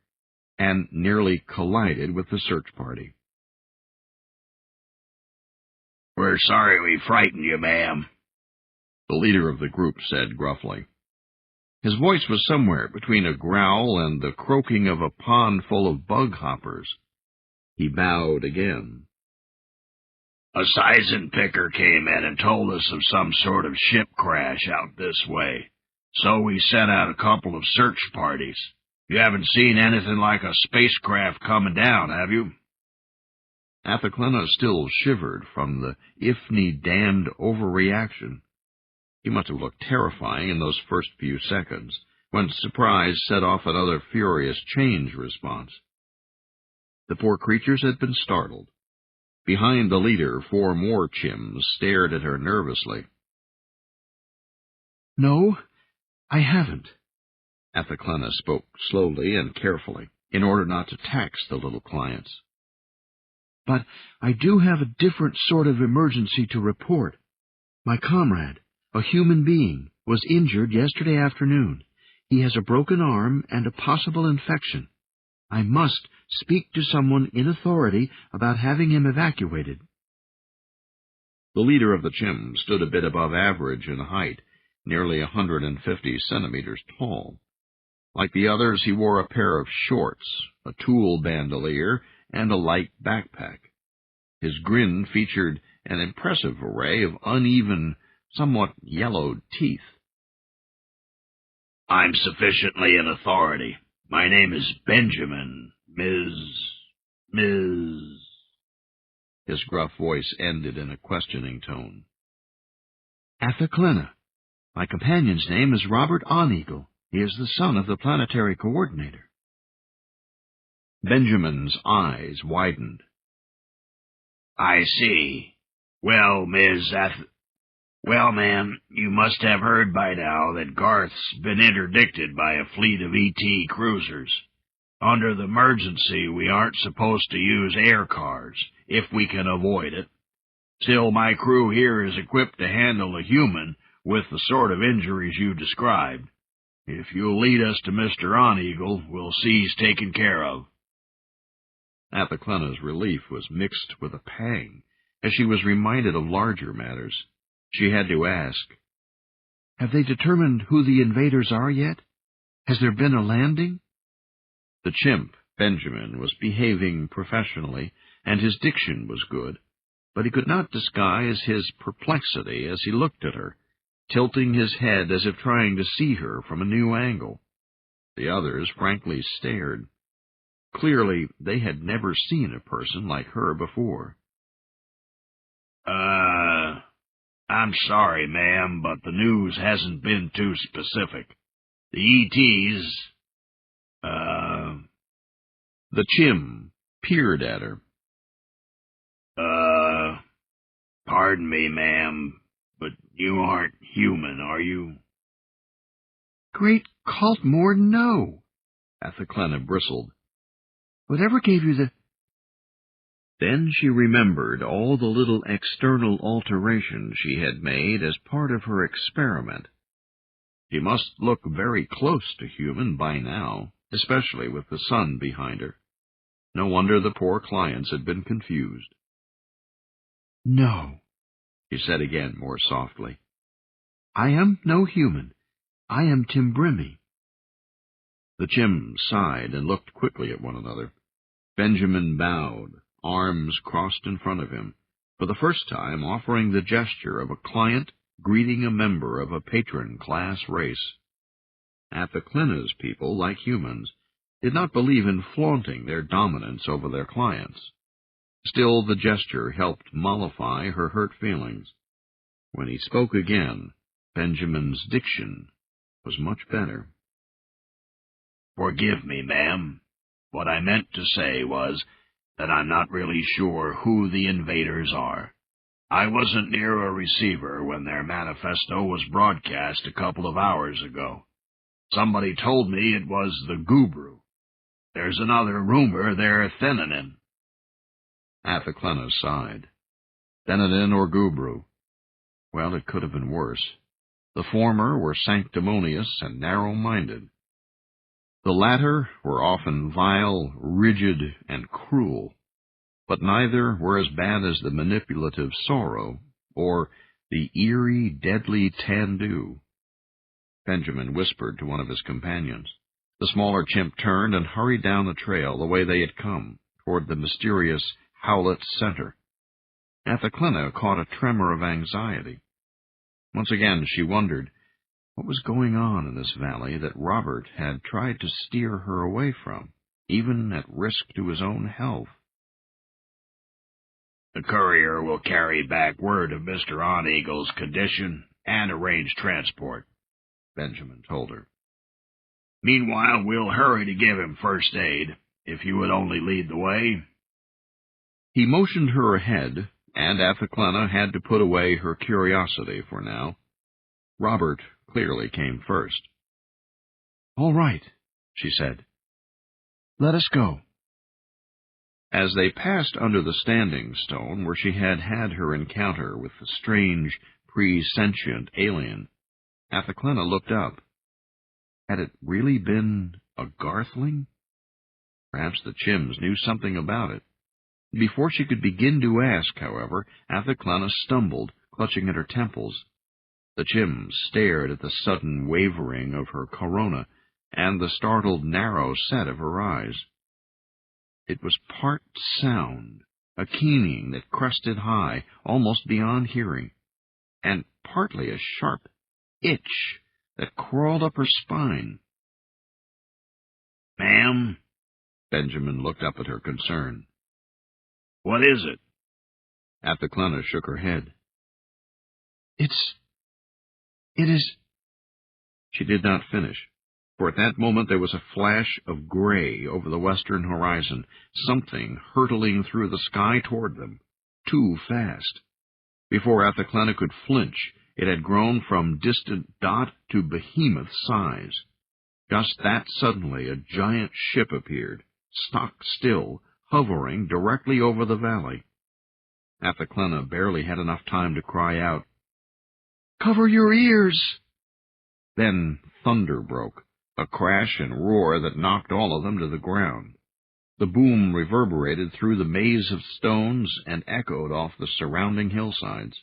and nearly collided with the search party. "We're sorry we frightened you, ma'am," the leader of the group said gruffly. His voice was somewhere between a growl and the croaking of a pond full of bug hoppers. He bowed again. "A seisen picker came in and told us of some sort of ship crash out this way, so we sent out a couple of search parties. You haven't seen anything like a spacecraft coming down, have you?" Athaklana still shivered from the Ifni-damned overreaction. He must have looked terrifying in those first few seconds, when surprise set off another furious change response. The poor creatures had been startled. Behind the leader, 4 more chims stared at her nervously. "No, I haven't." Athaklana spoke slowly and carefully, in order not to tax the little clients. "But I do have a different sort of emergency to report. My comrade, a human being, was injured yesterday afternoon. He has a broken arm and a possible infection. I must speak to someone in authority about having him evacuated." The leader of the chim stood a bit above average in height, nearly 150 centimeters tall. Like the others, he wore a pair of shorts, a tool bandolier, and a light backpack. His grin featured an impressive array of uneven, somewhat yellowed teeth. "I'm sufficiently in authority. My name is Benjamin, Ms. His gruff voice ended in a questioning tone. "Athaklana. My companion's name is Robert Oneagle. He is the son of the planetary coordinator." Benjamin's eyes widened. "I see. Well, Well, ma'am, you must have heard by now that Garth's been interdicted by a fleet of ET cruisers. Under the emergency, we aren't supposed to use air cars, if we can avoid it. Still, my crew here is equipped to handle a human with the sort of injuries you described. If you'll lead us to Mr. Oneagle, we'll see he's taken care of." Athaklana's relief was mixed with a pang, as she was reminded of larger matters. She had to ask, "Have they determined who the invaders are yet? Has there been a landing?" The chimp, Benjamin, was behaving professionally, and his diction was good, but he could not disguise his perplexity as he looked at her, tilting his head as if trying to see her from a new angle. The others frankly stared. Clearly, they had never seen a person like her before. I'm sorry, ma'am, but the news hasn't been too specific. The ETs, The chim peered at her. Pardon me, ma'am, but you aren't human, are you? Great Cultmore, no! Athaclena bristled. Whatever gave you the... Then she remembered all the little external alterations she had made as part of her experiment. She must look very close to human by now, especially with the sun behind her. No wonder the poor clients had been confused. No, she said again more softly. I am no human. I am Timbrimi. The chim sighed and looked quickly at one another. Benjamin bowed, arms crossed in front of him, for the first time offering the gesture of a client greeting a member of a patron-class race. Athaclena's people, like humans, did not believe in flaunting their dominance over their clients. Still, the gesture helped mollify her hurt feelings. When he spoke again, Benjamin's diction was much better. Forgive me, ma'am. What I meant to say was that I'm not really sure who the invaders are. I wasn't near a receiver when their manifesto was broadcast a couple of hours ago. Somebody told me it was the Gubru. There's another rumor they're Thenanin. Athaclena sighed. Thenanin or Gubru? Well, it could have been worse. The former were sanctimonious and narrow-minded. The latter were often vile, rigid, and cruel, but neither were as bad as the manipulative Sorrow or the eerie, deadly Tandu. Benjamin whispered to one of his companions. The smaller chimp turned and hurried down the trail the way they had come, toward the mysterious Howlet Center. Athaclena caught a tremor of anxiety. Once again she wondered what was going on in this valley that Robert had tried to steer her away from, even at risk to his own health. The courier will carry back word of Mr. On-Eagle's condition and arrange transport, Benjamin told her. Meanwhile, we'll hurry to give him first aid, if you would only lead the way. He motioned her ahead, and Athaclena had to put away her curiosity for now. Robert clearly came first. All right, she said. Let us go. As they passed under the standing stone where she had had her encounter with the strange, pre-sentient alien, Athaclena looked up. Had it really been a Garthling? Perhaps the Chims knew something about it. Before she could begin to ask, however, Athaclena stumbled, clutching at her temples. The Chims stared at the sudden wavering of her corona and the startled narrow set of her eyes. It was part sound, a keening that crested high, almost beyond hearing, and partly a sharp itch that crawled up her spine. Ma'am? Benjamin looked up at her, concerned. What is it? Athaclena shook her head. It is... She did not finish, for at that moment there was a flash of gray over the western horizon, something hurtling through the sky toward them, too fast. Before Athaclena could flinch, it had grown from distant dot to behemoth size. Just that suddenly a giant ship appeared, stock still, hovering directly over the valley. Athaclena barely had enough time to cry out, "Cover your ears!" Then thunder broke, a crash and roar that knocked all of them to the ground. The boom reverberated through the maze of stones and echoed off the surrounding hillsides.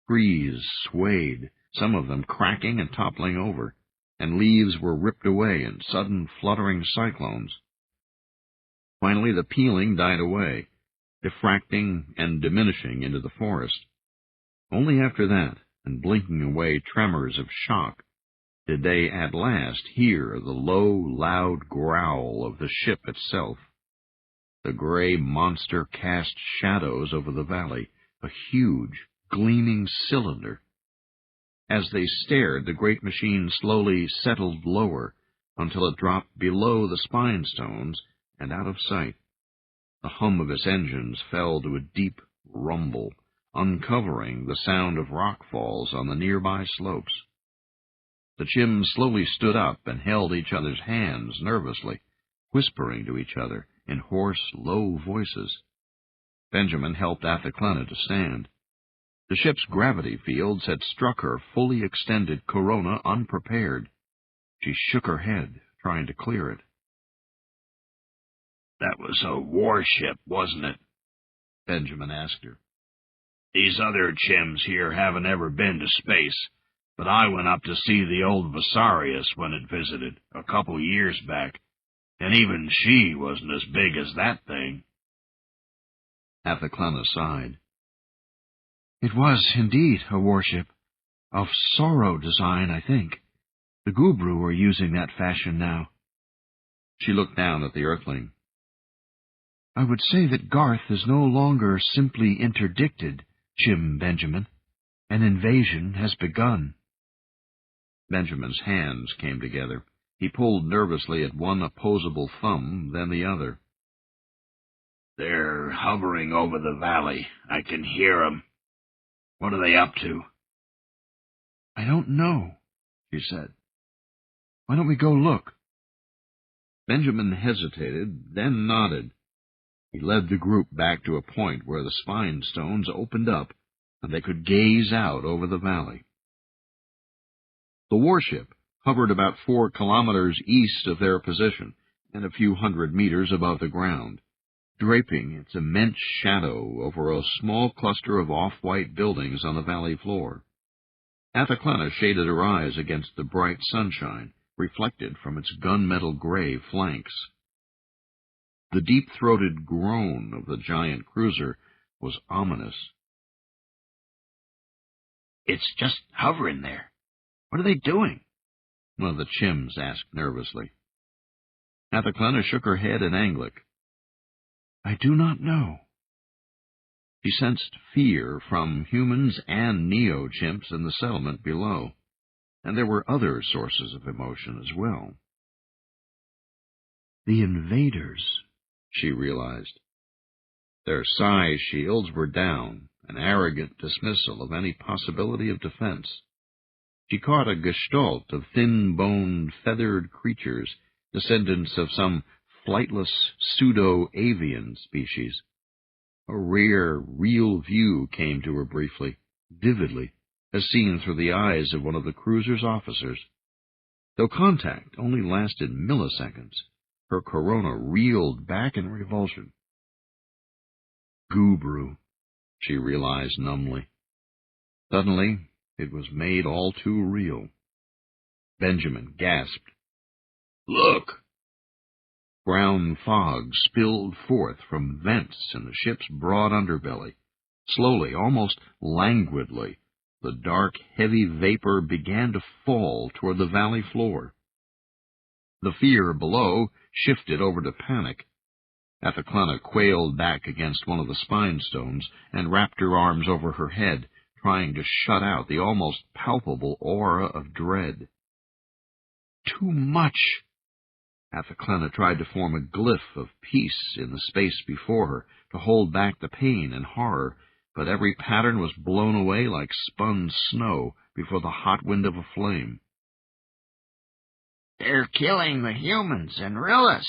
Trees swayed, some of them cracking and toppling over, and leaves were ripped away in sudden fluttering cyclones. Finally the pealing died away, diffracting and diminishing into the forest. Only after that, and blinking away tremors of shock, did they at last hear the low, loud growl of the ship itself. The gray monster cast shadows over the valley, a huge, gleaming cylinder. As they stared, the great machine slowly settled lower until it dropped below the spine stones and out of sight. The hum of its engines fell to a deep rumble, uncovering the sound of rock falls on the nearby slopes. The Chims slowly stood up and held each other's hands nervously, whispering to each other in hoarse, low voices. Benjamin helped Athaclena to stand. The ship's gravity fields had struck her fully extended corona unprepared. She shook her head, trying to clear it. "That was a warship, wasn't it?" Benjamin asked her. "These other Chims here haven't ever been to space, but I went up to see the old Vasarius when it visited, a couple years back, and even she wasn't as big as that thing." Athaclena sighed. It was indeed a warship, of Sorrow design, I think. The Gubru are using that fashion now. She looked down at the Earthling. I would say that Garth is no longer simply interdicted, Chim Benjamin. An invasion has begun. Benjamin's hands came together. He pulled nervously at one opposable thumb, then the other. "They're hovering over the valley. I can hear 'em. What are they up to?" I don't know, she said. Why don't we go look? Benjamin hesitated, then nodded. He led the group back to a point where the spine stones opened up, and they could gaze out over the valley. The warship hovered about 4 kilometers east of their position, and a few hundred meters above the ground, draping its immense shadow over a small cluster of off-white buildings on the valley floor. Athaclena shaded her eyes against the bright sunshine, reflected from its gunmetal gray flanks. The deep-throated groan of the giant cruiser was ominous. "It's just hovering there. What are they doing?" one of the Chims asked nervously. Athaclena shook her head in Anglic. I do not know. She sensed fear from humans and neo-chimps in the settlement below, and there were other sources of emotion as well. The invaders, she realized. Their psi shields were down, an arrogant dismissal of any possibility of defense. She caught a gestalt of thin-boned, feathered creatures, descendants of some flightless pseudo-avian species. A rare, real view came to her briefly, vividly, as seen through the eyes of one of the cruiser's officers. Though contact only lasted milliseconds, her corona reeled back in revulsion. Gubru, she realized numbly. Suddenly, it was made all too real. Benjamin gasped. "Look!" Brown fog spilled forth from vents in the ship's broad underbelly. Slowly, almost languidly, the dark, heavy vapor began to fall toward the valley floor. The fear below shifted over to panic. Athaclena quailed back against one of the spine stones and wrapped her arms over her head, trying to shut out the almost palpable aura of dread. Too much! Athaclena tried to form a glyph of peace in the space before her, to hold back the pain and horror, but every pattern was blown away like spun snow before the hot wind of a flame. "They're killing the humans and Rillis,"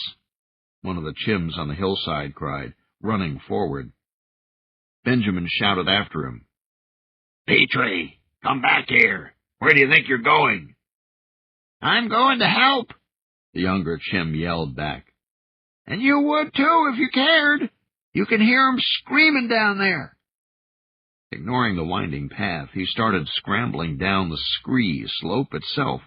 one of the Chims on the hillside cried, running forward. Benjamin shouted after him. "Petrie, come back here. Where do you think you're going?" "I'm going to help," the younger Chim yelled back. "And you would too if you cared. You can hear 'em screaming down there." Ignoring the winding path, he started scrambling down the scree slope itself,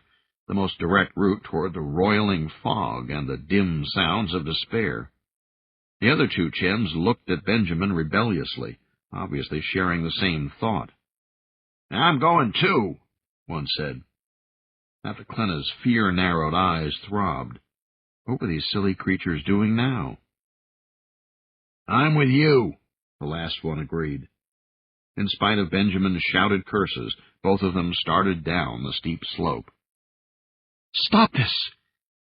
the most direct route toward the roiling fog and the dim sounds of despair. The other 2 Chims looked at Benjamin rebelliously, obviously sharing the same thought. "I'm going too," one said. Athaclena's fear-narrowed eyes throbbed. What were these silly creatures doing now? I'm with you, the last one agreed. In spite of Benjamin's shouted curses, both of them started down the steep slope. Stop this!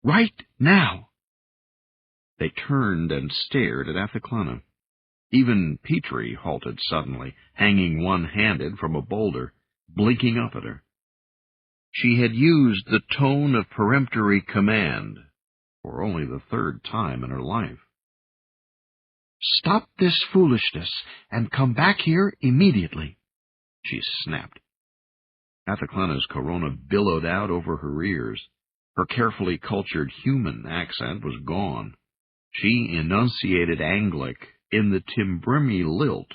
Right now! They turned and stared at Athaklana. Even Petrie halted suddenly, hanging one-handed from a boulder, blinking up at her. She had used the tone of peremptory command, for only the third time in her life. Stop this foolishness, and come back here immediately, she snapped. Athaklana's corona billowed out over her ears. Her carefully cultured human accent was gone. She enunciated Anglic in the Timbrimi lilt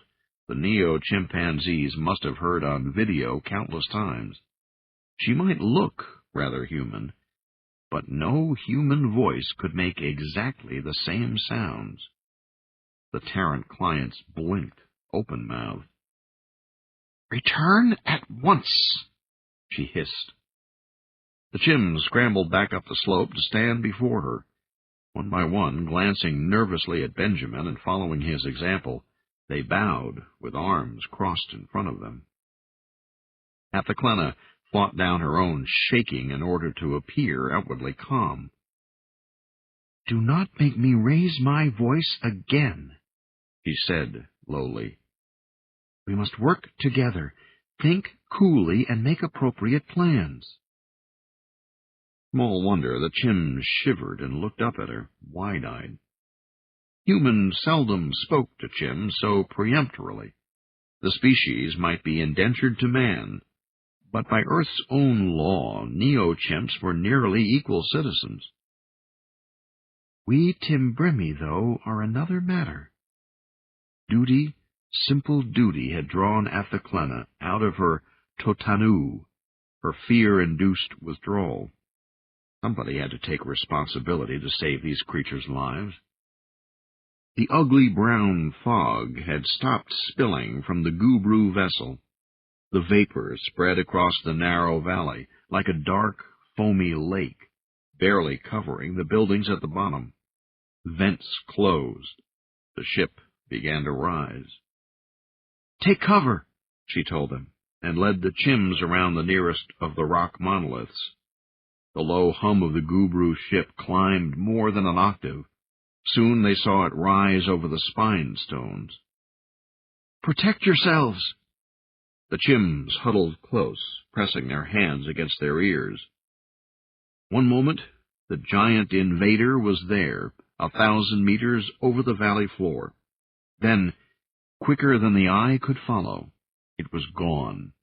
the neo-chimpanzees must have heard on video countless times. She might look rather human, but no human voice could make exactly the same sounds. The Tarrant clients blinked, open-mouthed. Return at once, she hissed. The Chims scrambled back up the slope to stand before her. One by one, glancing nervously at Benjamin and following his example, they bowed with arms crossed in front of them. Athaklana fought down her own shaking in order to appear outwardly calm. Do not make me raise my voice again, she said lowly. We must work together, think coolly, and make appropriate plans. Small wonder the Chims shivered and looked up at her, wide-eyed. Humans seldom spoke to Chim so peremptorily. The species might be indentured to man, but by Earth's own law, neo-chimps were nearly equal citizens. We Timbrimi, though, are another matter. Duty, simple duty, had drawn Athaklana out of her totanu, her fear-induced withdrawal. Somebody had to take responsibility to save these creatures' lives. The ugly brown fog had stopped spilling from the Gubru vessel. The vapor spread across the narrow valley like a dark, foamy lake, barely covering the buildings at the bottom. Vents closed. The ship began to rise. Take cover, she told them, and led the Chims around the nearest of the rock monoliths. The low hum of the Gubru ship climbed more than an octave. Soon they saw it rise over the spine stones. Protect yourselves! The Chims huddled close, pressing their hands against their ears. One moment, the giant invader was there, 1,000 meters over the valley floor. Then, quicker than the eye could follow, it was gone.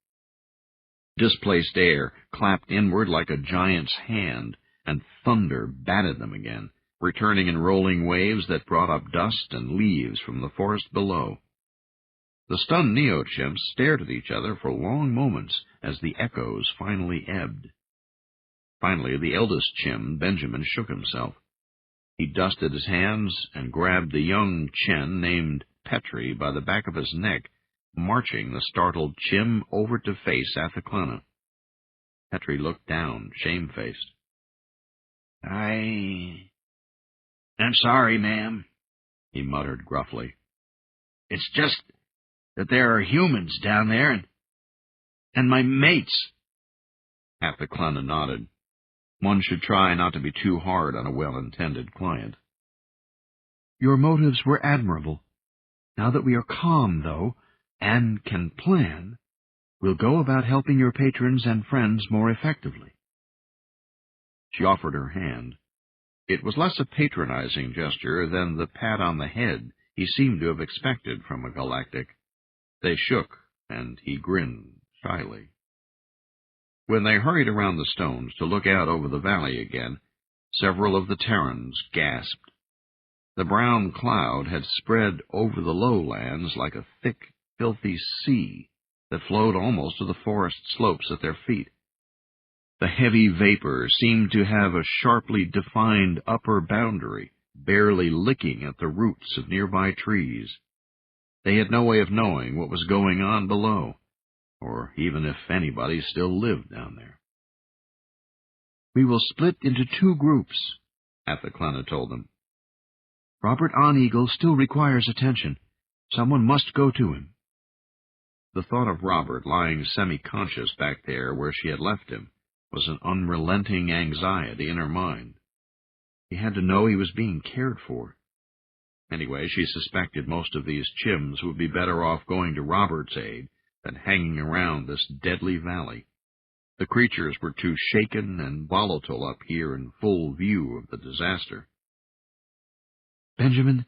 Displaced air clapped inward like a giant's hand, and thunder batted them again, returning in rolling waves that brought up dust and leaves from the forest below. The stunned neo-chimps stared at each other for long moments as the echoes finally ebbed. Finally, the eldest Chim, Benjamin, shook himself. He dusted his hands and grabbed the young Chen named Petrie by the back of his neck, marching the startled Chim over to face Athaklana. Petrie looked down, shamefaced. I'm sorry, ma'am, he muttered gruffly. It's just that there are humans down there, and my mates. Athaklana nodded. One should try not to be too hard on a well-intended client. Your motives were admirable. Now that we are calm, though, and can plan, we'll go about helping your patrons and friends more effectively. She offered her hand. It was less a patronizing gesture than the pat on the head he seemed to have expected from a galactic. They shook, and he grinned shyly. When they hurried around the stones to look out over the valley again, several of the Terrans gasped. The brown cloud had spread over the lowlands like a thick, filthy sea that flowed almost to the forest slopes at their feet. The heavy vapor seemed to have a sharply defined upper boundary, barely licking at the roots of nearby trees. They had no way of knowing what was going on below, or even if anybody still lived down there. We will split into 2 groups, Athaklana told them. Robert On-Eagle still requires attention. Someone must go to him. The thought of Robert lying semi-conscious back there where she had left him was an unrelenting anxiety in her mind. He had to know he was being cared for. Anyway, she suspected most of these chimps would be better off going to Robert's aid than hanging around this deadly valley. The creatures were too shaken and volatile up here in full view of the disaster. Benjamin,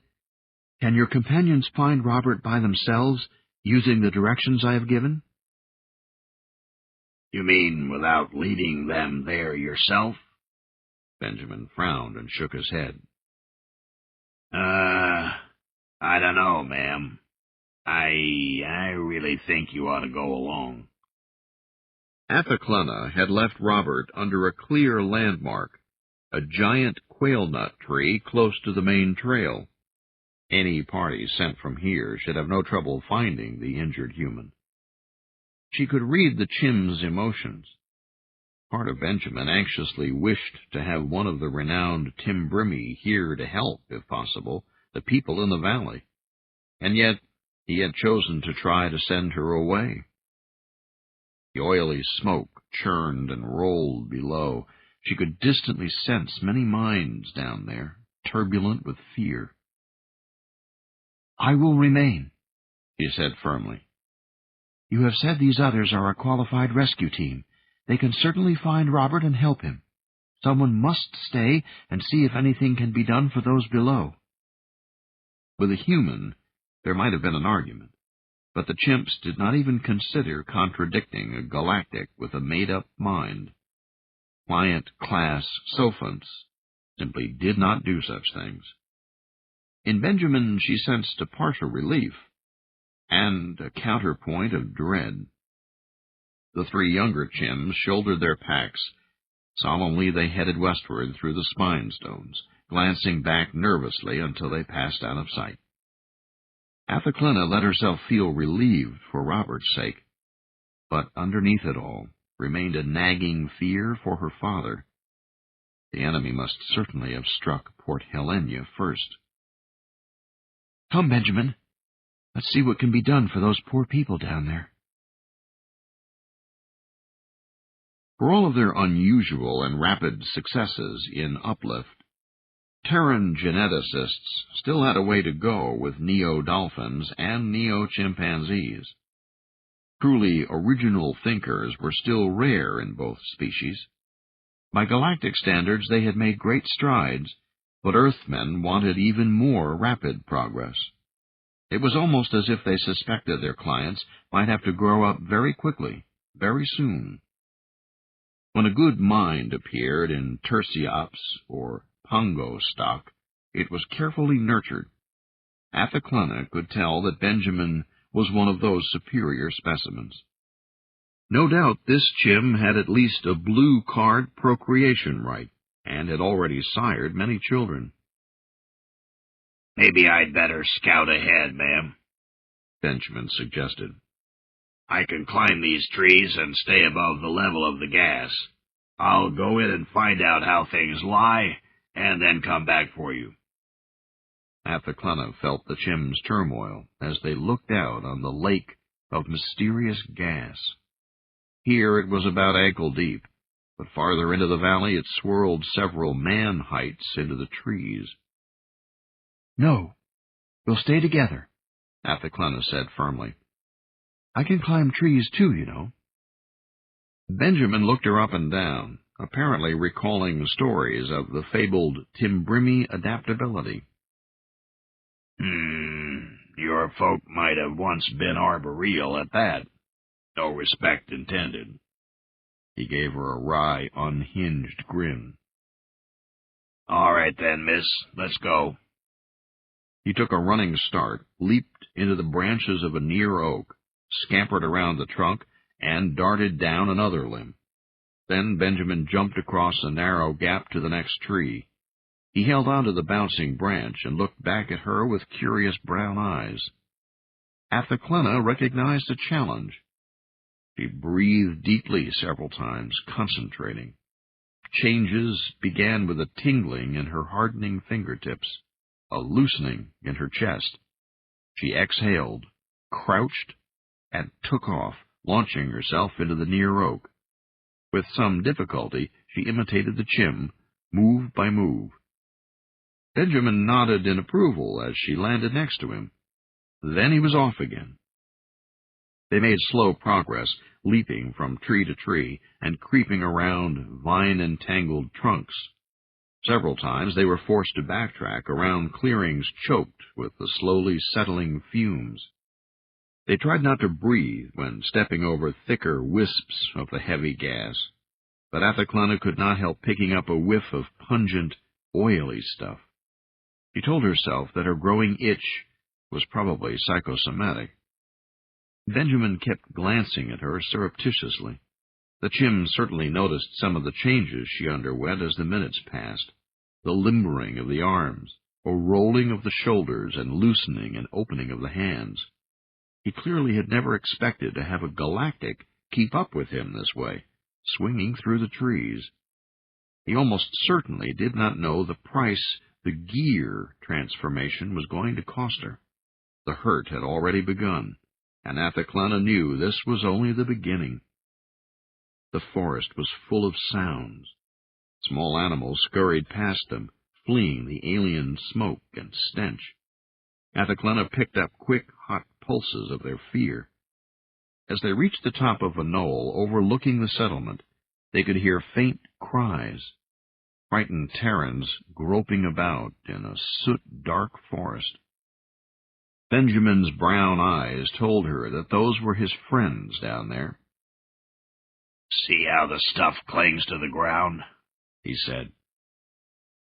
can your companions find Robert by themselves, using the directions I have given? You mean without leading them there yourself? Benjamin frowned and shook his head. I don't know, ma'am. I really think you ought to go along. Athaklena had left Robert under a clear landmark, a giant quail-nut tree close to the main trail. Any party sent from here should have no trouble finding the injured human. She could read the chim's emotions. Part of Benjamin anxiously wished to have one of the renowned Timbrimi here to help, if possible, the people in the valley. And yet he had chosen to try to send her away. The oily smoke churned and rolled below. She could distantly sense many minds down there, turbulent with fear. I will remain, he said firmly. You have said these others are a qualified rescue team. They can certainly find Robert and help him. Someone must stay and see if anything can be done for those below. With a human, there might have been an argument, but the chimps did not even consider contradicting a galactic with a made-up mind. Client-class sophants simply did not do such things. In Benjamin she sensed a partial relief and a counterpoint of dread. The three younger chimps shouldered their packs. Solemnly they headed westward through the spine stones, glancing back nervously until they passed out of sight. Athaklena let herself feel relieved for Robert's sake, but underneath it all remained a nagging fear for her father. The enemy must certainly have struck Port Helena first. Come, Benjamin. Let's see what can be done for those poor people down there. For all of their unusual and rapid successes in Uplift, Terran geneticists still had a way to go with neo-dolphins and neo-chimpanzees. Truly original thinkers were still rare in both species. By galactic standards they had made great strides, but Earthmen wanted even more rapid progress. It was almost as if they suspected their clients might have to grow up very quickly, very soon. When a good mind appeared in Tersiops or Pongo stock, it was carefully nurtured. Athaklena could tell that Benjamin was one of those superior specimens. No doubt this chim had at least a blue card procreation right, and had already sired many children. Maybe I'd better scout ahead, ma'am, Benjamin suggested. I can climb these trees and stay above the level of the gas. I'll go in and find out how things lie, and then come back for you. Athaklena felt the chim's turmoil as they looked out on the lake of mysterious gas. Here it was about ankle deep, but farther into the valley it swirled several man-heights into the trees. No, we'll stay together, Athaklena said firmly. I can climb trees too, you know. Benjamin looked her up and down, apparently recalling stories of the fabled Timbrimi adaptability. Your folk might have once been arboreal at that. No respect intended. He gave her a wry, unhinged grin. All right then, miss, let's go. He took a running start, leaped into the branches of a near oak, scampered around the trunk, and darted down another limb. Then Benjamin jumped across a narrow gap to the next tree. He held onto the bouncing branch and looked back at her with curious brown eyes. Athaklena recognized a challenge. She breathed deeply several times, concentrating. Changes began with a tingling in her hardening fingertips. a loosening in her chest. She exhaled, crouched, and took off, launching herself into the near oak. With some difficulty, she imitated the chim, move by move. Benjamin nodded in approval as she landed next to him. Then he was off again. They made slow progress, leaping from tree to tree and creeping around vine-entangled trunks. Several times they were forced to backtrack around clearings choked with the slowly settling fumes. They tried not to breathe when stepping over thicker wisps of the heavy gas, but Athaklana could not help picking up a whiff of pungent, oily stuff. She told herself that her growing itch was probably psychosomatic. Benjamin kept glancing at her surreptitiously. The chim certainly noticed some of the changes she underwent as the minutes passed, the limbering of the arms, a rolling of the shoulders, and loosening and opening of the hands. He clearly had never expected to have a galactic keep up with him this way, swinging through the trees. He almost certainly did not know the price the gear transformation was going to cost her. The hurt had already begun, and Athaklana knew this was only the beginning. The forest was full of sounds. Small animals scurried past them, fleeing the alien smoke and stench. Athaklana picked up quick, hot pulses of their fear. As they reached the top of a knoll overlooking the settlement, they could hear faint cries. Frightened Terrans groping about in a soot-dark forest. Benjamin's brown eyes told her that those were his friends down there. "See how the stuff clings to the ground?" he said.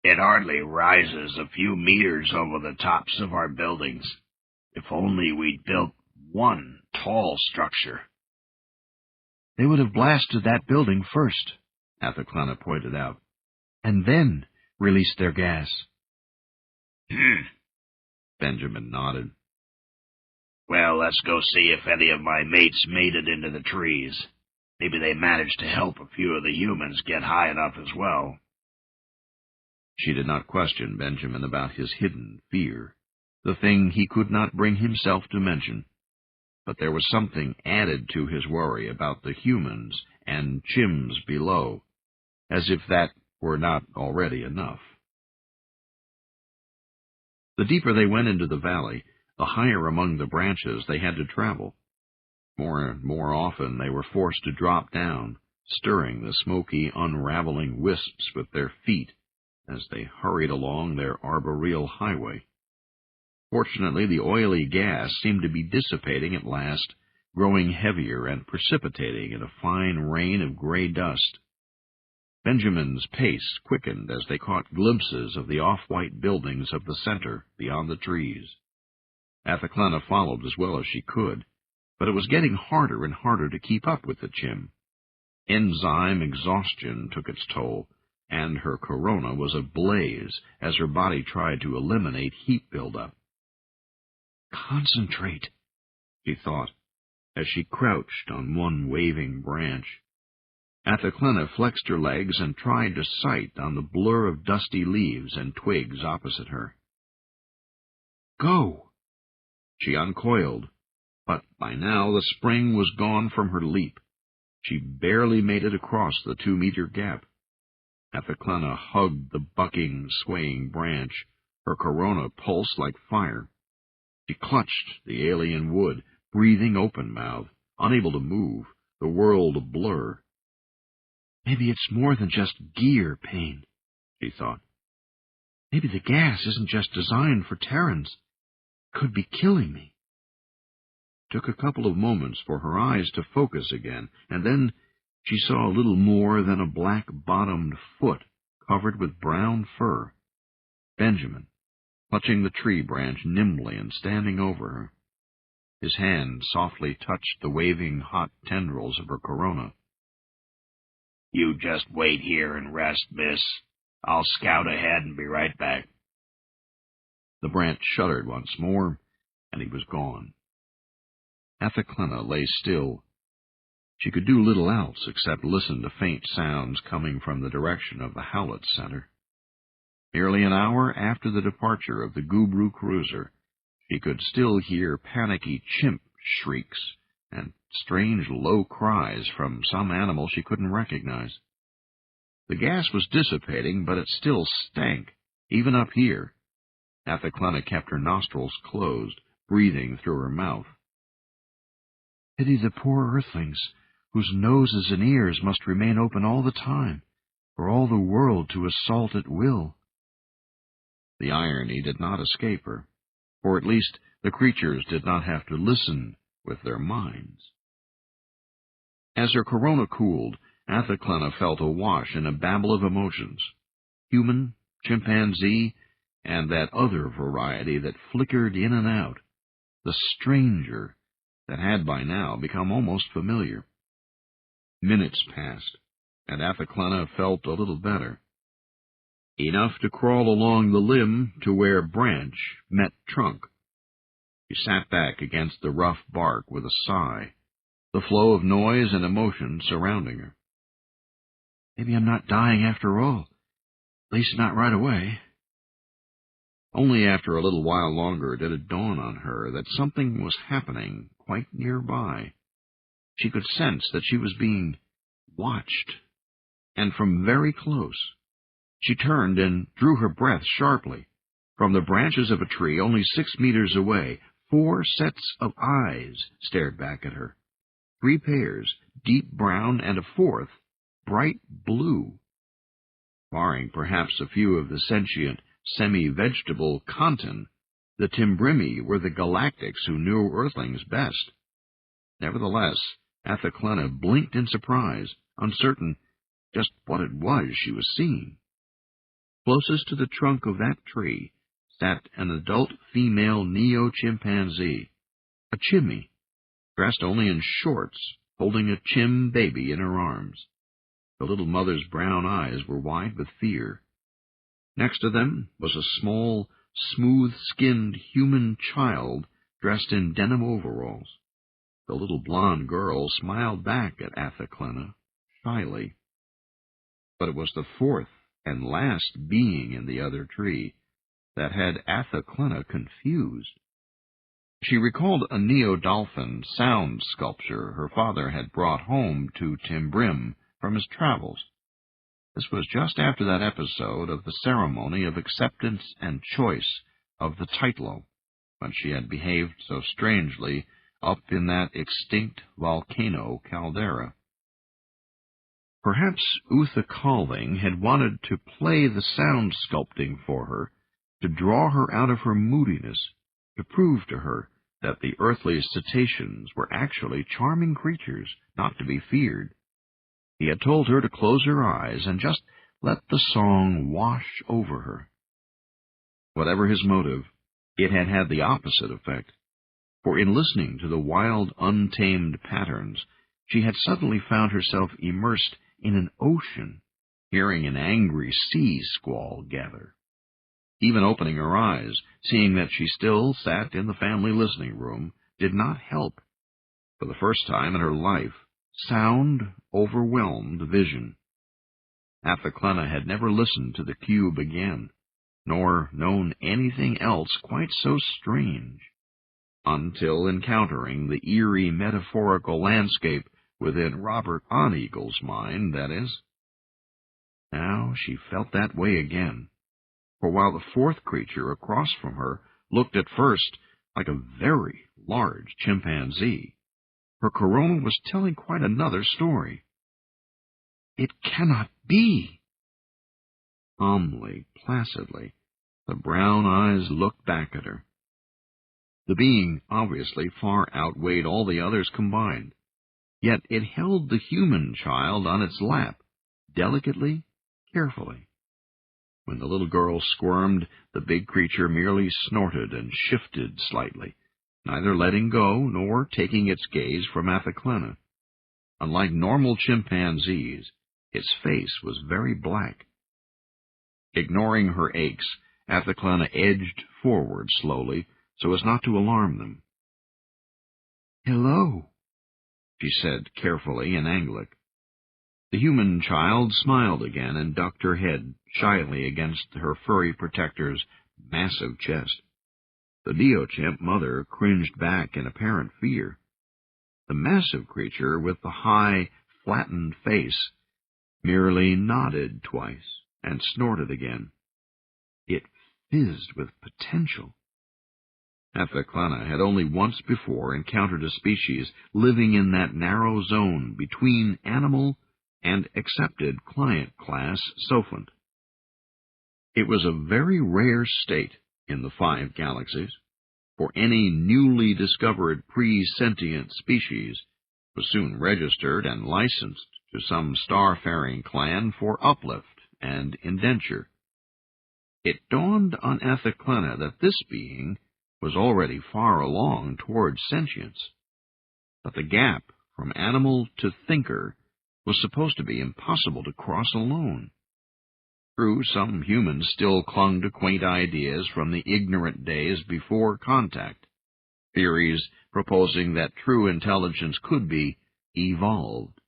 "It hardly rises a few meters over the tops of our buildings. If only we'd built one tall structure." "They would have blasted that building first," Athaklana pointed out, "and then released their gas." Benjamin nodded. "Well, let's go see if any of my mates made it into the trees. Maybe they managed to help a few of the humans get high enough as well." She did not question Benjamin about his hidden fear, the thing he could not bring himself to mention. But there was something added to his worry about the humans and chims below, as if that were not already enough. The deeper they went into the valley, the higher among the branches they had to travel. More and more often they were forced to drop down, stirring the smoky, unraveling wisps with their feet as they hurried along their arboreal highway. Fortunately, the oily gas seemed to be dissipating at last, growing heavier and precipitating in a fine rain of gray dust. Benjamin's pace quickened as they caught glimpses of the off-white buildings of the center beyond the trees. Athaklana followed as well as she could, but it was getting harder and harder to keep up with the chim. Enzyme exhaustion took its toll, and her corona was ablaze as her body tried to eliminate heat buildup. "Concentrate," she thought, as she crouched on one waving branch. Athaklana flexed her legs and tried to sight on the blur of dusty leaves and twigs opposite her. "Go!" She uncoiled, but by now the spring was gone from her leap. She barely made it across the 2-meter gap. Athaklana hugged the bucking, swaying branch. Her corona pulsed like fire. She clutched the alien wood, breathing open-mouthed, unable to move, the world a blur. "Maybe it's more than just gear pain," she thought. "Maybe the gas isn't just designed for Terrans. It could be killing me." It took a couple of moments for her eyes to focus again, and then she saw little more than a black-bottomed foot covered with brown fur. Benjamin, clutching the tree branch nimbly and standing over her. His hand softly touched the waving hot tendrils of her corona. "You just wait here and rest, miss. I'll scout ahead and be right back." The branch shuddered once more, and he was gone. Athaklana lay still. She could do little else except listen to faint sounds coming from the direction of the Howlett Center. Nearly an hour after the departure of the Gubru cruiser, she could still hear panicky chimp shrieks and strange low cries from some animal she couldn't recognize. The gas was dissipating, but it still stank, even up here. Athaklana kept her nostrils closed, breathing through her mouth. Pity the poor earthlings, whose noses and ears must remain open all the time, for all the world to assault at will. The irony did not escape her, for at least the creatures did not have to listen with their minds. As her corona cooled, Athaklana felt awash in a babble of emotions. Human, chimpanzee, and that other variety that flickered in and out. The stranger that had by now become almost familiar. Minutes passed, and Athaklana felt a little better. Enough to crawl along the limb to where branch met trunk. She sat back against the rough bark with a sigh, the flow of noise and emotion surrounding her. Maybe I'm not dying after all, at least not right away. Only after a little while longer did it dawn on her that something was happening quite nearby. She could sense that she was being watched, and from very close. She turned and drew her breath sharply. From the branches of a tree only 6 meters away, 4 sets of eyes stared back at her. 3 pairs, deep brown, and a 4th, bright blue. Barring perhaps a few of the sentient, semi-vegetable Kantan, the Timbrimi were the galactics who knew earthlings best. Nevertheless, Athaklana blinked in surprise, uncertain just what it was she was seeing. Closest to the trunk of that tree sat an adult female neo-chimpanzee, a chimmy, dressed only in shorts, holding a chim baby in her arms. The little mother's brown eyes were wide with fear. Next to them was a small, smooth-skinned human child dressed in denim overalls. The little blonde girl smiled back at Athaklana, shyly. But it was the 4th and last being in the other tree that had Athaklana confused. She recalled a neo-dolphin sound sculpture her father had brought home to Timbrim from his travels. This was just after that episode of the ceremony of acceptance and choice of the Titlo, when she had behaved so strangely up in that extinct volcano caldera. Perhaps Uthakaling had wanted to play the sound sculpting for her, to draw her out of her moodiness, to prove to her that the earthly cetaceans were actually charming creatures, not to be feared. He had told her to close her eyes and just let the song wash over her. Whatever his motive, it had had the opposite effect, for in listening to the wild, untamed patterns, she had suddenly found herself immersed in an ocean, hearing an angry sea squall gather. Even opening her eyes, seeing that she still sat in the family listening room, did not help. For the first time in her life, sound overwhelmed vision. Athaklana had never listened to the cube again, nor known anything else quite so strange, until encountering the eerie metaphorical landscape within Robert Oneagle's mind, that is. Now she felt that way again, for while the 4th creature across from her looked at first like a very large chimpanzee, her corona was telling quite another story. It cannot be! Calmly, placidly, the brown eyes looked back at her. The being obviously far outweighed all the others combined, yet it held the human child on its lap, delicately, carefully. When the little girl squirmed, the big creature merely snorted and shifted slightly, neither letting go nor taking its gaze from Athaklana. Unlike normal chimpanzees, its face was very black. Ignoring her aches, Athaklana edged forward slowly so as not to alarm them. "Hello," she said carefully in Anglic. The human child smiled again and ducked her head shyly against her furry protector's massive chest. The neo-chimp mother cringed back in apparent fear. The massive creature with the high, flattened face merely nodded twice and snorted again. It fizzed with potential. Etheclena had only once before encountered a species living in that narrow zone between animal and accepted client class sophont. It was a very rare state in the 5 galaxies, for any newly discovered pre-sentient species was soon registered and licensed to some star-faring clan for uplift and indenture. It dawned on Etheclena that this being was already far along towards sentience, but the gap from animal to thinker was supposed to be impossible to cross alone. True, some humans still clung to quaint ideas from the ignorant days before contact, theories proposing that true intelligence could be evolved.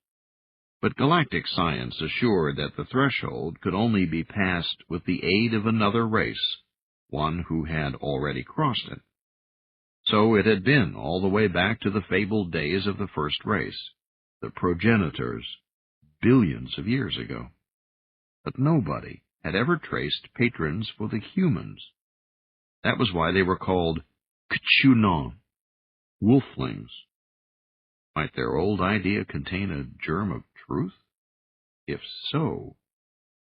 But galactic science assured that the threshold could only be passed with the aid of another race, one who had already crossed it. So it had been all the way back to the fabled days of the first race, the progenitors, billions of years ago. But nobody had ever traced patrons for the humans. That was why they were called Kchunon, wolflings. Might their old idea contain a germ of truth? If so,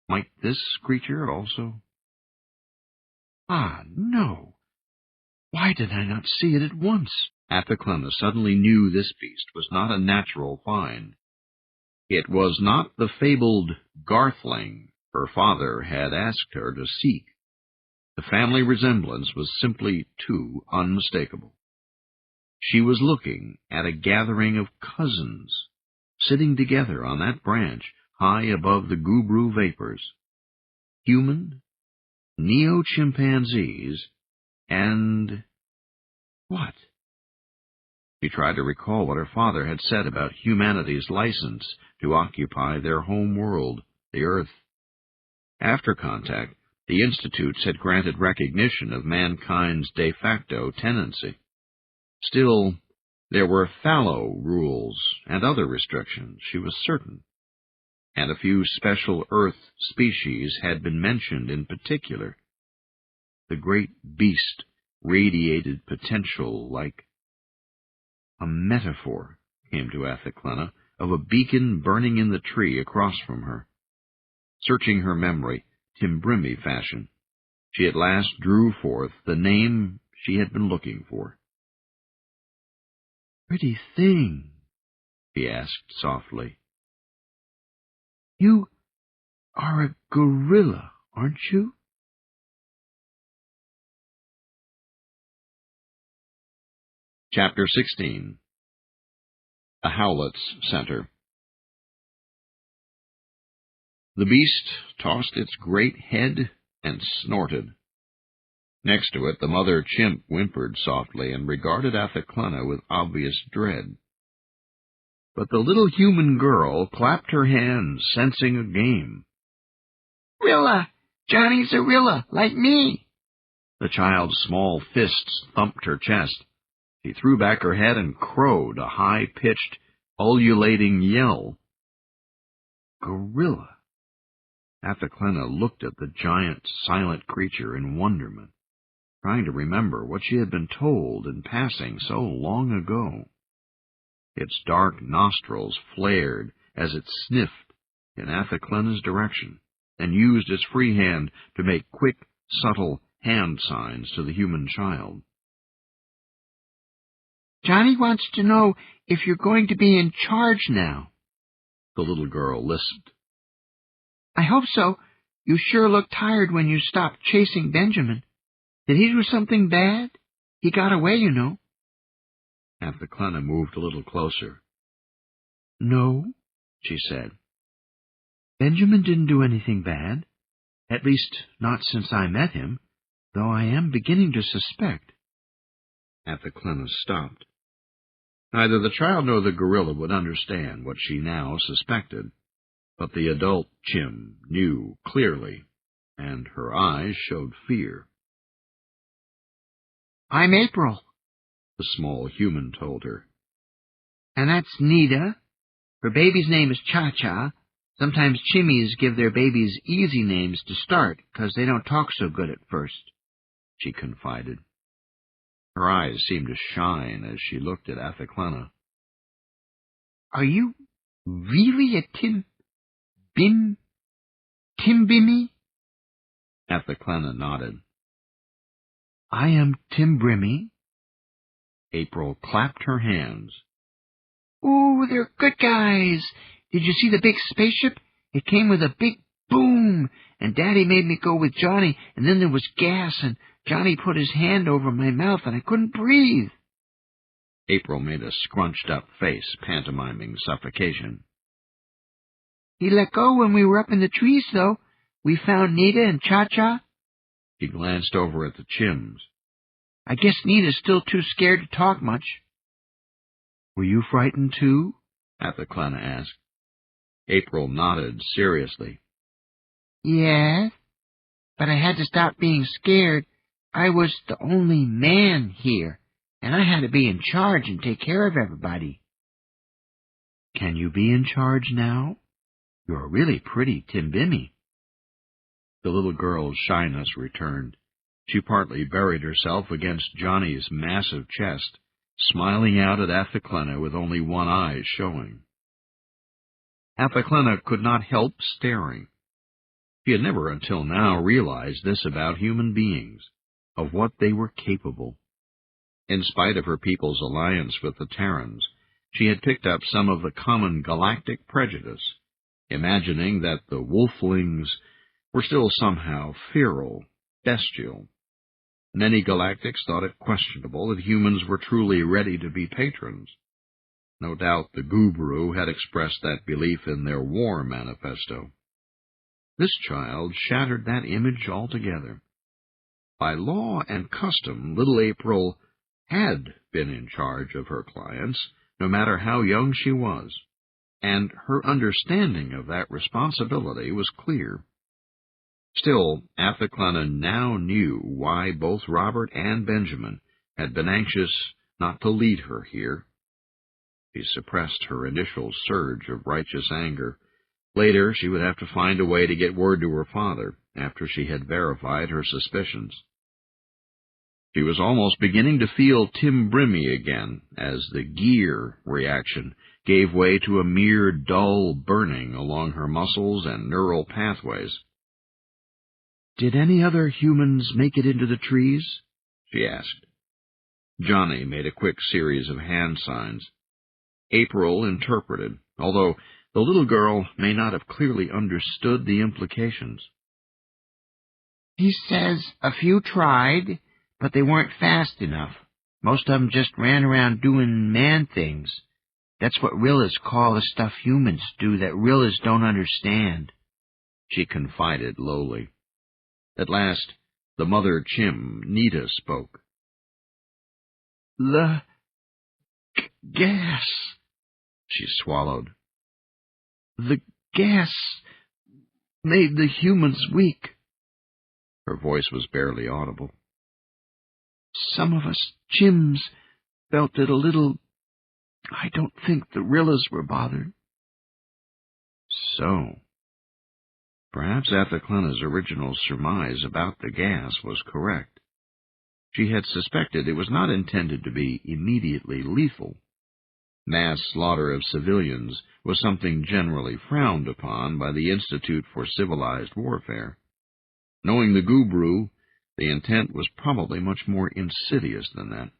might this creature also? Ah, no! Why did I not see it at once? Etheclena suddenly knew this beast was not a natural find. It was not the fabled Garthling her father had asked her to seek. The family resemblance was simply too unmistakable. She was looking at a gathering of cousins, sitting together on that branch high above the Gubru vapors. Human, neo-chimpanzees, and what? She tried to recall what her father had said about humanity's license to occupy their home world, the Earth. After contact, the institutes had granted recognition of mankind's de facto tenancy. Still, there were fallow rules and other restrictions, she was certain, and a few special Earth species had been mentioned in particular. The great beast radiated potential like a metaphor came to Etheclena of a beacon burning in the tree across from her. Searching her memory, Timbrimi fashion, she at last drew forth the name she had been looking for. "Pretty thing," he asked softly. "You are a gorilla, aren't you?" Chapter 16. The Howlett's Center. The beast tossed its great head and snorted. Next to it, the mother chimp whimpered softly and regarded Etheclena with obvious dread. But the little human girl clapped her hands, sensing a game. "Rilla! Johnny's a Rilla, like me!" The child's small fists thumped her chest. She threw back her head and crowed a high-pitched, ululating yell. Gorilla! Etheclena looked at the giant, silent creature in wonderment, trying to remember what she had been told in passing so long ago. Its dark nostrils flared as it sniffed in Etheclena's direction, and used its free hand to make quick, subtle hand signs to the human child. "Johnny wants to know if you're going to be in charge now," the little girl lisped. "I hope so. You sure look tired when you stopped chasing Benjamin. Did he do something bad? He got away, you know." Etheclena moved a little closer. "No," she said. "Benjamin didn't do anything bad. At least, not since I met him, though I am beginning to suspect." Etheclena stopped. Neither the child nor the gorilla would understand what she now suspected, but the adult chim knew clearly and her eyes showed fear. "I'm April," the small human told her. "and that's Nita. Her baby's name is Cha-Cha. Sometimes chimmies give their babies easy names to start, 'cause they don't talk so good at first," she confided. Her eyes seemed to shine as she looked at Athaklana. "Are you really a Timbimmy?" Athaklana nodded. "I am Timbrimmy." April clapped her hands. "Ooh, they're good guys. Did you see the big spaceship? It came with a big boom, and Daddy made me go with Johnny, and then there was gas, and Johnny put his hand over my mouth, and I couldn't breathe." April made a scrunched-up face, pantomiming suffocation. "He let go when we were up in the trees, though. We found Nita and Cha-Cha." She glanced over at the Chims. "I guess Nita's still too scared to talk much." "Were you frightened, too?" Athaklana asked. April nodded seriously. "Yes, but I had to stop being scared. I was the only man here, and I had to be in charge and take care of everybody." "Can you be in charge now? You're really pretty Timbimmy." The little girl's shyness returned. She partly buried herself against Johnny's massive chest, smiling out at Athaklana with only one eye showing. Athaklana could not help staring. She had never until now realized this about human beings, of what they were capable. In spite of her people's alliance with the Terrans, she had picked up some of the common galactic prejudice, imagining that the wolflings were still somehow feral, bestial. Many galactics thought it questionable that humans were truly ready to be patrons. No doubt the Gubru had expressed that belief in their war manifesto. This child shattered that image altogether. By law and custom, little April had been in charge of her clients, no matter how young she was, and her understanding of that responsibility was clear. Still, Athaklana now knew why both Robert and Benjamin had been anxious not to lead her here. She suppressed her initial surge of righteous anger. Later, she would have to find a way to get word to her father, after she had verified her suspicions. She was almost beginning to feel Timbrimmy again, as the gear reaction gave way to a mere dull burning along her muscles and neural pathways. "Did any other humans make it into the trees?" she asked. Johnny made a quick series of hand signs. April interpreted, although the little girl may not have clearly understood the implications. "He says a few tried, but they weren't fast enough. Most of them just ran around doing man things. That's what Rillas call the stuff humans do that Rillas don't understand," she confided lowly. At last, the mother Chim, Nita, spoke. "The gas," she swallowed. "The gas made the humans weak." Her voice was barely audible. "Some of us Chims felt it a little. I don't think the Rillas were bothered." So, perhaps Athaklana's original surmise about the gas was correct. She had suspected it was not intended to be immediately lethal. Mass slaughter of civilians was something generally frowned upon by the Institute for Civilized Warfare. Knowing the Gubru, the intent was probably much more insidious than that.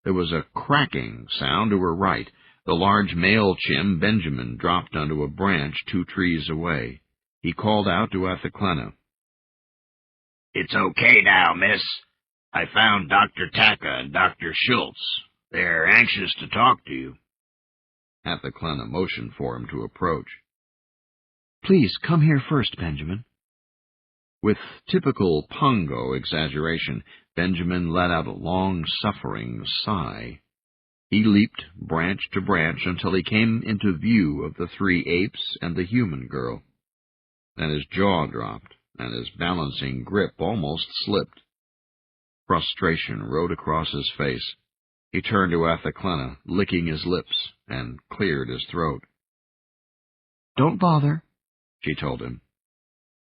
There was a cracking sound to her right. The large male Chim, Benjamin, dropped onto a branch 2 trees away. He called out to Athaklana. "It's okay now, miss. I found Dr. Taka and Dr. Schultz. They're anxious to talk to you." Athaklana motioned for him to approach. "Please, come here first, Benjamin." With typical Pongo exaggeration, Benjamin let out a long-suffering sigh. He leaped branch to branch until he came into view of the 3 apes and the human girl. Then his jaw dropped, and his balancing grip almost slipped. Frustration rode across his face. He turned to Athaklena, licking his lips, and cleared his throat. "Don't bother," she told him.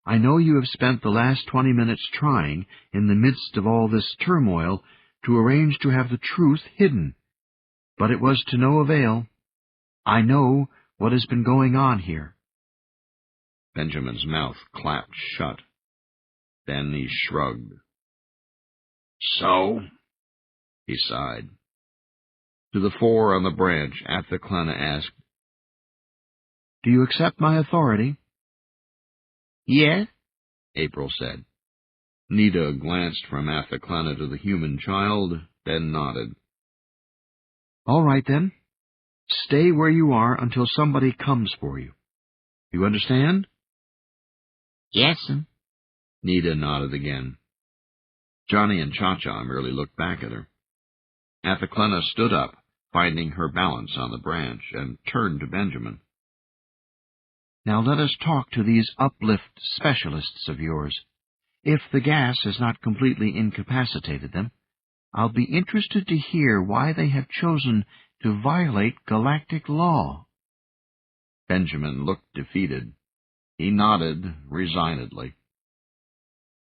"I know you have spent the last 20 minutes trying, in the midst of all this turmoil, to arrange to have the truth hidden. But it was to no avail. I know what has been going on here." Benjamin's mouth clapped shut. Then he shrugged. "So?" He sighed. To the four on the branch, Athaklena asked, "Do you accept my authority?" "Yes," April said. Nita glanced from Athaklena to the human child, then nodded. "All right, then. Stay where you are until somebody comes for you. You understand?" "Yes'm." Nita nodded again. Johnny and Cha-Cha merely looked back at her. Athaklena stood up, finding her balance on the branch, and turned to Benjamin. "Now let us talk to these uplift specialists of yours. If the gas has not completely incapacitated them, I'll be interested to hear why they have chosen to violate galactic law." Benjamin looked defeated. He nodded resignedly.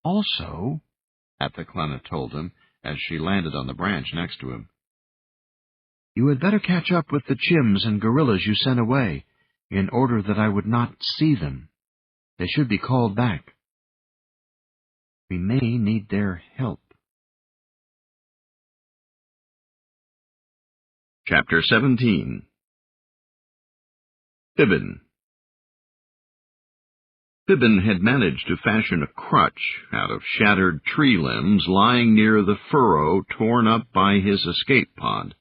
"Also," Athaklena told him as she landed on the branch next to him, "you had better catch up with the chimps and gorillas you sent away, in order that I would not see them. They should be called back. We may need their help." Chapter 17. Fibbin. Fibbin had managed to fashion a crutch out of shattered tree limbs lying near the furrow torn up by his escape pod.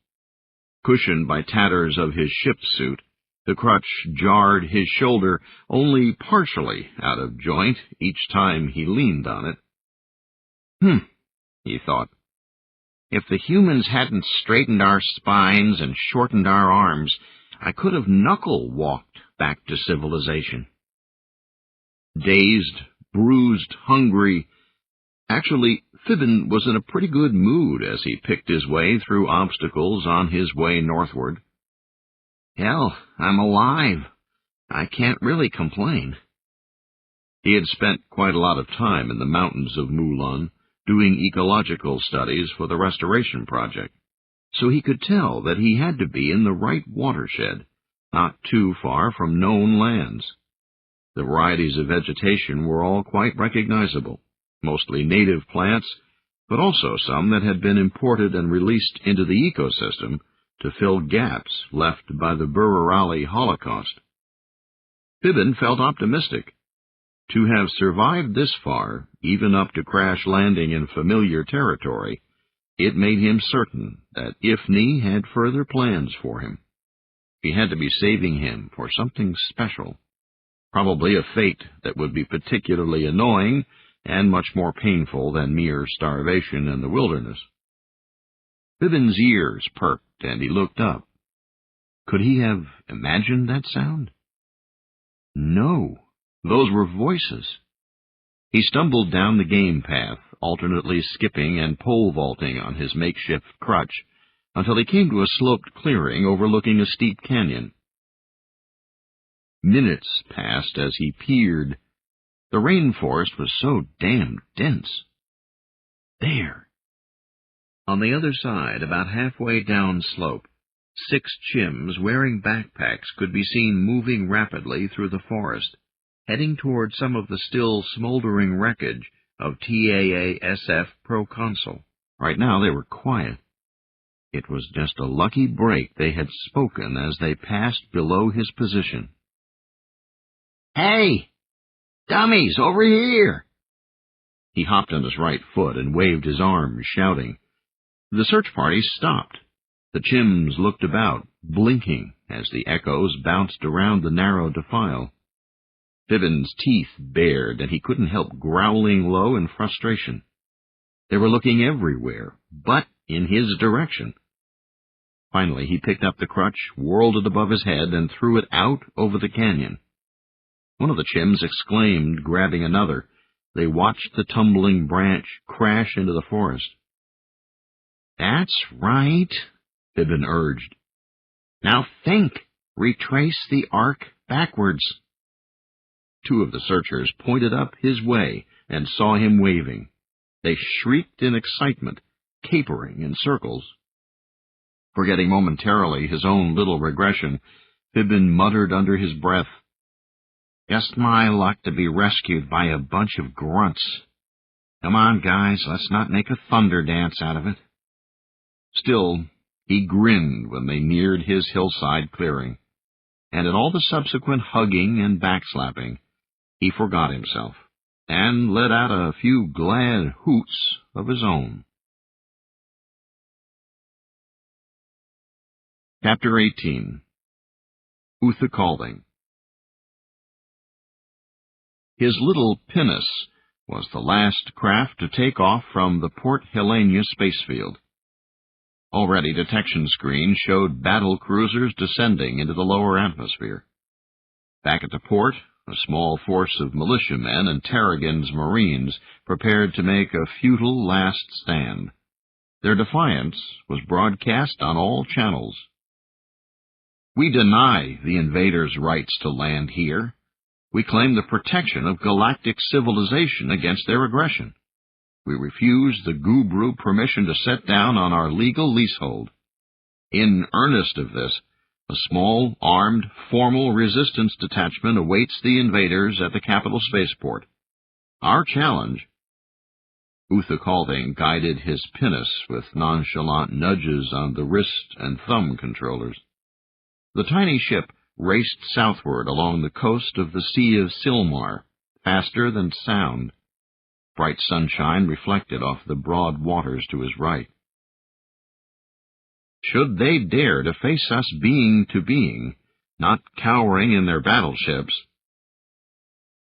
Cushioned by tatters of his ship suit, the crutch jarred his shoulder only partially out of joint each time he leaned on it. He thought. If the humans hadn't straightened our spines and shortened our arms, I could have knuckle-walked back to civilization. Dazed, bruised, hungry. Actually, Fibbin was in a pretty good mood as he picked his way through obstacles on his way northward. Hell, I'm alive. I can't really complain. He had spent quite a lot of time in the mountains of Mulan, doing ecological studies for the restoration project, so he could tell that he had to be in the right watershed, not too far from known lands. The varieties of vegetation were all quite recognizable, mostly native plants, but also some that had been imported and released into the ecosystem to fill gaps left by the Bururali Holocaust. Fibbin felt optimistic. To have survived this far, even up to crash landing in familiar territory, it made him certain that Ifni had further plans for him. She had to be saving him for something special, probably a fate that would be particularly annoying and much more painful than mere starvation in the wilderness. Fibbin's ears perked, and he looked up. Could he have imagined that sound? No, those were voices. He stumbled down the game path, alternately skipping and pole vaulting on his makeshift crutch, until he came to a sloped clearing overlooking a steep canyon. Minutes passed as he peered. The rainforest was so damn dense. There. On the other side, about halfway down slope, 6 chimps wearing backpacks could be seen moving rapidly through the forest, heading toward some of the still smoldering wreckage of TAA-SF Proconsul. Right now they were quiet. It was just a lucky break they had spoken as they passed below his position. "Hey! Dummies, over here!" He hopped on his right foot and waved his arms, shouting. The search party stopped. The chimps looked about, blinking as the echoes bounced around the narrow defile. Fibbin's teeth bared, and he couldn't help growling low in frustration. They were looking everywhere, but in his direction. Finally, he picked up the crutch, whirled it above his head, and threw it out over the canyon. One of the chimps exclaimed, grabbing another, they watched the tumbling branch crash into the forest. "That's right," Fibbin urged. "Now think. Retrace the arc backwards." Two of the searchers pointed up his way and saw him waving. They shrieked in excitement, capering in circles. Forgetting momentarily his own little regression, Fibbin muttered under his breath, "Just my luck to be rescued by a bunch of grunts. Come on, guys, let's not make a thunder dance out of it." Still, he grinned when they neared his hillside clearing, and in all the subsequent hugging and backslapping, he forgot himself and let out a few glad hoots of his own. Chapter 18. Uthakalding. His little pinnace was the last craft to take off from the Port Helena spacefield. Already detection screens showed battle cruisers descending into the lower atmosphere. Back at the port, a small force of militiamen and Tarragon's Marines prepared to make a futile last stand. Their defiance was broadcast on all channels. "We deny the invaders' rights to land here. We claim the protection of galactic civilization against their aggression. We refuse the Gubru permission to set down on our legal leasehold. In earnest of this, a small, armed, formal resistance detachment awaits the invaders at the capital spaceport. Our challenge—" Uthakalding guided his pinnace with nonchalant nudges on the wrist and thumb controllers. The tiny ship raced southward along the coast of the Sea of Silmar, faster than sound. Bright sunshine reflected off the broad waters to his right. Should they dare to face us being to being, not cowering in their battleships?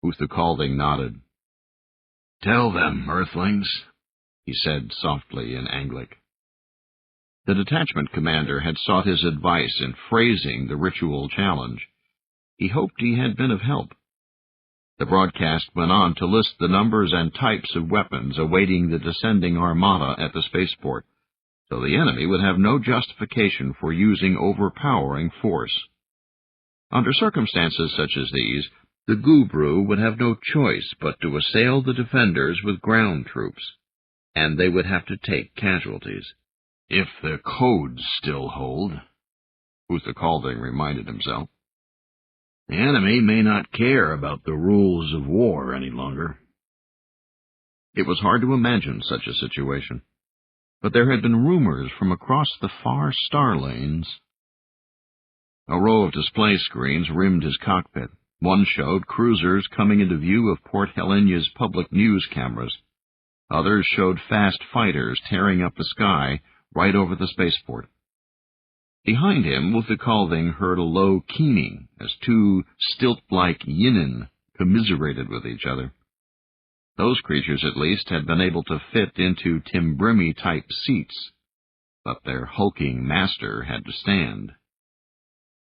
Uthakalding nodded. "Tell them, Earthlings," he said softly in Anglic. The detachment commander had sought his advice in phrasing the ritual challenge. He hoped he had been of help. The broadcast went on to list the numbers and types of weapons awaiting the descending armada at the spaceport, so the enemy would have no justification for using overpowering force. Under circumstances such as these, the Gubru would have no choice but to assail the defenders with ground troops, and they would have to take casualties. "If the codes still hold," Uthakalding reminded himself. "The enemy may not care about the rules of war any longer." It was hard to imagine such a situation, but there had been rumors from across the far star lanes. A row of display screens rimmed his cockpit. One showed cruisers coming into view of Port Helena's public news cameras. Others showed fast fighters tearing up the sky right over the spaceport. Behind him, Uthakalding heard a low keening as two stilt-like yinin commiserated with each other. Those creatures, at least, had been able to fit into Timbrimi-type seats, but their hulking master had to stand.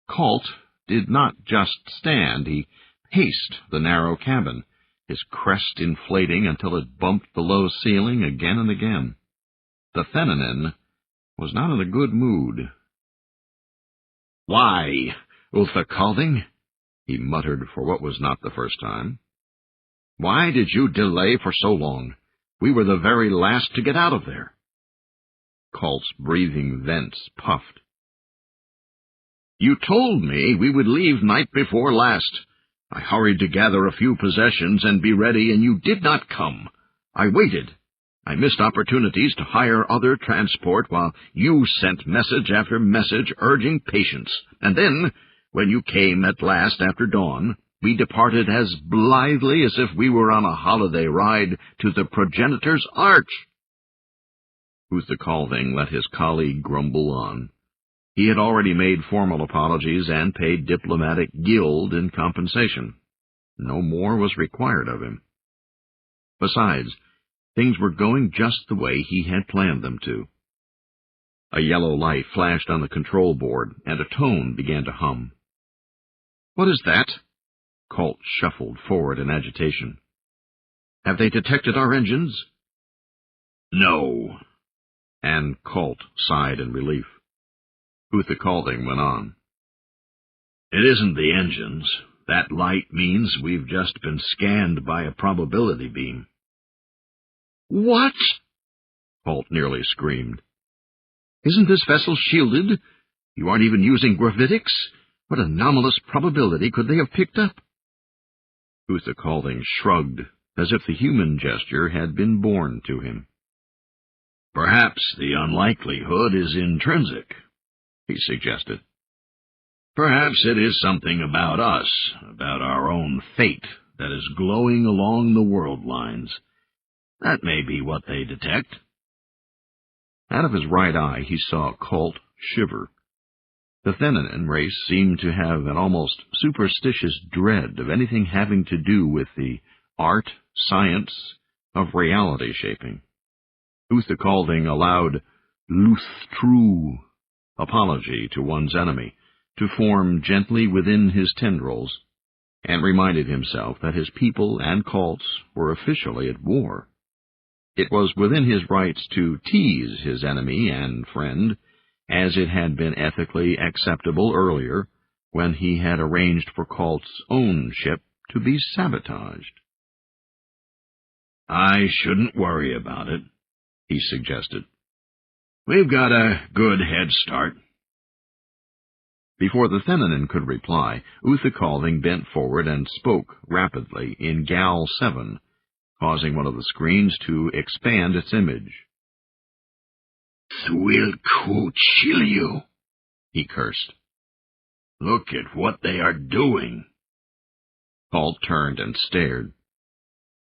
Colt did not just stand, he paced the narrow cabin, his crest inflating until it bumped the low ceiling again and again. The Thenanin was not in a good mood. "Why, Uthakalding?" he muttered for what was not the first time. "Why did you delay for so long? We were the very last to get out of there." Colt's breathing vents puffed. "You told me we would leave night before last. I hurried to gather a few possessions and be ready, and you did not come. I waited. I missed opportunities to hire other transport while you sent message after message urging patience. And then, when you came at last after dawn, we departed as blithely as if we were on a holiday ride to the progenitor's arch." Uthakalding let his colleague grumble on. He had already made formal apologies and paid diplomatic gild in compensation. No more was required of him. Besides, things were going just the way he had planned them to. A yellow light flashed on the control board, and a tone began to hum. "What is that?" Colt shuffled forward in agitation. Have they detected our engines? No. And Colt sighed in relief. Uther Calding went on. It isn't the engines. That light means we've just been scanned by a probability beam. What? Colt nearly screamed. Isn't this vessel shielded? You aren't even using gravitics? What anomalous probability could they have picked up? Uther Calding shrugged, as if the human gesture had been born to him. Perhaps the unlikelihood is intrinsic, he suggested. Perhaps it is something about us, about our own fate, that is glowing along the world lines. That may be what they detect. Out of his right eye he saw Colt shiver. The Thenanin race seemed to have an almost superstitious dread of anything having to do with the art, science of reality shaping. Uther Calding allowed true apology to one's enemy to form gently within his tendrils, and reminded himself that his people and Colt's were officially at war. It was within his rights to tease his enemy and friend, as it had been ethically acceptable earlier, when he had arranged for Colt's own ship to be sabotaged. I shouldn't worry about it, he suggested. We've got a good head start. Before the Thenanin could reply, Uther Calding bent forward and spoke rapidly in Gal 7, causing one of the screens to expand its image. Thwilku Chiliu, he cursed. Look at what they are doing. Colt turned and stared.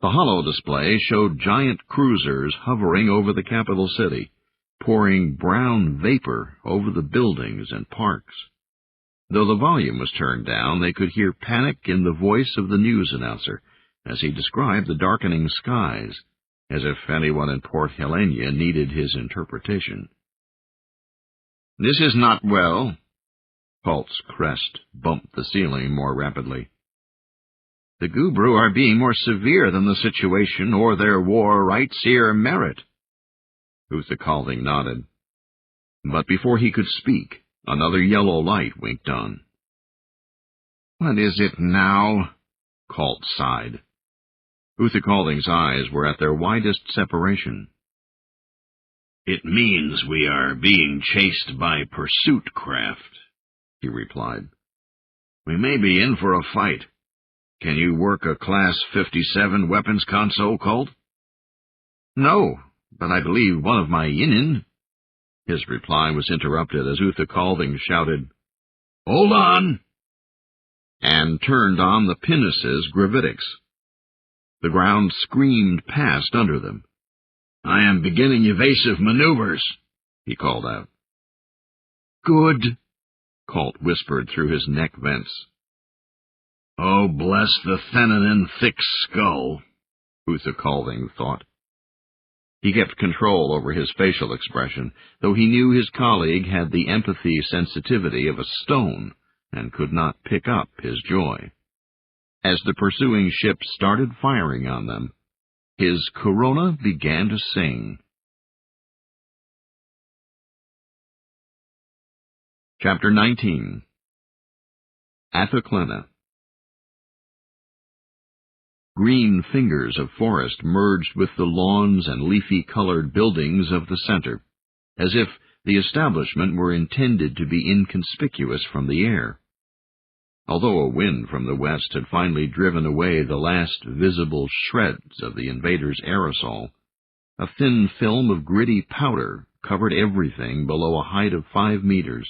The holo display showed giant cruisers hovering over the capital city, pouring brown vapor over the buildings and parks. Though the volume was turned down, they could hear panic in the voice of the news announcer as he described the darkening skies, as if anyone in Port Helena needed his interpretation. This is not well. Colt's crest bumped the ceiling more rapidly. The Gubru are being more severe than the situation or their war rights here merit. Uther Calding nodded. But before he could speak, another yellow light winked on. What is it now? Colt sighed. Uther Calding's eyes were at their widest separation. It means we are being chased by pursuit craft, he replied. We may be in for a fight. Can you work a Class 57 weapons console, Colt? No, but I believe one of my Yinin. His reply was interrupted as Uther Calding shouted, Hold on! And turned on the pinnace's gravitics. The ground screamed past under them. I am beginning evasive maneuvers, he called out. Good, Colt whispered through his neck vents. Oh, bless the Thenanin thick skull, Uther Calding thought. He kept control over his facial expression, though he knew his colleague had the empathy sensitivity of a stone and could not pick up his joy. As the pursuing ship started firing on them, his corona began to sing. Chapter 19. Athaclena. Green fingers of forest merged with the lawns and leafy-colored buildings of the center, as if the establishment were intended to be inconspicuous from the air. Although a wind from the west had finally driven away the last visible shreds of the invaders' aerosol, a thin film of gritty powder covered everything below a height of 5 meters,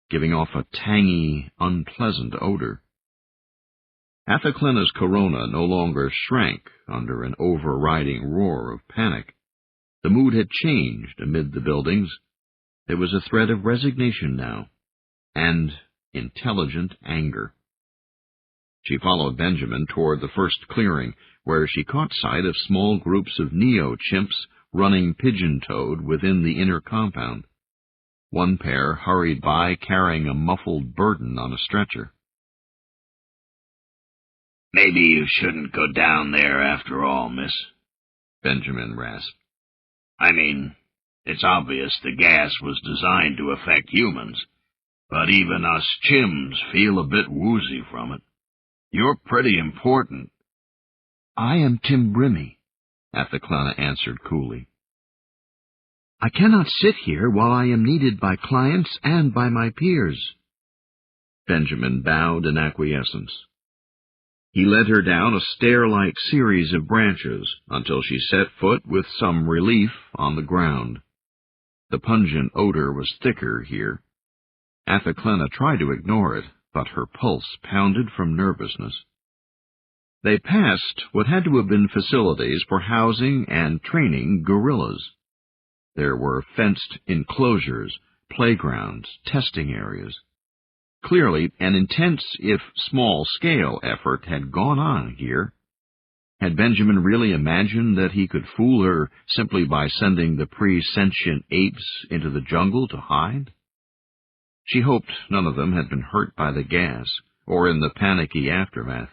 giving off a tangy, unpleasant odor. Athaclena's corona no longer shrank under an overriding roar of panic. The mood had changed amid the buildings. There was a thread of resignation now, and intelligent anger. She followed Benjamin toward the first clearing, where she caught sight of small groups of neo-chimps running pigeon-toed within the inner compound. One pair hurried by carrying a muffled burden on a stretcher. Maybe you shouldn't go down there after all, miss, Benjamin rasped. I mean, it's obvious the gas was designed to affect humans, but even us chimps feel a bit woozy from it. You're pretty important. I am Tim Brimmy, Athaklana answered coolly. I cannot sit here while I am needed by clients and by my peers. Benjamin bowed in acquiescence. He led her down a stair-like series of branches until she set foot with some relief on the ground. The pungent odor was thicker here. Athaklana tried to ignore it, but her pulse pounded from nervousness. They passed what had to have been facilities for housing and training guerrillas. There were fenced enclosures, playgrounds, testing areas. Clearly, an intense, if small-scale effort had gone on here. Had Benjamin really imagined that he could fool her simply by sending the pre-sentient apes into the jungle to hide? She hoped none of them had been hurt by the gas, or in the panicky aftermath.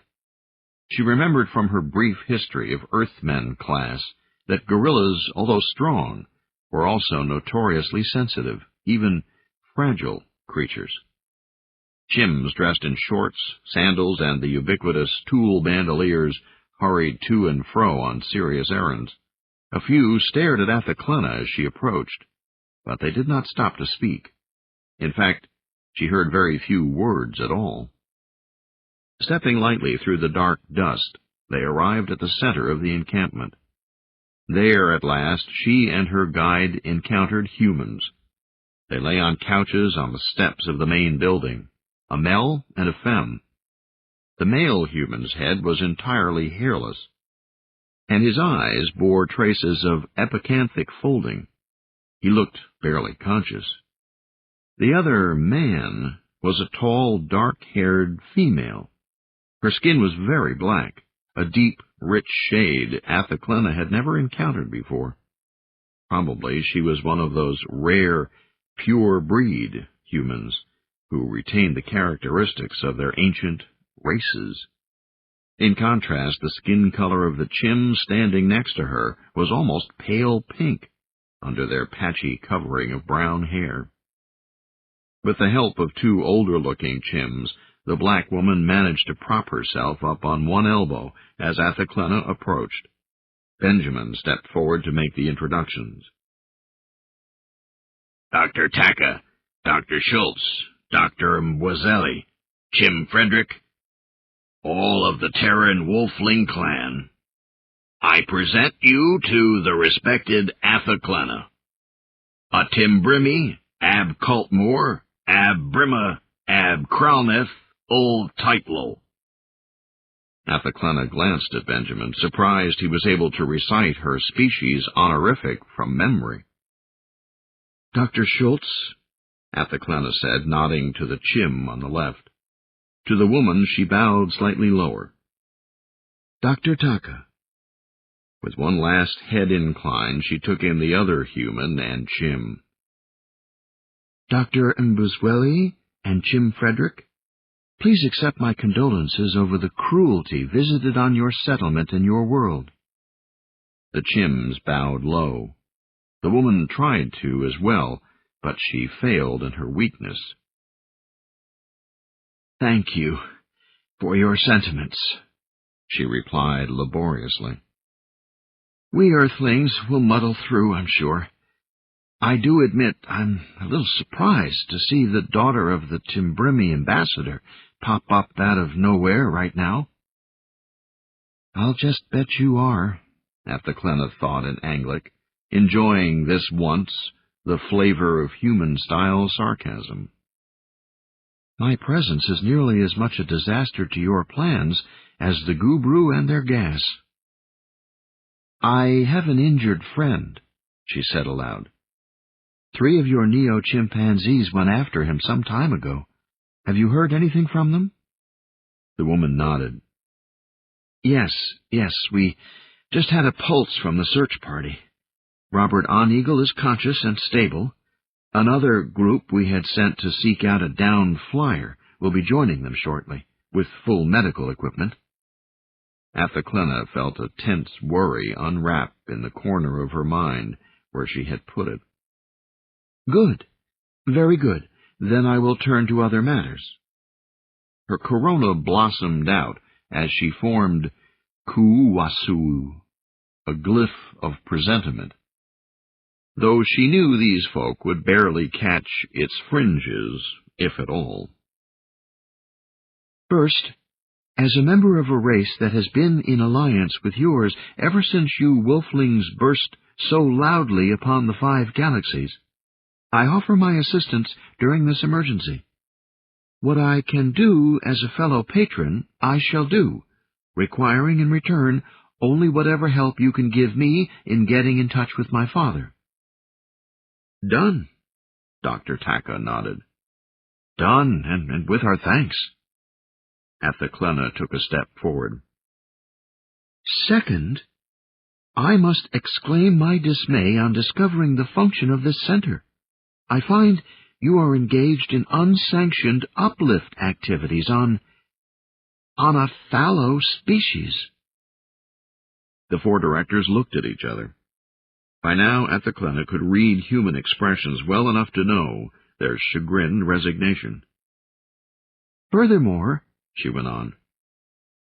She remembered from her brief history of Earthmen class that guerrillas, although strong, were also notoriously sensitive, even fragile creatures. Chims dressed in shorts, sandals, and the ubiquitous tool bandoliers hurried to and fro on serious errands. A few stared at Athaklana as she approached, but they did not stop to speak. In fact, she heard very few words at all. Stepping lightly through the dark dust, they arrived at the center of the encampment. There, at last, she and her guide encountered humans. They lay on couches on the steps of the main building, a male and a femme. The male human's head was entirely hairless, and his eyes bore traces of epicanthic folding. He looked barely conscious. The other man was a tall, dark-haired female. Her skin was very black, a deep, rich shade Athaklana had never encountered before. Probably she was one of those rare, pure-breed humans who retained the characteristics of their ancient races. In contrast, the skin color of the Chim standing next to her was almost pale pink under their patchy covering of brown hair. With the help of two older-looking Chims, the black woman managed to prop herself up on one elbow as Athaklana approached. Benjamin stepped forward to make the introductions. Dr. Taka, Dr. Schultz, Dr. Mwazelli, Chim Frederick, all of the Terran Wolfling clan. I present you to the respected Athaklana. A Timbrimmy, Ab Cultmore, Ab Brimma, Ab Kralneth, Old Titlo. Athaklana glanced at Benjamin, surprised he was able to recite her species honorific from memory. Dr. Schultz, Athaklana said, nodding to the Chim on the left. To the woman she bowed slightly lower. Dr. Taka. With one last head incline, she took in the other human and Chim. Dr. Mbuzweli and Chim Frederick, please accept my condolences over the cruelty visited on your settlement and your world. The Chims bowed low. The woman tried to as well, but she failed in her weakness. Thank you for your sentiments, she replied laboriously. We Earthlings will muddle through, I'm sure. I do admit I'm a little surprised to see the daughter of the Timbrimmy ambassador pop up out of nowhere right now. I'll just bet you are, Athaklana thought in Anglic, enjoying this once the flavor of human-style sarcasm. My presence is nearly as much a disaster to your plans as the Gubru and their gas. I have an injured friend, she said aloud. 3 of your neo-chimpanzees went after him some time ago. Have you heard anything from them? The woman nodded. Yes, we just had a pulse from the search party. Robert Oneagle is conscious and stable. Another group we had sent to seek out a downed flyer will be joining them shortly, with full medical equipment. Athaclena felt a tense worry unwrap in the corner of her mind where she had put it. Good. Very good. Then I will turn to other matters. Her corona blossomed out as she formed Kuwasu, a glyph of presentiment, though she knew these folk would barely catch its fringes, if at all. First, as a member of a race that has been in alliance with yours ever since you wolflings burst so loudly upon the 5 galaxies, I offer my assistance during this emergency. What I can do as a fellow patron, I shall do, requiring in return only whatever help you can give me in getting in touch with my father. Done, Dr. Taka nodded. Done, and with our thanks. Athaclena took a step forward. Second, I must exclaim my dismay on discovering the function of this center. I find you are engaged in unsanctioned uplift activities on a fallow species. The 4 directors looked at each other. By now, Athaclena could read human expressions well enough to know their chagrined resignation. Furthermore, she went on,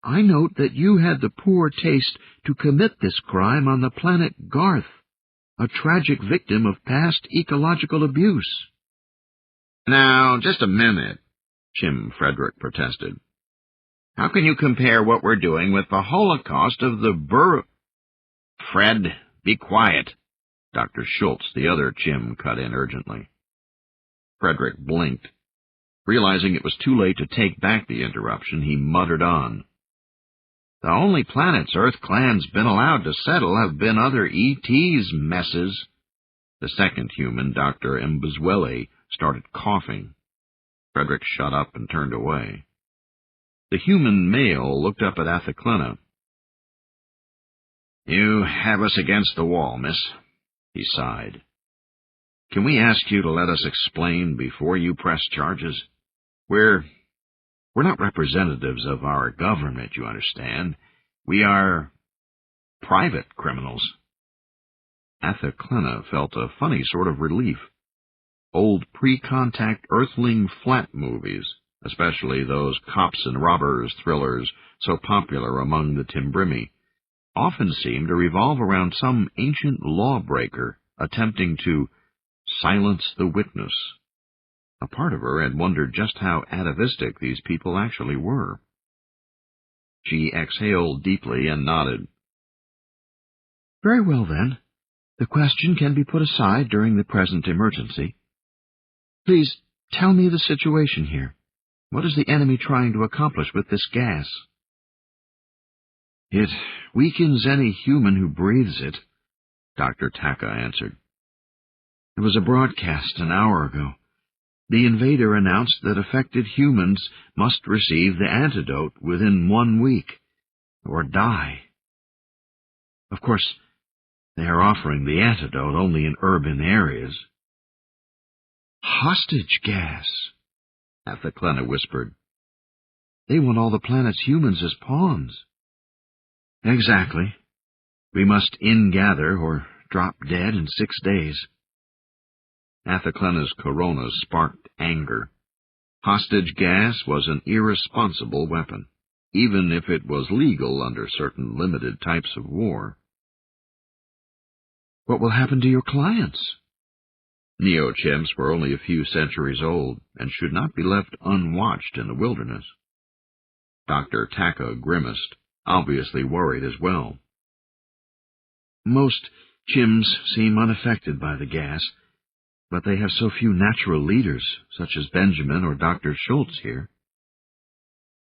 I note that you had the poor taste to commit this crime on the planet Garth, a tragic victim of past ecological abuse. Now, just a minute, Chim Frederick protested. How can you compare what we're doing with the Holocaust of the Fred, be quiet. Dr. Schultz, the other Chim, cut in urgently. Frederick blinked. Realizing it was too late to take back the interruption, he muttered on. The only planets Earth Clan's been allowed to settle have been other ET's messes. The second human, Dr. Mbazwele, started coughing. Frederick shut up and turned away. The human male looked up at Athaclena. You have us against the wall, miss, he sighed. Can we ask you to let us explain before you press charges? We're not representatives of our government, you understand. We are private criminals. Athaclena felt a funny sort of relief. Old pre-contact Earthling flat movies, especially those cops and robbers thrillers so popular among the Timbrimi, often seemed to revolve around some ancient lawbreaker attempting to silence the witness. A part of her had wondered just how atavistic these people actually were. She exhaled deeply and nodded. Very well, then. The question can be put aside during the present emergency. Please tell me the situation here. What is the enemy trying to accomplish with this gas? It weakens any human who breathes it, Dr. Taka answered. There was a broadcast an hour ago. The invader announced that affected humans must receive the antidote within 1 week, or die. Of course, they are offering the antidote only in urban areas. Hostage gas, Athaclena whispered. They want all the planet's humans as pawns. Exactly. We must ingather or drop dead in 6 days. Athaclena's corona sparked anger. Hostage gas was an irresponsible weapon, even if it was legal under certain limited types of war. What will happen to your clients? Neo-chimps were only a few centuries old and should not be left unwatched in the wilderness. Dr. Taka grimaced, obviously worried as well. Most chims seem unaffected by the gas, but they have so few natural leaders, such as Benjamin or Dr. Schultz here.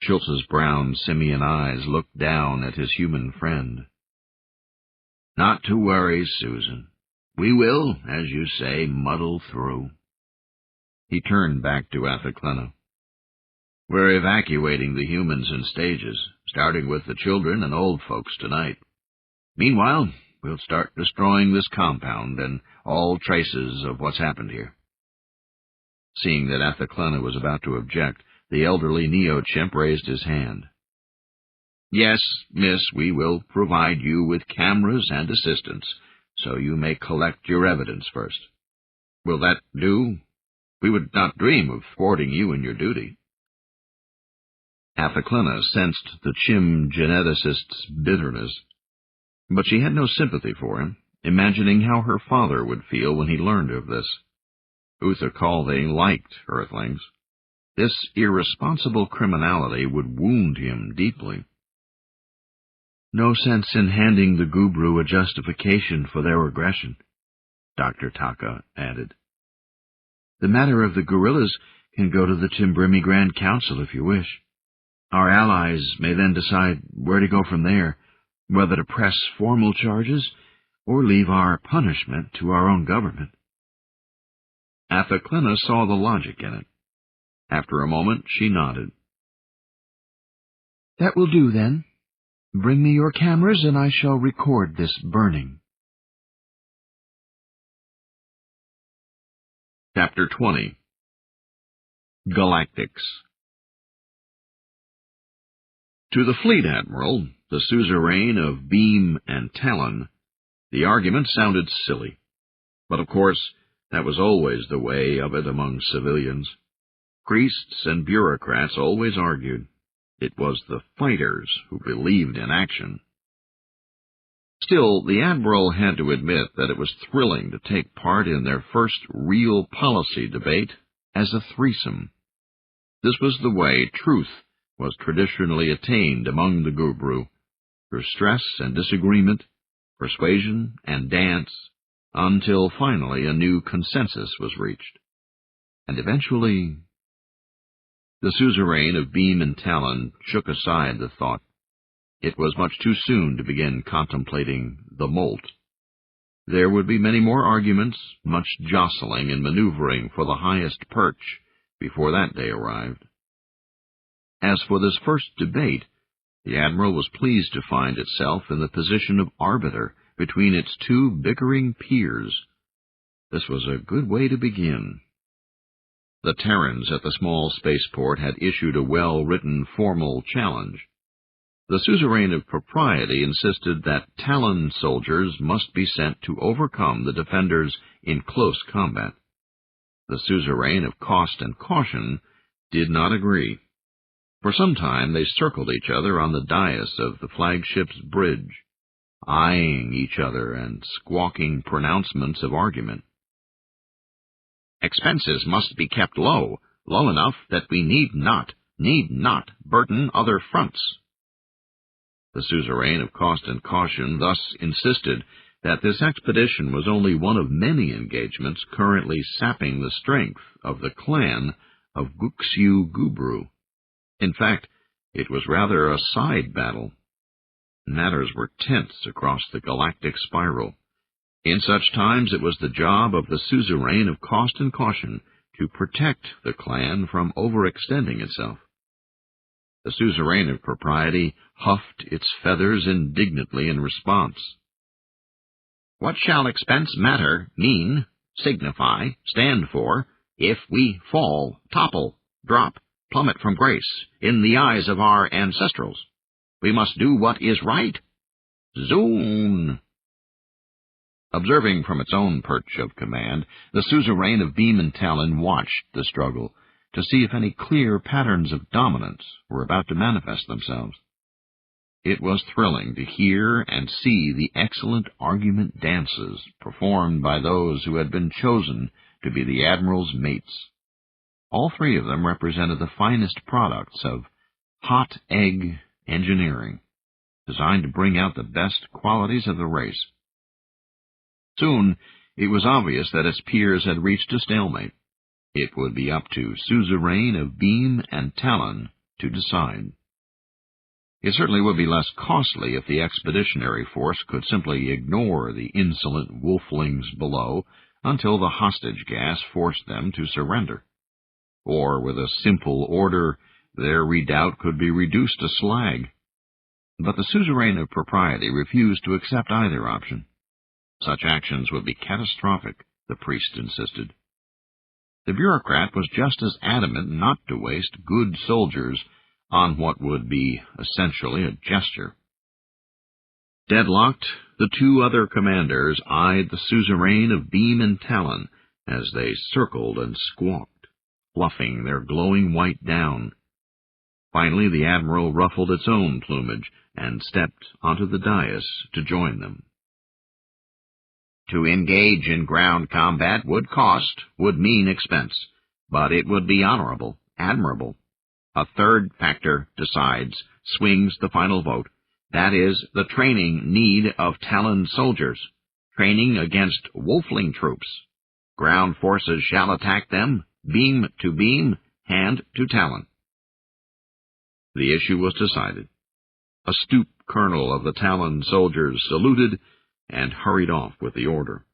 Schultz's brown simian eyes looked down at his human friend. Not to worry, Susan. We will, as you say, muddle through. He turned back to Athaclena. We're evacuating the humans in stages, starting with the children and old folks tonight. Meanwhile, we'll start destroying this compound and all traces of what's happened here. Seeing that Athaclena was about to object, the elderly Neo-chimp raised his hand. Yes, miss, we will provide you with cameras and assistance, so you may collect your evidence first. Will that do? We would not dream of thwarting you in your duty. Athaclina sensed the Chim geneticist's bitterness, but she had no sympathy for him, imagining how her father would feel when he learned of this. Uthakalding liked Earthlings. This irresponsible criminality would wound him deeply. No sense in handing the Gubru a justification for their aggression, Dr. Taka added. The matter of the guerrillas can go to the Timbrimi Grand Council if you wish. Our allies may then decide where to go from there, whether to press formal charges or leave our punishment to our own government. Athaclina saw the logic in it. After a moment, she nodded. That will do, then. Bring me your cameras, and I shall record this burning. Chapter 20 Galactics. To the Fleet Admiral, the suzerain of Beam and Talon, the argument sounded silly. But of course, that was always the way of it among civilians. Priests and bureaucrats always argued. It was the fighters who believed in action. Still, the Admiral had to admit that it was thrilling to take part in their first real policy debate as a threesome. This was the way truth was traditionally attained among the Gubru, through stress and disagreement, persuasion and dance, until finally a new consensus was reached. And eventually, the suzerain of Beam and Talon shook aside the thought. It was much too soon to begin contemplating the molt. There would be many more arguments, much jostling and maneuvering for the highest perch before that day arrived. As for this first debate, the Admiral was pleased to find itself in the position of arbiter between its two bickering peers. This was a good way to begin. The Terrans at the small spaceport had issued a well-written formal challenge. The suzerain of propriety insisted that Talon soldiers must be sent to overcome the defenders in close combat. The suzerain of cost and caution did not agree. For some time they circled each other on the dais of the flagship's bridge, eyeing each other and squawking pronouncements of argument. Expenses must be kept low enough that we need not burden other fronts. The suzerain of cost and caution thus insisted that this expedition was only one of many engagements currently sapping the strength of the clan of Guxiu Gubru. In fact, it was rather a side battle. Matters were tense across the galactic spiral. In such times it was the job of the suzerain of cost and caution to protect the clan from overextending itself. The suzerain of propriety huffed its feathers indignantly in response. What shall expense matter, mean, signify, stand for, if we fall, topple, drop, plummet from grace, in the eyes of our ancestrals? We must do what is right. Zoon! Observing from its own perch of command, the suzerain of Beam and Talon watched the struggle to see if any clear patterns of dominance were about to manifest themselves. It was thrilling to hear and see the excellent argument dances performed by those who had been chosen to be the Admiral's mates. All three of them represented the finest products of hot egg engineering, designed to bring out the best qualities of the race. Soon, it was obvious that its peers had reached a stalemate. It would be up to suzerain of Beam and Talon to decide. It certainly would be less costly if the expeditionary force could simply ignore the insolent wolflings below until the hostage gas forced them to surrender. Or, with a simple order, their redoubt could be reduced to slag. But the suzerain of propriety refused to accept either option. Such actions would be catastrophic, the priest insisted. The bureaucrat was just as adamant not to waste good soldiers on what would be essentially a gesture. Deadlocked, the two other commanders eyed the suzerain of beam and talon as they circled and squawked, fluffing their glowing white down. Finally, the admiral ruffled its own plumage and stepped onto the dais to join them. To engage in ground combat would mean expense, but it would be honorable, admirable. A third factor decides, swings the final vote. That is, the training need of Talon soldiers, training against wolfling troops. Ground forces shall attack them, beam to beam, hand to talon. The issue was decided. A stooped colonel of the Talon soldiers saluted and hurried off with the order.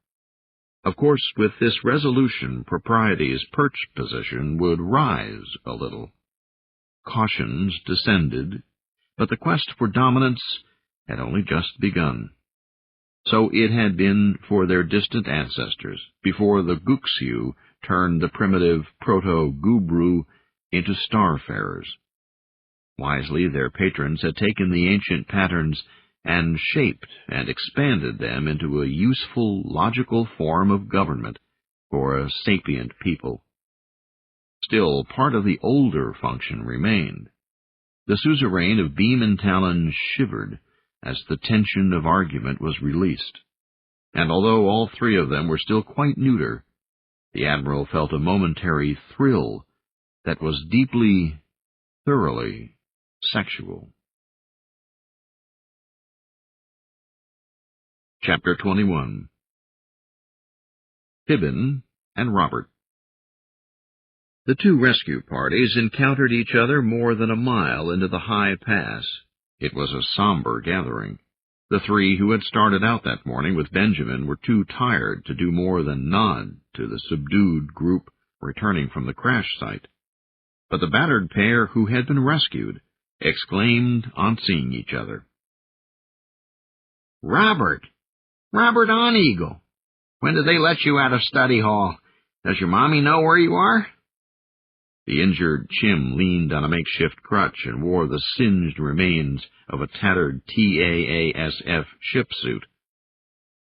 Of course, with this resolution, propriety's perch position would rise a little. Cautions descended, but the quest for dominance had only just begun. So it had been for their distant ancestors, before the Guxiu turned the primitive Proto-Gubru into starfarers. Wisely, their patrons had taken the ancient patterns and shaped and expanded them into a useful, logical form of government for a sapient people. Still, part of the older function remained. The suzerain of beam and talon shivered as the tension of argument was released, and although all three of them were still quite neuter, the admiral felt a momentary thrill that was deeply, thoroughly sexual. Chapter 21. Fibbin and Robert. The two rescue parties encountered each other more than a mile into the high pass. It was a somber gathering. The three who had started out that morning with Benjamin were too tired to do more than nod to the subdued group returning from the crash site. But the battered pair who had been rescued exclaimed on seeing each other. Robert on Eagle. When did they let you out of study hall? Does your mommy know where you are? The injured Chim leaned on a makeshift crutch and wore the singed remains of a tattered TAASF ship suit.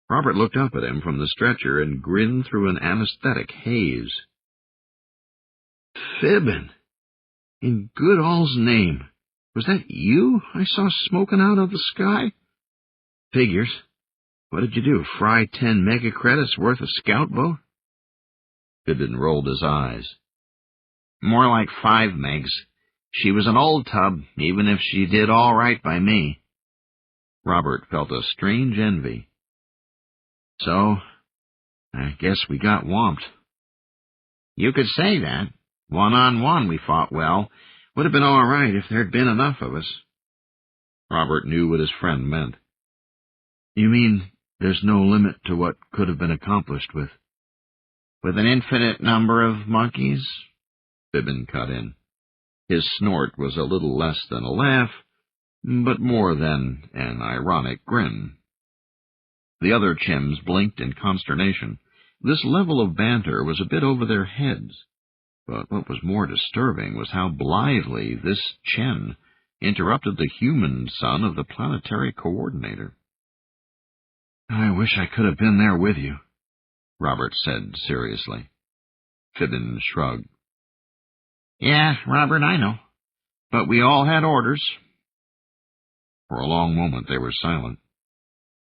Robert looked up at him from the stretcher and grinned through an anesthetic haze. Fibbin, in good all's name, was that you I saw smoking out of the sky? Figures. What did you do, fry 10 megacredits worth of scout boat? Fibbin rolled his eyes. More like 5 megs. She was an old tub, even if she did all right by me. Robert felt a strange envy. So, I guess we got whomped. You could say that. 1-on-1 we fought well. Would have been all right if there'd been enough of us. Robert knew what his friend meant. You mean there's no limit to what could have been accomplished with an infinite number of monkeys? Fibbin cut in. His snort was a little less than a laugh, but more than an ironic grin. The other Chims blinked in consternation. This level of banter was a bit over their heads, but what was more disturbing was how blithely this Chen interrupted the human son of the planetary coordinator. I wish I could have been there with you, Robert said seriously. Fibbin shrugged. Yeah, Robert, I know. But we all had orders. For a long moment they were silent.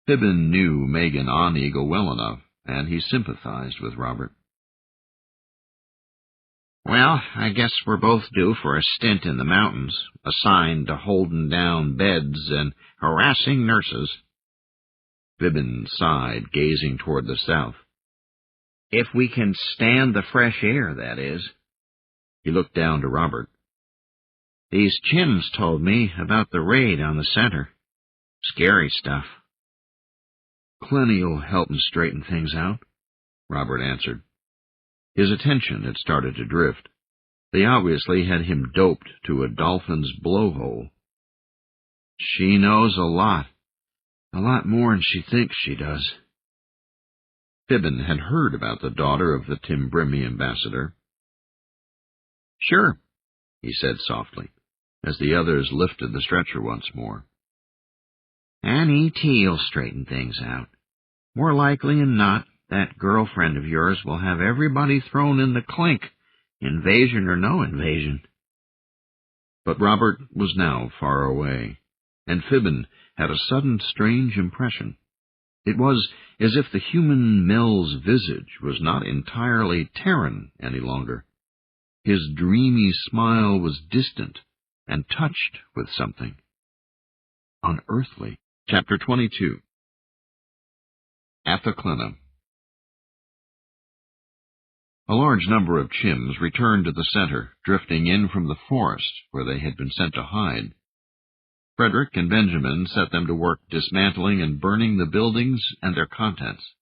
Fibbin knew Megan on Eagle well enough, and he sympathized with Robert. Well, I guess we're both due for a stint in the mountains, assigned to holding down beds and harassing nurses. Fibbin sighed, gazing toward the south. If we can stand the fresh air, that is. He looked down to Robert. These Chims told me about the raid on the center. Scary stuff. Clenny'll help him straighten things out, Robert answered. His attention had started to drift. They obviously had him doped to a dolphin's blowhole. She knows a lot more than she thinks she does. Fibbin had heard about the daughter of the Timbrimi ambassador. Sure, he said softly, as the others lifted the stretcher once more. "And E.T.'ll straighten things out. More likely than not, that girlfriend of yours will have everybody thrown in the clink, invasion or no invasion." But Robert was now far away, and Fibbin had a sudden strange impression. It was as if the human Mel's visage was not entirely Terran any longer. His dreamy smile was distant and touched with something unearthly. Chapter 22. Athaclina. A large number of chimps returned to the center, drifting in from the forest where they had been sent to hide. Frederick and Benjamin set them to work dismantling and burning the buildings and their contents.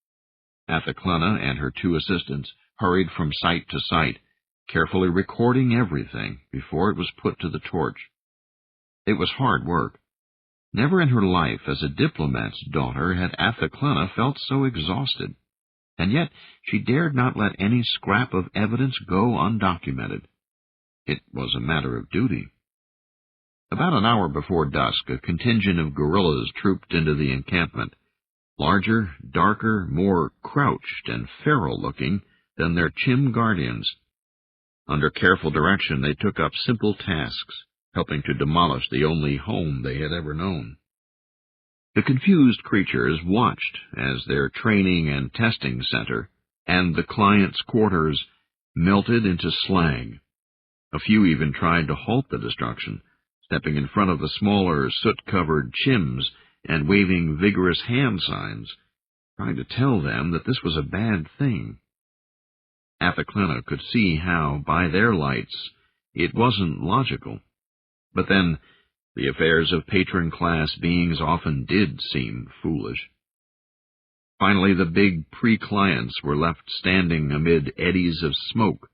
Athaclina and her 2 assistants hurried from site to site, carefully recording everything before it was put to the torch. It was hard work. Never in her life as a diplomat's daughter had Athaclina felt so exhausted, and yet she dared not let any scrap of evidence go undocumented. It was a matter of duty. About an hour before dusk, a contingent of guerrillas trooped into the encampment, larger, darker, more crouched and feral-looking than their chim guardians. Under careful direction, they took up simple tasks, helping to demolish the only home they had ever known. The confused creatures watched as their training and testing center and the client's quarters melted into slag. A few even tried to halt the destruction, stepping in front of the smaller, soot-covered chimps and waving vigorous hand signs, trying to tell them that this was a bad thing. Athaclina could see how, by their lights, it wasn't logical. But then, the affairs of patron-class beings often did seem foolish. Finally, the big pre-clients were left standing amid eddies of smoke,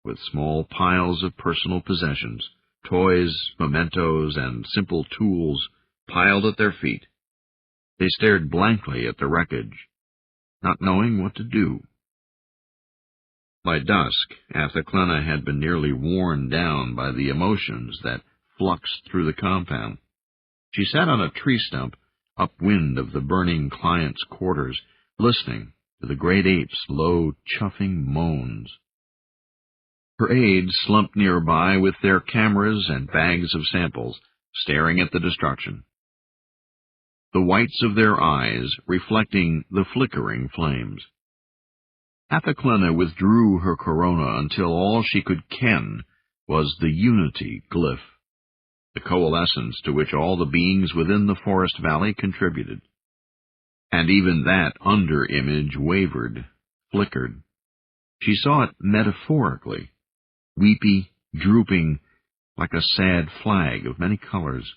with small piles of personal possessions, toys, mementos, and simple tools piled at their feet. They stared blankly at the wreckage, not knowing what to do. By dusk, Athaclina had been nearly worn down by the emotions that fluxed through the compound. She sat on a tree stump, upwind of the burning client's quarters, listening to the great ape's low, chuffing moans. Her aides slumped nearby with their cameras and bags of samples, staring at the destruction, the whites of their eyes reflecting the flickering flames. Athaclina withdrew her corona until all she could ken was the unity glyph, the coalescence to which all the beings within the forest valley contributed. And even that under-image wavered, flickered. She saw it metaphorically, weepy, drooping, like a sad flag of many colors.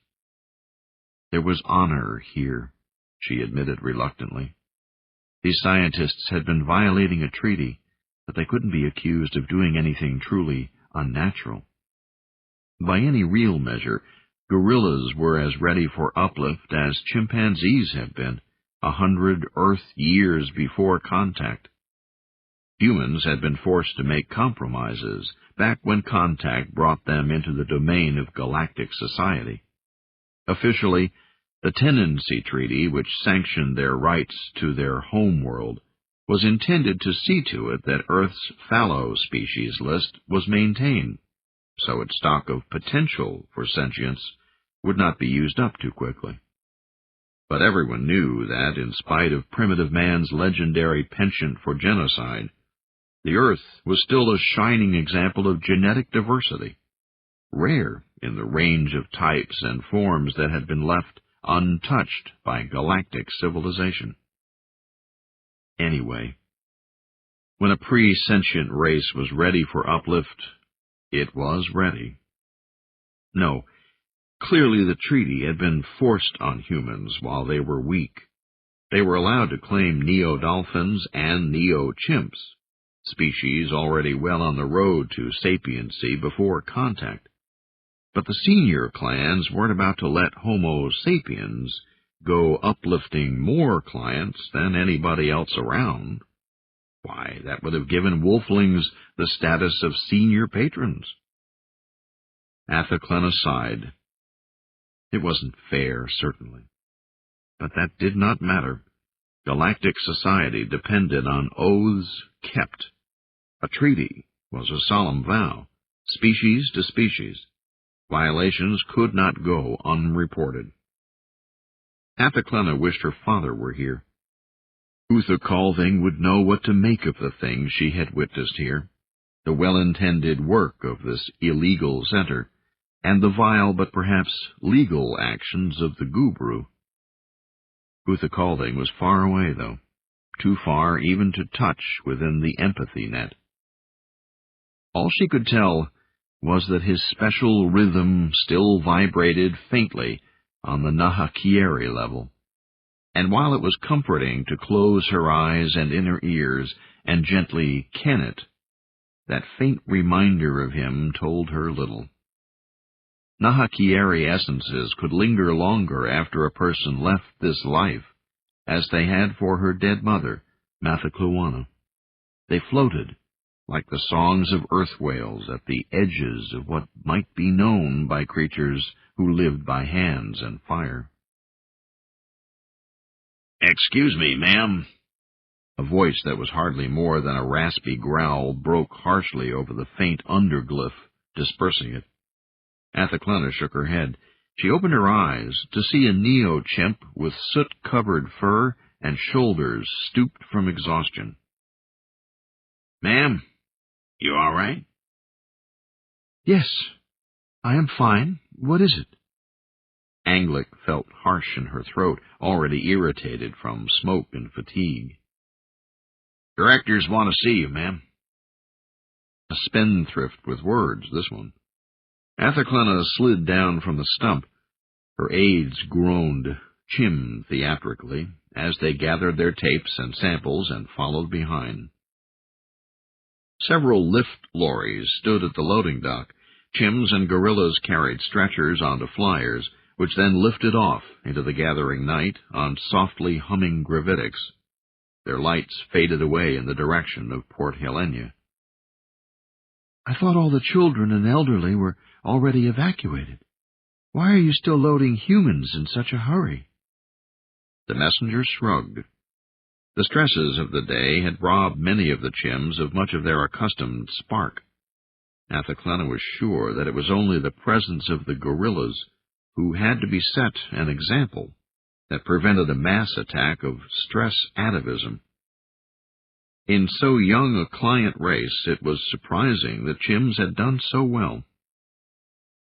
There was honor here, she admitted reluctantly. These scientists had been violating a treaty, but they couldn't be accused of doing anything truly unnatural. By any real measure, gorillas were as ready for uplift as chimpanzees have been, 100 Earth years before contact. Humans had been forced to make compromises back when contact brought them into the domain of galactic society. Officially, the Tenancy Treaty, which sanctioned their rights to their home world, was intended to see to it that Earth's fallow species list was maintained, so its stock of potential for sentience would not be used up too quickly. But everyone knew that, in spite of primitive man's legendary penchant for genocide, the Earth was still a shining example of genetic diversity, rare in the range of types and forms that had been left untouched by galactic civilization. Anyway, when a pre-sentient race was ready for uplift, it was ready. No, clearly the treaty had been forced on humans while they were weak. They were allowed to claim neo-dolphins and neo-chimps, species already well on the road to sapiency before contact. But the senior clans weren't about to let Homo sapiens go uplifting more clients than anybody else around. Why, that would have given wolflings the status of senior patrons. Athaclena sighed. It wasn't fair, certainly. But that did not matter. Galactic society depended on oaths kept. A treaty was a solemn vow, species to species. Violations could not go unreported. Athaclena wished her father were here. Uther Calving would know what to make of the things she had witnessed here, the well-intended work of this illegal center, and the vile but perhaps legal actions of the Gubru. Uther Calving was far away, though, too far even to touch within the empathy net. All she could tell was that his special rhythm still vibrated faintly on the Nahakieri level, and while it was comforting to close her eyes and inner ears and gently ken it, that faint reminder of him told her little. Nahakieri essences could linger longer after a person left this life, as they had for her dead mother, Mathakluwana. They floated, like the songs of earth whales at the edges of what might be known by creatures who lived by hands and fire. "Excuse me, ma'am." A voice that was hardly more than a raspy growl broke harshly over the faint underglyph, dispersing it. Athaclena shook her head. She opened her eyes to see a neo-chimp with soot-covered fur and shoulders stooped from exhaustion. "Ma'am, you all right?" "Yes, I am fine. What is it?" Anglic felt harsh in her throat, already irritated from smoke and fatigue. "Directors want to see you, ma'am." A spendthrift with words, this one. Athaclena slid down from the stump. Her aides groaned, chimmed theatrically, as they gathered their tapes and samples and followed behind. Several lift lorries stood at the loading dock. Chims and gorillas carried stretchers onto flyers, which then lifted off into the gathering night on softly humming gravitics. Their lights faded away in the direction of Port Helena. "I thought all the children and elderly were already evacuated. Why are you still loading humans in such a hurry?" The messenger shrugged. The stresses of the day had robbed many of the Chims of much of their accustomed spark. Athaclena was sure that it was only the presence of the gorillas, who had to be set an example, that prevented a mass attack of stress atavism. In so young a client race, it was surprising that Chims had done so well.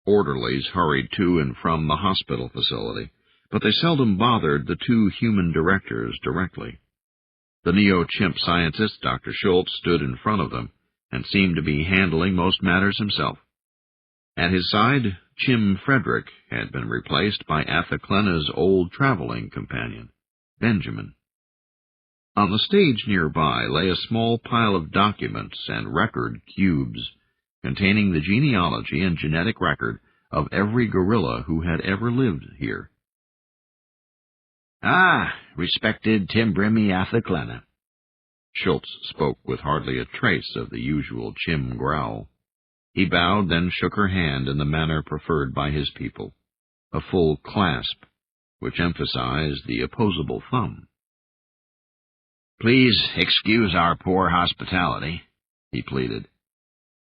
Orderlies hurried to and from the hospital facility, but they seldom bothered the two human directors directly. The neo-chimp scientist, Dr. Schultz, stood in front of them and seemed to be handling most matters himself. At his side, Chim Frederick had been replaced by Athaclena's old traveling companion, Benjamin. On the stage nearby lay a small pile of documents and record cubes, containing the genealogy and genetic record of every gorilla who had ever lived here. "Ah, respected Timbrimi Athaclena." Schultz spoke with hardly a trace of the usual Chim growl. He bowed, then shook her hand in the manner preferred by his people, a full clasp, which emphasized the opposable thumb. "Please excuse our poor hospitality," he pleaded.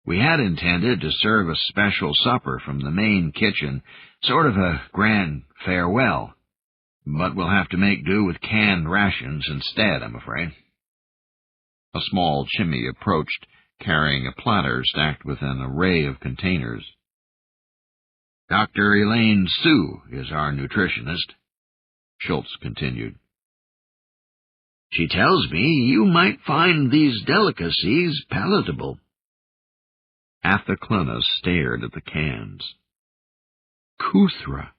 "We had intended to serve a special supper from the main kitchen, sort of a grand farewell, but we'll have to make do with canned rations instead, I'm afraid." A small chimney approached, carrying a platter stacked with an array of containers. "Dr. Elaine Sue is our nutritionist," Schultz continued. "She tells me you might find these delicacies palatable." Athaclena stared at the cans. Kuthra!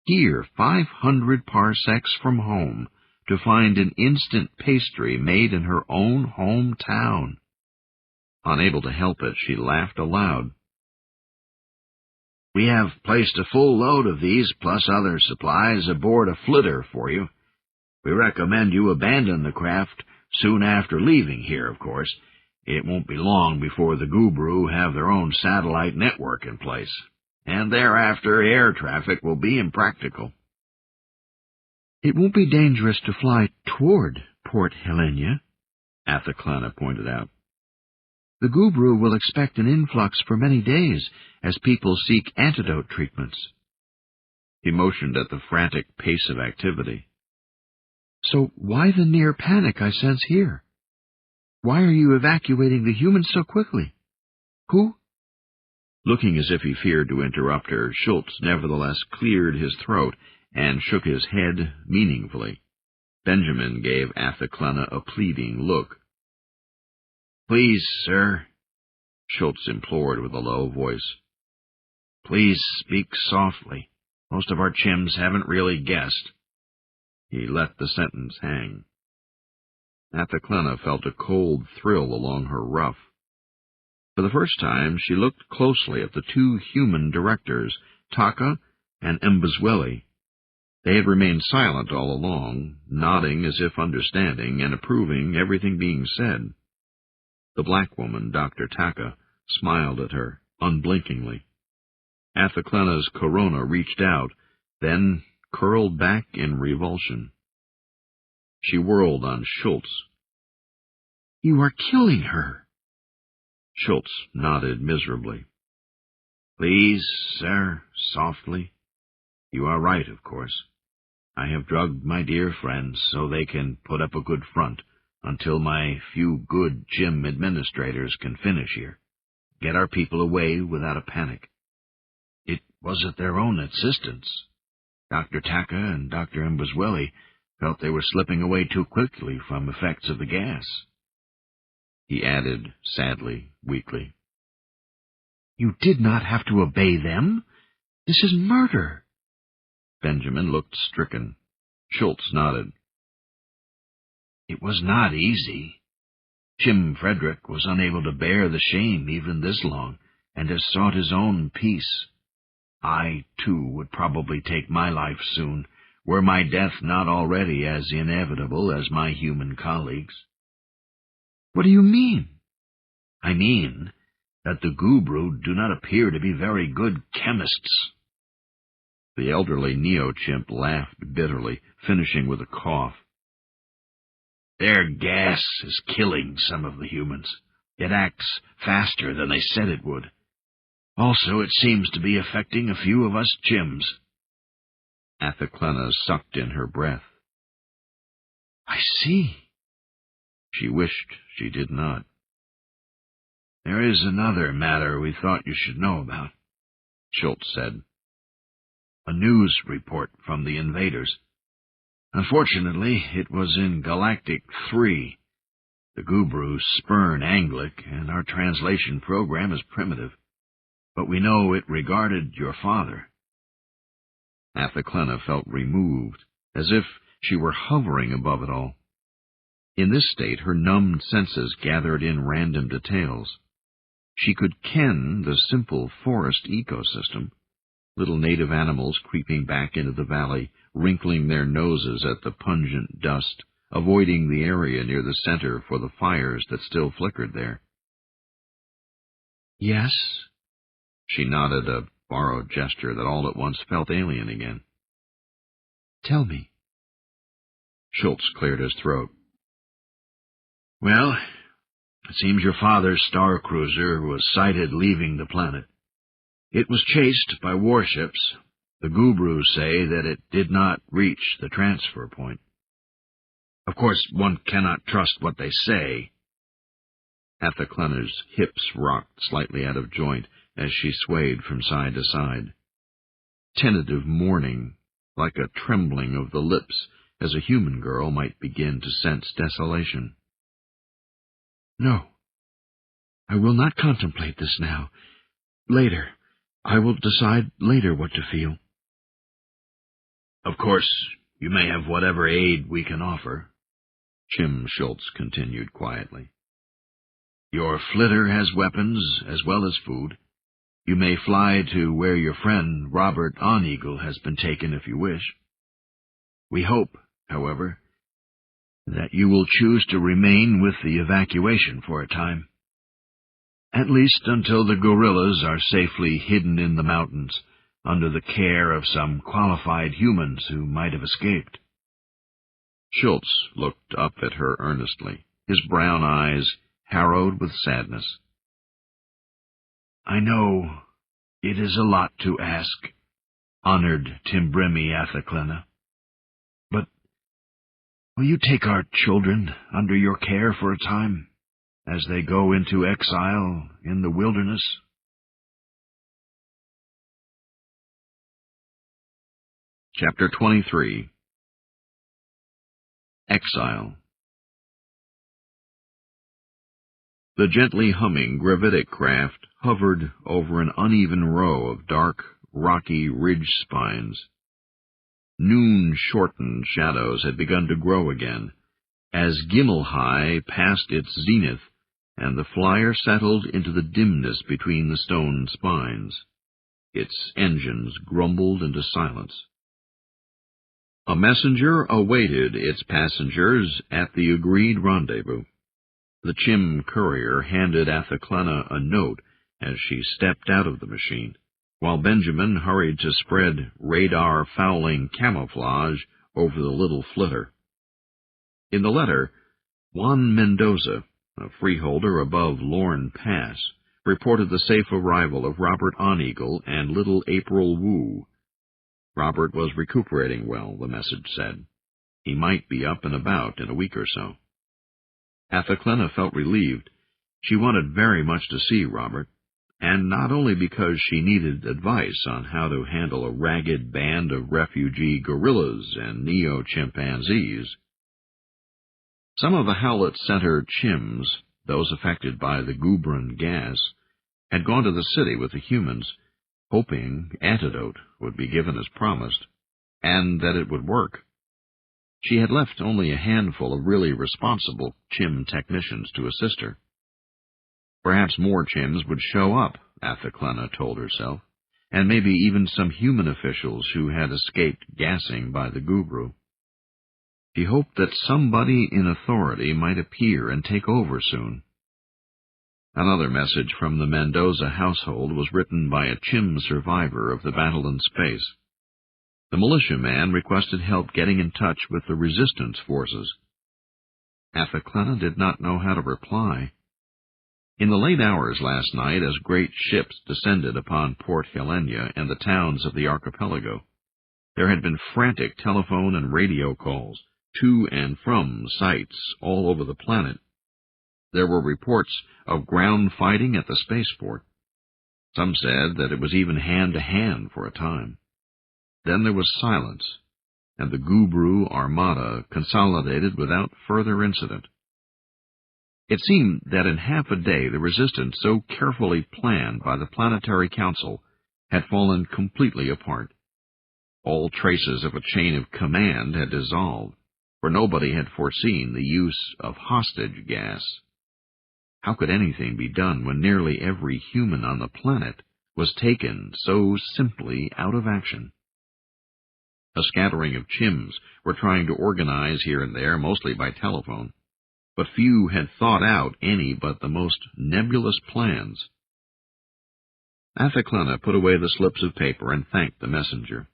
Here, 500 parsecs from home, to find an instant pastry made in her own hometown. Unable to help it, she laughed aloud. "We have placed a full load of these, plus other supplies, aboard a flitter for you. We recommend you abandon the craft soon after leaving here, of course. It won't be long before the Gubru have their own satellite network in place, and thereafter air traffic will be impractical. It won't be dangerous to fly toward Port Helena, Athaklana pointed out. The Gubru will expect an influx for many days as people seek antidote treatments. He motioned at the frantic pace of activity. So why the near panic I sense here? Why are you evacuating the humans so quickly? Who? Looking as if he feared to interrupt her, Schultz nevertheless cleared his throat and shook his head meaningfully. Benjamin gave Athaklana a pleading look. Please, sir, Schultz implored with a low voice. Please speak softly. Most of our chums haven't really guessed. He let the sentence hang. Athaklana felt a cold thrill along her ruff. For the first time, she looked closely at the two human directors, Taka and Mbazweli. They had remained silent all along, nodding as if understanding and approving everything being said. The black woman, Dr. Taka, smiled at her, unblinkingly. Athaklana's corona reached out, then curled back in revulsion. She whirled on Schultz. You are killing her. Schultz nodded miserably. Please, sir, softly. You are right, of course. I have drugged my dear friends so they can put up a good front until my few good gym administrators can finish here. Get our people away without a panic. It was at their own insistence. Dr. Taka and Dr. Mbazweli felt they were slipping away too quickly from effects of the gas. He added, sadly, weakly. You did not have to obey them. This is murder. Benjamin looked stricken. Schultz nodded. It was not easy. Jim Frederick was unable to bear the shame even this long, and has sought his own peace. I, too, would probably take my life soon, were my death not already as inevitable as my human colleagues. What do you mean? I mean that the Gubru do not appear to be very good chemists. The elderly neo-chimp laughed bitterly, finishing with a cough. Their gas is killing some of the humans. It acts faster than they said it would. Also, it seems to be affecting a few of us gyms. Athaklana sucked in her breath. I see. She wished she did not. There is another matter we thought you should know about, Schultz said. A news report from the invaders. Unfortunately, it was in Galactic 3. The Gubrus spurn Anglic, and our translation program is primitive. But we know it regarded your father. Athaklana felt removed, as if she were hovering above it all. In this state, her numbed senses gathered in random details. She could ken the simple forest ecosystem, little native animals creeping back into the valley, wrinkling their noses at the pungent dust, avoiding the area near the center for the fires that still flickered there. Yes? She nodded, a borrowed gesture that all at once felt alien again. Tell me. Schultz cleared his throat. Well, it seems your father's star cruiser was sighted leaving the planet. It was chased by warships. The Gubrus say that it did not reach the transfer point. Of course, one cannot trust what they say. Athaklana's hips rocked slightly out of joint as she swayed from side to side. Tentative mourning, like a trembling of the lips as a human girl might begin to sense desolation. No, I will not contemplate this now. Later. I will decide later what to feel. Of course, you may have whatever aid we can offer, Jim Schultz continued quietly. Your flitter has weapons as well as food. You may fly to where your friend Robert On-Eagle has been taken if you wish. We hope, however, that you will choose to remain with the evacuation for a time. At least until the gorillas are safely hidden in the mountains, under the care of some qualified humans who might have escaped. Schultz looked up at her earnestly, his brown eyes harrowed with sadness. I know it is a lot to ask, honored Timbrimi Athaclena, but will you take our children under your care for a time, as they go into exile in the wilderness? Chapter 23. Exile. The gently humming gravitic craft hovered over an uneven row of dark, rocky ridge spines. Noon-shortened shadows had begun to grow again, as Gimmelhigh passed its zenith, and the flyer settled into the dimness between the stone spines. Its engines grumbled into silence. A messenger awaited its passengers at the agreed rendezvous. The Chim courier handed Athaclena a note as she stepped out of the machine, while Benjamin hurried to spread radar-fouling camouflage over the little flitter. In the letter, Juan Mendoza, a freeholder above Lorne Pass, reported the safe arrival of Robert Oneagle and little April Wu. Robert was recuperating well, the message said. He might be up and about in a week or so. Athaclena felt relieved. She wanted very much to see Robert, and not only because she needed advice on how to handle a ragged band of refugee gorillas and neo-chimpanzees. Some of the Howlett Center Chims, those affected by the Gubrin gas, had gone to the city with the humans, hoping antidote would be given as promised, and that it would work. She had left only a handful of really responsible Chim technicians to assist her. Perhaps more Chims would show up, Athaclena told herself, and maybe even some human officials who had escaped gassing by the Gubru. She hoped that somebody in authority might appear and take over soon. Another message from the Mendoza household was written by a Chim survivor of the battle in space. The militiaman requested help getting in touch with the resistance forces. Athaclena did not know how to reply. In the late hours last night, as great ships descended upon Port Helena and the towns of the archipelago, there had been frantic telephone and radio calls to and from sites all over the planet. There were reports of ground fighting at the spaceport. Some said that it was even hand-to-hand for a time. Then there was silence, and the Gubru armada consolidated without further incident. It seemed that in half a day the resistance so carefully planned by the Planetary Council had fallen completely apart. All traces of a chain of command had dissolved, for nobody had foreseen the use of hostage gas. How could anything be done when nearly every human on the planet was taken so simply out of action? A scattering of Chims were trying to organize here and there, mostly by telephone, but few had thought out any but the most nebulous plans. Athaclena put away the slips of paper and thanked the messenger.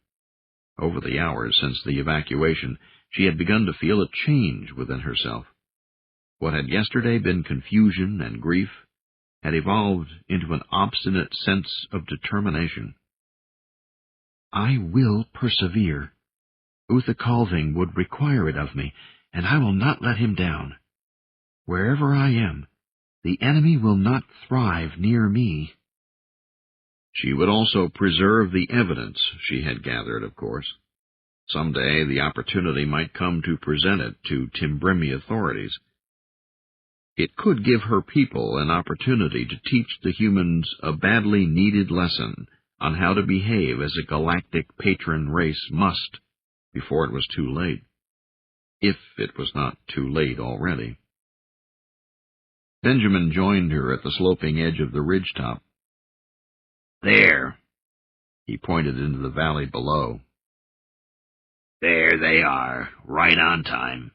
Over the hours since the evacuation, she had begun to feel a change within herself. What had yesterday been confusion and grief had evolved into an obstinate sense of determination. I will persevere. Uthakalding would require it of me, and I will not let him down. Wherever I am, the enemy will not thrive near me. She would also preserve the evidence she had gathered, of course. Some day the opportunity might come to present it to Timbrimi authorities. It could give her people an opportunity to teach the humans a badly needed lesson on how to behave as a galactic patron race must, before it was too late. If it was not too late already. Benjamin joined her at the sloping edge of the ridgetop. There. He pointed into the valley below. There they are, right on time.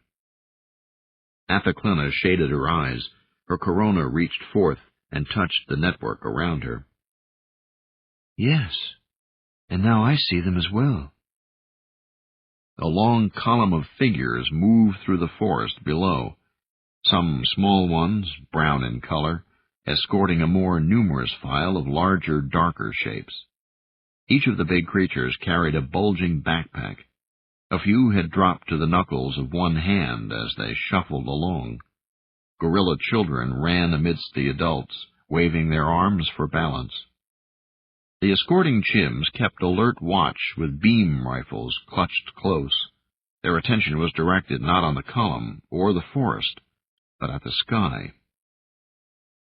Athaclena shaded her eyes. Her corona reached forth and touched the network around her. Yes, and now I see them as well. A long column of figures moved through the forest below, some small ones, brown in color, escorting a more numerous file of larger, darker shapes. Each of the big creatures carried a bulging backpack. A few had dropped to the knuckles of one hand as they shuffled along. Gorilla children ran amidst the adults, waving their arms for balance. The escorting chimps kept alert watch with beam rifles clutched close. Their attention was directed not on the column or the forest, but at the sky.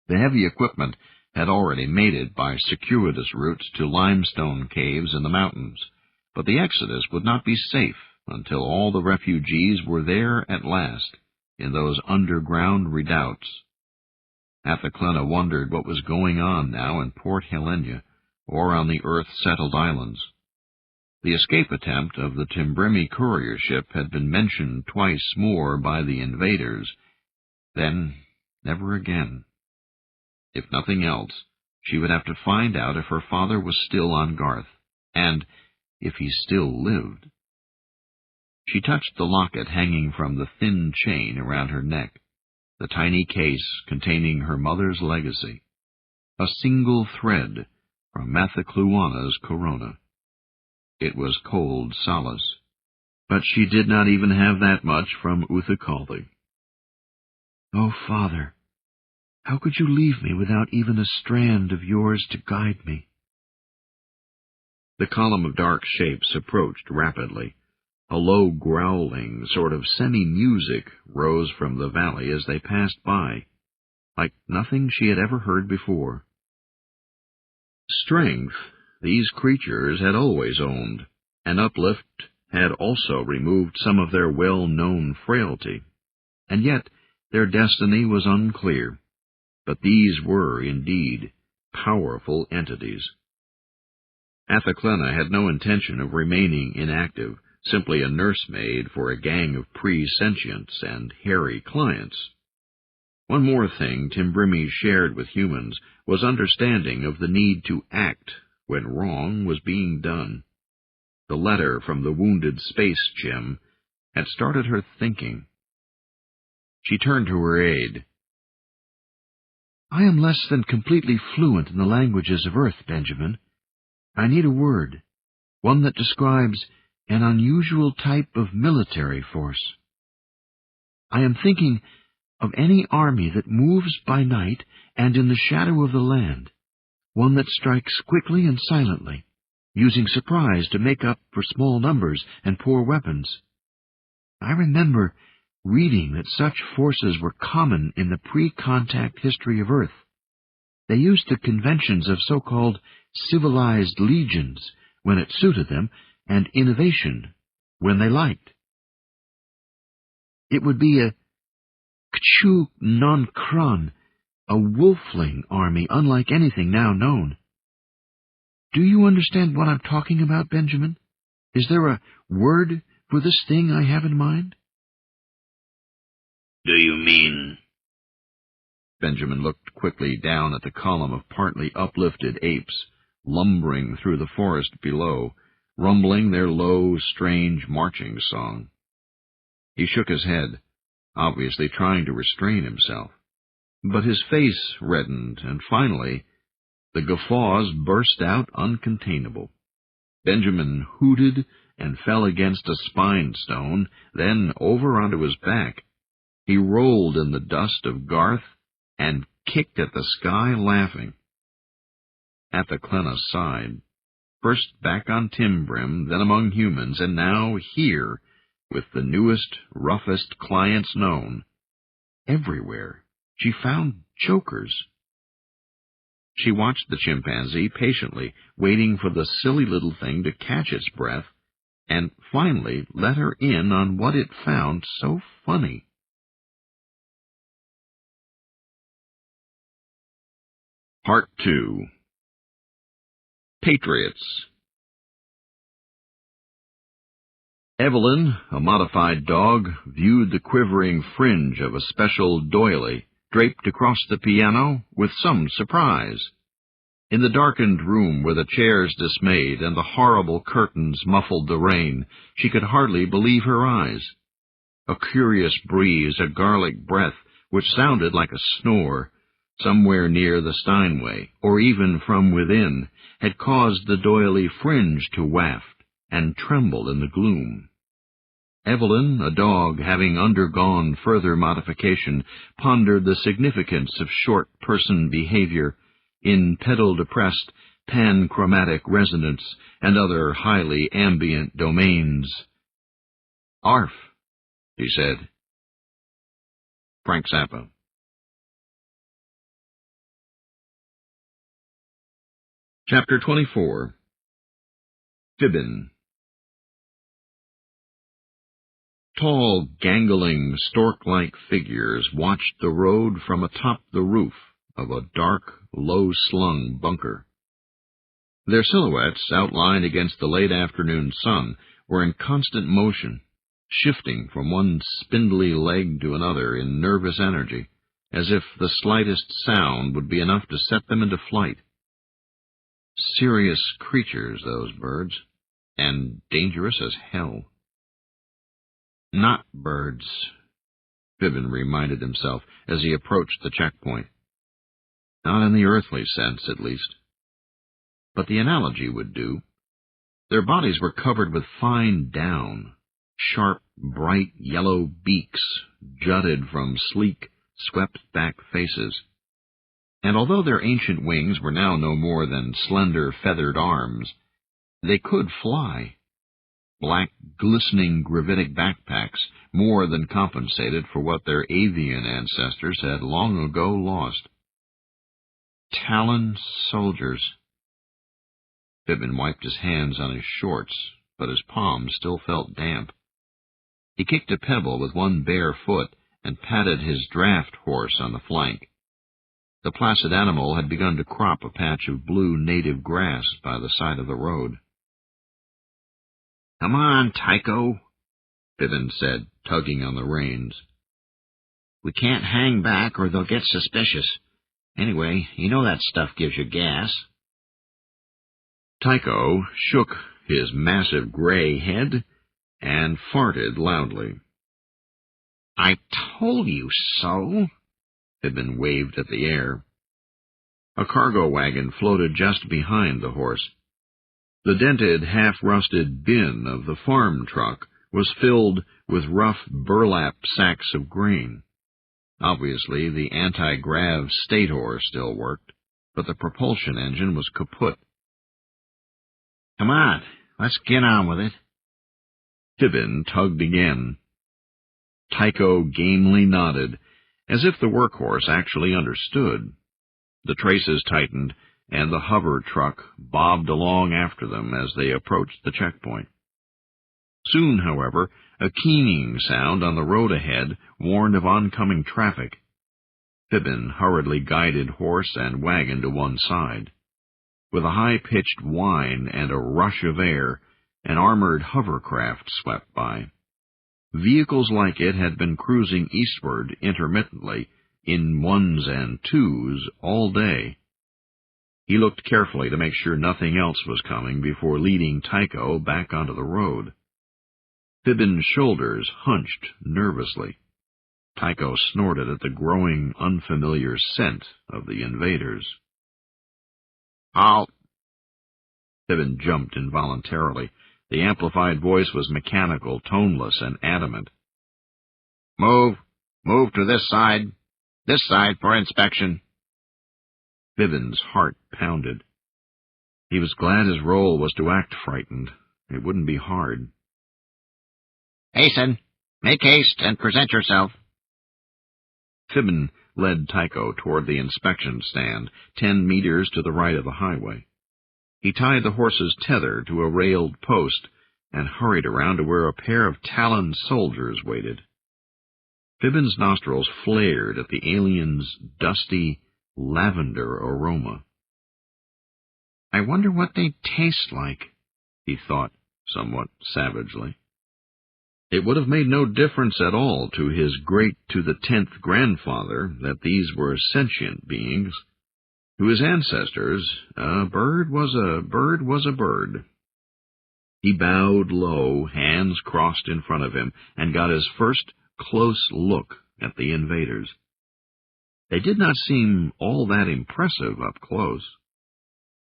The heavy equipment had already made it by circuitous routes to limestone caves in the mountains, but the exodus would not be safe until all the refugees were there at last, in those underground redoubts. Athaclena wondered what was going on now in Port Helena, or on the Earth-settled islands. The escape attempt of the Timbrimi courier ship had been mentioned twice more by the invaders, then never again. If nothing else, she would have to find out if her father was still on Garth, and if he still lived. She touched the locket hanging from the thin chain around her neck, the tiny case containing her mother's legacy, a single thread from Mathacluana's corona. It was cold solace, but she did not even have that much from Uthakali. Oh, Father, how could you leave me without even a strand of yours to guide me? The column of dark shapes approached rapidly. A low growling, sort of semi-music, rose from the valley as they passed by, like nothing she had ever heard before. Strength these creatures had always owned, and Uplift had also removed some of their well-known frailty, and yet their destiny was unclear. But these were, indeed, powerful entities. Athaclena had no intention of remaining inactive, simply a nursemaid for a gang of pre-sentients and hairy clients. One more thing Timbrimi shared with humans was understanding of the need to act when wrong was being done. The letter from the wounded space chim had started her thinking. She turned to her aide. I am less than completely fluent in the languages of Earth, Benjamin. I need a word, one that describes an unusual type of military force. I am thinking of any army that moves by night and in the shadow of the land, one that strikes quickly and silently, using surprise to make up for small numbers and poor weapons. I remember reading that such forces were common in the pre-contact history of Earth. They used the conventions of so-called civilized legions when it suited them, and innovation when they liked. It would be a Kchu non Kran, a wolfling army unlike anything now known. Do you understand what I'm talking about, Benjamin? Is there a word for this thing I have in mind? Do you mean? Benjamin looked quickly down at the column of partly uplifted apes, lumbering through the forest below, rumbling their low, strange marching song. He shook his head, obviously trying to restrain himself. But his face reddened, and finally the guffaws burst out uncontainable. Benjamin hooted and fell against a spine stone, then over onto his back. He rolled in the dust of Garth and kicked at the sky, laughing. Athaclena sighed. First back on Timbrim, then among humans, and now here, with the newest, roughest clients known. Everywhere she found chokers. She watched the chimpanzee patiently, waiting for the silly little thing to catch its breath, and finally let her in on what it found so funny. Part 2. Patriots. Evelyn, a modified dog, viewed the quivering fringe of a special doily draped across the piano with some surprise. In the darkened room where the chairs dismayed and the horrible curtains muffled the rain, she could hardly believe her eyes. A curious breeze, a garlic breath, which sounded like a snore, somewhere near the Steinway, or even from within, had caused the doily fringe to waft and tremble in the gloom. Evelyn, a dog having undergone further modification, pondered the significance of short-person behavior in pedal-depressed, panchromatic resonance and other highly ambient domains. "Arf," he said. Frank Zappa. Chapter 24. Fibbin. Tall, gangling, stork-like figures watched the road from atop the roof of a dark, low-slung bunker. Their silhouettes, outlined against the late afternoon sun, were in constant motion, shifting from one spindly leg to another in nervous energy, as if the slightest sound would be enough to set them into flight. Serious creatures, those birds, and dangerous as hell. Not birds, Fibbin reminded himself as he approached the checkpoint. Not in the earthly sense, at least. But the analogy would do. Their bodies were covered with fine down. Sharp, bright yellow beaks jutted from sleek, swept-back faces. And although their ancient wings were now no more than slender, feathered arms, they could fly. Black, glistening gravitic backpacks more than compensated for what their avian ancestors had long ago lost. Talon soldiers. Fibbin wiped his hands on his shorts, but his palms still felt damp. He kicked a pebble with one bare foot and patted his draft horse on the flank. The placid animal had begun to crop a patch of blue native grass by the side of the road. "Come on, Tycho," Fibbin said, tugging on the reins. "We can't hang back or they'll get suspicious. Anyway, you know that stuff gives you gas." Tycho shook his massive gray head and farted loudly. "I told you so," Fibbin waved at the air. A cargo wagon floated just behind the horse. The dented, half-rusted bin of the farm truck was filled with rough burlap sacks of grain. Obviously, the anti-grav stator still worked, but the propulsion engine was kaput. "Come on, let's get on with it." Fibbin tugged again. Tycho gamely nodded, as if the workhorse actually understood. The traces tightened, and the hover truck bobbed along after them as they approached the checkpoint. Soon, however, a keening sound on the road ahead warned of oncoming traffic. Fibbin hurriedly guided horse and wagon to one side. With a high-pitched whine and a rush of air, an armored hovercraft swept by. Vehicles like it had been cruising eastward intermittently, in ones and twos, all day. He looked carefully to make sure nothing else was coming before leading Tycho back onto the road. Fibbin's shoulders hunched nervously. Tycho snorted at the growing, unfamiliar scent of the invaders. "Halt!" Fibbin jumped involuntarily. The amplified voice was mechanical, toneless, and adamant. "Move! Move to this side! This side for inspection!" Fibbin's heart pounded. He was glad his role was to act frightened. It wouldn't be hard. "Hasten! Make haste and present yourself!" Fibbin led Tycho toward the inspection stand, 10 meters to the right of the highway. He tied the horse's tether to a railed post and hurried around to where a pair of Talon soldiers waited. Fibbin's nostrils flared at the alien's dusty, lavender aroma. "I wonder what they taste like," he thought, somewhat savagely. It would have made no difference at all to his great-to-the-10th grandfather that these were sentient beings. To his ancestors, a bird was a bird. He bowed low, hands crossed in front of him, and got his first close look at the invaders. They did not seem all that impressive up close.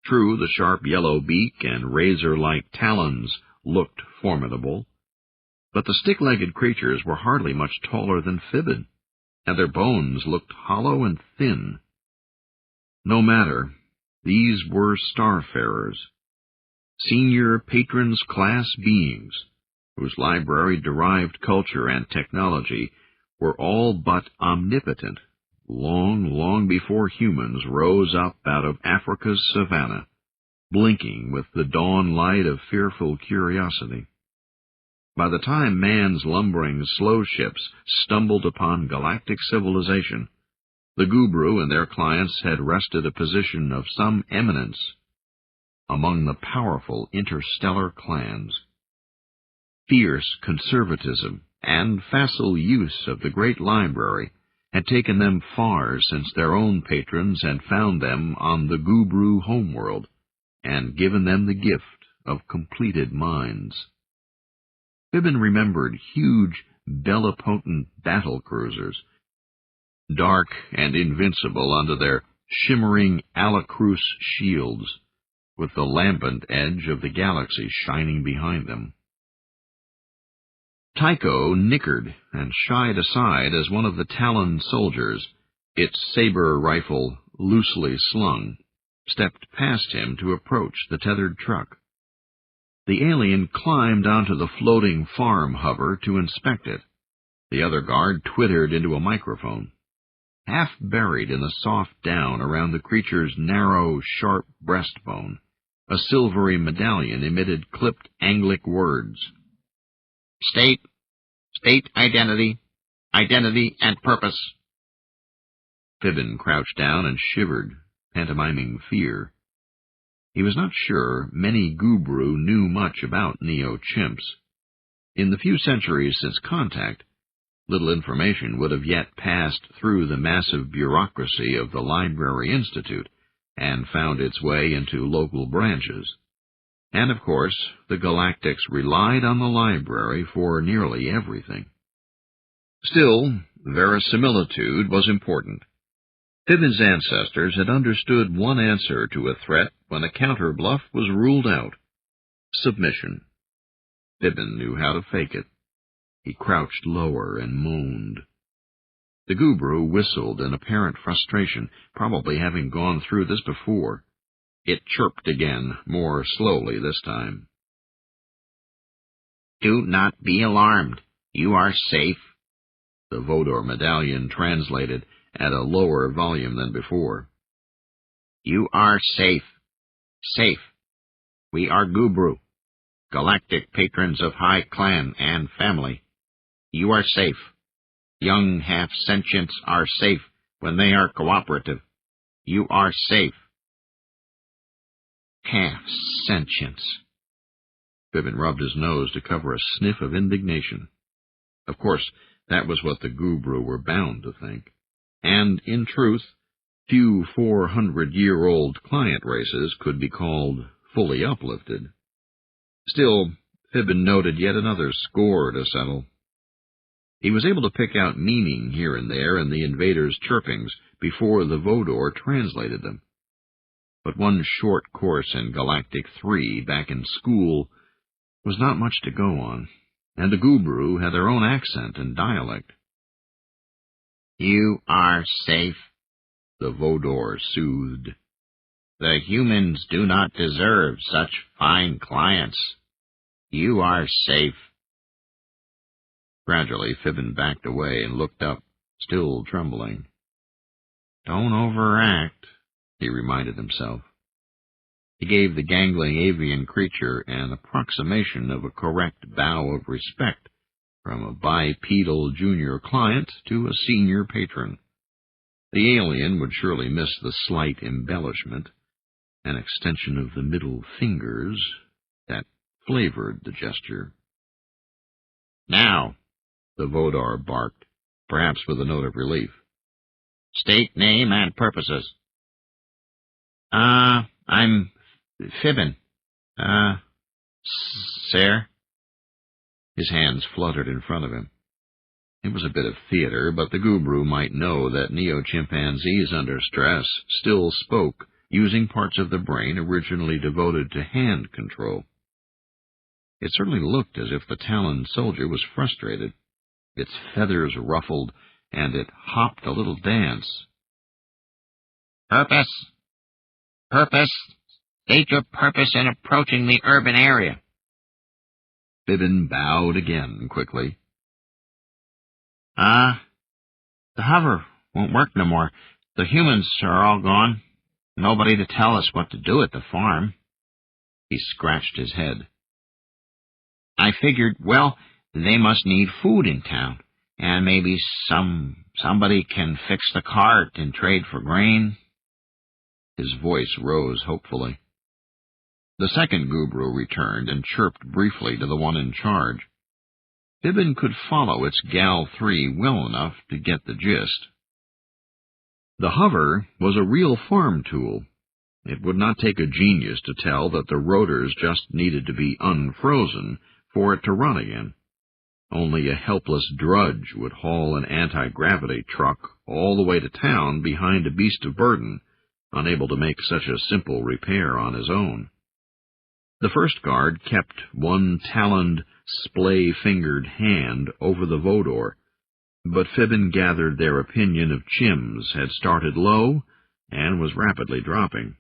True, the sharp yellow beak and razor-like talons looked formidable, but the stick-legged creatures were hardly much taller than Fibbin, and their bones looked hollow and thin. No matter, these were starfarers, senior patrons class beings, whose library-derived culture and technology were all but omnipotent, long before humans rose up out of Africa's savannah, blinking with the dawn light of fearful curiosity. By the time man's lumbering slow ships stumbled upon galactic civilization, the Gubru and their clients had wrested a position of some eminence among the powerful interstellar clans. Fierce conservatism and facile use of the great library had taken them far since their own patrons had found them on the Gubru homeworld and given them the gift of completed minds. Fibbin remembered huge, bellipotent battle cruisers, dark and invincible under their shimmering alacrus shields, with the lambent edge of the galaxy shining behind them. Tycho nickered and shied aside as one of the Talon soldiers, its saber rifle loosely slung, stepped past him to approach the tethered truck. The alien climbed onto the floating farm hover to inspect it. The other guard twittered into a microphone. Half buried in the soft down around the creature's narrow, sharp breastbone, a silvery medallion emitted clipped Anglic words. State identity and purpose. Fibbin crouched down and shivered, pantomiming fear. He was not sure many Gubru knew much about neo-chimps. In the few centuries since contact, little information would have yet passed through the massive bureaucracy of the Library Institute and found its way into local branches. And, of course, the Galactics relied on the library for nearly everything. Still, verisimilitude was important. Fibbin's ancestors had understood one answer to a threat when a counter-bluff was ruled out: submission. Fibbin knew how to fake it. He crouched lower and moaned. The Gubru whistled in apparent frustration, probably having gone through this before. It chirped again, more slowly this time. Do not be alarmed. You are safe. The Vodor medallion translated at a lower volume than before. You are safe. Safe. We are Gubru, galactic patrons of high clan and family. You are safe. Young half-sentients are safe when they are cooperative. You are safe. Half-sentients. Fibbin rubbed his nose to cover a sniff of indignation. Of course, that was what the Gubru were bound to think. And, in truth, few 400-year-old client races could be called fully uplifted. Still, Fibbin noted yet another score to settle. He was able to pick out meaning here and there in the invaders' chirpings before the Vodor translated them. But one short course in Galactic 3 back in school was not much to go on, and the Gubru had their own accent and dialect. You are safe, the Vodor soothed. The humans do not deserve such fine clients. You are safe. Gradually, Fibbin backed away and looked up, still trembling. Don't overact, he reminded himself. He gave the gangling avian creature an approximation of a correct bow of respect from a bipedal junior client to a senior patron. The alien would surely miss the slight embellishment, an extension of the middle fingers, that flavored the gesture. Now, the Vodar barked, perhaps with a note of relief. state name and purposes. I'm Fibbin. Sir? His hands fluttered in front of him. It was a bit of theater, but the guru might know that neo-chimpanzees under stress still spoke, using parts of the brain originally devoted to hand control. It certainly looked as if the taloned soldier was frustrated. Its feathers ruffled, and it hopped a little dance. Purpose. State your purpose in approaching the urban area. Fibbin bowed again quickly. The hover won't work no more. The humans are all gone. Nobody to tell us what to do at the farm. He scratched his head. I figured, well, they must need food in town, and maybe somebody can fix the cart and trade for grain. His voice rose hopefully. The second guru returned and chirped briefly to the one in charge. Fibbin could follow its Gal 3 well enough to get the gist. The hover was a real farm tool. It would not take a genius to tell that the rotors just needed to be unfrozen for it to run again. Only a helpless drudge would haul an anti-gravity truck all the way to town behind a beast of burden, unable to make such a simple repair on his own. The first guard kept one taloned, splay-fingered hand over the Vodor, but Fibbin gathered their opinion of chims had started low and was rapidly dropping.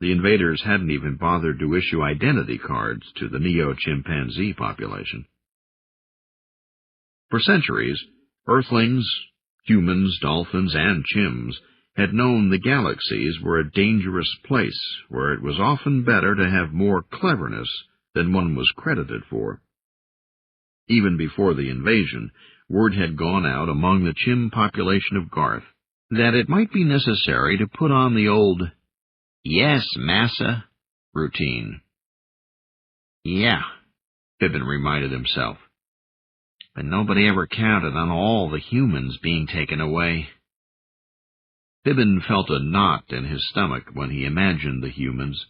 The invaders hadn't even bothered to issue identity cards to the neo-chimpanzee population. For centuries, Earthlings, humans, dolphins, and chims had known the galaxies were a dangerous place where it was often better to have more cleverness than one was credited for. Even before the invasion, word had gone out among the chim population of Garth that it might be necessary to put on the old "Yes, massa" routine. Yeah, Fibbin reminded himself. But nobody ever counted on all the humans being taken away. Fibbin felt a knot in his stomach when he imagined the humans,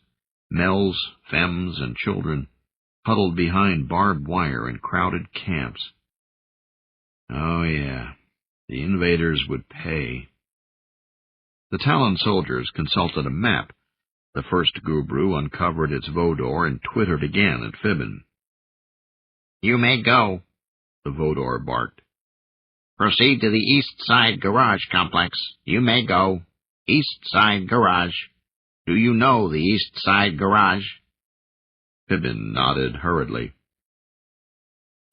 males, femmes, and children, huddled behind barbed wire in crowded camps. Oh, yeah, the invaders would pay. The Talon soldiers consulted a map. The first guru uncovered its Vodor and twittered again at Fibbin. You may go, the Vodor barked. Proceed to the east side garage complex. You may go. East side garage. Do you know the east side garage? Fibbin nodded hurriedly.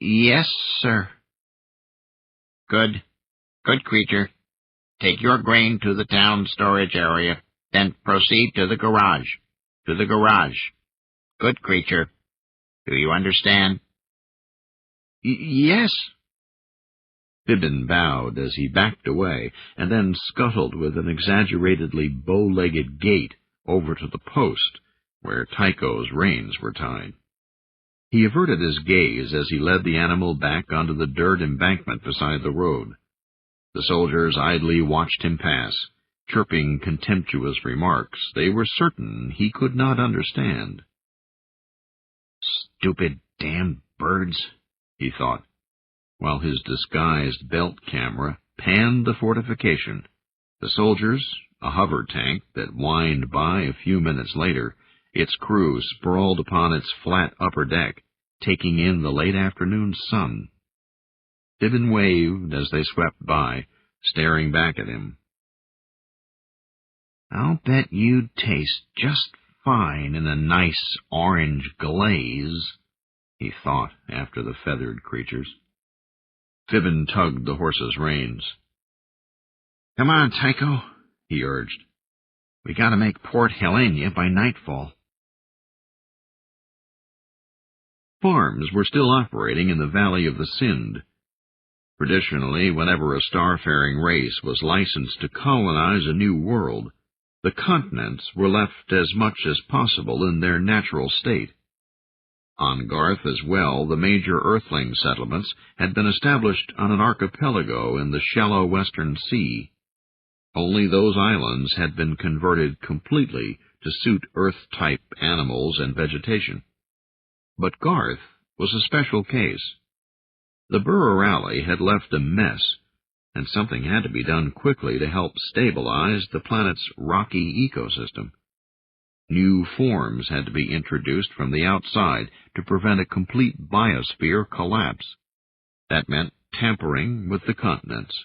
Yes, sir. Good. Good creature. Take your grain to the town storage area, then proceed to the garage. To the garage. Good creature. Do you understand? Yes. Fibbin bowed as he backed away, and then scuttled with an exaggeratedly bow-legged gait over to the post, where Tycho's reins were tied. He averted his gaze as he led the animal back onto the dirt embankment beside the road. The soldiers idly watched him pass, chirping contemptuous remarks they were certain he could not understand. Stupid damn birds, he thought, while his disguised belt camera panned the fortification, the soldiers, a hover tank that whined by a few minutes later, its crew sprawled upon its flat upper deck, taking in the late afternoon sun. Fibbin waved as they swept by, staring back at him. I'll bet you'd taste just fine in a nice orange glaze, he thought after the feathered creatures. Fibbin tugged the horse's reins. Come on, Tycho, he urged. We gotta make Port Helena by nightfall. Farms were still operating in the valley of the Sind. Traditionally, whenever a starfaring race was licensed to colonize a new world, the continents were left as much as possible in their natural state. On Garth as well, the major Earthling settlements had been established on an archipelago in the shallow western sea. Only those islands had been converted completely to suit Earth-type animals and vegetation. But Garth was a special case. The Burrarali had left a mess, and something had to be done quickly to help stabilize the planet's rocky ecosystem. New forms had to be introduced from the outside to prevent a complete biosphere collapse. That meant tampering with the continents.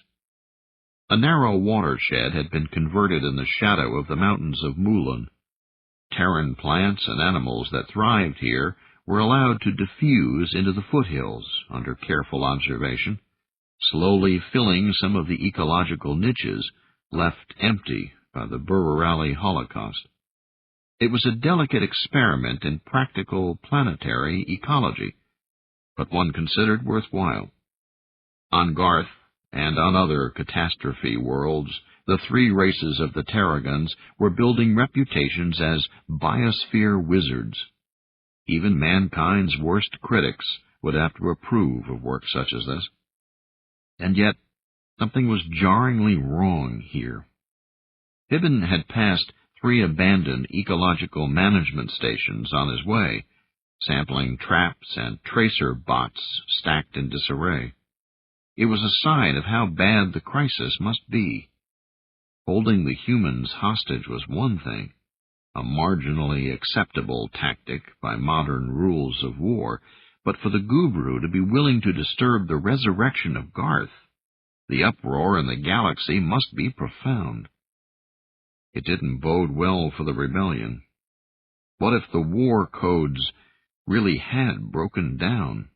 A narrow watershed had been converted in the shadow of the mountains of Mulan. Terran plants and animals that thrived here were allowed to diffuse into the foothills under careful observation, slowly filling some of the ecological niches left empty by the Burrarali Holocaust. It was a delicate experiment in practical planetary ecology, but one considered worthwhile. On Garth and on other catastrophe worlds, the three races of the Tarragons were building reputations as biosphere wizards. Even mankind's worst critics would have to approve of work such as this. And yet, something was jarringly wrong here. Fibbin had passed 3 abandoned ecological management stations on his way, sampling traps and tracer bots stacked in disarray. It was a sign of how bad the crisis must be. Holding the humans hostage was one thing, a marginally acceptable tactic by modern rules of war, but for the Gubru to be willing to disturb the resurrection of Garth, the uproar in the galaxy must be profound. It didn't bode well for the rebellion. What if the war codes really had broken down?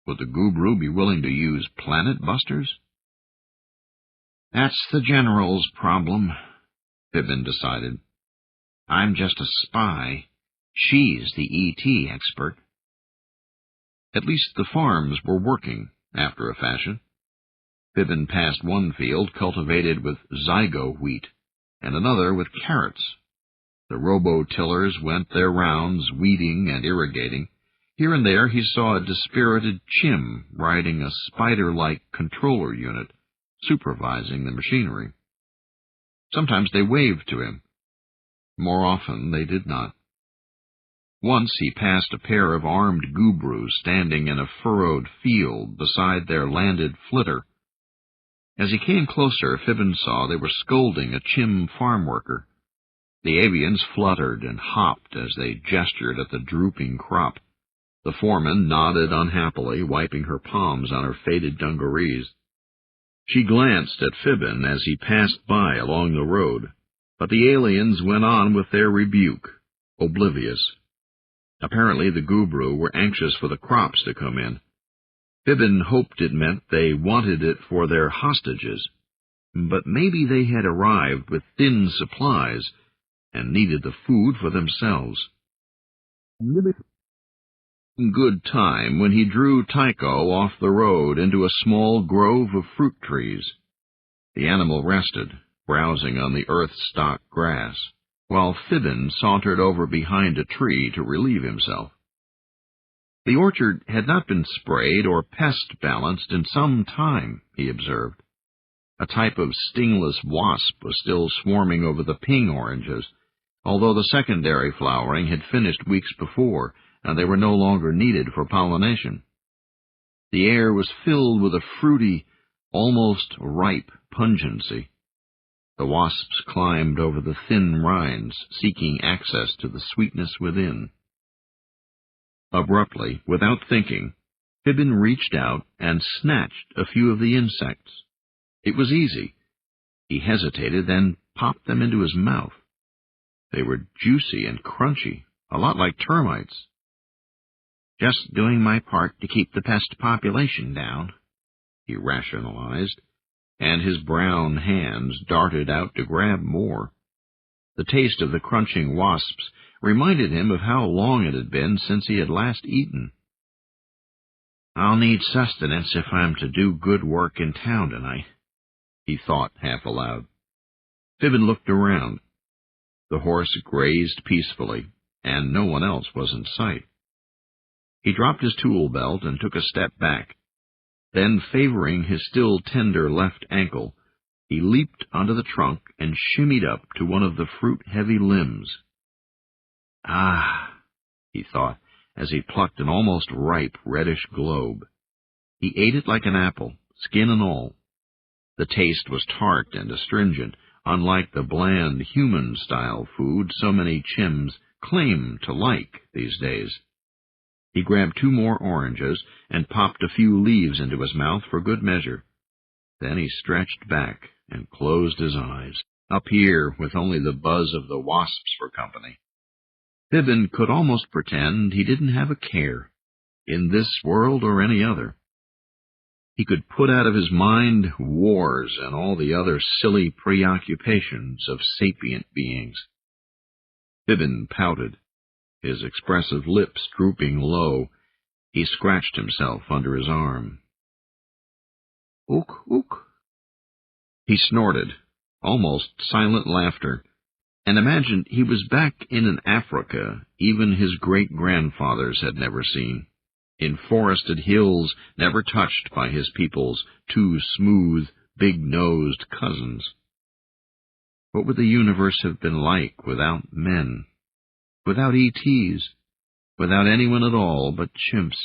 Would the Gubru be willing to use planet busters? That's the General's problem, Fibbin decided. I'm just a spy. She's the E.T. expert. At least the farms were working, after a fashion. Fibbin passed one field cultivated with zygo wheat, and another with carrots. The robo-tillers went their rounds, weeding and irrigating. Here and there he saw a dispirited chim riding a spider-like controller unit, supervising the machinery. Sometimes they waved to him. More often they did not. Once he passed a pair of armed Gubrus standing in a furrowed field beside their landed flitter. As he came closer, Fibbin saw they were scolding a chim farm worker. The avians fluttered and hopped as they gestured at the drooping crop. The foreman nodded unhappily, wiping her palms on her faded dungarees. She glanced at Fibbin as he passed by along the road, but the aliens went on with their rebuke, oblivious. Apparently the Gubru were anxious for the crops to come in. Fibbin hoped it meant they wanted it for their hostages, but maybe they had arrived with thin supplies and needed the food for themselves. Good time when he drew Tycho off the road into a small grove of fruit trees. The animal rested, browsing on the earth-stock grass, while Fibbin sauntered over behind a tree to relieve himself. The orchard had not been sprayed or pest-balanced in some time, he observed. A type of stingless wasp was still swarming over the ping oranges, although the secondary flowering had finished weeks before, and they were no longer needed for pollination. The air was filled with a fruity, almost ripe pungency. The wasps climbed over the thin rinds, seeking access to the sweetness within. Abruptly, without thinking, Fibbin reached out and snatched a few of the insects. It was easy. He hesitated, then popped them into his mouth. They were juicy and crunchy, a lot like termites. Just doing my part to keep the pest population down, he rationalized, and his brown hands darted out to grab more. The taste of the crunching wasps reminded him of how long it had been since he had last eaten. I'll need sustenance if I'm to do good work in town tonight, he thought half aloud. Fibbin looked around. The horse grazed peacefully, and no one else was in sight. He dropped his tool belt and took a step back. Then, favoring his still tender left ankle, he leaped onto the trunk and shimmied up to one of the fruit-heavy limbs. Ah, he thought, as he plucked an almost ripe reddish globe. He ate it like an apple, skin and all. The taste was tart and astringent, unlike the bland human-style food so many chimps claim to like these days. He grabbed 2 more oranges and popped a few leaves into his mouth for good measure. Then he stretched back and closed his eyes, up here with only the buzz of the wasps for company. Fibbin could almost pretend he didn't have a care, in this world or any other. He could put out of his mind wars and all the other silly preoccupations of sapient beings. Fibbin pouted, his expressive lips drooping low. He scratched himself under his arm. Ook, ook. He snorted, almost silent laughter, and imagined he was back in an Africa even his great-grandfathers had never seen, in forested hills never touched by his people's 2 smooth, big-nosed cousins. What would the universe have been like without men, without ETs, without anyone at all but chimps?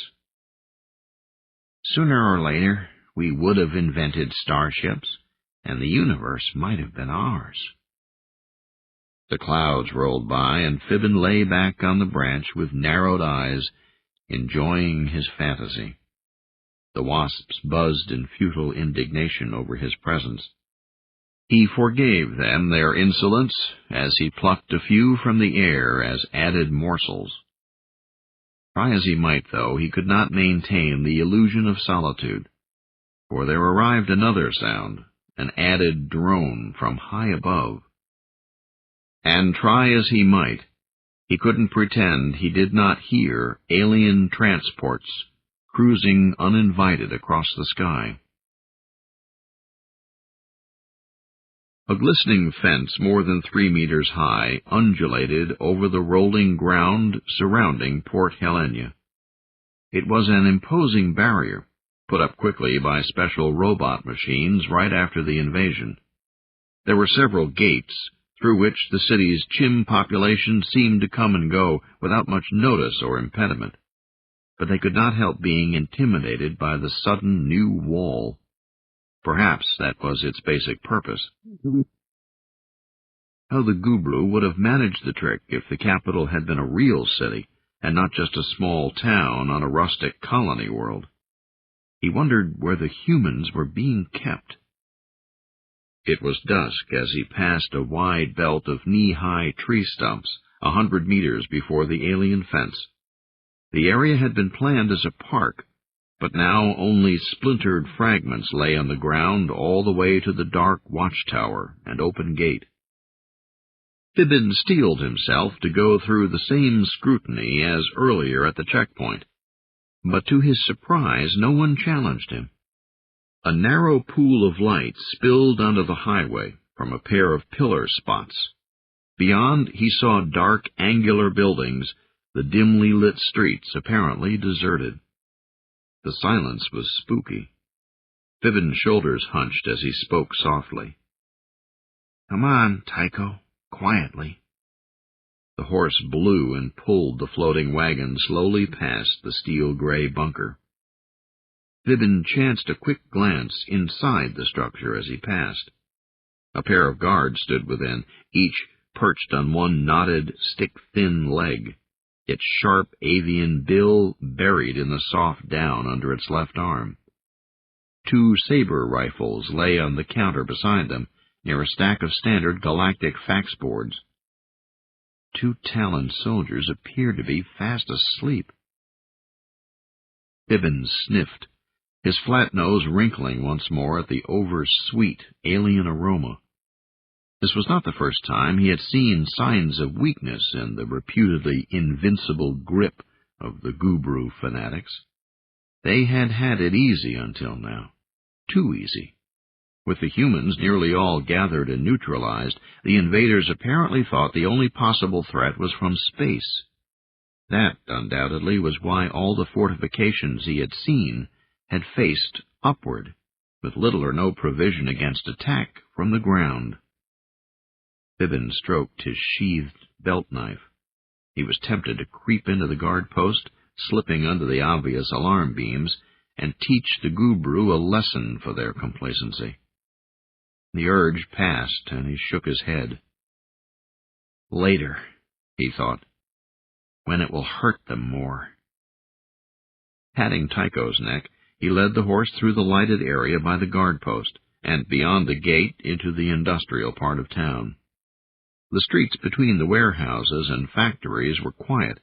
Sooner or later, we would have invented starships, and the universe might have been ours. The clouds rolled by, and Fibbin lay back on the branch with narrowed eyes, enjoying his fantasy. The wasps buzzed in futile indignation over his presence. He forgave them their insolence as he plucked a few from the air as added morsels. Try as he might, though, he could not maintain the illusion of solitude, for there arrived another sound, an added drone from high above. And try as he might, he couldn't pretend he did not hear alien transports cruising uninvited across the sky. A glistening fence more than 3 meters high undulated over the rolling ground surrounding Port Helena. It was an imposing barrier, put up quickly by special robot machines right after the invasion. There were several gates, through which the city's chim population seemed to come and go without much notice or impediment, but they could not help being intimidated by the sudden new wall. Perhaps that was its basic purpose. How the Gublu would have managed the trick if the capital had been a real city, and not just a small town on a rustic colony world. He wondered where the humans were being kept. It was dusk as he passed a wide belt of knee-high tree stumps 100 meters before the alien fence. The area had been planned as a park, but now only splintered fragments lay on the ground all the way to the dark watchtower and open gate. Fibbin steeled himself to go through the same scrutiny as earlier at the checkpoint, but to his surprise no one challenged him. A narrow pool of light spilled onto the highway from a pair of pillar spots. Beyond, he saw dark, angular buildings, the dimly lit streets apparently deserted. The silence was spooky. Fibbin's shoulders hunched as he spoke softly. "Come on, Tycho, quietly." The horse blew and pulled the floating wagon slowly past the steel-gray bunker. Fibbin chanced a quick glance inside the structure as he passed. A pair of guards stood within, each perched on one knotted, stick-thin leg, its sharp avian bill buried in the soft down under its left arm. 2 saber rifles lay on the counter beside them, near a stack of standard galactic fax boards. 2 Talon soldiers appeared to be fast asleep. Fibbin sniffed, his flat nose wrinkling once more at the over-sweet alien aroma. This was not the first time he had seen signs of weakness in the reputedly invincible grip of the Gubru fanatics. They had had it easy until now. Too easy. With the humans nearly all gathered and neutralized, the invaders apparently thought the only possible threat was from space. That, undoubtedly, was why all the fortifications he had seen had faced upward, with little or no provision against attack from the ground. Fibbin stroked his sheathed belt-knife. He was tempted to creep into the guard-post, slipping under the obvious alarm beams, and teach the Gubru a lesson for their complacency. The urge passed, and he shook his head. Later, he thought, when it will hurt them more. Patting Tycho's neck, he led the horse through the lighted area by the guard-post, and beyond the gate into the industrial part of town. The streets between the warehouses and factories were quiet,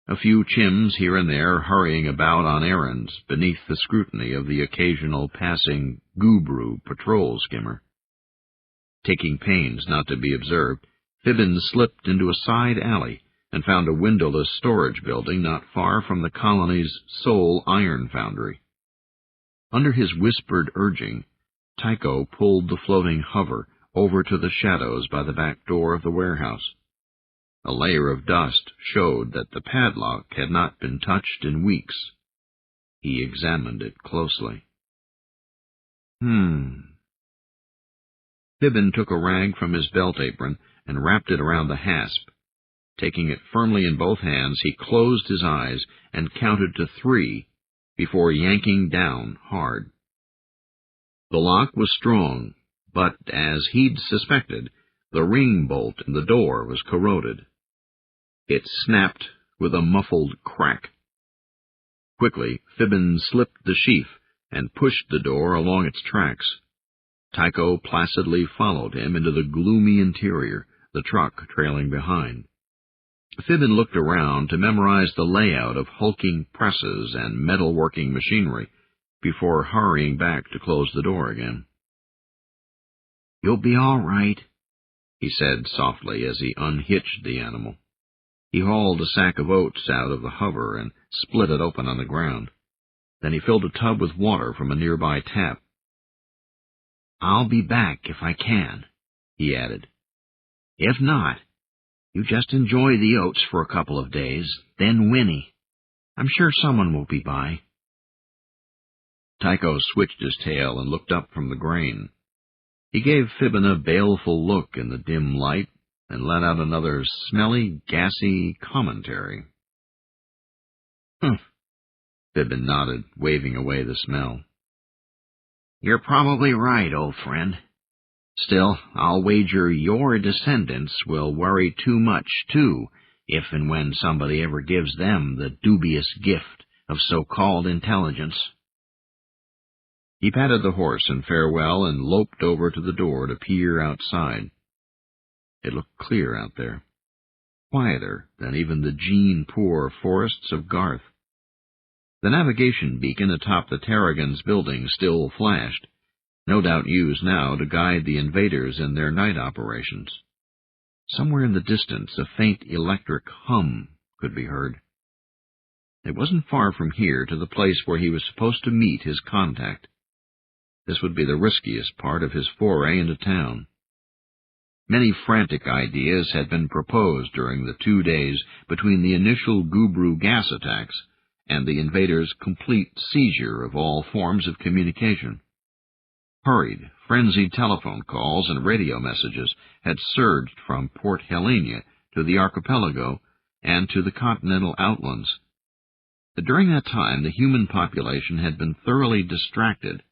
a few chims here and there hurrying about on errands beneath the scrutiny of the occasional passing Gubru patrol skimmer. Taking pains not to be observed, Fibbin slipped into a side alley and found a windowless storage building not far from the colony's sole iron foundry. Under his whispered urging, Tycho pulled the floating hover over to the shadows by the back door of the warehouse. A layer of dust showed that the padlock had not been touched in weeks. He examined it closely. Fibbin took a rag from his belt apron and wrapped it around the hasp. Taking it firmly in both hands, he closed his eyes and counted to 3 before yanking down hard. The lock was strong, but, as he'd suspected, the ring bolt in the door was corroded. It snapped with a muffled crack. Quickly, Fibbin slipped the sheath and pushed the door along its tracks. Tycho placidly followed him into the gloomy interior, the truck trailing behind. Fibbin looked around to memorize the layout of hulking presses and metalworking machinery before hurrying back to close the door again. "You'll be all right," he said softly as he unhitched the animal. He hauled a sack of oats out of the hover and split it open on the ground. Then he filled a tub with water from a nearby tap. "I'll be back if I can," he added. "If not, you just enjoy the oats for a couple of days, then whinny. I'm sure someone will be by." Tycho switched his tail and looked up from the grain. He gave Fibbin a baleful look in the dim light and let out another smelly, gassy commentary. "Humph," Fibbin nodded, waving away the smell. "You're probably right, old friend. Still, I'll wager your descendants will worry too much, too, if and when somebody ever gives them the dubious gift of so-called intelligence." He patted the horse in farewell and loped over to the door to peer outside. It looked clear out there, quieter than even the gene-poor forests of Garth. The navigation beacon atop the Tarragon's building still flashed, no doubt used now to guide the invaders in their night operations. Somewhere in the distance, a faint electric hum could be heard. It wasn't far from here to the place where he was supposed to meet his contact. This would be the riskiest part of his foray into town. Many frantic ideas had been proposed during the 2 days between the initial Gubru gas attacks and the invaders' complete seizure of all forms of communication. Hurried, frenzied telephone calls and radio messages had surged from Port Helena to the archipelago and to the continental outlands. During that time, the human population had been thoroughly distracted,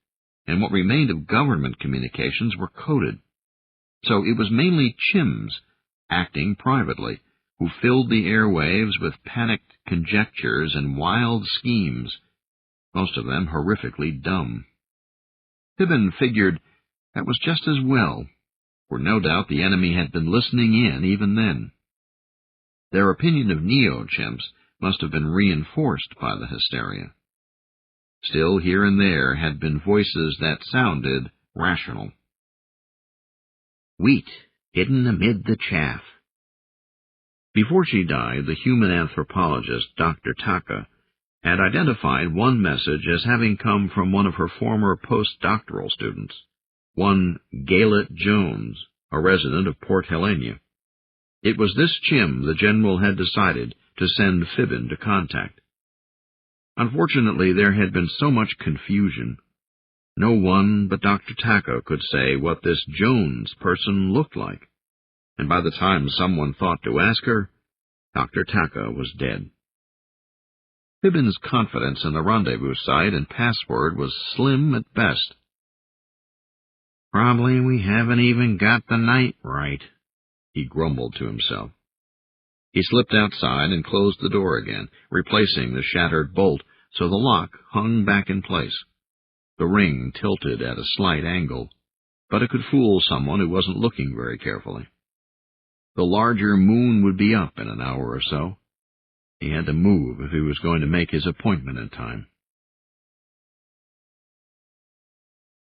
and what remained of government communications were coded. So it was mainly chims, acting privately, who filled the airwaves with panicked conjectures and wild schemes, most of them horrifically dumb. Fibbin figured that was just as well, for no doubt the enemy had been listening in even then. Their opinion of neo-chimps must have been reinforced by the hysteria. Still, here and there had been voices that sounded rational. "Wheat hidden amid the chaff." Before she died, the human anthropologist, Dr. Taka, had identified one message as having come from one of her former postdoctoral students, one Galet Jones, a resident of Port Helena. It was this chim the general had decided to send Fibbin to contact. Unfortunately, there had been so much confusion. No one but Dr. Tacko could say what this Jones person looked like, and by the time someone thought to ask her, Dr. Tacko was dead. Fibbin's confidence in the rendezvous site and password was slim at best. "Probably we haven't even got the night right," he grumbled to himself. He slipped outside and closed the door again, replacing the shattered bolt so the lock hung back in place. The ring tilted at a slight angle, but it could fool someone who wasn't looking very carefully. The larger moon would be up in an hour or so. He had to move if he was going to make his appointment in time.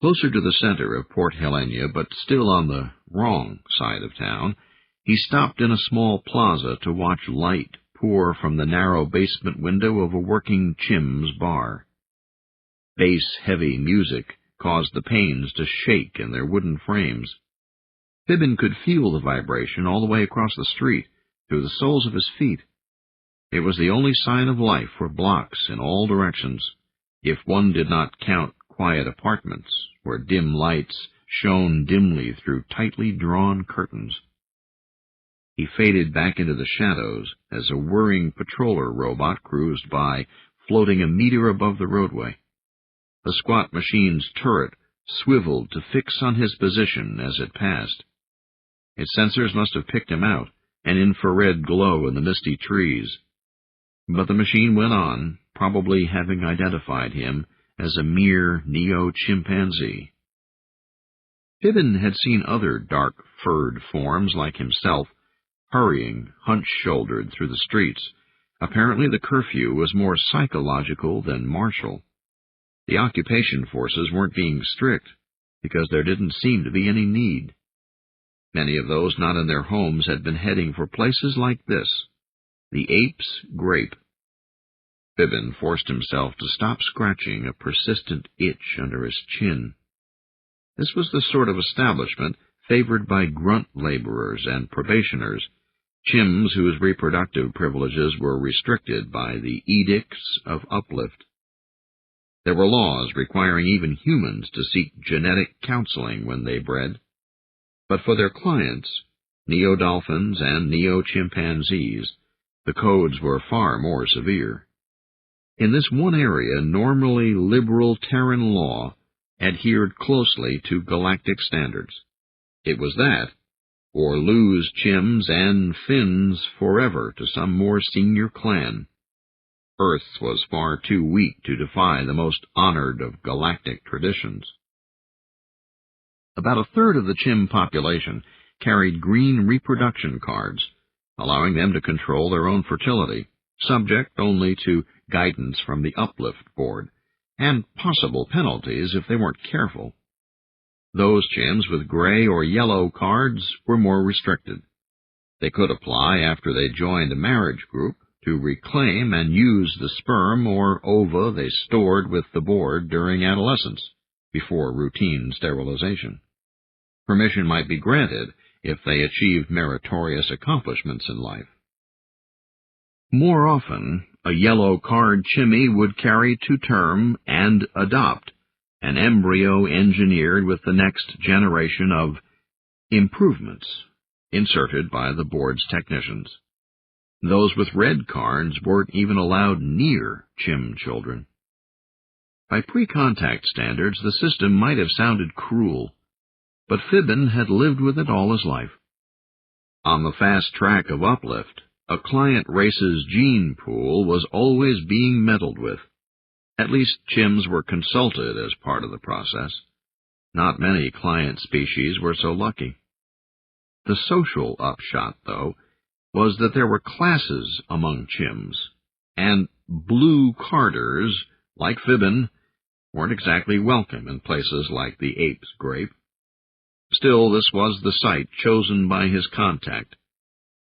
Closer to the center of Port Helena, but still on the wrong side of town, he stopped in a small plaza to watch light pour from the narrow basement window of a working Chim's bar. Bass-heavy music caused the panes to shake in their wooden frames. Fibbin could feel the vibration all the way across the street, through the soles of his feet. It was the only sign of life for blocks in all directions, if one did not count quiet apartments where dim lights shone dimly through tightly drawn curtains. He faded back into the shadows as a whirring patroller robot cruised by, floating a meter above the roadway. The squat machine's turret swiveled to fix on his position as it passed. Its sensors must have picked him out, an infrared glow in the misty trees. But the machine went on, probably having identified him as a mere neo-chimpanzee. Fibbin had seen other dark, furred forms like himself hurrying, hunch-shouldered through the streets. Apparently the curfew was more psychological than martial. The occupation forces weren't being strict, because there didn't seem to be any need. Many of those not in their homes had been heading for places like this, the Ape's Grape. Fibbin forced himself to stop scratching a persistent itch under his chin. This was the sort of establishment favored by grunt laborers and probationers, Chims whose reproductive privileges were restricted by the edicts of Uplift. There were laws requiring even humans to seek genetic counseling when they bred. But for their clients, neo-dolphins and neo-chimpanzees, the codes were far more severe. In this one area, normally liberal Terran law adhered closely to galactic standards. It was that, or lose Chims and Finns forever to some more senior clan. Earth was far too weak to defy the most honored of galactic traditions. About a third of the Chim population carried green reproduction cards, allowing them to control their own fertility, subject only to guidance from the Uplift Board, and possible penalties if they weren't careful. Those Chims with gray or yellow cards were more restricted. They could apply after they joined a marriage group to reclaim and use the sperm or ova they stored with the board during adolescence, before routine sterilization. Permission might be granted if they achieved meritorious accomplishments in life. More often, a yellow card Chimmy would carry to term and adopt an embryo engineered with the next generation of improvements inserted by the board's technicians. Those with red cards weren't even allowed near Chim children. By pre-contact standards, the system might have sounded cruel, but Fibbin had lived with it all his life. On the fast track of Uplift, a client race's gene pool was always being meddled with. At least Chims were consulted as part of the process. Not many client species were so lucky. The social upshot, though, was that there were classes among Chims, and blue carders, like Fibbin, weren't exactly welcome in places like the Ape's Grape. Still, this was the site chosen by his contact.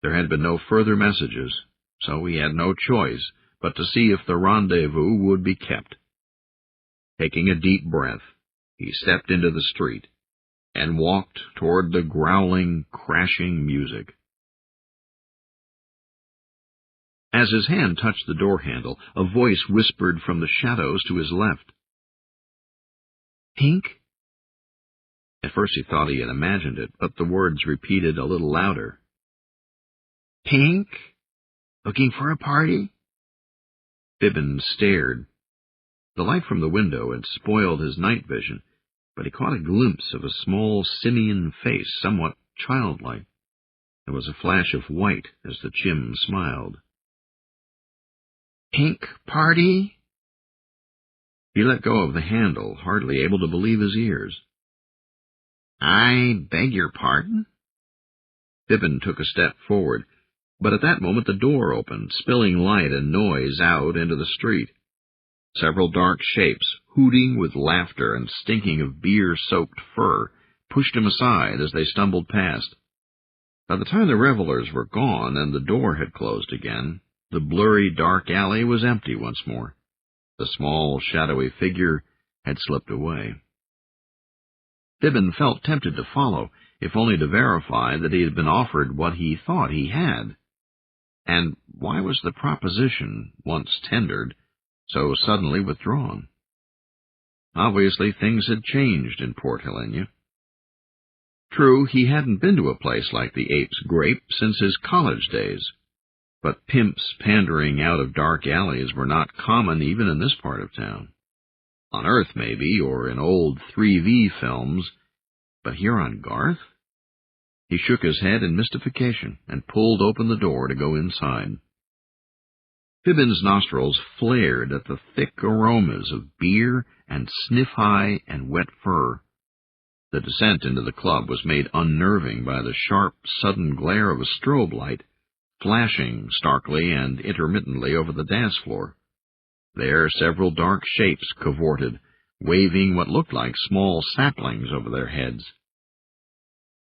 There had been no further messages, so he had no choice but to see if the rendezvous would be kept. Taking a deep breath, he stepped into the street and walked toward the growling, crashing music. As his hand touched the door handle, a voice whispered from the shadows to his left. "Pink?" At first he thought he had imagined it, but the words repeated a little louder. "Pink? Looking for a party?" Fibbin stared. The light from the window had spoiled his night vision, but he caught a glimpse of a small simian face, somewhat childlike. There was a flash of white as the chim smiled. "Pink party?" He let go of the handle, hardly able to believe his ears. "I beg your pardon?" Fibbin took a step forward, but at that moment the door opened, spilling light and noise out into the street. Several dark shapes, hooting with laughter and stinking of beer-soaked fur, pushed him aside as they stumbled past. By the time the revelers were gone and the door had closed again, the blurry dark alley was empty once more. The small, shadowy figure had slipped away. Fibbin felt tempted to follow, if only to verify that he had been offered what he thought he had. And why was the proposition, once tendered, so suddenly withdrawn? Obviously things had changed in Port Helena. True, he hadn't been to a place like the Ape's Grape since his college days, but pimps pandering out of dark alleys were not common even in this part of town. On Earth, maybe, or in old 3V films, but here on Garth? He shook his head in mystification and pulled open the door to go inside. Fibbin's nostrils flared at the thick aromas of beer and sniff-high and wet fur. The descent into the club was made unnerving by the sharp, sudden glare of a strobe light, flashing starkly and intermittently over the dance floor. There several dark shapes cavorted, waving what looked like small saplings over their heads.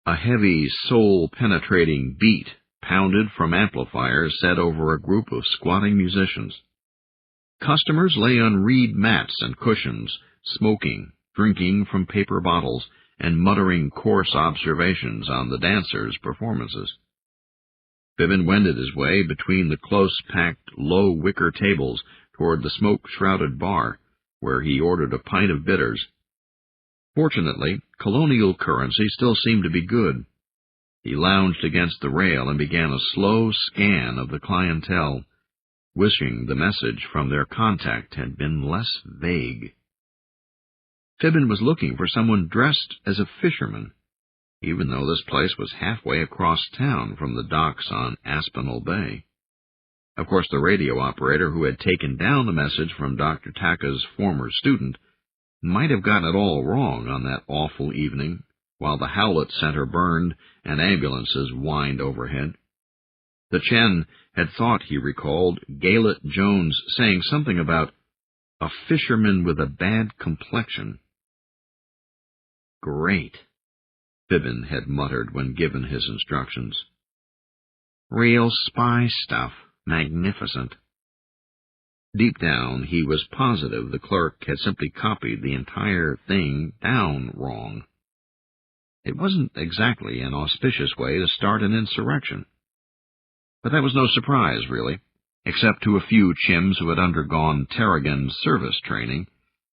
A heavy, soul-penetrating beat pounded from amplifiers set over a group of squatting musicians. Customers lay on reed mats and cushions, smoking, drinking from paper bottles, and muttering coarse observations on the dancers' performances. Fibbin wended his way between the close-packed, low wicker tables toward the smoke-shrouded bar, where he ordered a pint of bitters. Fortunately, colonial currency still seemed to be good. He lounged against the rail and began a slow scan of the clientele, wishing the message from their contact had been less vague. Fibbin was looking for someone dressed as a fisherman, even though this place was halfway across town from the docks on Aspinall Bay. Of course, the radio operator who had taken down the message from Dr. Taka's former student might have gotten it all wrong on that awful evening, while the Howlett Center burned and ambulances whined overhead. The Chen had thought he recalled Gaylett Jones saying something about a fisherman with a bad complexion. Great, Fibbin had muttered when given his instructions. Real spy stuff. Magnificent. Deep down, he was positive the clerk had simply copied the entire thing down wrong. It wasn't exactly an auspicious way to start an insurrection. But that was no surprise, really, except to a few chims who had undergone Terragon service training.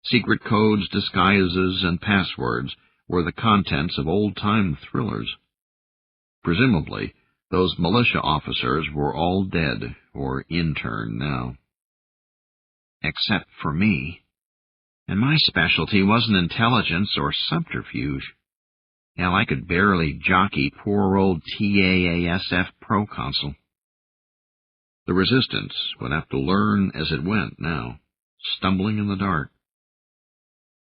Secret codes, disguises, and passwords were the contents of old-time thrillers. Presumably, those militia officers were all dead or interned now. Except for me. And my specialty wasn't intelligence or subterfuge. Hell, I could barely jockey poor old TAASF proconsul. The resistance would have to learn as it went now, stumbling in the dark.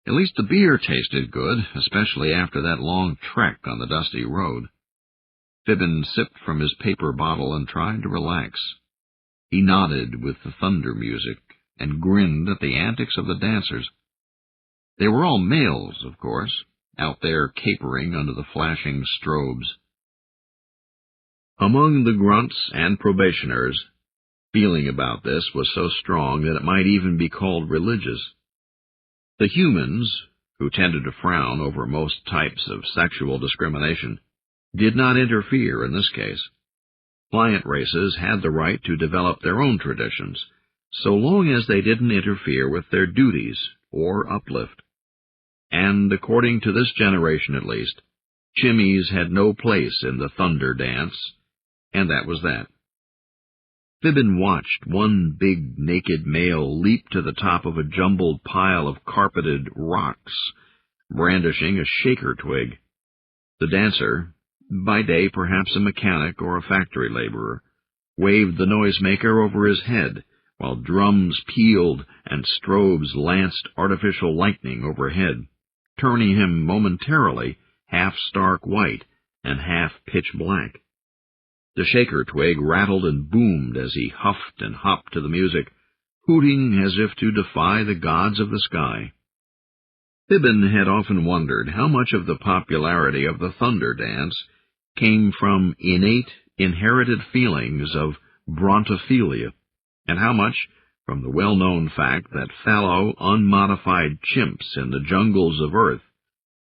At least the beer tasted good, especially after that long trek on the dusty road. Fibbin sipped from his paper bottle and tried to relax. He nodded with the thunder music and grinned at the antics of the dancers. They were all males, of course, out there capering under the flashing strobes. Among the grunts and probationers, feeling about this was so strong that it might even be called religious. The humans, who tended to frown over most types of sexual discrimination, did not interfere in this case. Client races had the right to develop their own traditions, so long as they didn't interfere with their duties or uplift. And, according to this generation at least, chimneys had no place in the thunder dance, and that was that. Fibbin watched one big naked male leap to the top of a jumbled pile of carpeted rocks, brandishing a shaker twig. The dancer, by day perhaps a mechanic or a factory laborer, waved the noisemaker over his head, while drums pealed and strobes lanced artificial lightning overhead, turning him momentarily half stark white and half pitch black. The shaker twig rattled and boomed as he huffed and hopped to the music, hooting as if to defy the gods of the sky. Fibbin had often wondered how much of the popularity of the thunder dance came from innate, inherited feelings of brontophilia, and how much from the well-known fact that fallow, unmodified chimps in the jungles of Earth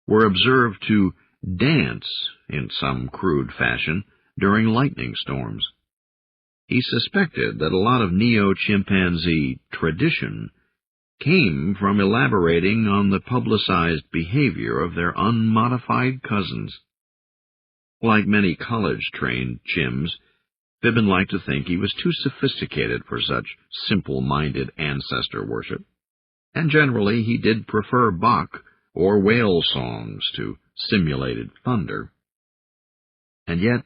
were observed to dance in some crude fashion during lightning storms. He suspected that a lot of neo-chimpanzee tradition came from elaborating on the publicized behavior of their unmodified cousins. Like many college-trained chimps, Fibbin liked to think he was too sophisticated for such simple-minded ancestor worship, and generally he did prefer Bach or whale songs to simulated thunder. And yet,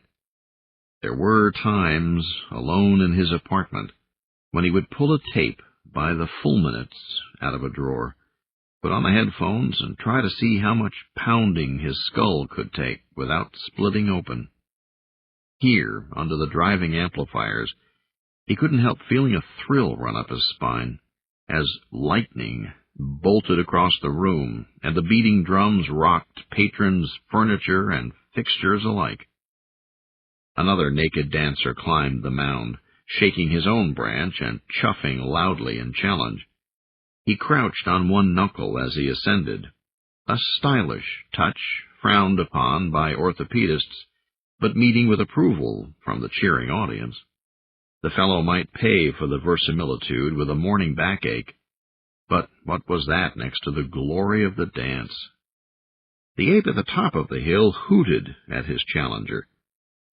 there were times, alone in his apartment, when he would pull a tape by the full minutes out of a drawer, put on the headphones, and try to see how much pounding his skull could take without splitting open. Here, under the driving amplifiers, he couldn't help feeling a thrill run up his spine, as lightning bolted across the room, and the beating drums rocked patrons, furniture, and fixtures alike. Another naked dancer climbed the mound, shaking his own branch and chuffing loudly in challenge. He crouched on one knuckle as he ascended, a stylish touch frowned upon by orthopedists, but meeting with approval from the cheering audience. The fellow might pay for the verisimilitude with a morning backache, but what was that next to the glory of the dance? The ape at the top of the hill hooted at his challenger.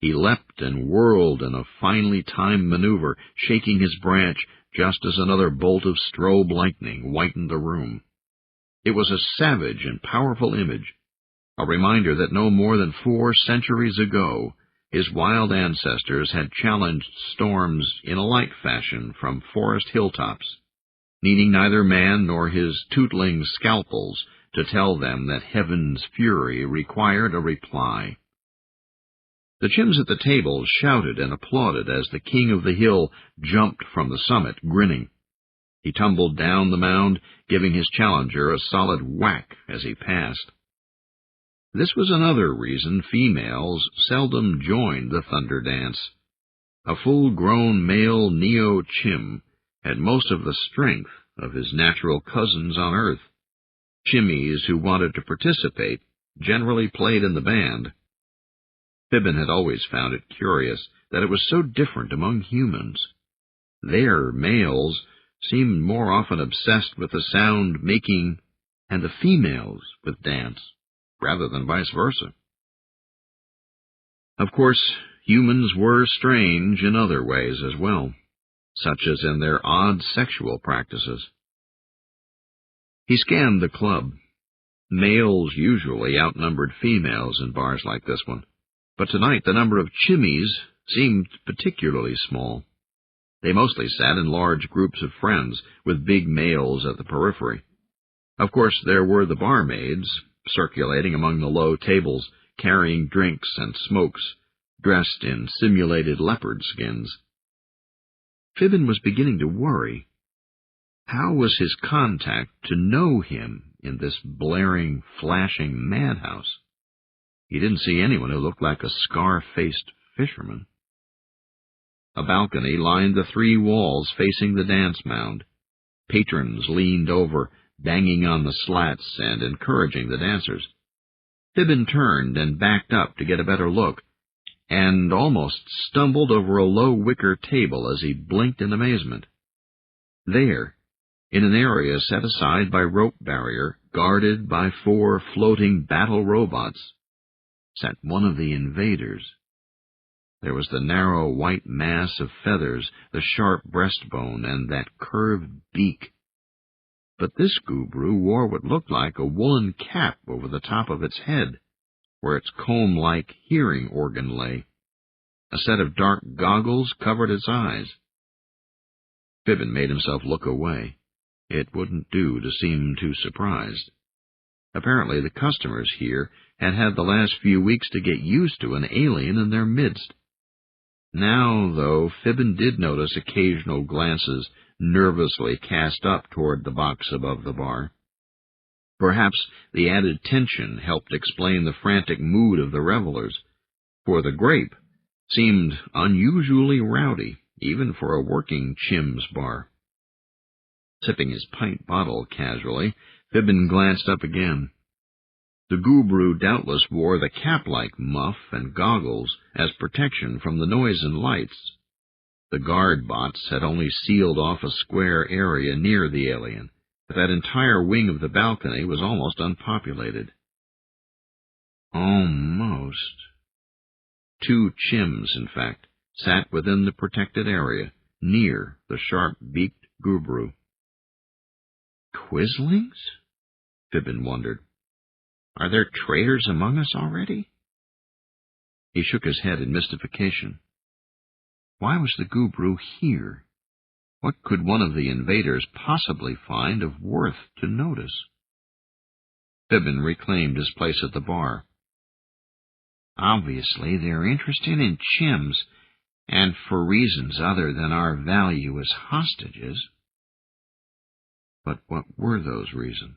He leapt and whirled in a finely timed maneuver, shaking his branch just as another bolt of strobe lightning whitened the room. It was a savage and powerful image, a reminder that no more than 4 centuries ago his wild ancestors had challenged storms in a like fashion from forest hilltops, needing neither man nor his tootling scalpels to tell them that heaven's fury required a reply. The chimps at the table shouted and applauded as the king of the hill jumped from the summit, grinning. He tumbled down the mound, giving his challenger a solid whack as he passed. This was another reason females seldom joined the thunder dance. A full-grown male neo-chim had most of the strength of his natural cousins on Earth. Chimneys who wanted to participate generally played in the band. Fibbin had always found it curious that it was so different among humans. Their males seemed more often obsessed with the sound-making, and the females with dance, rather than vice versa. Of course, humans were strange in other ways as well, such as in their odd sexual practices. He scanned the club. Males usually outnumbered females in bars like this one, but tonight the number of chimneys seemed particularly small. They mostly sat in large groups of friends, with big males at the periphery. Of course, there were the barmaids, circulating among the low tables, carrying drinks and smokes, dressed in simulated leopard skins. Fibbin was beginning to worry. How was his contact to know him in this blaring, flashing madhouse? He didn't see anyone who looked like a scar-faced fisherman. A balcony lined the 3 walls facing the dance mound. Patrons leaned over, banging on the slats and encouraging the dancers. Fibbin turned and backed up to get a better look, and almost stumbled over a low wicker table as he blinked in amazement. There, in an area set aside by rope barrier, guarded by 4 floating battle robots, sat one of the invaders. There was the narrow white mass of feathers, the sharp breastbone, and that curved beak. But this gubru wore what looked like a woolen cap over the top of its head, where its comb-like hearing organ lay. A set of dark goggles covered its eyes. Fibbin made himself look away. It wouldn't do to seem too surprised. Apparently the customers here had had the last few weeks to get used to an alien in their midst. Now, though, Fibbin did notice occasional glances nervously cast up toward the box above the bar. Perhaps the added tension helped explain the frantic mood of the revelers, for the grape seemed unusually rowdy, even for a working chim's bar. Sipping his pint bottle casually, Fibbin glanced up again. The gubru doubtless wore the cap-like muff and goggles as protection from the noise and lights. The guard bots had only sealed off a square area near the alien, but that entire wing of the balcony was almost unpopulated. Almost. 2 chims, in fact, sat within the protected area, near the sharp-beaked gubru. Quislings? Fibbin wondered. Are there traitors among us already? He shook his head in mystification. Why was the gubru here? What could one of the invaders possibly find of worth to notice? Fibbin reclaimed his place at the bar. Obviously, they're interested in chims, and for reasons other than our value as hostages. But what were those reasons?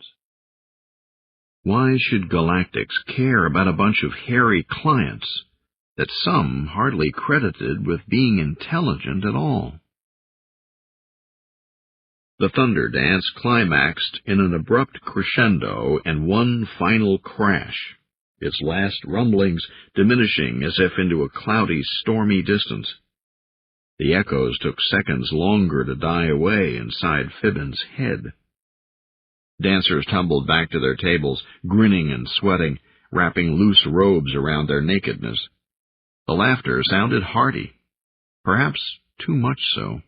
Why should Galactics care about a bunch of hairy clients that some hardly credited with being intelligent at all? The thunder dance climaxed in an abrupt crescendo and one final crash, its last rumblings diminishing as if into a cloudy, stormy distance. The echoes took seconds longer to die away inside Fibbin's head. Dancers tumbled back to their tables, grinning and sweating, wrapping loose robes around their nakedness. The laughter sounded hearty, perhaps too much so.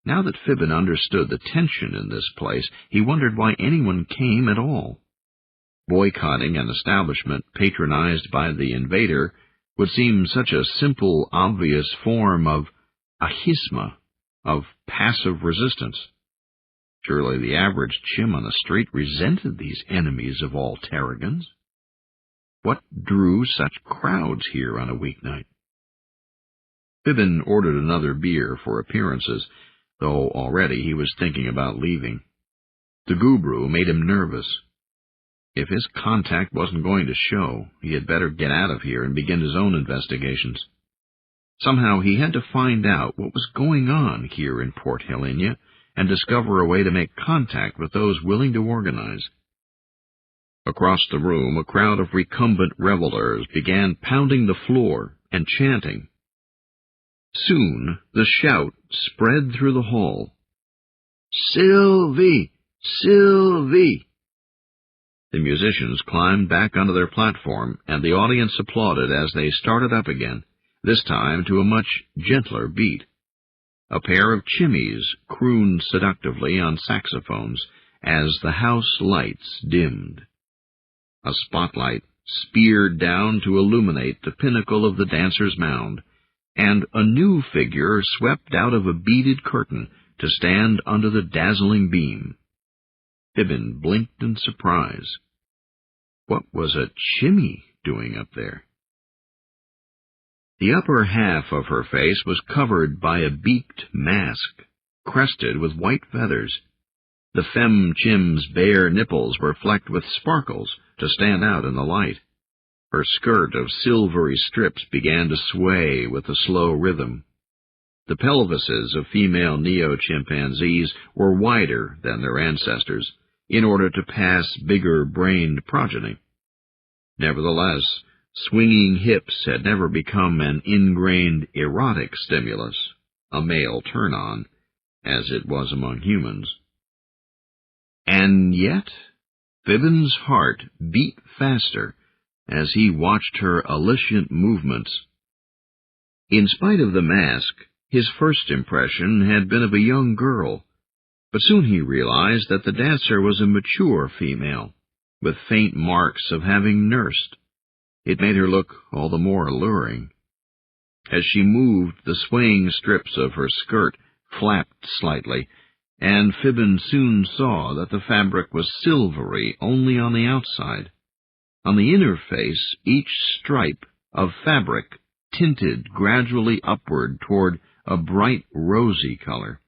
Now that Fibbin understood the tension in this place, he wondered why anyone came at all. Boycotting an establishment patronized by the invader would seem such a simple, obvious form of ahisma, of passive resistance. Surely the average chim on the street resented these enemies of all Terrigans. What drew such crowds here on a weeknight? Fibbin ordered another beer for appearances, though already he was thinking about leaving. The gubru made him nervous. If his contact wasn't going to show, he had better get out of here and begin his own investigations. Somehow he had to find out what was going on here in Port Helena and discover a way to make contact with those willing to organize. Across the room, a crowd of recumbent revelers began pounding the floor and chanting. Soon the shout spread through the hall. Sylvie! Sylvie! The musicians climbed back onto their platform, and the audience applauded as they started up again, this time to a much gentler beat. A pair of chimneys crooned seductively on saxophones as the house lights dimmed. A spotlight speared down to illuminate the pinnacle of the dancer's mound, and a new figure swept out of a beaded curtain to stand under the dazzling beam. Fibbin blinked in surprise. What was a chimney doing up there? The upper half of her face was covered by a beaked mask, crested with white feathers. The femme chim's bare nipples were flecked with sparkles to stand out in the light. Her skirt of silvery strips began to sway with a slow rhythm. The pelvises of female neo-chimpanzees were wider than their ancestors, in order to pass bigger-brained progeny. Nevertheless, Swinging hips had never become an ingrained erotic stimulus, a male turn-on, as it was among humans. And yet, Fibbin's heart beat faster as he watched her allicient movements. In spite of the mask, his first impression had been of a young girl, but soon he realized that the dancer was a mature female, with faint marks of having nursed. It made her look all the more alluring. As she moved, the swaying strips of her skirt flapped slightly, and Fibbin soon saw that the fabric was silvery only on the outside. On the inner face, each stripe of fabric tinted gradually upward toward a bright rosy color.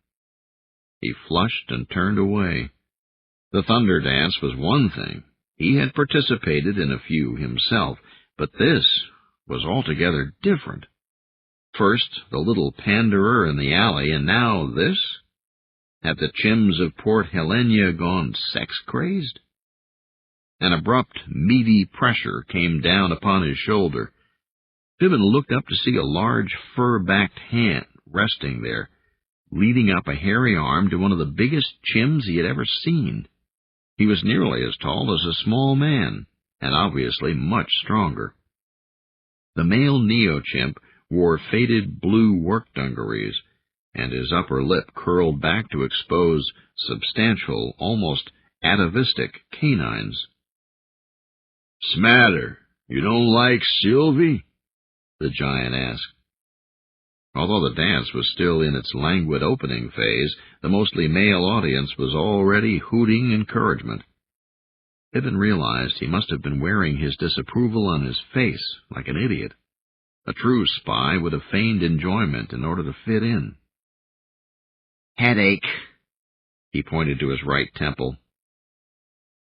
He flushed and turned away. The thunder dance was one thing. He had participated in a few himself, but this was altogether different. First, the little panderer in the alley, and now this? Had the Chims of Port Helena gone sex-crazed? An abrupt, meaty pressure came down upon his shoulder. Fibbin looked up to see a large, fur-backed hand resting there, leading up a hairy arm to one of the biggest Chims he had ever seen. He was nearly as tall as a small man, and obviously much stronger. The male neo-chimp wore faded blue work dungarees, and his upper lip curled back to expose substantial, almost atavistic canines. "'Smatter, you don't like Sylvie?" the giant asked. Although the dance was still in its languid opening phase, the mostly male audience was already hooting encouragement. Fibbin realized he must have been wearing his disapproval on his face like an idiot. A true spy would have feigned enjoyment in order to fit in. "Headache." He pointed to his right temple.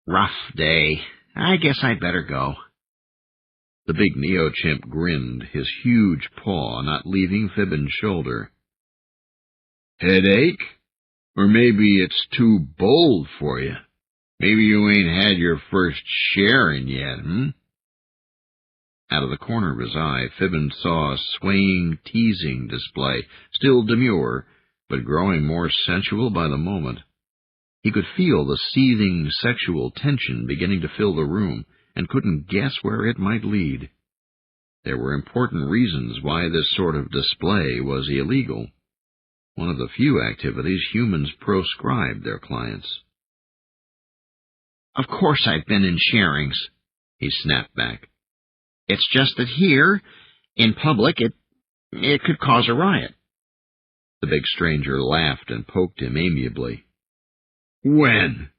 "Rough day. I guess I'd better go." The big neo-chimp grinned, his huge paw not leaving Fibbin's shoulder. "Headache? Or maybe it's too bold for you. Maybe you ain't had your first sharing yet, Out of the corner of his eye, Fibbin saw a swaying, teasing display, still demure, but growing more sensual by the moment. He could feel the seething sexual tension beginning to fill the room, and couldn't guess where it might lead. There were important reasons why this sort of display was illegal, one of the few activities humans proscribed their clients. "Of course I've been in sharings," he snapped back. "It's just that here, in public, it could cause a riot." The big stranger laughed and poked him amiably. "When?"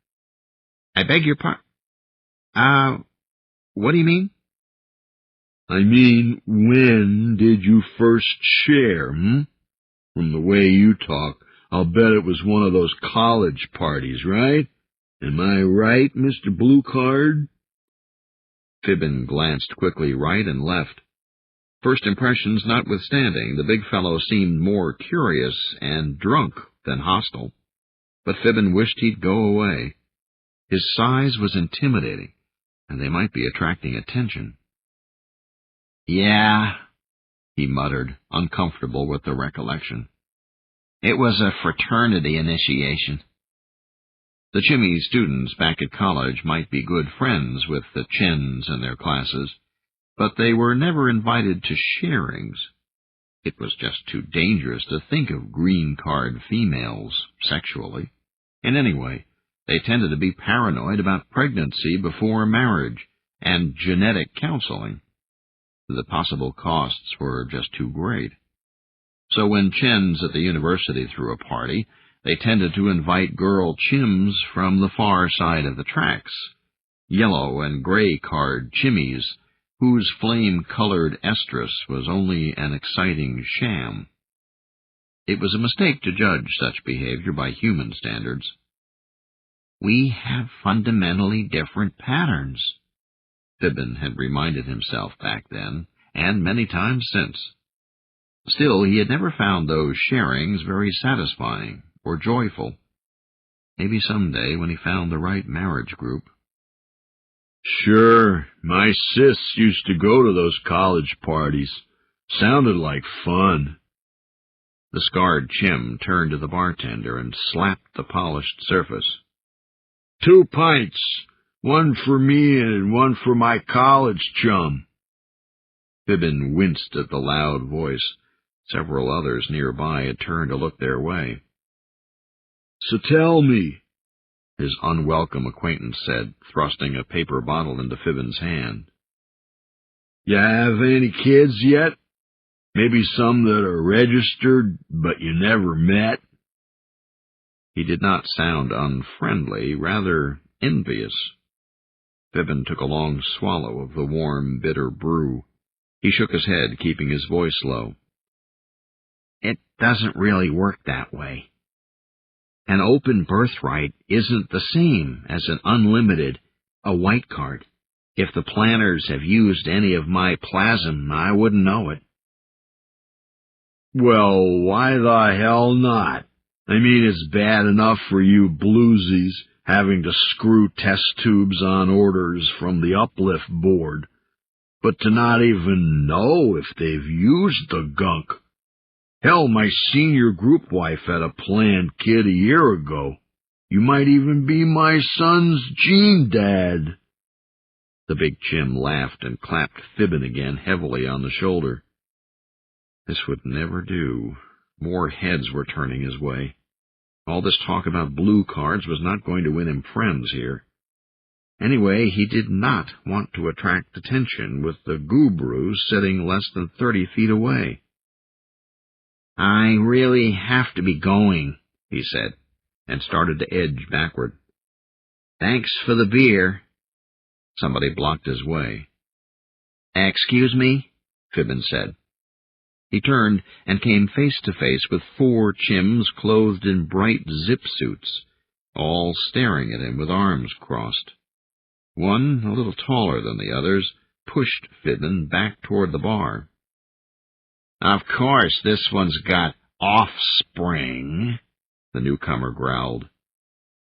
"I beg your pardon? What do you mean?" "I mean, when did you first share, From the way you talk, I'll bet it was one of those college parties, right? Am I right, Mr. Blue Card?" Fibbin glanced quickly right and left. First impressions notwithstanding, the big fellow seemed more curious and drunk than hostile. But Fibbin wished he'd go away. His size was intimidating, and they might be attracting attention. "Yeah," he muttered, uncomfortable with the recollection. "It was a fraternity initiation." The Chimmy students back at college might be good friends with the Chens and their classes, but they were never invited to sharings. It was just too dangerous to think of green-card females sexually. And anyway, they tended to be paranoid about pregnancy before marriage and genetic counseling. The possible costs were just too great. So when Chens at the university threw a party, they tended to invite girl Chims from the far side of the tracks, yellow and gray-card chimmies, whose flame-colored estrus was only an exciting sham. It was a mistake to judge such behavior by human standards. "We have fundamentally different patterns," Fibbin had reminded himself back then, and many times since. Still, he had never found those sharings very satisfying or joyful. Maybe someday, when he found the right marriage group. Sure, my sis used to go to those college parties. Sounded like fun. The scarred chim turned to the bartender and slapped the polished surface. 2 pints, one for me and one for my college chum. Fibbin winced at the loud voice. Several others nearby had turned to look their way. So tell me, his unwelcome acquaintance said, thrusting a paper bottle into Fibbin's hand. You have any kids yet? Maybe some that are registered, but you never met? He did not sound unfriendly, rather envious. Fibbin took a long swallow of the warm, bitter brew. He shook his head, keeping his voice low. It doesn't really work that way. An open birthright isn't the same as an unlimited, a white card. If the planners have used any of my plasm, I wouldn't know it. Well, why the hell not? I mean, it's bad enough for you bluesies having to screw test tubes on orders from the Uplift board, but to not even know if they've used the gunk. Hell, my senior group wife had a planned kid a year ago. You might even be my son's gene dad. The big chim laughed and clapped Fibbin again heavily on the shoulder. This would never do. More heads were turning his way. All this talk about blue cards was not going to win him friends here. Anyway, he did not want to attract attention with the gurus sitting less than 30 feet away. I really have to be going, he said, and started to edge backward. Thanks for the beer. Somebody blocked his way. Excuse me? Fibbin said. He turned and came face to face with 4 chims clothed in bright zip suits, all staring at him with arms crossed. One, a little taller than the others, pushed Fibbin back toward the bar. Of course, this one's got offspring, the newcomer growled.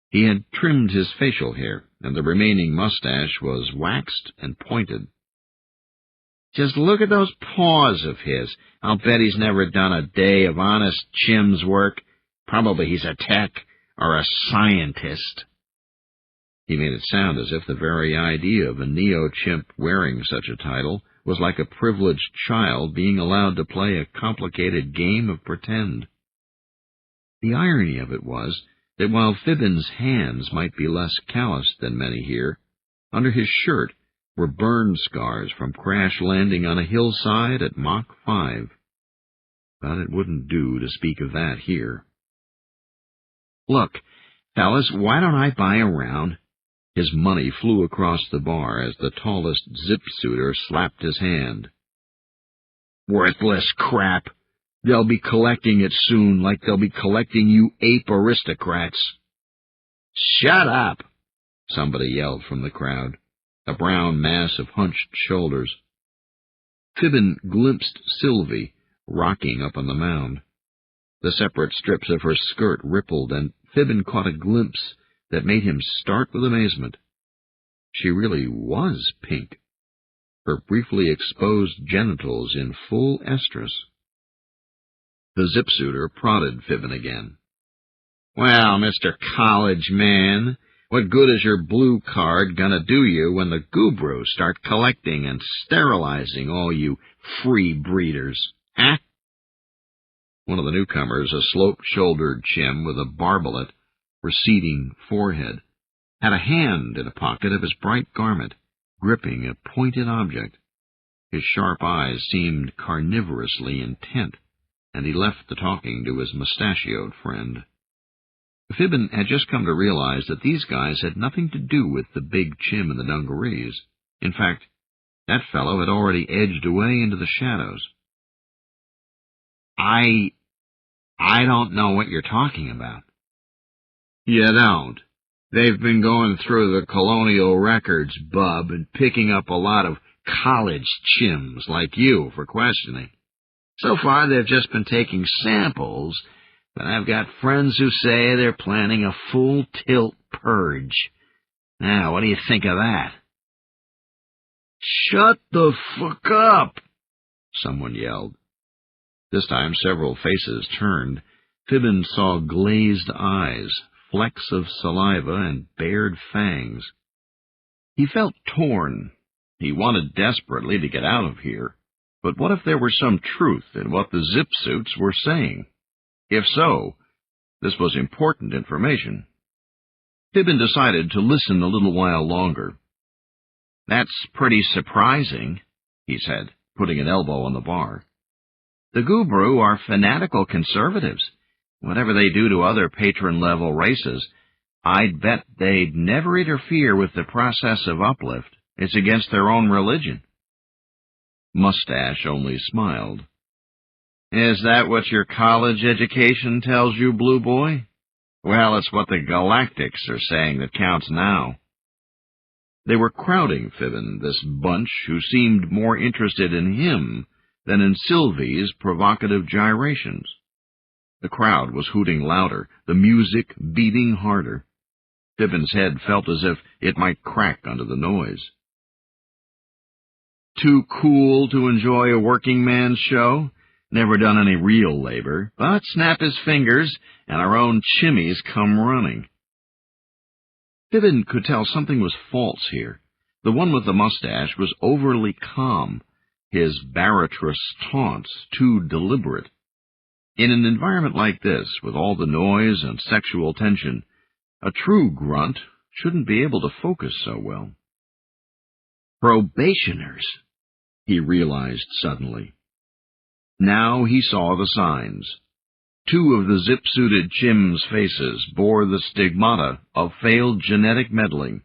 He had trimmed his facial hair, and the remaining mustache was waxed and pointed. Just look at those paws of his. I'll bet he's never done a day of honest chim's work. Probably he's a tech or a scientist. He made it sound as if the very idea of a neo-chimp wearing such a title was like a privileged child being allowed to play a complicated game of pretend. The irony of it was that while Fibbin's hands might be less calloused than many here, under his shirt were burn scars from crash landing on a hillside at Mach 5. But it wouldn't do to speak of that here. Look, fellas, why don't I buy a round? His money flew across the bar as the tallest zip-suiter slapped his hand. Worthless crap. They'll be collecting it soon like they'll be collecting you ape aristocrats. Shut up! Somebody yelled from the crowd, a brown mass of hunched shoulders. Fibbin glimpsed Sylvie rocking up on the mound. The separate strips of her skirt rippled, and Fibbin caught a glimpse that made him start with amazement. She really was pink, her briefly exposed genitals in full estrus. The zip-suiter prodded Fibbin again. Well, Mr. College Man, what good is your blue card gonna do you when the gurus start collecting and sterilizing all you free breeders, huh? One of the newcomers, a slope-shouldered chim with a barbelet, receding forehead, had a hand in a pocket of his bright garment, gripping a pointed object. His sharp eyes seemed carnivorously intent, and he left the talking to his mustachioed friend. Fibbin had just come to realize that these guys had nothing to do with the big chim in the dungarees. In fact, that fellow had already edged away into the shadows. I don't know what you're talking about. You don't. They've been going through the colonial records, bub, and picking up a lot of college chims like you for questioning. So far, they've just been taking samples, but I've got friends who say they're planning a full-tilt purge. Now, what do you think of that? Shut the fuck up! Someone yelled. This time several faces turned. Fibbin saw glazed eyes, flecks of saliva, and bared fangs. He felt torn. He wanted desperately to get out of here. But what if there were some truth in what the zip suits were saying? If so, this was important information. Fibbin decided to listen a little while longer. "That's pretty surprising," he said, putting an elbow on the bar. "The Gubru are fanatical conservatives. Whatever they do to other patron-level races, I'd bet they'd never interfere with the process of uplift. It's against their own religion." Mustache only smiled. "Is that what your college education tells you, Blue Boy? Well, it's what the Galactics are saying that counts now." They were crowding Fibbin, this bunch who seemed more interested in him than in Sylvie's provocative gyrations. The crowd was hooting louder, the music beating harder. Fibbin's head felt as if it might crack under the noise. Too cool to enjoy a working man's show? Never done any real labor, but snap his fingers and our own chimneys come running. Fibbin could tell something was false here. The one with the mustache was overly calm, his barbarous taunts too deliberate. In an environment like this, with all the noise and sexual tension, a true grunt shouldn't be able to focus so well. Probationers, he realized suddenly. Now he saw the signs. Two of the zip-suited chim's faces bore the stigmata of failed genetic meddling,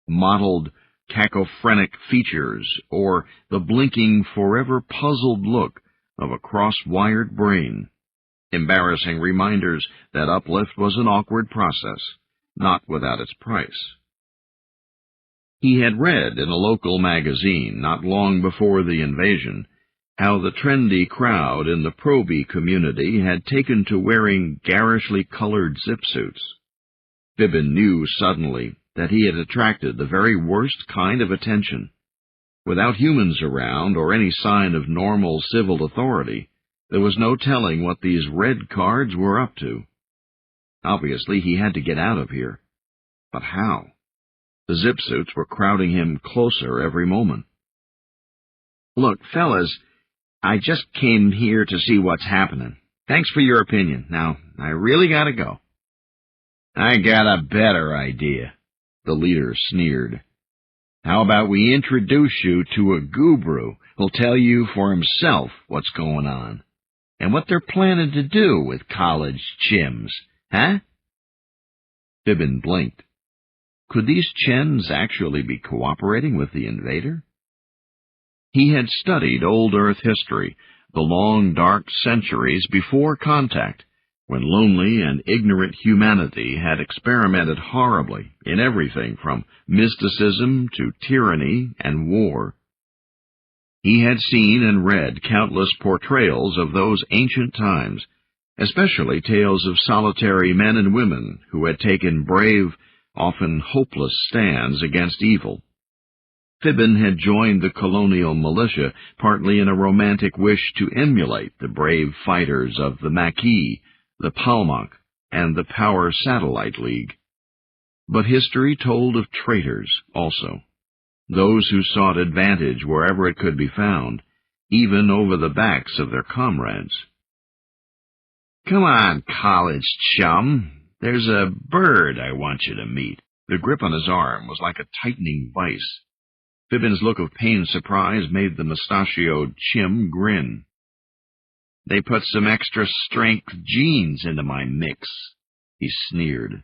mottled cacophrenic features, or the blinking, forever puzzled look of a cross-wired brain. Embarrassing reminders that uplift was an awkward process, not without its price. He had read in a local magazine, not long before the invasion, how the trendy crowd in the Proby community had taken to wearing garishly colored zip-suits. Fibbin knew suddenly that he had attracted the very worst kind of attention. Without humans around or any sign of normal civil authority, there was no telling what these red cards were up to. Obviously, he had to get out of here. But how? The zip-suits were crowding him closer every moment. "Look, fellas, I just came here to see what's happening. Thanks for your opinion. Now, I really gotta go." "I got a better idea," the leader sneered. "How about we introduce you to a guru who'll tell you for himself what's going on, and what they're planning to do with college chims, huh?" Fibbin blinked. Could these chins actually be cooperating with the invader? He had studied old Earth history, the long, dark centuries before contact, when lonely and ignorant humanity had experimented horribly in everything from mysticism to tyranny and war. He had seen and read countless portrayals of those ancient times, especially tales of solitary men and women who had taken brave, often hopeless stands against evil. Fibbin had joined the colonial militia partly in a romantic wish to emulate the brave fighters of the Maquis, the Palmach, and the Power Satellite League. But history told of traitors also, those who sought advantage wherever it could be found, even over the backs of their comrades. "Come on, college chum. There's a bird I want you to meet." The grip on his arm was like a tightening vice. Fibbin's look of pained surprise made the mustachioed chim grin. "They put some extra strength genes into my mix," he sneered.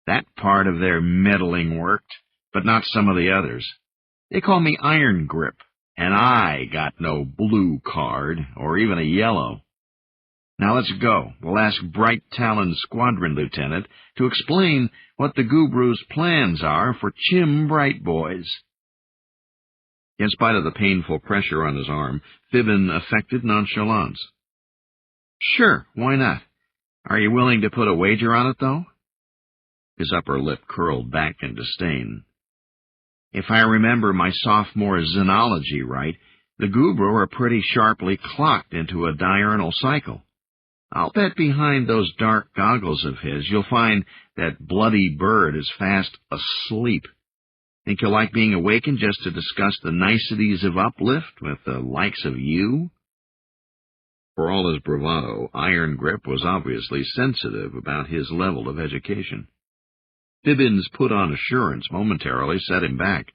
"That part of their meddling worked, but not some of the others. They call me Iron Grip, and I got no blue card, or even a yellow. Now let's go. We'll ask Bright Talon Squadron Lieutenant to explain what the Gubru's plans are for Chim Bright Boys." In spite of the painful pressure on his arm, Fibbin affected nonchalance. "Sure, why not? Are you willing to put a wager on it, though?" His upper lip curled back in disdain. If I remember my sophomore xenology right, the Gubra are pretty sharply clocked into a diurnal cycle. I'll bet behind those dark goggles of his you'll find that bloody bird is fast asleep. Think you'll like being awakened just to discuss the niceties of Uplift with the likes of you? For all his bravado, Iron Grip was obviously sensitive about his level of education. Fibbin's put-on assurance momentarily set him back,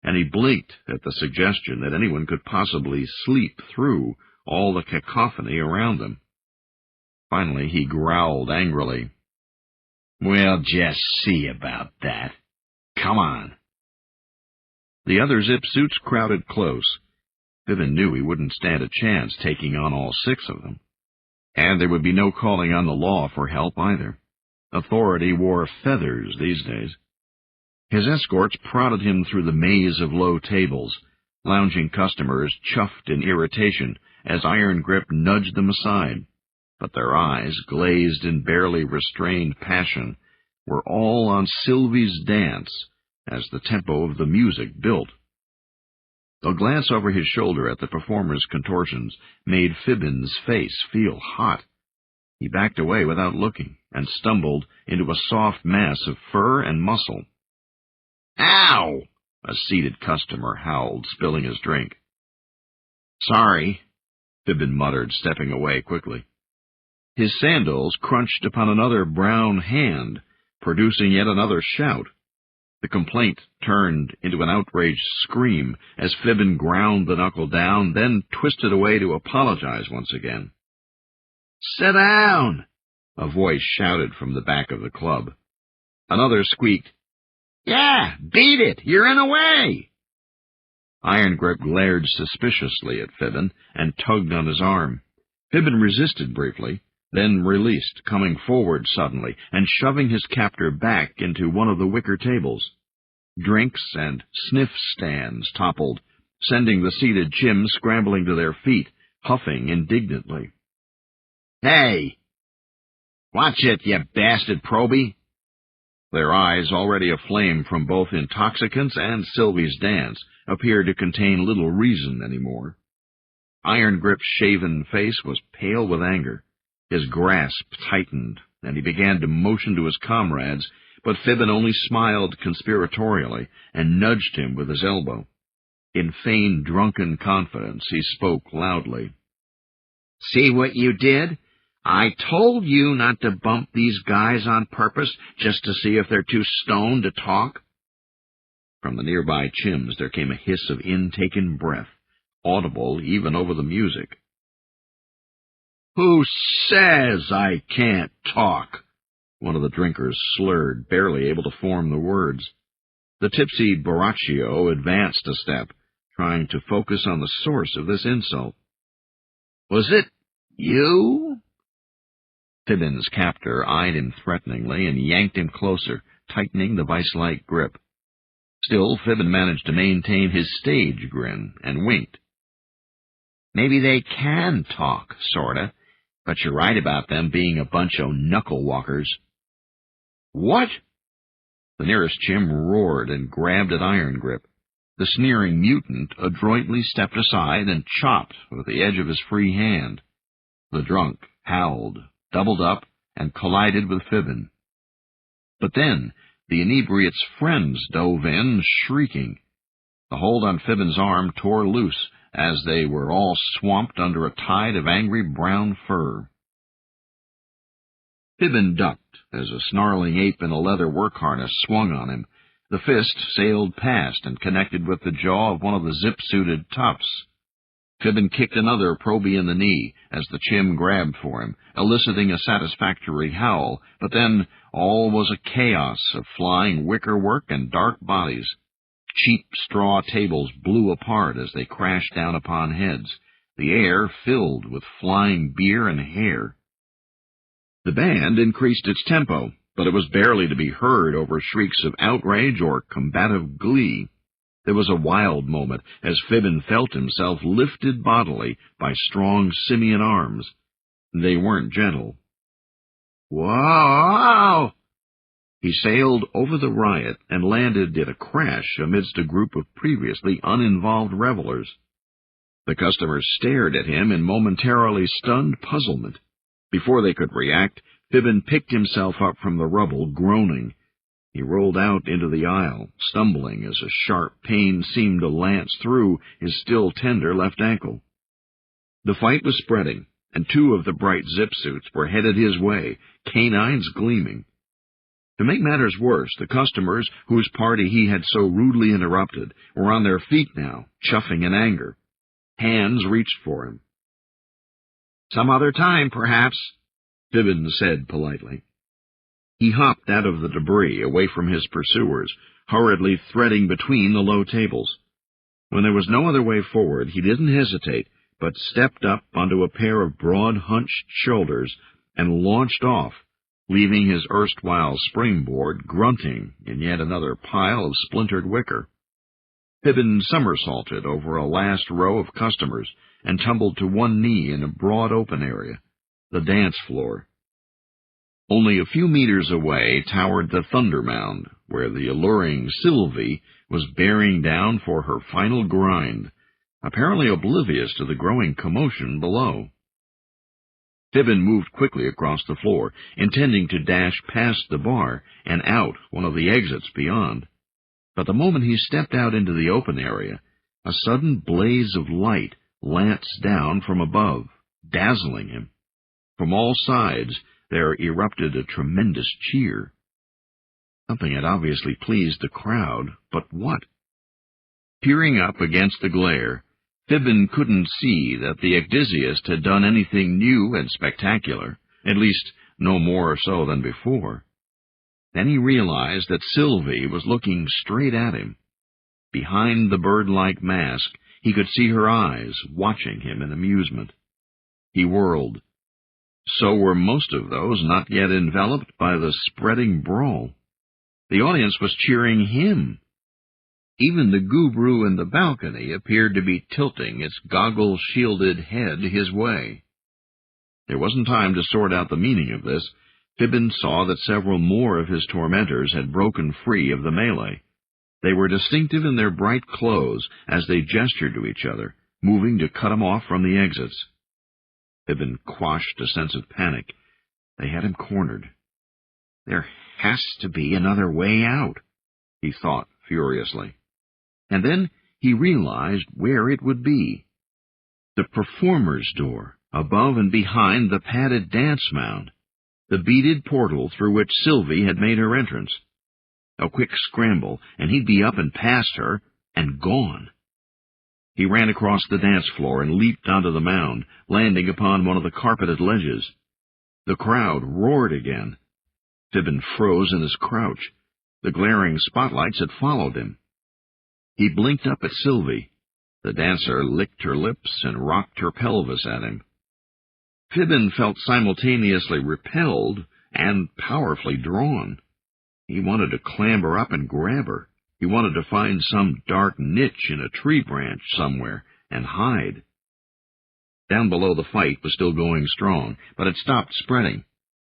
and he blinked at the suggestion that anyone could possibly sleep through all the cacophony around them. Finally, he growled angrily, "We'll just see about that. Come on." The other Zip suits crowded close. Fibbin knew he wouldn't stand a chance taking on all 6 of them. And there would be no calling on the law for help either. Authority wore feathers these days. His escorts prodded him through the maze of low tables. Lounging customers chuffed in irritation as Iron Grip nudged them aside, but their eyes, glazed in barely restrained passion, were all on Sylvie's dance as the tempo of the music built. A glance over his shoulder at the performer's contortions made Fibbin's face feel hot. He backed away without looking and stumbled into a soft mass of fur and muscle. "Ow!" a seated customer howled, spilling his drink. "Sorry," Fibbin muttered, stepping away quickly. His sandals crunched upon another brown hand, producing yet another shout. The complaint turned into an outraged scream as Fibbin ground the knuckle down, then twisted away to apologize once again. "Sit down!" a voice shouted from the back of the club. Another squeaked, "Yeah, beat it! You're in the way!" Iron Grip glared suspiciously at Fibbin and tugged on his arm. Fibbin resisted briefly, then released, coming forward suddenly and shoving his captor back into one of the wicker tables. Drinks and sniff stands toppled, sending the seated Chim scrambling to their feet, huffing indignantly. "Hey! Watch it, you bastard Proby!" Their eyes, already aflame from both intoxicants and Sylvie's dance, appeared to contain little reason anymore. Iron Grip's shaven face was pale with anger. His grasp tightened, and he began to motion to his comrades, but Fibbin only smiled conspiratorially and nudged him with his elbow. In feigned drunken confidence, he spoke loudly. "See what you did? I told you not to bump these guys on purpose just to see if they're too stoned to talk." From the nearby Chims there came a hiss of intaken breath, audible even over the music. "Who says I can't talk?" one of the drinkers slurred, barely able to form the words. The tipsy Borachio advanced a step, trying to focus on the source of this insult. "Was it you?" Fibbin's captor eyed him threateningly and yanked him closer, tightening the vice-like grip. Still, Fibbin managed to maintain his stage grin and winked. "Maybe they can talk, sorta, but you're right about them being a bunch of knuckle-walkers." "What?" The nearest Chim roared and grabbed at Iron Grip. The sneering mutant adroitly stepped aside and chopped with the edge of his free hand. The drunk howled, doubled up, and collided with Fibbin. But then the inebriate's friends dove in, shrieking. The hold on Fibbin's arm tore loose as they were all swamped under a tide of angry brown fur. Fibbin ducked as a snarling ape in a leather work harness swung on him. The fist sailed past and connected with the jaw of one of the zip-suited toughs. Fibbin kicked another Proby in the knee as the Chim grabbed for him, eliciting a satisfactory howl, but then all was a chaos of flying wickerwork and dark bodies. Cheap straw tables blew apart as they crashed down upon heads, the air filled with flying beer and hair. The band increased its tempo, but it was barely to be heard over shrieks of outrage or combative glee. There was a wild moment as Fibbin felt himself lifted bodily by strong simian arms. They weren't gentle. "Whoa!" He sailed over the riot and landed in a crash amidst a group of previously uninvolved revelers. The customers stared at him in momentarily stunned puzzlement. Before they could react, Fibbin picked himself up from the rubble, groaning. He rolled out into the aisle, stumbling as a sharp pain seemed to lance through his still tender left ankle. The fight was spreading, and two of the bright zip suits were headed his way, canines gleaming. To make matters worse, the customers, whose party he had so rudely interrupted, were on their feet now, chuffing in anger. Hands reached for him. "Some other time, perhaps," Fibbin said politely. He hopped out of the debris, away from his pursuers, hurriedly threading between the low tables. When there was no other way forward, he didn't hesitate, but stepped up onto a pair of broad, hunched shoulders and launched off, leaving his erstwhile springboard grunting in yet another pile of splintered wicker. Fibbin somersaulted over a last row of customers and tumbled to one knee in a broad open area, the dance floor. Only a few meters away towered the Thunder Mound, where the alluring Sylvie was bearing down for her final grind, apparently oblivious to the growing commotion below. Fibbin moved quickly across the floor, intending to dash past the bar and out one of the exits beyond. But the moment he stepped out into the open area, a sudden blaze of light lanced down from above, dazzling him. From all sides there erupted a tremendous cheer. Something had obviously pleased the crowd, but what? Peering up against the glare, Fibbin couldn't see that the ecdysiast had done anything new and spectacular, at least no more so than before. Then he realized that Sylvie was looking straight at him. Behind the bird-like mask, he could see her eyes watching him in amusement. He whirled. So were most of those not yet enveloped by the spreading brawl. The audience was cheering him. Even the guru in the balcony appeared to be tilting its goggle-shielded head his way. There wasn't time to sort out the meaning of this. Fibbin saw that several more of his tormentors had broken free of the melee. They were distinctive in their bright clothes as they gestured to each other, moving to cut him off from the exits. Fibbin quashed a sense of panic. They had him cornered. There has to be another way out, he thought furiously. And then he realized where it would be. The performer's door, above and behind the padded dance mound. The beaded portal through which Sylvie had made her entrance. A quick scramble, and he'd be up and past her, and gone. He ran across the dance floor and leaped onto the mound, landing upon one of the carpeted ledges. The crowd roared again. Fibbin froze in his crouch. The glaring spotlights had followed him. He blinked up at Sylvie. The dancer licked her lips and rocked her pelvis at him. Fibbin felt simultaneously repelled and powerfully drawn. He wanted to clamber up and grab her. He wanted to find some dark niche in a tree branch somewhere and hide. Down below, the fight was still going strong, but it stopped spreading.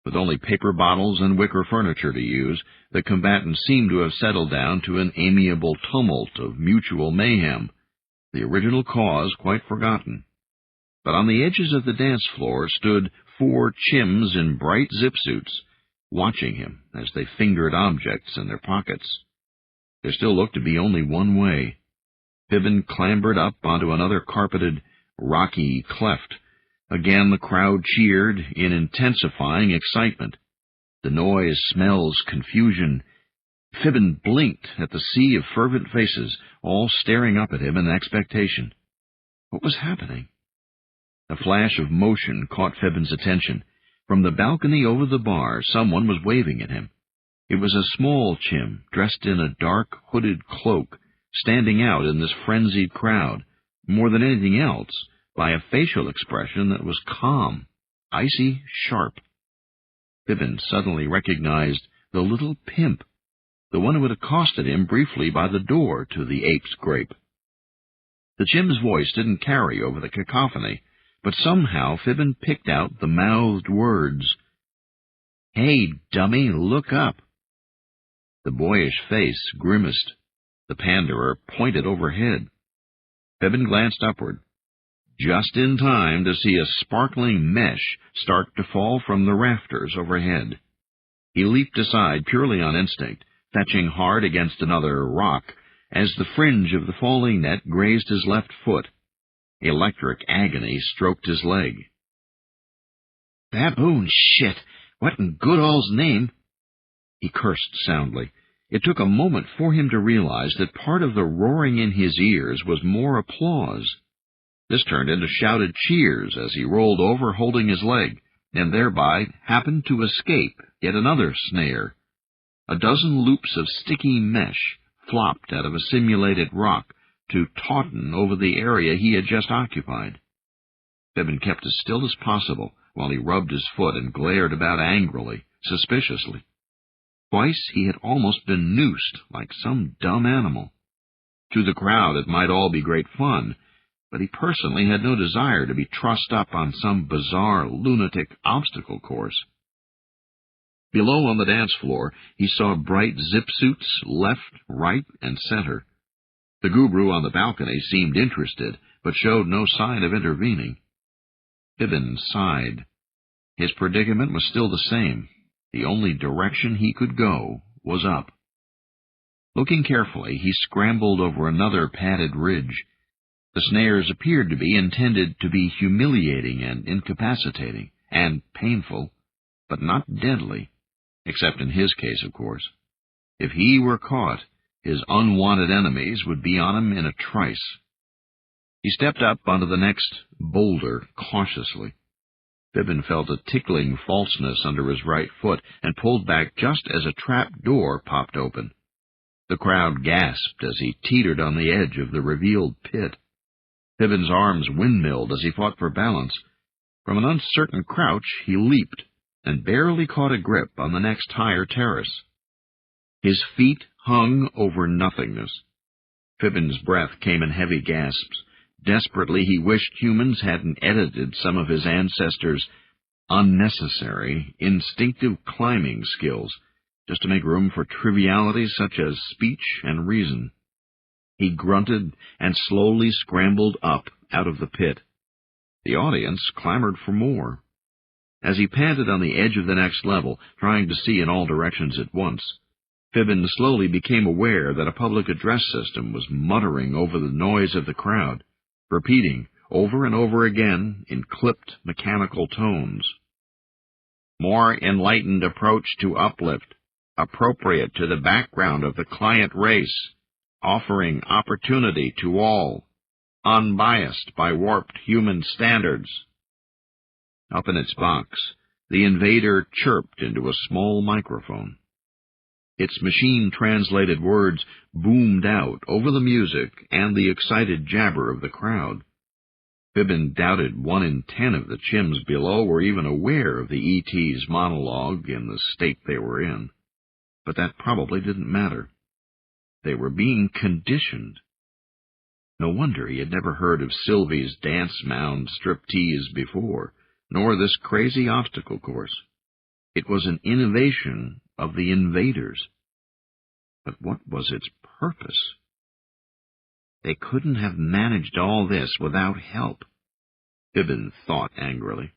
With only paper bottles and wicker furniture to use, the combatants seemed to have settled down to an amiable tumult of mutual mayhem, the original cause quite forgotten. But on the edges of the dance floor stood 4 chims in bright zip suits, watching him as they fingered objects in their pockets. There still looked to be only one way. Fibbin clambered up onto another carpeted, rocky cleft. Again the crowd cheered in intensifying excitement. The noise, smells, confusion. Fibbin blinked at the sea of fervent faces, all staring up at him in expectation. What was happening? A flash of motion caught Fibbin's attention. From the balcony over the bar, someone was waving at him. It was a small chim, dressed in a dark, hooded cloak, standing out in this frenzied crowd, more than anything else, by a facial expression that was calm, icy sharp. Fibbin suddenly recognized the little pimp, the one who had accosted him briefly by the door to the Ape's Grape. The chim's voice didn't carry over the cacophony, but somehow Fibbin picked out the mouthed words. "Hey, dummy, look up. The boyish face grimaced. The panderer pointed overhead. Fibbin glanced upward, just in time to see a sparkling mesh start to fall from the rafters overhead. He leaped aside purely on instinct, fetching hard against another rock as the fringe of the falling net grazed his left foot. Electric agony stroked his leg. "Baboon shit! What in good all's name?" He cursed soundly. It took a moment for him to realize that part of the roaring in his ears was more applause. This turned into shouted cheers as he rolled over holding his leg, and thereby happened to escape yet another snare. A dozen loops of sticky mesh flopped out of a simulated rock to tauten over the area he had just occupied. Fibbin kept as still as possible while he rubbed his foot and glared about angrily, suspiciously. Twice he had almost been noosed like some dumb animal. To the crowd it might all be great fun, but he personally had no desire to be trussed up on some bizarre, lunatic obstacle course. Below on the dance floor, he saw bright zip suits left, right, and center. The guru on the balcony seemed interested, but showed no sign of intervening. Fibbin sighed. His predicament was still the same. The only direction he could go was up. Looking carefully, he scrambled over another padded ridge. The snares appeared to be intended to be humiliating and incapacitating, and painful, but not deadly, except in his case, of course. If he were caught, his unwanted enemies would be on him in a trice. He stepped up onto the next boulder cautiously. Fibbin felt a tickling falseness under his right foot and pulled back just as a trap door popped open. The crowd gasped as he teetered on the edge of the revealed pit. Fibbin's arms windmilled as he fought for balance. From an uncertain crouch, he leaped and barely caught a grip on the next higher terrace. His feet hung over nothingness. Fibbin's breath came in heavy gasps. Desperately, he wished humans hadn't edited some of his ancestors' unnecessary, instinctive climbing skills, just to make room for trivialities such as speech and reason. He grunted and slowly scrambled up out of the pit. The audience clamored for more. As he panted on the edge of the next level, trying to see in all directions at once, Fibbin slowly became aware that a public address system was muttering over the noise of the crowd, repeating over and over again in clipped mechanical tones. More enlightened approach to uplift, appropriate to the background of the client race, offering opportunity to all, unbiased by warped human standards. Up in its box, the invader chirped into a small microphone. Its machine-translated words boomed out over the music and the excited jabber of the crowd. Fibbin doubted 1 in 10 of the chims below were even aware of the E.T.'s monologue in the state they were in. But that probably didn't matter. They were being conditioned. No wonder he had never heard of Sylvie's dance mound striptease before, nor this crazy obstacle course. It was an innovation of the invaders. But what was its purpose? They couldn't have managed all this without help, Fibbin thought angrily.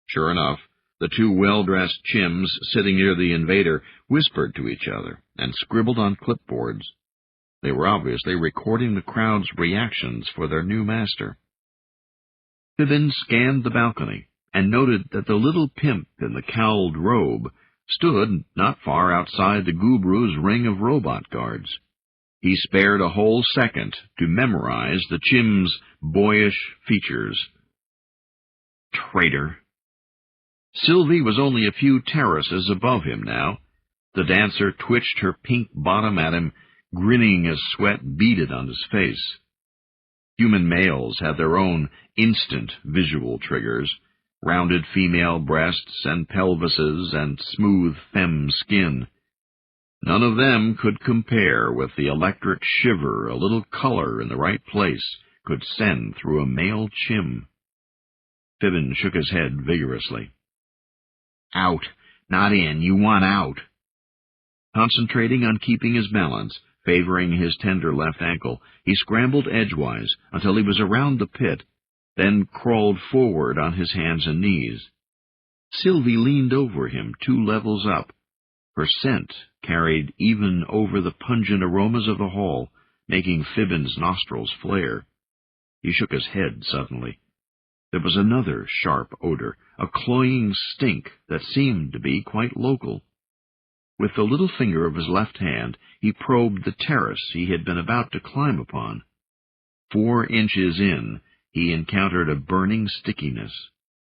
Sure enough, the 2 well-dressed chims sitting near the invader whispered to each other and scribbled on clipboards. They were obviously recording the crowd's reactions for their new master. Fibbin scanned the balcony and noted that the little pimp in the cowled robe stood not far outside the guru's ring of robot guards. He spared a whole second to memorize the chim's boyish features. Traitor! Sylvie was only a few terraces above him now. The dancer twitched her pink bottom at him, grinning as sweat beaded on his face. Human males had their own instant visual triggers, rounded female breasts and pelvises and smooth femme skin. None of them could compare with the electric shiver a little color in the right place could send through a male chim. Fibbin shook his head vigorously. Out, not in, you want out. Concentrating on keeping his balance, favoring his tender left ankle, he scrambled edgewise until he was around the pit, then crawled forward on his hands and knees. Sylvie leaned over him 2 levels up. Her scent carried even over the pungent aromas of the hall, making Fibbin's nostrils flare. He shook his head suddenly. There was another sharp odor, a cloying stink that seemed to be quite local. With the little finger of his left hand, he probed the terrace he had been about to climb upon. 4 inches in, he encountered a burning stickiness.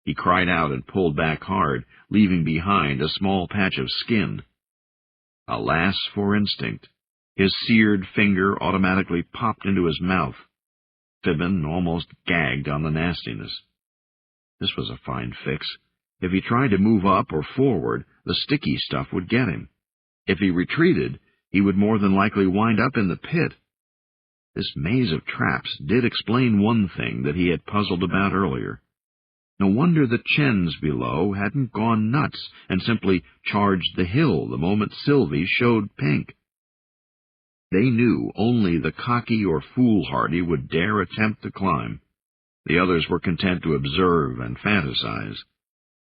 He cried out and pulled back hard, leaving behind a small patch of skin. Alas for instinct! His seared finger automatically popped into his mouth. Fibbin almost gagged on the nastiness. This was a fine fix. If he tried to move up or forward, the sticky stuff would get him. If he retreated, he would more than likely wind up in the pit. This maze of traps did explain one thing that he had puzzled about earlier. No wonder the Chens below hadn't gone nuts and simply charged the hill the moment Sylvie showed pink. They knew only the cocky or foolhardy would dare attempt to climb. The others were content to observe and fantasize.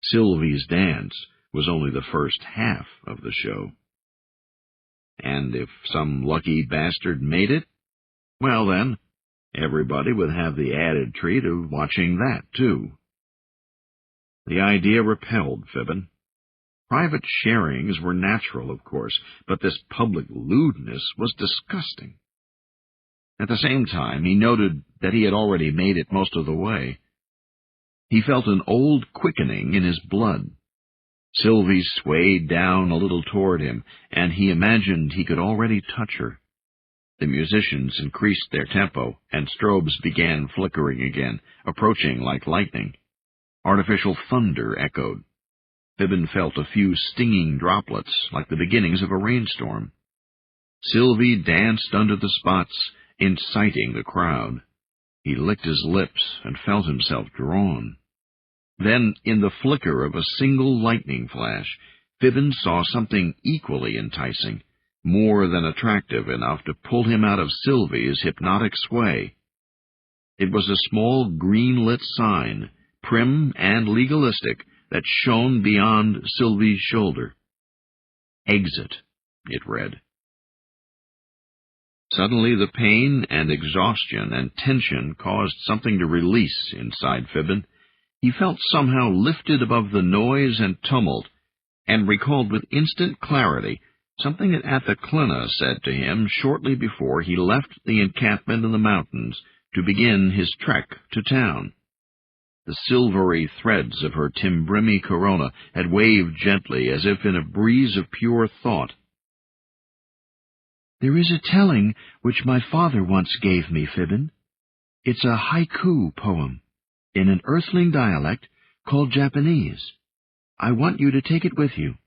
Sylvie's dance was only the first half of the show. And if some lucky bastard made it, well then, everybody would have the added treat of watching that too. The idea repelled Fibbin. Private sharings were natural, of course, but this public lewdness was disgusting. At the same time, he noted that he had already made it most of the way. He felt an old quickening in his blood. Sylvie swayed down a little toward him, and he imagined he could already touch her. The musicians increased their tempo, and strobes began flickering again, approaching like lightning. Artificial thunder echoed. Fibbin felt a few stinging droplets, like the beginnings of a rainstorm. Sylvie danced under the spots, inciting the crowd. He licked his lips and felt himself drawn. Then, in the flicker of a single lightning flash, Fibbin saw something equally enticing, more than attractive enough to pull him out of Sylvie's hypnotic sway. It was a small green-lit sign, prim and legalistic, that shone beyond Sylvie's shoulder. "Exit," it read. Suddenly the pain and exhaustion and tension caused something to release inside Fibbin. He felt somehow lifted above the noise and tumult, and recalled with instant clarity something that Athaclina said to him shortly before he left the encampment in the mountains to begin his trek to town. The silvery threads of her Timbrimi corona had waved gently as if in a breeze of pure thought. "There is a telling which my father once gave me, Fibbin. It's a haiku poem, in an earthling dialect called Japanese. I want you to take it with you."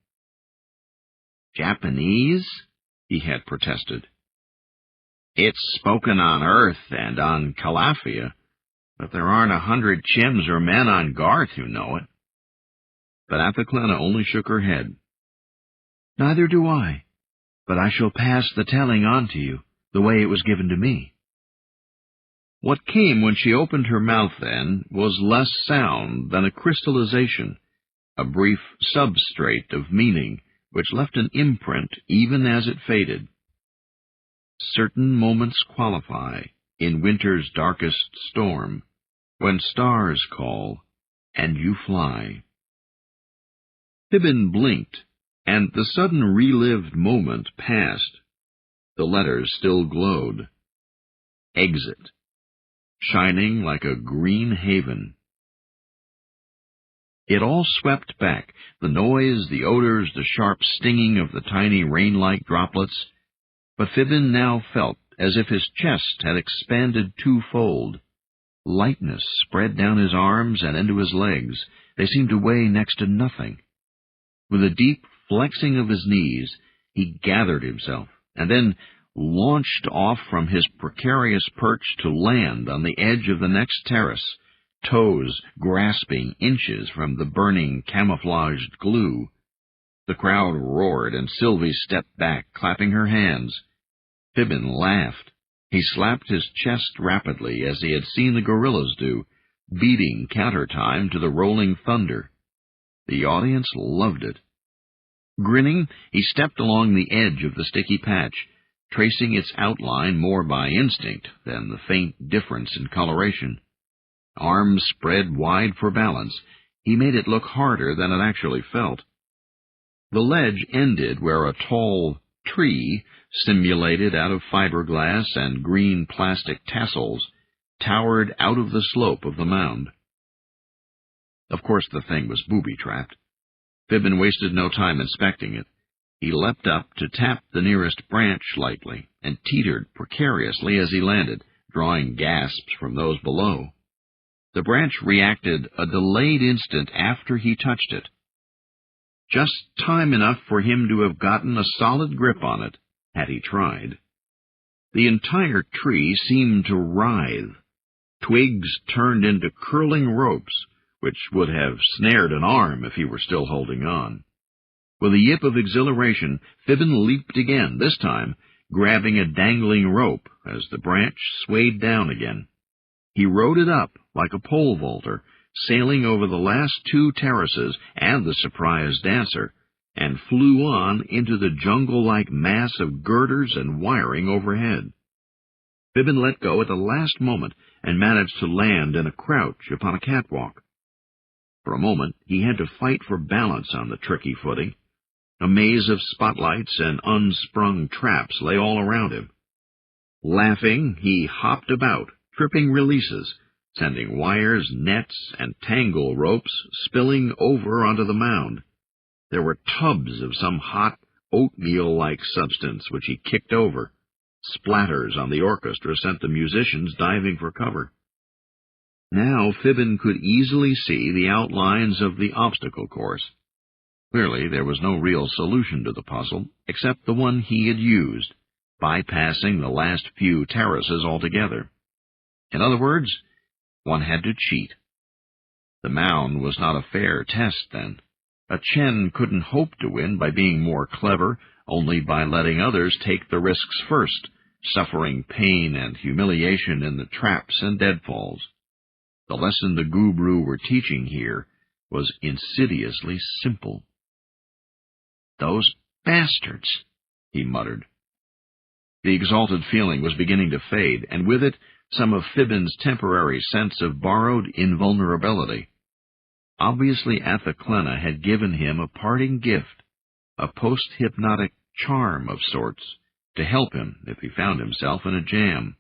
"Japanese?" he had protested. "It's spoken on Earth and on Calafia, but there aren't 100 Chims or men on Garth who know it." But Athaclina only shook her head. "Neither do I, but I shall pass the telling on to you, the way it was given to me." What came when she opened her mouth then was less sound than a crystallization, a brief substrate of meaning which left an imprint even as it faded. Certain moments qualify in winter's darkest storm, when stars call and you fly. Fibbin blinked, and the sudden relived moment passed. The letters still glowed. Exit, shining like a green haven. It all swept back, the noise, the odors, the sharp stinging of the tiny rain-like droplets. But Fibbin now felt as if his chest had expanded twofold. Lightness spread down his arms and into his legs. They seemed to weigh next to nothing. With a deep flexing of his knees, he gathered himself, and then launched off from his precarious perch to land on the edge of the next terrace, toes grasping inches from the burning camouflaged glue. The crowd roared, and Sylvie stepped back, clapping her hands. Fibbin laughed. He slapped his chest rapidly, as he had seen the gorillas do, beating counter-time to the rolling thunder. The audience loved it. Grinning, he stepped along the edge of the sticky patch, tracing its outline more by instinct than the faint difference in coloration. Arms spread wide for balance, he made it look harder than it actually felt. The ledge ended where a tall tree, simulated out of fiberglass and green plastic tassels, towered out of the slope of the mound. Of course the thing was booby-trapped. Fibbin wasted no time inspecting it. He leapt up to tap the nearest branch lightly, and teetered precariously as he landed, drawing gasps from those below. The branch reacted a delayed instant after he touched it. Just time enough for him to have gotten a solid grip on it, had he tried. The entire tree seemed to writhe. Twigs turned into curling ropes, which would have snared an arm if he were still holding on. With a yip of exhilaration, Fibbin leaped again, this time grabbing a dangling rope as the branch swayed down again. He rode it up like a pole vaulter, sailing over the last 2 terraces and the surprised dancer, and flew on into the jungle-like mass of girders and wiring overhead. Fibbin let go at the last moment and managed to land in a crouch upon a catwalk. For a moment he had to fight for balance on the tricky footing. A maze of spotlights and unsprung traps lay all around him. Laughing, he hopped about, tripping releases, sending wires, nets, and tangle ropes spilling over onto the mound. There were tubs of some hot, oatmeal-like substance which he kicked over. Splatters on the orchestra sent the musicians diving for cover. Now Fibbin could easily see the outlines of the obstacle course. Clearly there was no real solution to the puzzle, except the one he had used, bypassing the last few terraces altogether. In other words, one had to cheat. The mound was not a fair test, then. A Chen couldn't hope to win by being more clever, only by letting others take the risks first, suffering pain and humiliation in the traps and deadfalls. The lesson the guru were teaching here was insidiously simple. "Those bastards," he muttered. The exalted feeling was beginning to fade, and with it some of Fibbin's temporary sense of borrowed invulnerability. Obviously Athaclena had given him a parting gift, a post-hypnotic charm of sorts, to help him if he found himself in a jam.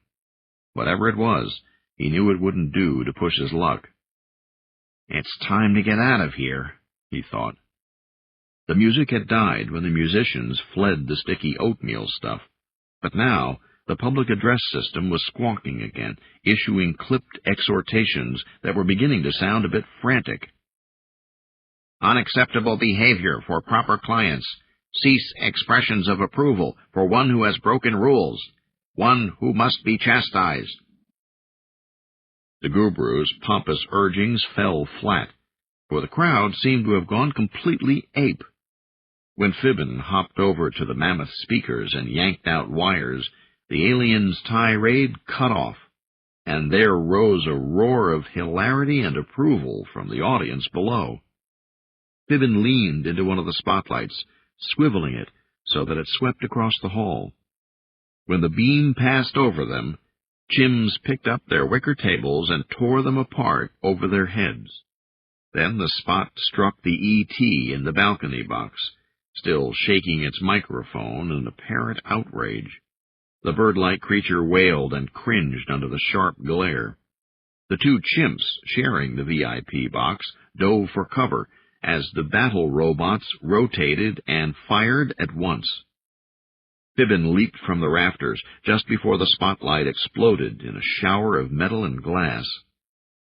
Whatever it was, he knew it wouldn't do to push his luck. "It's time to get out of here," he thought. The music had died when the musicians fled the sticky oatmeal stuff, but now the public address system was squawking again, issuing clipped exhortations that were beginning to sound a bit frantic. "Unacceptable behavior for proper clients. Cease expressions of approval for one who has broken rules. One who must be chastised." The guru's pompous urgings fell flat, for the crowd seemed to have gone completely ape. When Fibbin hopped over to the mammoth speakers and yanked out wires, the alien's tirade cut off, and there rose a roar of hilarity and approval from the audience below. Fibbin leaned into one of the spotlights, swiveling it so that it swept across the hall. When the beam passed over them, Chims picked up their wicker tables and tore them apart over their heads. Then the spot struck the E.T. in the balcony box, still shaking its microphone in apparent outrage. The bird-like creature wailed and cringed under the sharp glare. The 2 chimps sharing the VIP box dove for cover as the battle robots rotated and fired at once. Fibbin leaped from the rafters just before the spotlight exploded in a shower of metal and glass.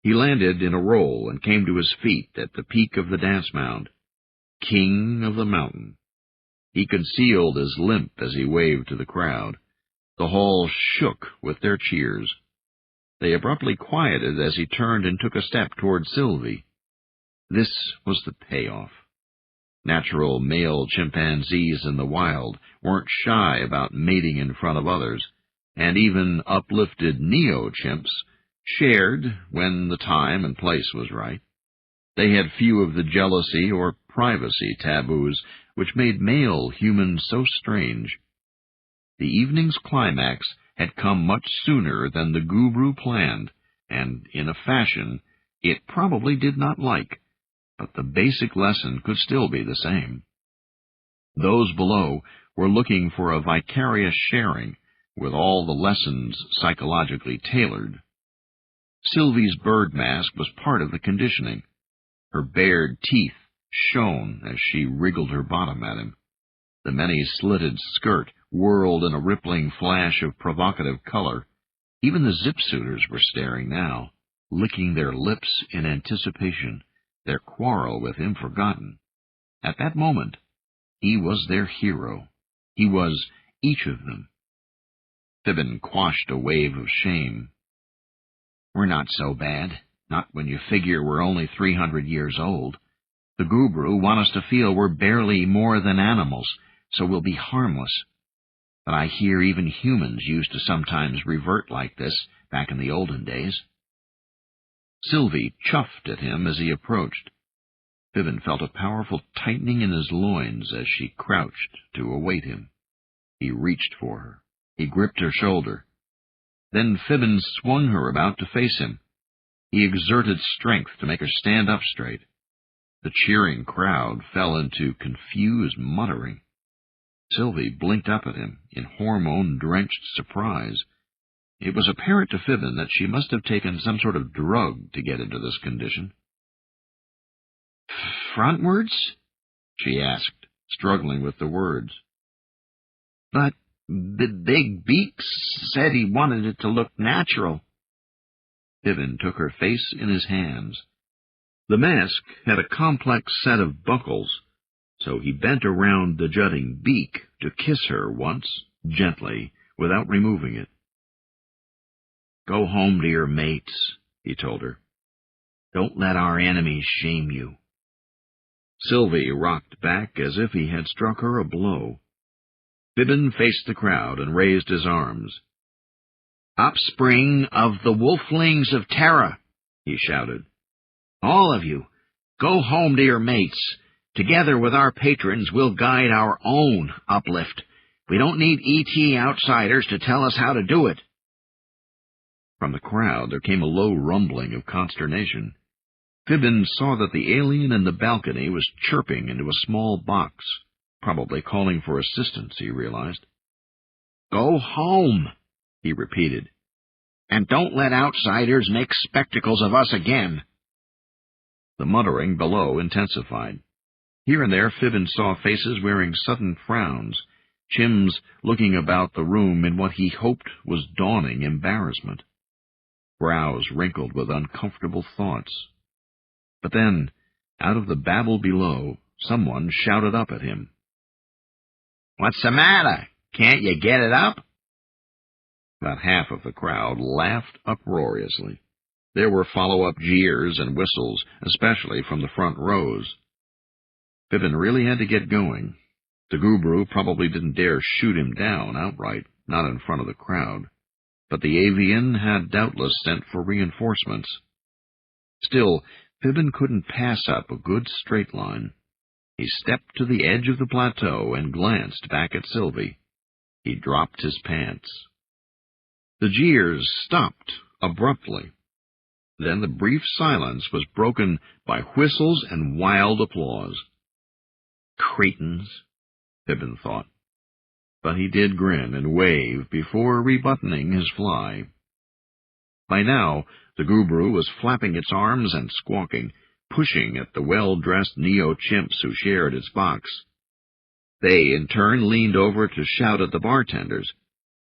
He landed in a roll and came to his feet at the peak of the dance mound. King of the mountain. He concealed his limp as he waved to the crowd. The hall shook with their cheers. They abruptly quieted as he turned and took a step toward Sylvie. This was the payoff. Natural male chimpanzees in the wild weren't shy about mating in front of others, and even uplifted neo-chimps shared when the time and place was right. They had few of the jealousy or privacy taboos which made male humans so strange. The evening's climax had come much sooner than the guru planned, and in a fashion it probably did not like, but the basic lesson could still be the same. Those below were looking for a vicarious sharing, with all the lessons psychologically tailored. Sylvie's bird mask was part of the conditioning. Her bared teeth shone as she wriggled her bottom at him. The many-slitted skirt whirled in a rippling flash of provocative color. Even the zip-suiters were staring now, licking their lips in anticipation, their quarrel with him forgotten. At that moment, he was their hero. He was each of them. Fibbin quashed a wave of shame. "We're not so bad, not when you figure we're only 300 years old. The guru want us to feel we're barely more than animals, so we'll be harmless. But I hear even humans used to sometimes revert like this back in the olden days." Sylvie chuffed at him as he approached. Fibbin felt a powerful tightening in his loins as she crouched to await him. He reached for her. He gripped her shoulder. Then Fibbin swung her about to face him. He exerted strength to make her stand up straight. The cheering crowd fell into confused muttering. Sylvie blinked up at him in hormone-drenched surprise. It was apparent to Fibbin that she must have taken some sort of drug to get into this condition. "Frontwards?" she asked, struggling with the words. "But Big Beaks said he wanted it to look natural." Fibbin took her face in his hands. The mask had a complex set of buckles, so he bent around the jutting beak to kiss her once, gently, without removing it. "Go home to your mates," he told her. "Don't let our enemies shame you." Sylvie rocked back as if he had struck her a blow. Fibbin faced the crowd and raised his arms. "Offspring of the wolflings of Terra," he shouted. "All of you, go home to your mates. Together with our patrons, we'll guide our own uplift. We don't need ET outsiders to tell us how to do it." From the crowd there came a low rumbling of consternation. Fibbin saw that the alien in the balcony was chirping into a small box, probably calling for assistance, he realized. "Go home," he repeated, "and don't let outsiders make spectacles of us again." The muttering below intensified. Here and there Fibbin saw faces wearing sudden frowns, chims looking about the room in what he hoped was dawning embarrassment. Brows wrinkled with uncomfortable thoughts. But then, out of the babel below, someone shouted up at him. "What's the matter? Can't you get it up?" About half of the crowd laughed uproariously. There were follow-up jeers and whistles, especially from the front rows. Fibbin really had to get going. The guru probably didn't dare shoot him down outright, not in front of the crowd. But the avian had doubtless sent for reinforcements. Still, Fibbin couldn't pass up a good straight line. He stepped to the edge of the plateau and glanced back at Sylvie. He dropped his pants. The jeers stopped abruptly. Then the brief silence was broken by whistles and wild applause. "Cretins," Fibbin thought. But he did grin and wave before rebuttoning his fly. By now, the guru was flapping its arms and squawking, pushing at the well-dressed neo-chimps who shared its box. They, in turn, leaned over to shout at the bartenders.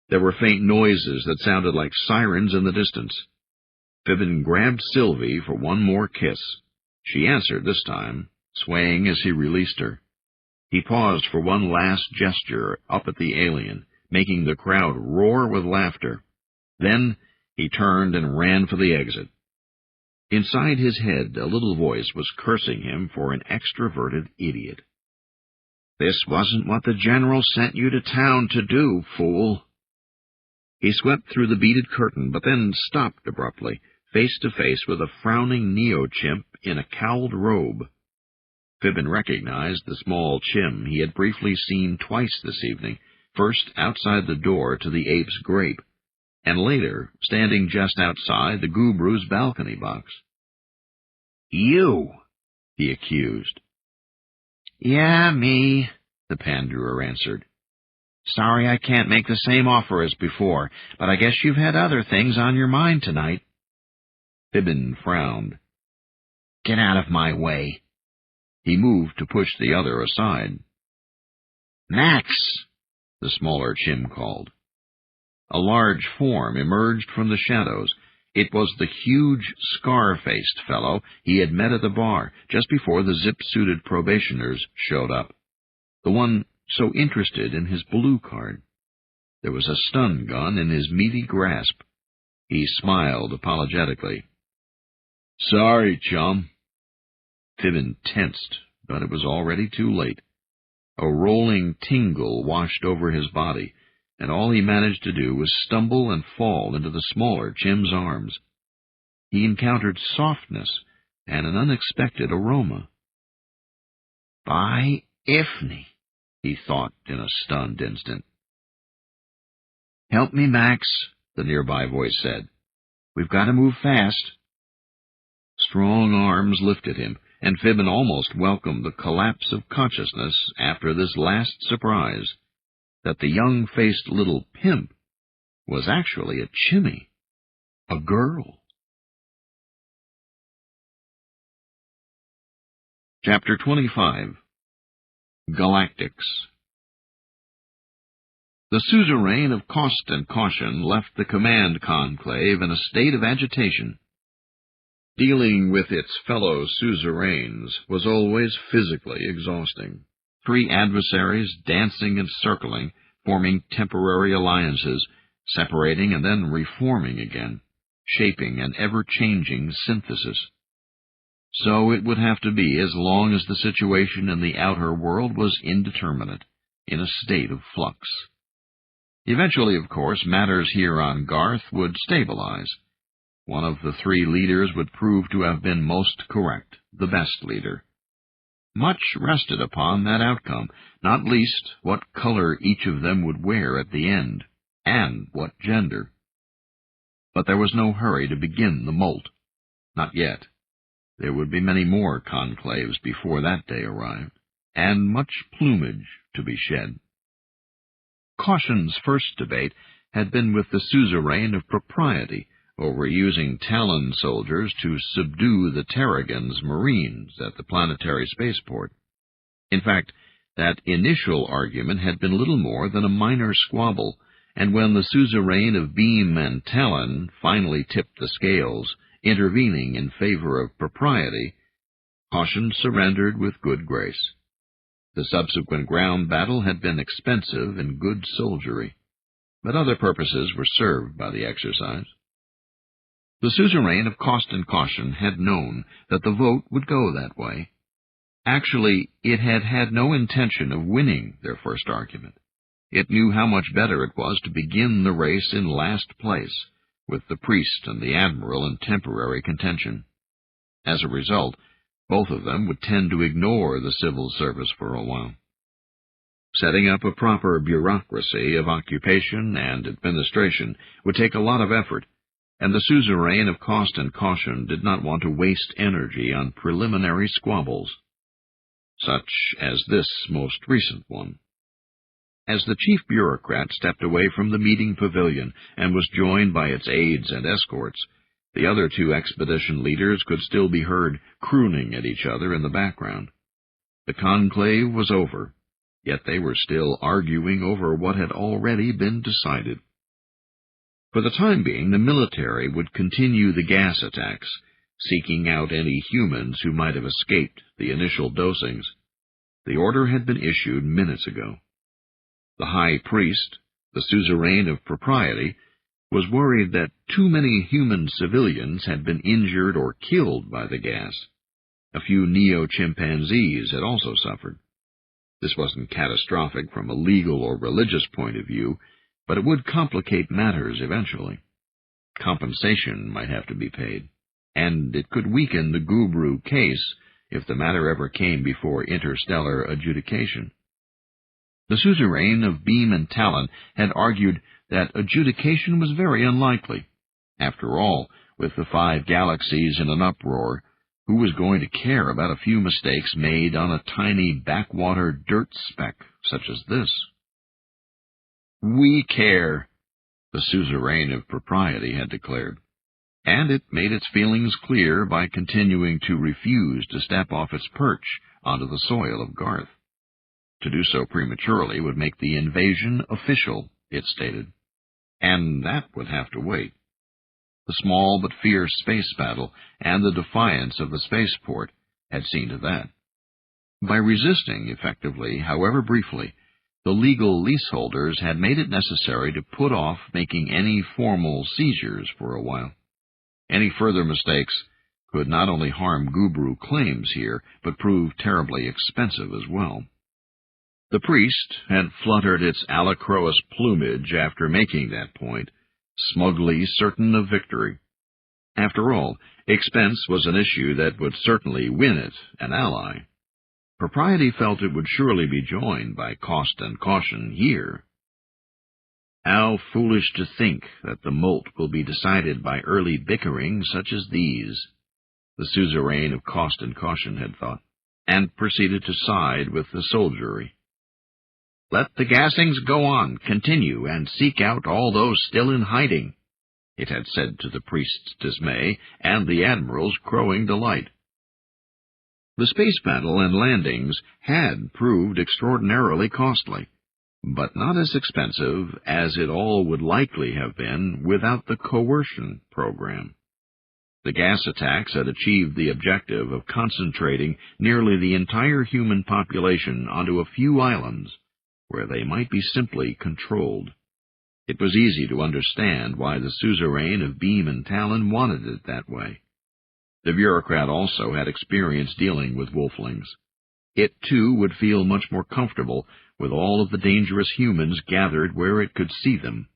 There were faint noises that sounded like sirens in the distance. Fibbin grabbed Sylvie for one more kiss. She answered this time, swaying as he released her. He paused for one last gesture up at the alien, making the crowd roar with laughter. Then he turned and ran for the exit. Inside his head, a little voice was cursing him for an extroverted idiot. This wasn't what the General sent you to town to do, fool. He swept through the beaded curtain, but then stopped abruptly, face to face with a frowning neo-chimp in a cowled robe. Fibbin recognized the small chim he had briefly seen twice this evening, first outside the door to the ape's grape, and later standing just outside the gubrew's balcony box. "You," he accused. "Yeah, me," the panderer answered. "Sorry I can't make the same offer as before, but I guess you've had other things on your mind tonight." Fibbin frowned. "Get out of my way." He moved to push the other aside. "Max," the smaller chim called. A large form emerged from the shadows. It was the huge, scar-faced fellow he had met at the bar just before the zip-suited probationers showed up. The one so interested in his blue card. There was a stun gun in his meaty grasp. He smiled apologetically. "Sorry, chum." Fibbin tensed, but it was already too late. A rolling tingle washed over his body, and all he managed to do was stumble and fall into the smaller chim's arms. He encountered softness and an unexpected aroma. "By Ifni," he thought in a stunned instant. "Help me, Max," the nearby voice said. "We've got to move fast." Strong arms lifted him, and Fibbin almost welcomed the collapse of consciousness after this last surprise, that the young-faced little pimp was actually a chimmy, a girl. Chapter 25. Galactics. The suzerain of Cost and Caution left the command conclave in a state of agitation. Dealing with its fellow suzerains was always physically exhausting. 3 adversaries dancing and circling, forming temporary alliances, separating and then reforming again, shaping an ever-changing synthesis. So it would have to be as long as the situation in the outer world was indeterminate, in a state of flux. Eventually, of course, matters here on Garth would stabilize. One of the 3 leaders would prove to have been most correct, the best leader. Much rested upon that outcome, not least what color each of them would wear at the end, and what gender. But there was no hurry to begin the molt. Not yet. There would be many more conclaves before that day arrived, and much plumage to be shed. Caution's first debate had been with the suzerain of Propriety, over using Talon soldiers to subdue the Terrigan's Marines at the planetary spaceport. In fact, that initial argument had been little more than a minor squabble, and when the suzerain of Beam and Talon finally tipped the scales, intervening in favor of Propriety, Caution surrendered with good grace. The subsequent ground battle had been expensive and good soldiery, but other purposes were served by the exercise. The suzerain of Cost and Caution had known that the vote would go that way. Actually, it had had no intention of winning their first argument. It knew how much better it was to begin the race in last place, with the priest and the admiral in temporary contention. As a result, both of them would tend to ignore the civil service for a while. Setting up a proper bureaucracy of occupation and administration would take a lot of effort, and the suzerain of Cost and Caution did not want to waste energy on preliminary squabbles, such as this most recent one. As the chief bureaucrat stepped away from the meeting pavilion and was joined by its aides and escorts, the other 2 expedition leaders could still be heard crooning at each other in the background. The conclave was over, yet they were still arguing over what had already been decided. For the time being, the military would continue the gas attacks, seeking out any humans who might have escaped the initial dosings. The order had been issued minutes ago. The high priest, the suzerain of Propriety, was worried that too many human civilians had been injured or killed by the gas. A few neo-chimpanzees had also suffered. This wasn't catastrophic from a legal or religious point of view, but it would complicate matters eventually. Compensation might have to be paid, and it could weaken the Gubru case if the matter ever came before interstellar adjudication. The suzerain of Beam and Talon had argued that adjudication was very unlikely. After all, with the 5 galaxies in an uproar, who was going to care about a few mistakes made on a tiny backwater dirt speck such as this? "We care," the suzerain of propriety had declared, and it made its feelings clear by continuing to refuse to step off its perch onto the soil of Garth. To do so prematurely would make the invasion official, it stated, and that would have to wait. The small but fierce space battle and the defiance of the spaceport had seen to that. By resisting effectively, however briefly, the legal leaseholders had made it necessary to put off making any formal seizures for a while. Any further mistakes could not only harm Gubru claims here, but prove terribly expensive as well. The priest had fluttered its alacroas plumage after making that point, smugly certain of victory. After all, expense was an issue that would certainly win it an ally. Propriety felt it would surely be joined by cost and caution here. How foolish to think that the moult will be decided by early bickering such as these, the suzerain of cost and caution had thought, and proceeded to side with the soldiery. "Let the gassings go on, continue, and seek out all those still in hiding," it had said to the priest's dismay and the admiral's crowing delight. The space battle and landings had proved extraordinarily costly, but not as expensive as it all would likely have been without the coercion program. The gas attacks had achieved the objective of concentrating nearly the entire human population onto a few islands, where they might be simply controlled. It was easy to understand why the suzerain of Beam and Talon wanted it that way. The bureaucrat also had experience dealing with wolflings. It, too, would feel much more comfortable with all of the dangerous humans gathered where it could see them.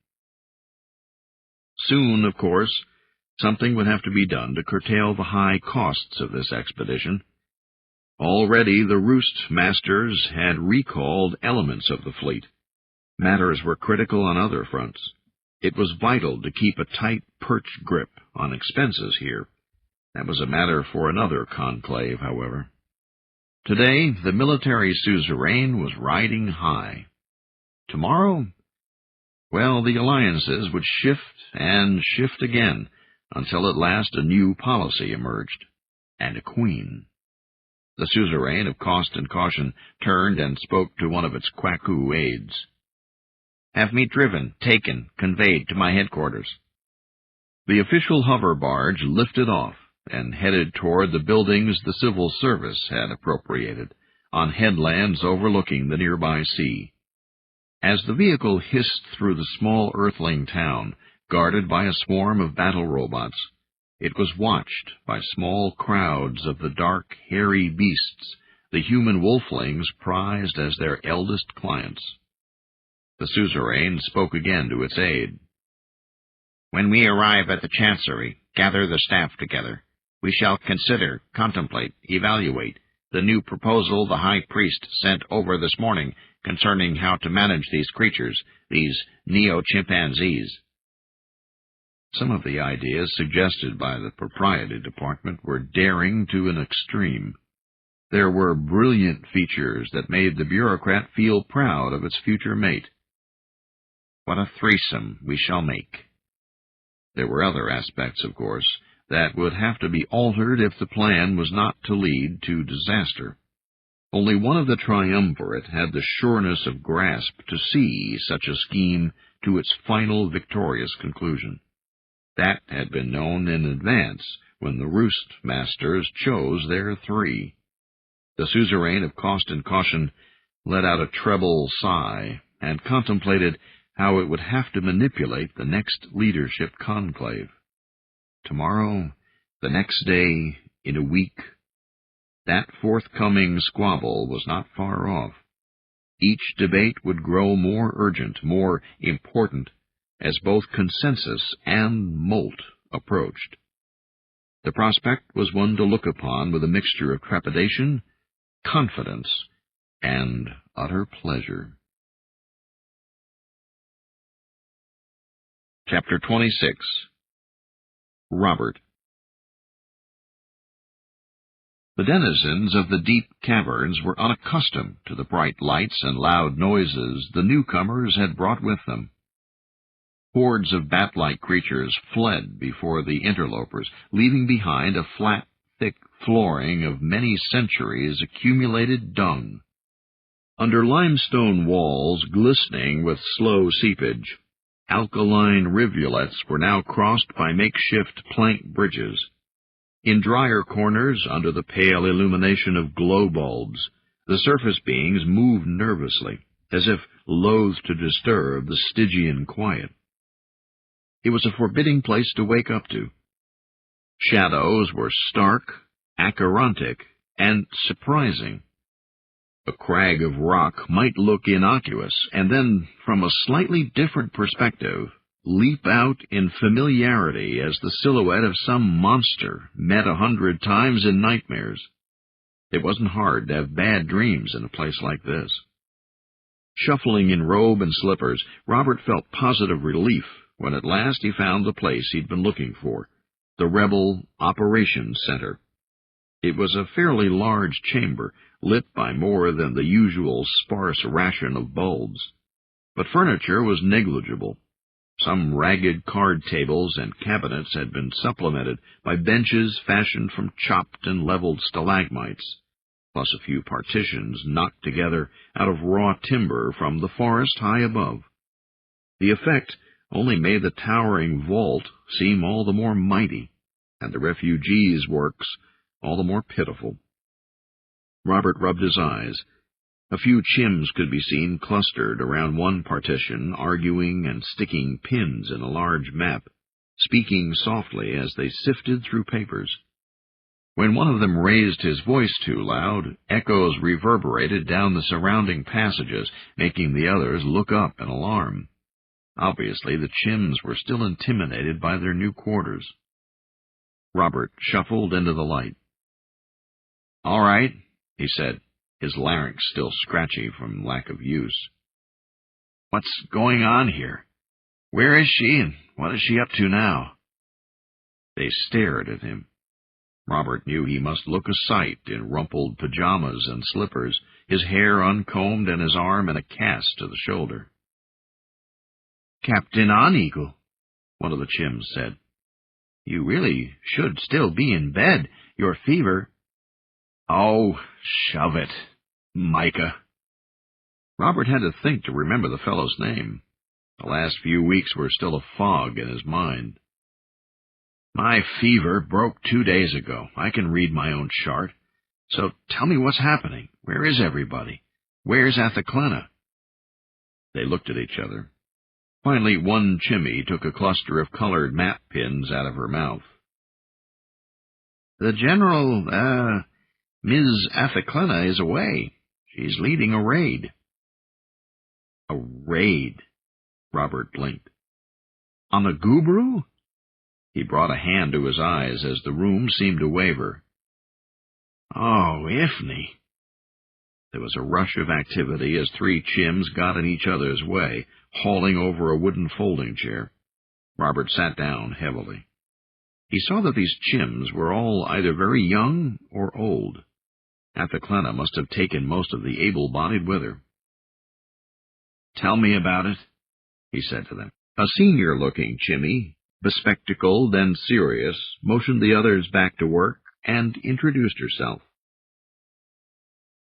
Soon, of course, something would have to be done to curtail the high costs of this expedition. Already the roost masters had recalled elements of the fleet. Matters were critical on other fronts. It was vital to keep a tight perch grip on expenses here. That was a matter for another conclave, however. Today, the military suzerain was riding high. Tomorrow? Well, the alliances would shift and shift again, until at last a new policy emerged, and a queen. The suzerain of cost and caution turned and spoke to one of its Kwaku aides. "Have me driven, taken, conveyed to my headquarters." The official hover barge lifted off and headed toward the buildings the civil service had appropriated, on headlands overlooking the nearby sea. As the vehicle hissed through the small earthling town, guarded by a swarm of battle robots, it was watched by small crowds of the dark, hairy beasts the human wolflings prized as their eldest clients. The suzerain spoke again to its aide. "When we arrive at the Chancery, gather the staff together. We shall consider, contemplate, evaluate the new proposal the High Priest sent over this morning concerning how to manage these creatures, these neo-chimpanzees." Some of the ideas suggested by the Propriety Department were daring to an extreme. There were brilliant features that made the bureaucrat feel proud of its future mate. What a threesome we shall make. There were other aspects, of course, that would have to be altered if the plan was not to lead to disaster. Only one of the triumvirate had the sureness of grasp to see such a scheme to its final victorious conclusion. That had been known in advance when the roost masters chose their 3. The suzerain of cost and caution let out a treble sigh and contemplated how it would have to manipulate the next leadership conclave. Tomorrow, the next day, in a week, that forthcoming squabble was not far off. Each debate would grow more urgent, more important, as both consensus and molt approached. The prospect was one to look upon with a mixture of trepidation, confidence, and utter pleasure. Chapter 26. Robert. The denizens of the deep caverns were unaccustomed to the bright lights and loud noises the newcomers had brought with them. Hordes of bat-like creatures fled before the interlopers, leaving behind a flat, thick flooring of many centuries' accumulated dung. Under limestone walls glistening with slow seepage, alkaline rivulets were now crossed by makeshift plank bridges. In drier corners, under the pale illumination of glow bulbs, the surface beings moved nervously, as if loath to disturb the Stygian quiet. It was a forbidding place to wake up to. Shadows were stark, acherontic, and surprising. A crag of rock might look innocuous, and then, from a slightly different perspective, leap out in familiarity as the silhouette of some monster met 100 times in nightmares. It wasn't hard to have bad dreams in a place like this. Shuffling in robe and slippers, Robert felt positive relief when at last he found the place he'd been looking for, the Rebel Operations Center. It was a fairly large chamber, lit by more than the usual sparse ration of bulbs. But furniture was negligible. Some ragged card tables and cabinets had been supplemented by benches fashioned from chopped and leveled stalagmites, plus a few partitions knocked together out of raw timber from the forest high above. The effect only made the towering vault seem all the more mighty, and the refugees' works all the more pitiful. Robert rubbed his eyes. A few chims could be seen clustered around one partition, arguing and sticking pins in a large map, speaking softly as they sifted through papers. When one of them raised his voice too loud, echoes reverberated down the surrounding passages, making the others look up in alarm. Obviously, the chims were still intimidated by their new quarters. Robert shuffled into the light. "All right," he said, his larynx still scratchy from lack of use. "What's going on here? Where is she, and what is she up to now?" They stared at him. Robert knew he must look a sight in rumpled pajamas and slippers, his hair uncombed and his arm in a cast to the shoulder. "Captain On-Eagle," one of the chims said. "You really should still be in bed. Your fever—" "Oh, shove it, Micah." Robert had to think to remember the fellow's name. The last few weeks were still a fog in his mind. "My fever broke 2 days ago. I can read my own chart. So tell me what's happening. Where is everybody? Where's Athaclena?" They looked at each other. Finally, one chimmy took a cluster of colored map pins out of her mouth. "The General, Ms. Athaclena is away. She's leading a raid." "A raid?" Robert blinked. "On the Gubru?" He brought a hand to his eyes as the room seemed to waver. "Oh, Ifni." There was a rush of activity as 3 chims got in each other's way, hauling over a wooden folding chair. Robert sat down heavily. He saw that these chims were all either very young or old. Athaclena must have taken most of the able-bodied with her. "Tell me about it," he said to them. A senior-looking chimmy, bespectacled and serious, motioned the others back to work and introduced herself.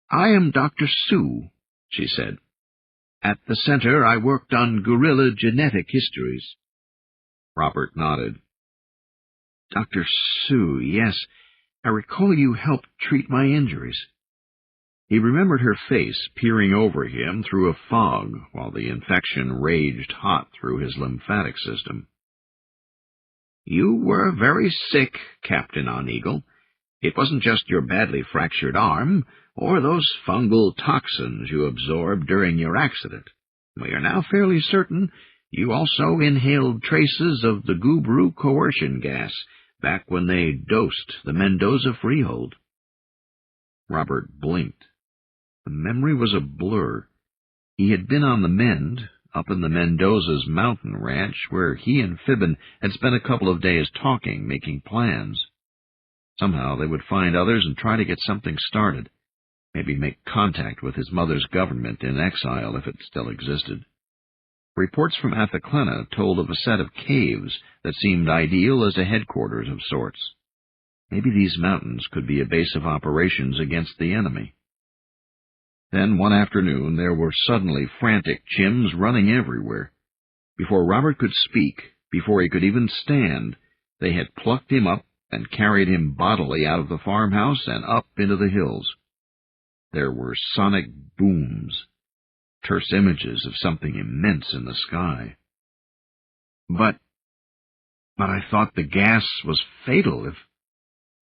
"I am Dr. Sue," she said. "At the center I worked on gorilla genetic histories." Robert nodded. "Dr. Sue, yes. I recall you helped treat my injuries." He remembered her face peering over him through a fog while the infection raged hot through his lymphatic system. "You were very sick, Captain On-Eagle. It wasn't just your badly fractured arm, or those fungal toxins you absorbed during your accident. We are now fairly certain you also inhaled traces of the Gubru coercion gas back when they dosed the Mendoza freehold. Robert blinked. The memory was a blur. He had been on the mend, up in the Mendoza's mountain ranch, where he and Fibbin had spent a couple of days talking, making plans. Somehow they would find others and try to get something started, maybe make contact with his mother's government in exile if it still existed. Reports from Athaklena told of a set of caves that seemed ideal as a headquarters of sorts. Maybe these mountains could be a base of operations against the enemy. Then one afternoon there were suddenly frantic Chims running everywhere. Before Robert could speak, before he could even stand, they had plucked him up and carried him bodily out of the farmhouse and up into the hills. There were sonic booms, terse images of something immense in the sky. But I thought the gas was fatal if...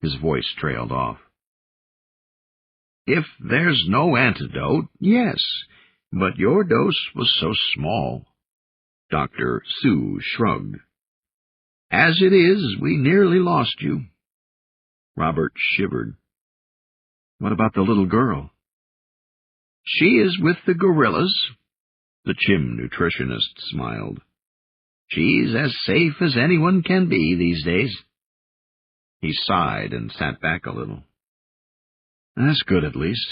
His voice trailed off. If there's no antidote, yes, but your dose was so small. Dr. Sue shrugged. As it is, we nearly lost you. Robert shivered. What about the little girl? She is with the gorillas. The Chim nutritionist smiled. She's as safe as anyone can be these days. He sighed and sat back a little. That's good, at least.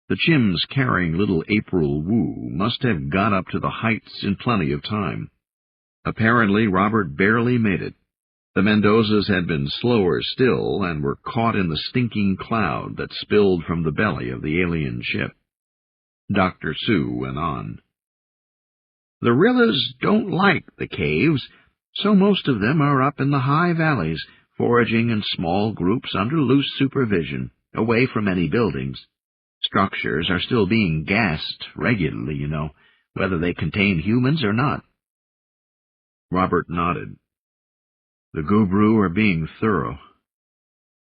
The Chims carrying little April Wu must have got up to the heights in plenty of time. Apparently, Robert barely made it. The Mendozas had been slower still and were caught in the stinking cloud that spilled from the belly of the alien ship. Dr. Sue went on. The Rillas don't like the caves, so most of them are up in the high valleys, foraging in small groups under loose supervision, away from any buildings. Structures are still being gassed regularly, you know, whether they contain humans or not. Robert nodded. The Gubru are being thorough.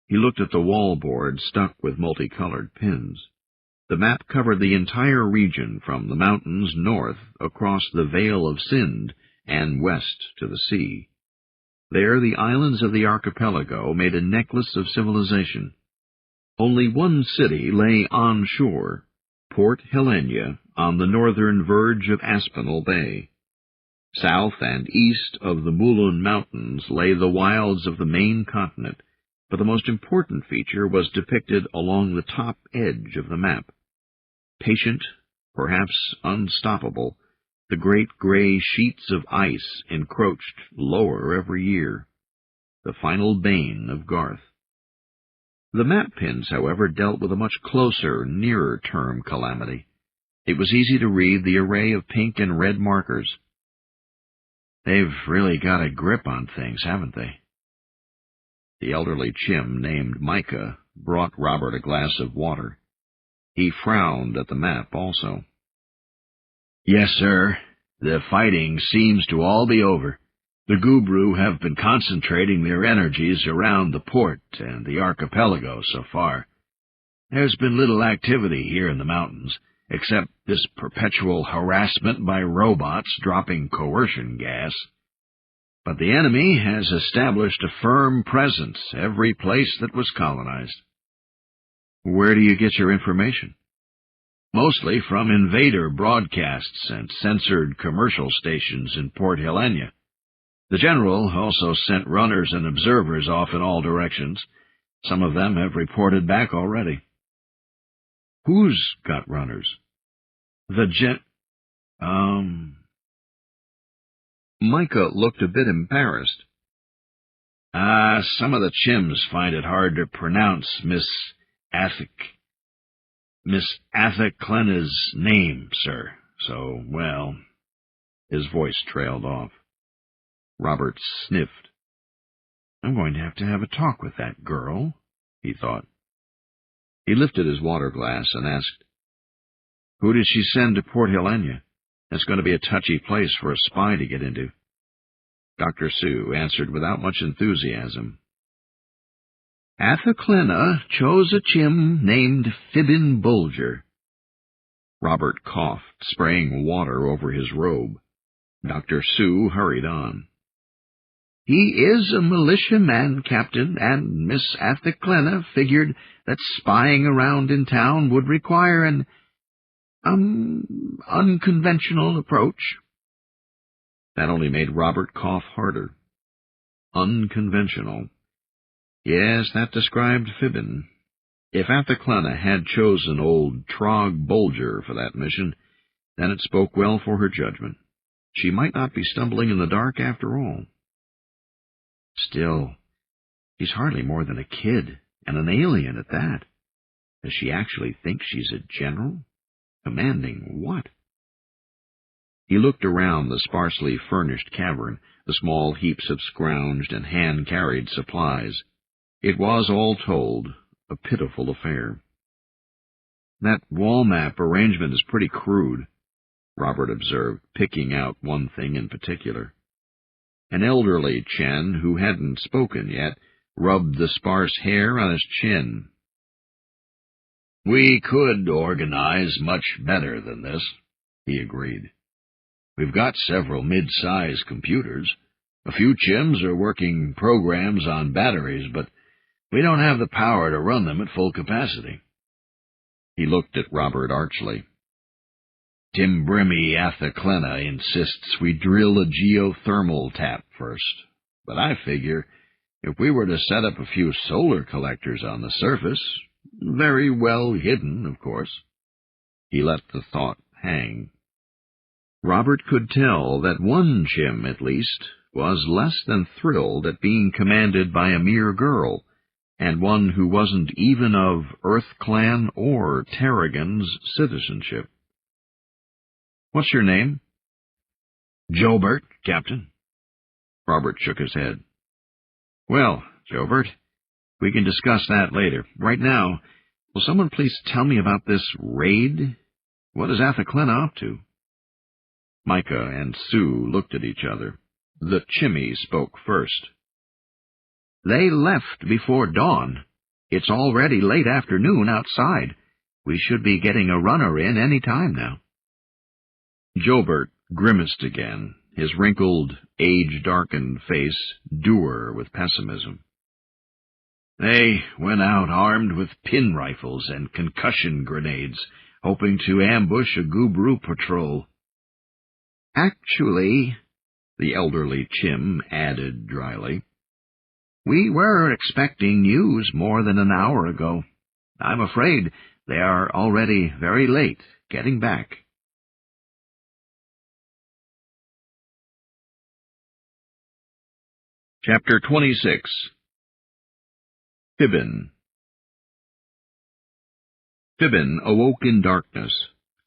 He looked at the wall board stuck with multicolored pins. The map covered the entire region from the mountains north across the Vale of Sind and west to the sea. There the islands of the archipelago made a necklace of civilization. Only one city lay on shore, Port Helena, on the northern verge of Aspinall Bay. South and east of the Mulun Mountains lay the wilds of the main continent, but the most important feature was depicted along the top edge of the map. Patient, perhaps unstoppable, the great gray sheets of ice encroached lower every year, the final bane of Garth. The map pins, however, dealt with a much closer, nearer-term calamity. It was easy to read the array of pink and red markers. They've really got a grip on things, haven't they? The elderly Chim, named Micah, brought Robert a glass of water. He frowned at the map also. Yes, sir. The fighting seems to all be over. The Gubru have been concentrating their energies around the port and the archipelago so far. There's been little activity here in the mountains, except this perpetual harassment by robots dropping coercion gas. But the enemy has established a firm presence every place that was colonized. Where do you get your information? Mostly from invader broadcasts and censored commercial stations in Port Helena. The general also sent runners and observers off in all directions. Some of them have reported back already. Who's got runners? Micah looked a bit embarrassed. Some of the Chims find it hard to pronounce Miss Athaklena's name, sir. So, well... His voice trailed off. Robert sniffed. I'm going to have a talk with that girl, he thought. He lifted his water glass and asked, Who did she send to Port Helena? That's going to be a touchy place for a spy to get into. Dr. Sue answered without much enthusiasm. Athaclina chose a chim named Fibbin Bulger. Robert coughed, spraying water over his robe. Dr. Sue hurried on. He is a militiaman, Captain, and Miss Athaclina figured that spying around in town would require an, unconventional approach. That only made Robert cough harder. Unconventional. Yes, that described Fibbin. If Athaclina had chosen old Trog Bulger for that mission, then it spoke well for her judgment. She might not be stumbling in the dark after all. Still, he's hardly more than a kid, and an alien at that. Does she actually think she's a general? Commanding what? He looked around the sparsely furnished cavern, the small heaps of scrounged and hand-carried supplies. It was, all told, a pitiful affair. That wall map arrangement is pretty crude, Robert observed, picking out one thing in particular. An elderly Chen, who hadn't spoken yet, rubbed the sparse hair on his chin. We could organize much better than this, he agreed. We've got several mid-sized computers. A few chims are working programs on batteries, but we don't have the power to run them at full capacity. He looked at Robert archly. Timbrimmy Athaclina insists we drill a geothermal tap first, but I figure if we were to set up a few solar collectors on the surface, very well hidden, of course. He let the thought hang. Robert could tell that one chim, at least, was less than thrilled at being commanded by a mere girl, and one who wasn't even of Earth Clan or Tarragon's citizenship. "What's your name?" "Jobert, Captain." Robert shook his head. "Well, Jobert, we can discuss that later. Right now, will someone please tell me about this raid? What is Athaclina up to?" Micah and Sue looked at each other. The Chimmy spoke first. "They left before dawn. It's already late afternoon outside. We should be getting a runner in any time now." Jobert grimaced again, his wrinkled, age-darkened face dour with pessimism. "They went out armed with pin rifles and concussion grenades, hoping to ambush a Gubru patrol." "Actually," the elderly Chim added dryly, "we were expecting news more than an hour ago. I'm afraid they are already very late getting back." Chapter 26. Fibbin. Fibbin awoke in darkness,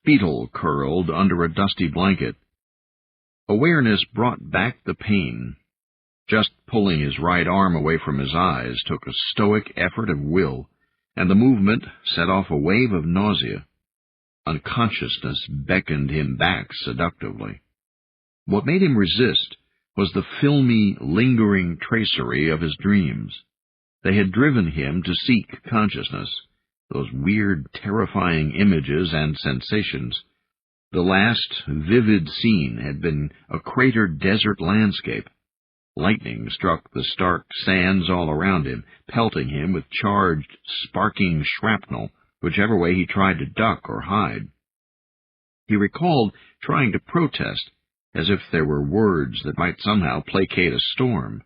fetal curled under a dusty blanket. Awareness brought back the pain. Just pulling his right arm away from his eyes took a stoic effort of will, and the movement set off a wave of nausea. Unconsciousness beckoned him back seductively. What made him resist was the filmy, lingering tracery of his dreams. They had driven him to seek consciousness, those weird, terrifying images and sensations. The last vivid scene had been a cratered desert landscape. Lightning struck the stark sands all around him, pelting him with charged, sparking shrapnel, whichever way he tried to duck or hide. He recalled trying to protest, as if there were words that might somehow placate a storm,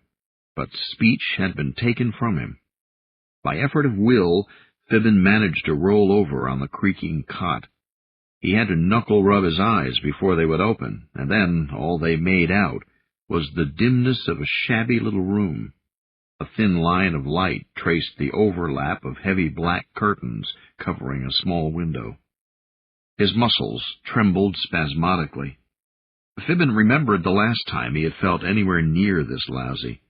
but speech had been taken from him. By effort of will, Fibbin managed to roll over on the creaking cot. He had to knuckle-rub his eyes before they would open, and then all they made out was the dimness of a shabby little room. A thin line of light traced the overlap of heavy black curtains covering a small window. His muscles trembled spasmodically. Fibbin remembered the last time he had felt anywhere near this lousy,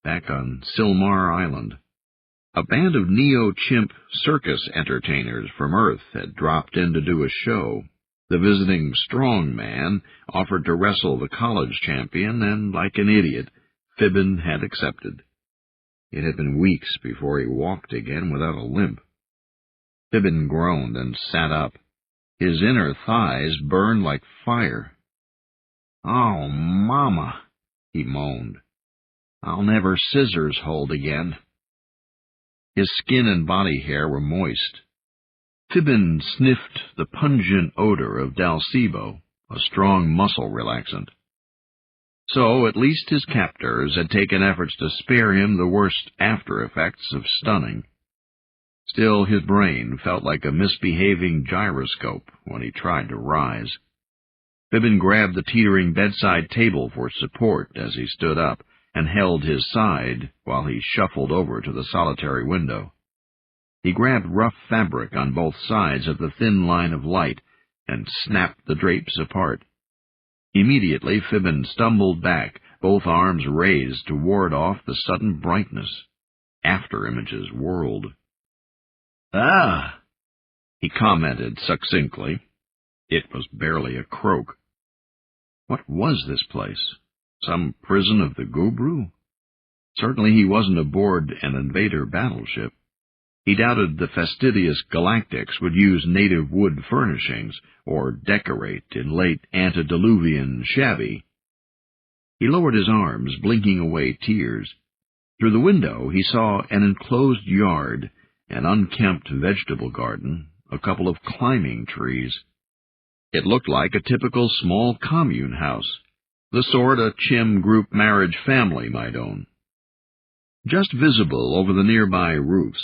back on Silmar Island. A band of neo-chimp circus entertainers from Earth had dropped in to do a show. The visiting strong man offered to wrestle the college champion, and like an idiot, Fibbin had accepted. It had been weeks before he walked again without a limp. Fibbin groaned and sat up. His inner thighs burned like fire. "Oh, Mama," he moaned. "I'll never scissors hold again." His skin and body hair were moist. Fibbin sniffed the pungent odor of Dalcebo, a strong muscle relaxant. So at least his captors had taken efforts to spare him the worst after-effects of stunning. Still, his brain felt like a misbehaving gyroscope when he tried to rise. Fibbin grabbed the teetering bedside table for support as he stood up, and held his side while he shuffled over to the solitary window. He grabbed rough fabric on both sides of the thin line of light and snapped the drapes apart. Immediately, Fibbin stumbled back, both arms raised to ward off the sudden brightness. After-images whirled. "Ah," he commented succinctly. It was barely a croak. What was this place? Some prison of the Gubru? Certainly he wasn't aboard an invader battleship. He doubted the fastidious galactics would use native wood furnishings or decorate in late antediluvian shabby. He lowered his arms, blinking away tears. Through the window he saw an enclosed yard, an unkempt vegetable garden, a couple of climbing trees. It looked like a typical small commune house, the sort a Chim group marriage family might own. Just visible over the nearby roofs,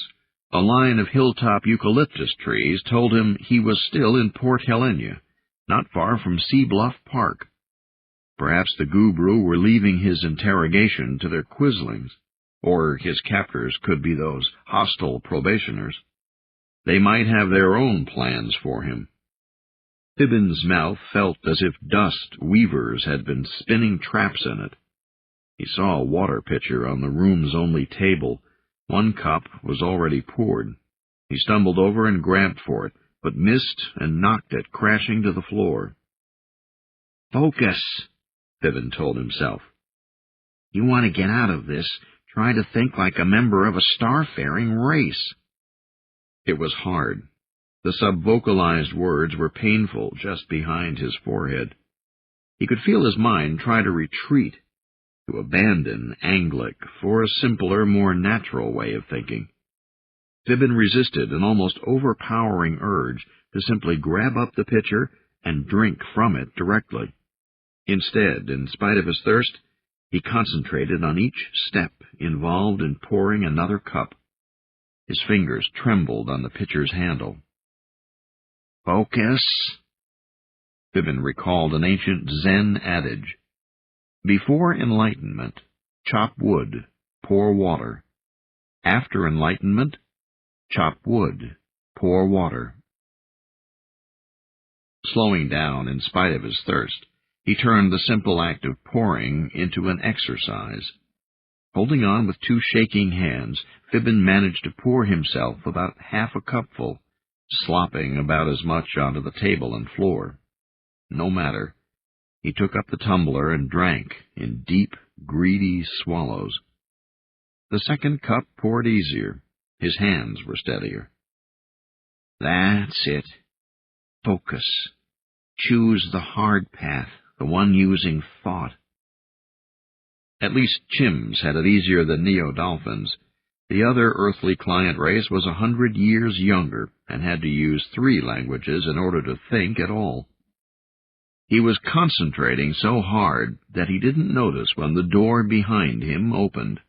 a line of hilltop eucalyptus trees told him he was still in Port Helena, not far from Sea Bluff Park. Perhaps the Gubru were leaving his interrogation to their quislings, or his captors could be those hostile probationers. They might have their own plans for him. Fibbin's mouth felt as if dust weavers had been spinning traps in it. He saw a water pitcher on the room's only table. One cup was already poured. He stumbled over and grabbed for it, but missed and knocked it crashing to the floor. "Focus," Fibbin told himself. "You want to get out of this, try to think like a member of a starfaring race." It was hard. The sub-vocalized words were painful just behind his forehead. He could feel his mind try to retreat, to abandon Anglic for a simpler, more natural way of thinking. Fibbin resisted an almost overpowering urge to simply grab up the pitcher and drink from it directly. Instead, in spite of his thirst, he concentrated on each step involved in pouring another cup. His fingers trembled on the pitcher's handle. "Focus." Fibbin recalled an ancient Zen adage. Before enlightenment, chop wood, pour water. After enlightenment, chop wood, pour water. Slowing down in spite of his thirst, he turned the simple act of pouring into an exercise. Holding on with two shaking hands, Fibbin managed to pour himself about half a cupful, slopping about as much onto the table and floor. No matter. He took up the tumbler and drank in deep, greedy swallows. The second cup poured easier. His hands were steadier. "That's it. Focus. Choose the hard path, the one using thought." At least Chims had it easier than Neo-Dolphins. The other earthly client race was 100 years younger and had to use 3 languages in order to think at all. He was concentrating so hard that he didn't notice when the door behind him opened.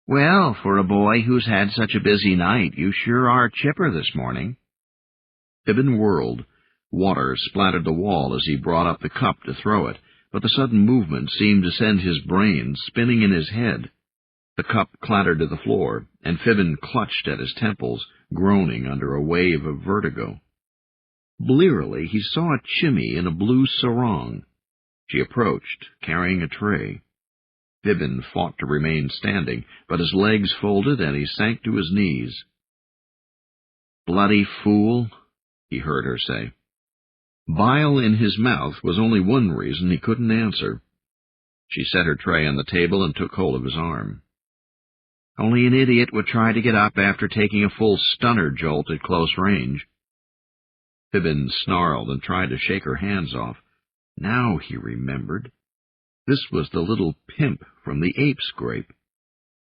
"Well, for a boy who's had such a busy night, you sure are chipper this morning." Fibbin whirled. Water splattered the wall as he brought up the cup to throw it, but the sudden movement seemed to send his brain spinning in his head. The cup clattered to the floor, and Fibbin clutched at his temples, groaning under a wave of vertigo. Blearily, he saw a Chimmy in a blue sarong. She approached, carrying a tray. Fibbin fought to remain standing, but his legs folded and he sank to his knees. "Bloody fool," he heard her say. Bile in his mouth was only one reason he couldn't answer. She set her tray on the table and took hold of his arm. Only an idiot would try to get up after taking a full stunner jolt at close range. Fibbin snarled and tried to shake her hands off. Now he remembered. This was the little pimp from the ape scrape,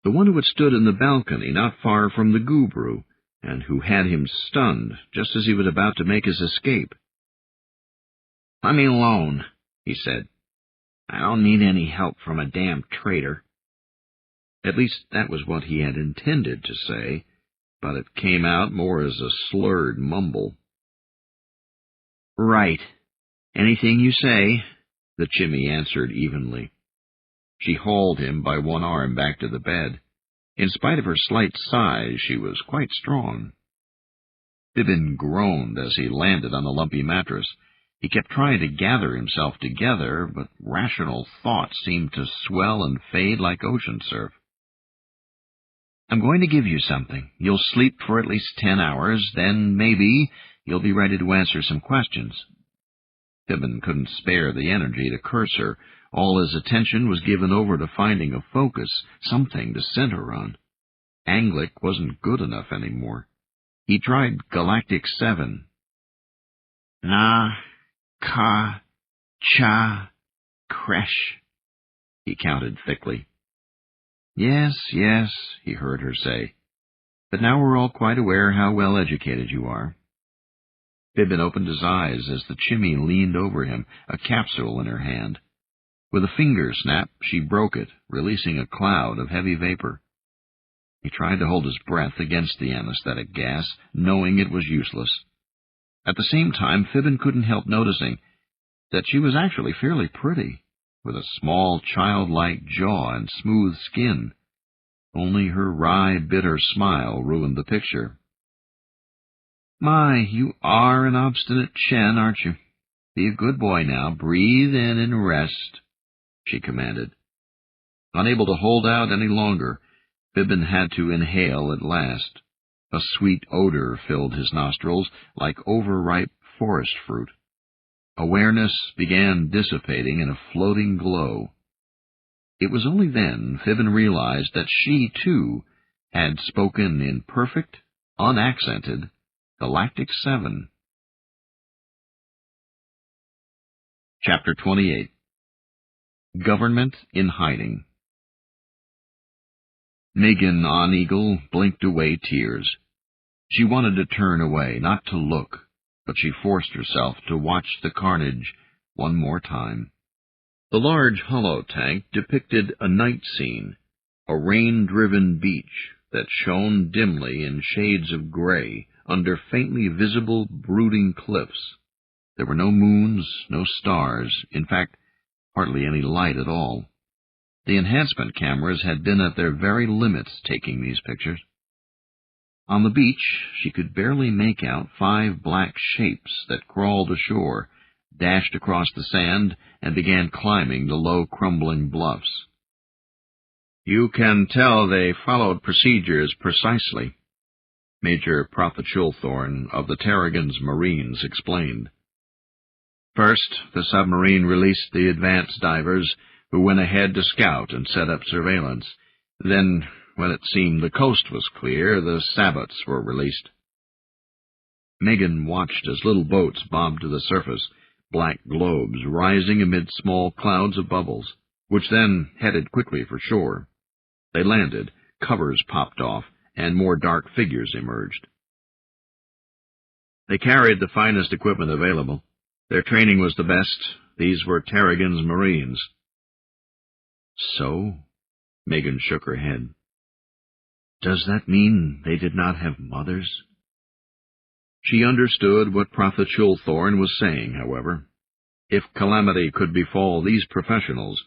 the one who had stood in the balcony not far from the guru, and who had him stunned just as he was about to make his escape. "Let me alone," he said. "I don't need any help from a damn traitor." At least that was what he had intended to say, but it came out more as a slurred mumble. "Right. Anything you say," the Chimmy answered evenly. She hauled him by one arm back to the bed. In spite of her slight size, she was quite strong. Fibbin groaned as he landed on the lumpy mattress. He kept trying to gather himself together, but rational thoughts seemed to swell and fade like ocean surf. "I'm going to give you something. You'll sleep for at least 10 hours, then maybe you'll be ready to answer some questions." Fibbin couldn't spare the energy to curse her. All his attention was given over to finding a focus, something to center on. Anglic wasn't good enough anymore. He tried Galactic 7. "Na, ka, cha, creche," he counted thickly. Yes, he heard her say. "But now we're all quite aware how well educated you are." Fibbin opened his eyes as the Chimmy leaned over him, a capsule in her hand. With a finger snap, she broke it, releasing a cloud of heavy vapor. He tried to hold his breath against the anesthetic gas, knowing it was useless. At the same time, Fibbin couldn't help noticing that she was actually fairly pretty, with a small, childlike jaw and smooth skin. Only her wry, bitter smile ruined the picture. "My, you are an obstinate Chen, aren't you? Be a good boy now. Breathe in and rest," she commanded. Unable to hold out any longer, Fibbin had to inhale at last. A sweet odor filled his nostrils like overripe forest fruit. Awareness began dissipating in a floating glow. It was only then Fibbin realized that she, too, had spoken in perfect, unaccented Galactic 7. Chapter 28. Government in Hiding. Megan On Eagle blinked away tears. She wanted to turn away, not to look, but she forced herself to watch the carnage one more time. The large hollow tank depicted a night scene, a rain-driven beach that shone dimly in shades of gray under faintly visible, brooding cliffs. There were no moons, no stars, in fact, hardly any light at all. The enhancement cameras had been at their very limits taking these pictures. On the beach, she could barely make out 5 black shapes that crawled ashore, dashed across the sand, and began climbing the low, crumbling bluffs. "You can tell they followed procedures precisely," Major Prothachulthorne of the Tarragon's Marines explained. "First, the submarine released the advance divers, who went ahead to scout and set up surveillance. Then, when it seemed the coast was clear, the sabots were released." Megan watched as little boats bobbed to the surface, black globes rising amid small clouds of bubbles, which then headed quickly for shore. They landed, covers popped off, and more dark figures emerged. They carried the finest equipment available. Their training was the best. These were Tarragon's Marines. "So?" Megan shook her head. "Does that mean they did not have mothers?" She understood what Prothachulthorne was saying, however. If calamity could befall these professionals,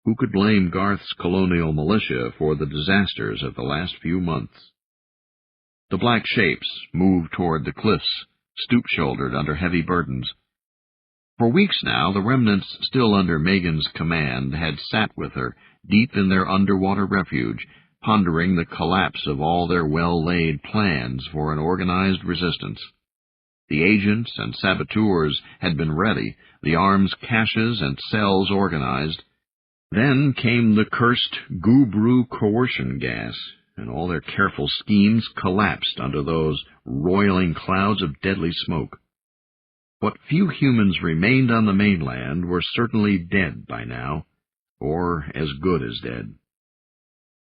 who could blame Garth's colonial militia for the disasters of the last few months? The black shapes moved toward the cliffs, stoop-shouldered under heavy burdens. For weeks now, the remnants still under Megan's command had sat with her, deep in their underwater refuge, pondering the collapse of all their well-laid plans for an organized resistance. The agents and saboteurs had been ready, the arms caches and cells organized. Then came the cursed Gubru coercion gas, and all their careful schemes collapsed under those roiling clouds of deadly smoke. What few humans remained on the mainland were certainly dead by now, or as good as dead.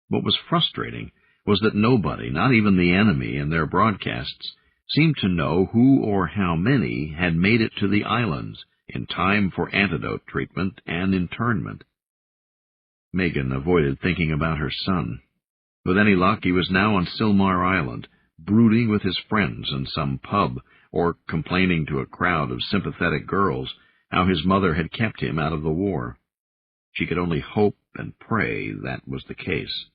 What was frustrating was that nobody, not even the enemy in their broadcasts, seemed to know who or how many had made it to the islands in time for antidote treatment and internment. Megan avoided thinking about her son. With any luck, he was now on Silmar Island, brooding with his friends in some pub, or complaining to a crowd of sympathetic girls how his mother had kept him out of the war. She could only hope and pray that was the case,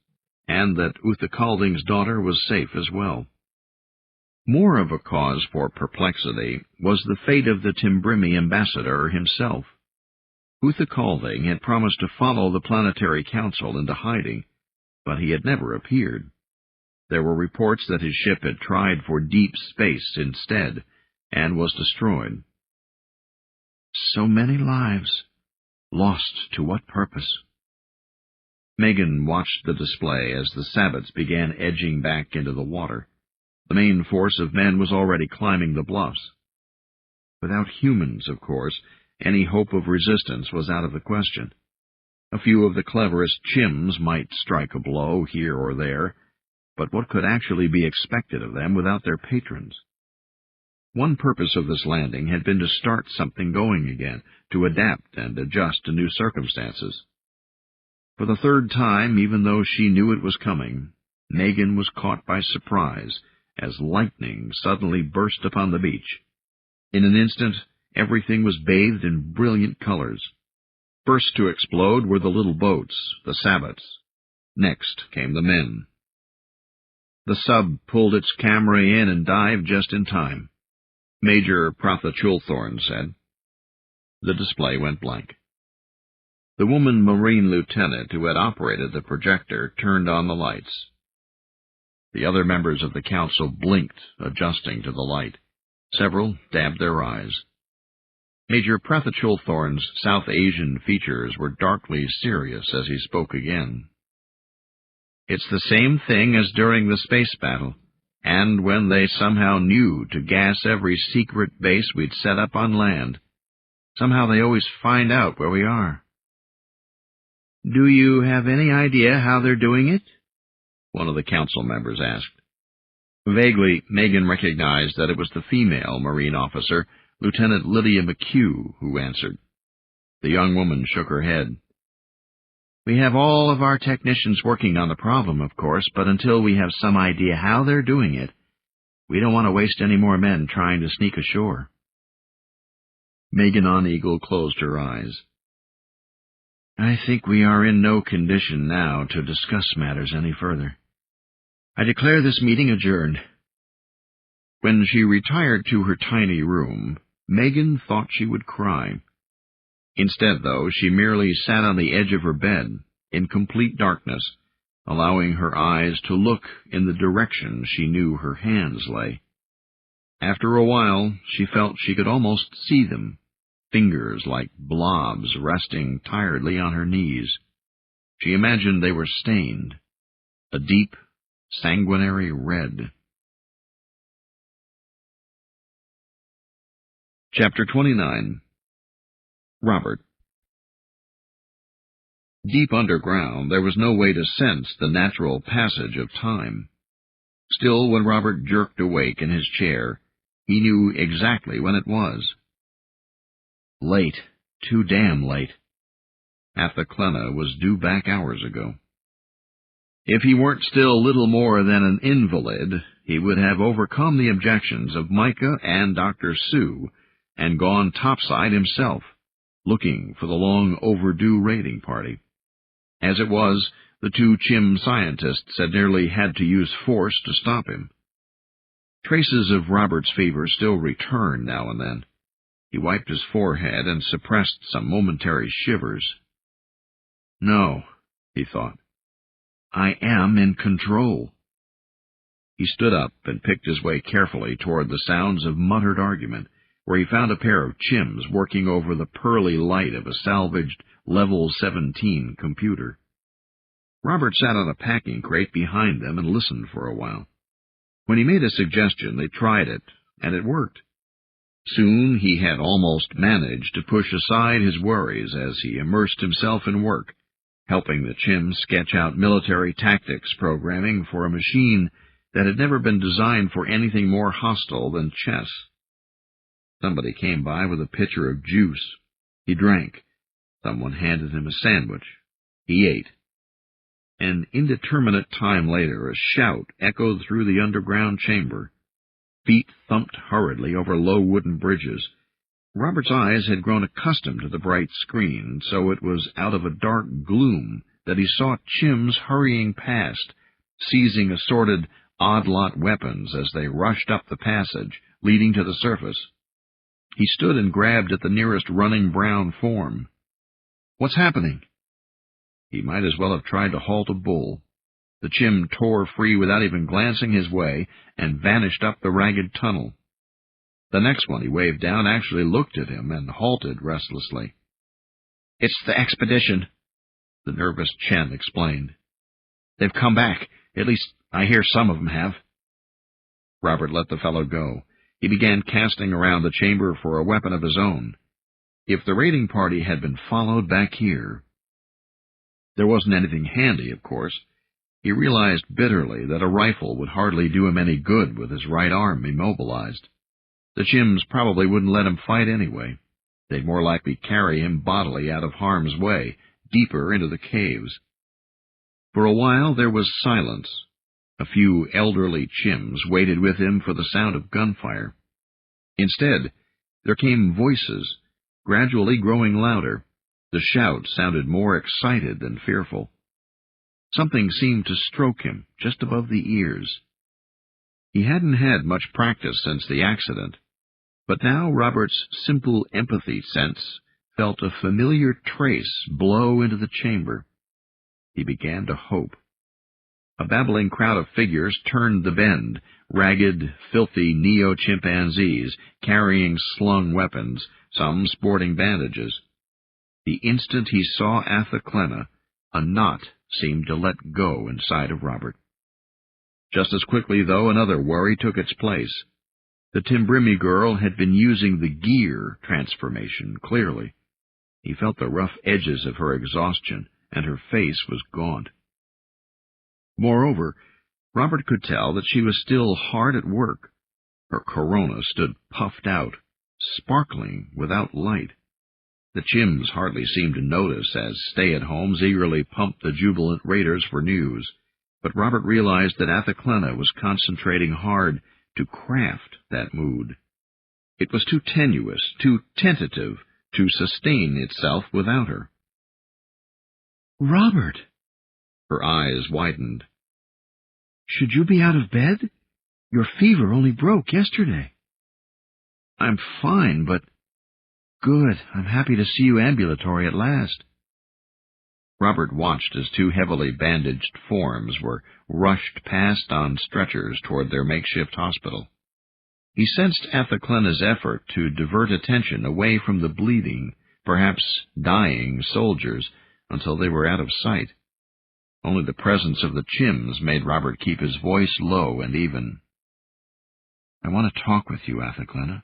and that Uthakalding's daughter was safe as well. More of a cause for perplexity was the fate of the Timbrimi ambassador himself. Uthakalding had promised to follow the Planetary Council into hiding, but he had never appeared. There were reports that his ship had tried for deep space instead, and was destroyed. So many lives, lost to what purpose? Megan watched the display as the Sabbats began edging back into the water. The main force of men was already climbing the bluffs. Without humans, of course, any hope of resistance was out of the question. A few of the cleverest chims might strike a blow here or there, but what could actually be expected of them without their patrons? One purpose of this landing had been to start something going again, to adapt and adjust to new circumstances. For the third time, even though she knew it was coming, Megan was caught by surprise as lightning suddenly burst upon the beach. In an instant, everything was bathed in brilliant colors. First to explode were the little boats, the Sabbats. Next came the men. The sub pulled its camera in and dived just in time. Major Prathachulthorn said. The display went blank. The woman Marine lieutenant who had operated the projector turned on the lights. The other members of the council blinked, adjusting to the light. Several dabbed their eyes. Major Prathachulthorn's South Asian features were darkly serious as he spoke again. It's the same thing as during the space battle, and when they somehow knew to gas every secret base we'd set up on land. Somehow they always find out where we are. Do you have any idea how they're doing it? One of the council members asked. Vaguely, Megan recognized that it was the female Marine officer, Lieutenant Lydia McHugh, who answered. The young woman shook her head. We have all of our technicians working on the problem, of course, but until we have some idea how they're doing it, we don't want to waste any more men trying to sneak ashore. Megan on Eagle closed her eyes. I think we are in no condition now to discuss matters any further. I declare this meeting adjourned. When she retired to her tiny room, Megan thought she would cry. Instead, though, she merely sat on the edge of her bed, in complete darkness, allowing her eyes to look in the direction she knew her hands lay. After a while, she felt she could almost see them, fingers like blobs resting tiredly on her knees. She imagined they were stained, a deep, sanguinary red. Chapter 29. Robert. Deep underground, there was no way to sense the natural passage of time. Still, when Robert jerked awake in his chair, he knew exactly when it was. Late, too damn late. Athaclena was due back hours ago. If he weren't still little more than an invalid, he would have overcome the objections of Micah and Dr. Sue and gone topside himself, looking for the long-overdue raiding party. As it was, the two chim scientists had nearly had to use force to stop him. Traces of Robert's fever still returned now and then. He wiped his forehead and suppressed some momentary shivers. No, he thought. I am in control. He stood up and picked his way carefully toward the sounds of muttered argument, where he found a pair of chims working over the pearly light of a salvaged Level 17 computer. Robert sat on a packing crate behind them and listened for a while. When he made a suggestion, they tried it, and it worked. Soon he had almost managed to push aside his worries as he immersed himself in work, helping the Chim sketch out military tactics programming for a machine that had never been designed for anything more hostile than chess. Somebody came by with a pitcher of juice. He drank. Someone handed him a sandwich. He ate. An indeterminate time later, a shout echoed through the underground chamber. Feet thumped hurriedly over low wooden bridges. Robert's eyes had grown accustomed to the bright screen, so it was out of a dark gloom that he saw Chims hurrying past, seizing assorted odd-lot weapons as they rushed up the passage, leading to the surface. He stood and grabbed at the nearest running brown form. "What's happening?" He might as well have tried to halt a bull. The Chim tore free without even glancing his way and vanished up the ragged tunnel. The next one he waved down actually looked at him and halted restlessly. "It's the expedition," the nervous Chen explained. "They've come back. At least I hear some of them have." Robert let the fellow go. He began casting around the chamber for a weapon of his own. If the raiding party had been followed back here... There wasn't anything handy, of course. He realized bitterly that a rifle would hardly do him any good with his right arm immobilized. The Chims probably wouldn't let him fight anyway. They'd more likely carry him bodily out of harm's way, deeper into the caves. For a while there was silence. A few elderly Chims waited with him for the sound of gunfire. Instead, there came voices, gradually growing louder. The shout sounded more excited than fearful. Something seemed to stroke him just above the ears. He hadn't had much practice since the accident, but now Robert's simple empathy sense felt a familiar trace blow into the chamber. He began to hope. A babbling crowd of figures turned the bend, ragged, filthy neo-chimpanzees carrying slung weapons, some sporting bandages. The instant he saw Athaclena, a knot seemed to let go inside of Robert. Just as quickly, though, another worry took its place. The Timbrimi girl had been using the gear transformation clearly. He felt the rough edges of her exhaustion, and her face was gaunt. Moreover, Robert could tell that she was still hard at work. Her corona stood puffed out, sparkling without light. The Chims hardly seemed to notice as stay-at-homes eagerly pumped the jubilant raiders for news, but Robert realized that Athaclena was concentrating hard to craft that mood. It was too tenuous, too tentative, to sustain itself without her. "Robert!" Her eyes widened. "Should you be out of bed? Your fever only broke yesterday." "I'm fine, but—" "Good. I'm happy to see you ambulatory at last." Robert watched as two heavily bandaged forms were rushed past on stretchers toward their makeshift hospital. He sensed Athaclena's effort to divert attention away from the bleeding, perhaps dying soldiers until they were out of sight. Only the presence of the Chims made Robert keep his voice low and even. "I want to talk with you, Athaclena."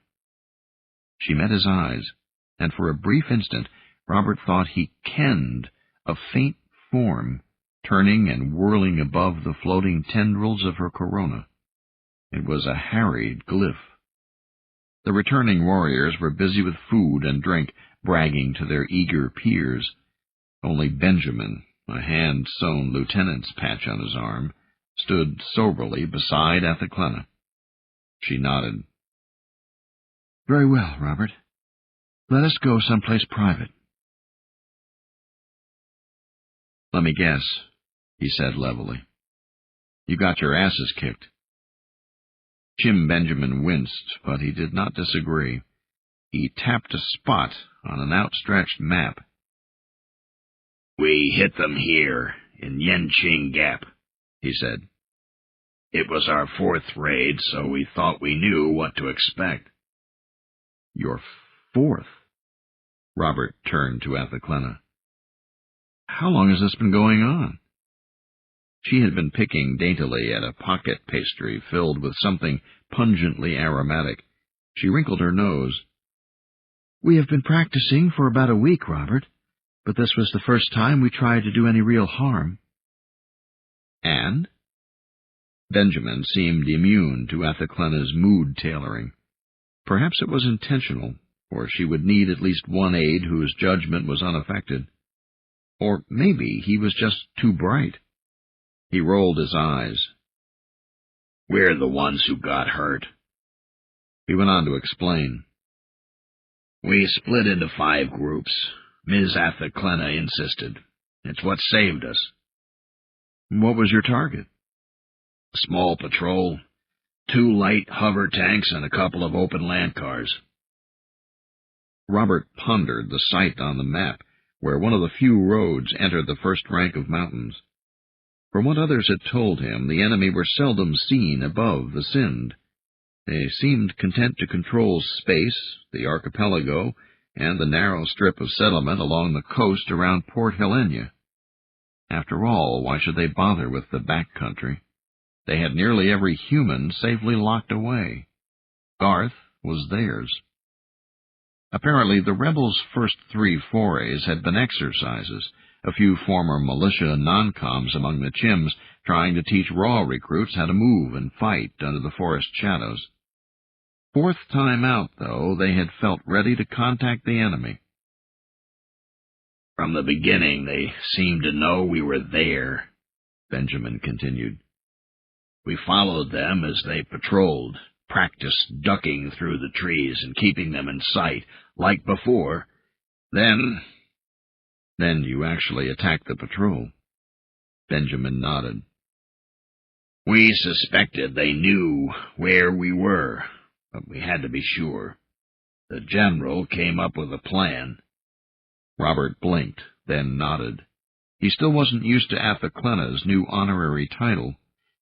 She met his eyes, and for a brief instant Robert thought he kenned a faint form turning and whirling above the floating tendrils of her corona. It was a harried glyph. The returning warriors were busy with food and drink, bragging to their eager peers. Only Benjamin, a hand-sewn lieutenant's patch on his arm, stood soberly beside Athaclena. She nodded. "Very well, Robert. Let us go someplace private." "Let me guess," he said levelly. "You got your asses kicked." Jim Benjamin winced, but he did not disagree. He tapped a spot on an outstretched map. "We hit them here, in Yenqing Gap," he said. "It was our fourth raid, so we thought we knew what to expect." "Your fourth?" Robert turned to Athaclena. "How long has this been going on?" She had been picking daintily at a pocket pastry filled with something pungently aromatic. She wrinkled her nose. "We have been practicing for about a week, Robert, but this was the first time we tried to do any real harm." "And?" Benjamin seemed immune to Etheklena's mood-tailoring. Perhaps it was intentional, or she would need at least one aide whose judgment was unaffected. Or maybe he was just too bright. He rolled his eyes. "We're the ones who got hurt." He went on to explain. "We split into 5 groups. Ms. Etheklenna insisted. It's what saved us." "What was your target?" "A small patrol, 2 light hover tanks, and a couple of open land cars." Robert pondered the site on the map, where one of the few roads entered the first rank of mountains. From what others had told him, the enemy were seldom seen above the Sind. They seemed content to control space, the archipelago, and the narrow strip of settlement along the coast around Port Helena. After all, why should they bother with the back country? They had nearly every human safely locked away. Garth was theirs. Apparently, the rebels' first 3 forays had been exercises, a few former militia non-coms among the Chims trying to teach raw recruits how to move and fight under the forest shadows. 4th time out, though, they had felt ready to contact the enemy. "From the beginning, they seemed to know we were there," Benjamin continued. "We followed them as they patrolled, practiced ducking through the trees and keeping them in sight, like before. Then you actually attacked the patrol?" Benjamin nodded. "We suspected they knew where we were, but we had to be sure. The general came up with a plan." Robert blinked, then nodded. He still wasn't used to Etheklena's new honorary title.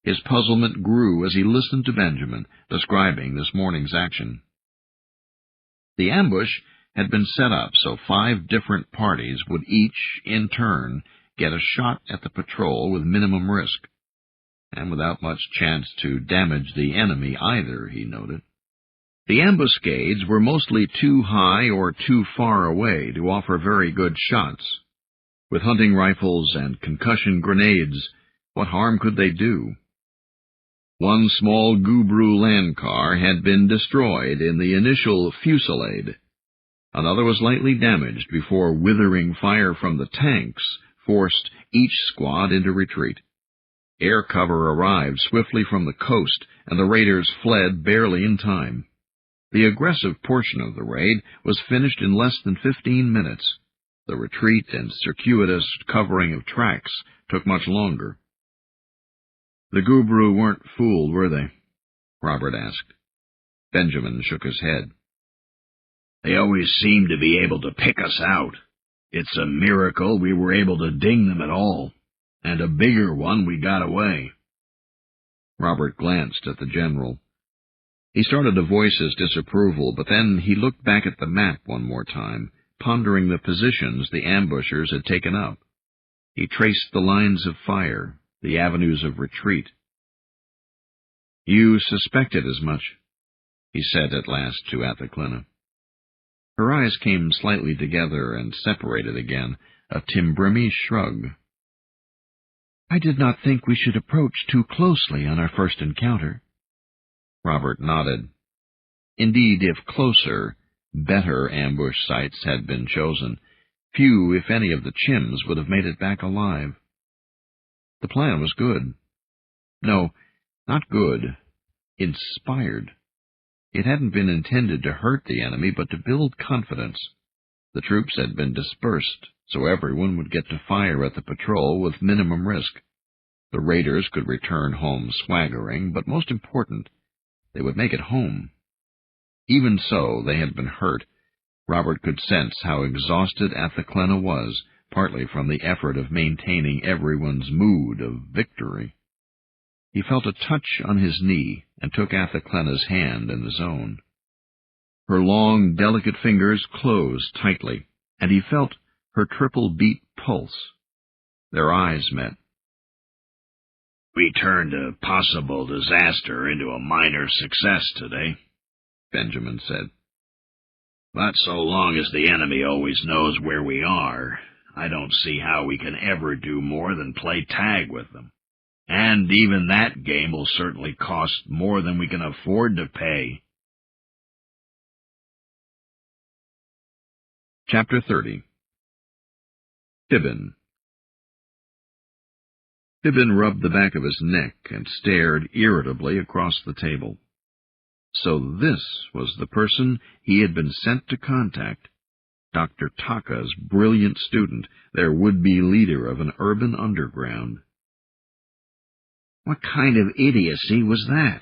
His puzzlement grew as he listened to Benjamin describing this morning's action. The ambush had been set up so 5 different parties would each, in turn, get a shot at the patrol with minimum risk, and without much chance to damage the enemy either, he noted. The ambuscades were mostly too high or too far away to offer very good shots. With hunting rifles and concussion grenades, what harm could they do? One small Gubru land car had been destroyed in the initial fusillade. Another was lightly damaged before withering fire from the tanks forced each squad into retreat. Air cover arrived swiftly from the coast, and the raiders fled barely in time. The aggressive portion of the raid was finished in less than 15 minutes. The retreat and circuitous covering of tracks took much longer. "The Gubru weren't fooled, were they?" Robert asked. Benjamin shook his head. "They always seem to be able to pick us out. It's a miracle we were able to ding them at all, and a bigger one we got away." Robert glanced at the general. He started to voice his disapproval, but then he looked back at the map one more time, pondering the positions the ambushers had taken up. He traced the lines of fire, the avenues of retreat. "You suspected as much," he said at last to Etheklenna. Her eyes came slightly together and separated again, a Timbrimi shrug. "I did not think we should approach too closely on our first encounter." Robert nodded. Indeed, if closer, better ambush sites had been chosen, few, if any, of the Chims would have made it back alive. The plan was good. No, not good. Inspired. It hadn't been intended to hurt the enemy, but to build confidence. The troops had been dispersed, so everyone would get to fire at the patrol with minimum risk. The raiders could return home swaggering, but most important, they would make it home. Even so, they had been hurt. Robert could sense how exhausted Etheklenna was, partly from the effort of maintaining everyone's mood of victory. He felt a touch on his knee and took Etheklenna's hand in his own. Her long, delicate fingers closed tightly, and he felt her triple-beat pulse. Their eyes met. We turned a possible disaster into a minor success today, Benjamin said. But so long as the enemy always knows where we are, I don't see how we can ever do more than play tag with them. And even that game will certainly cost more than we can afford to pay. Chapter 30. Fibbin. Fibbin rubbed the back of his neck and stared irritably across the table. So this was the person he had been sent to contact. Dr. Taka's brilliant student, their would-be leader of an urban underground. What kind of idiocy was that?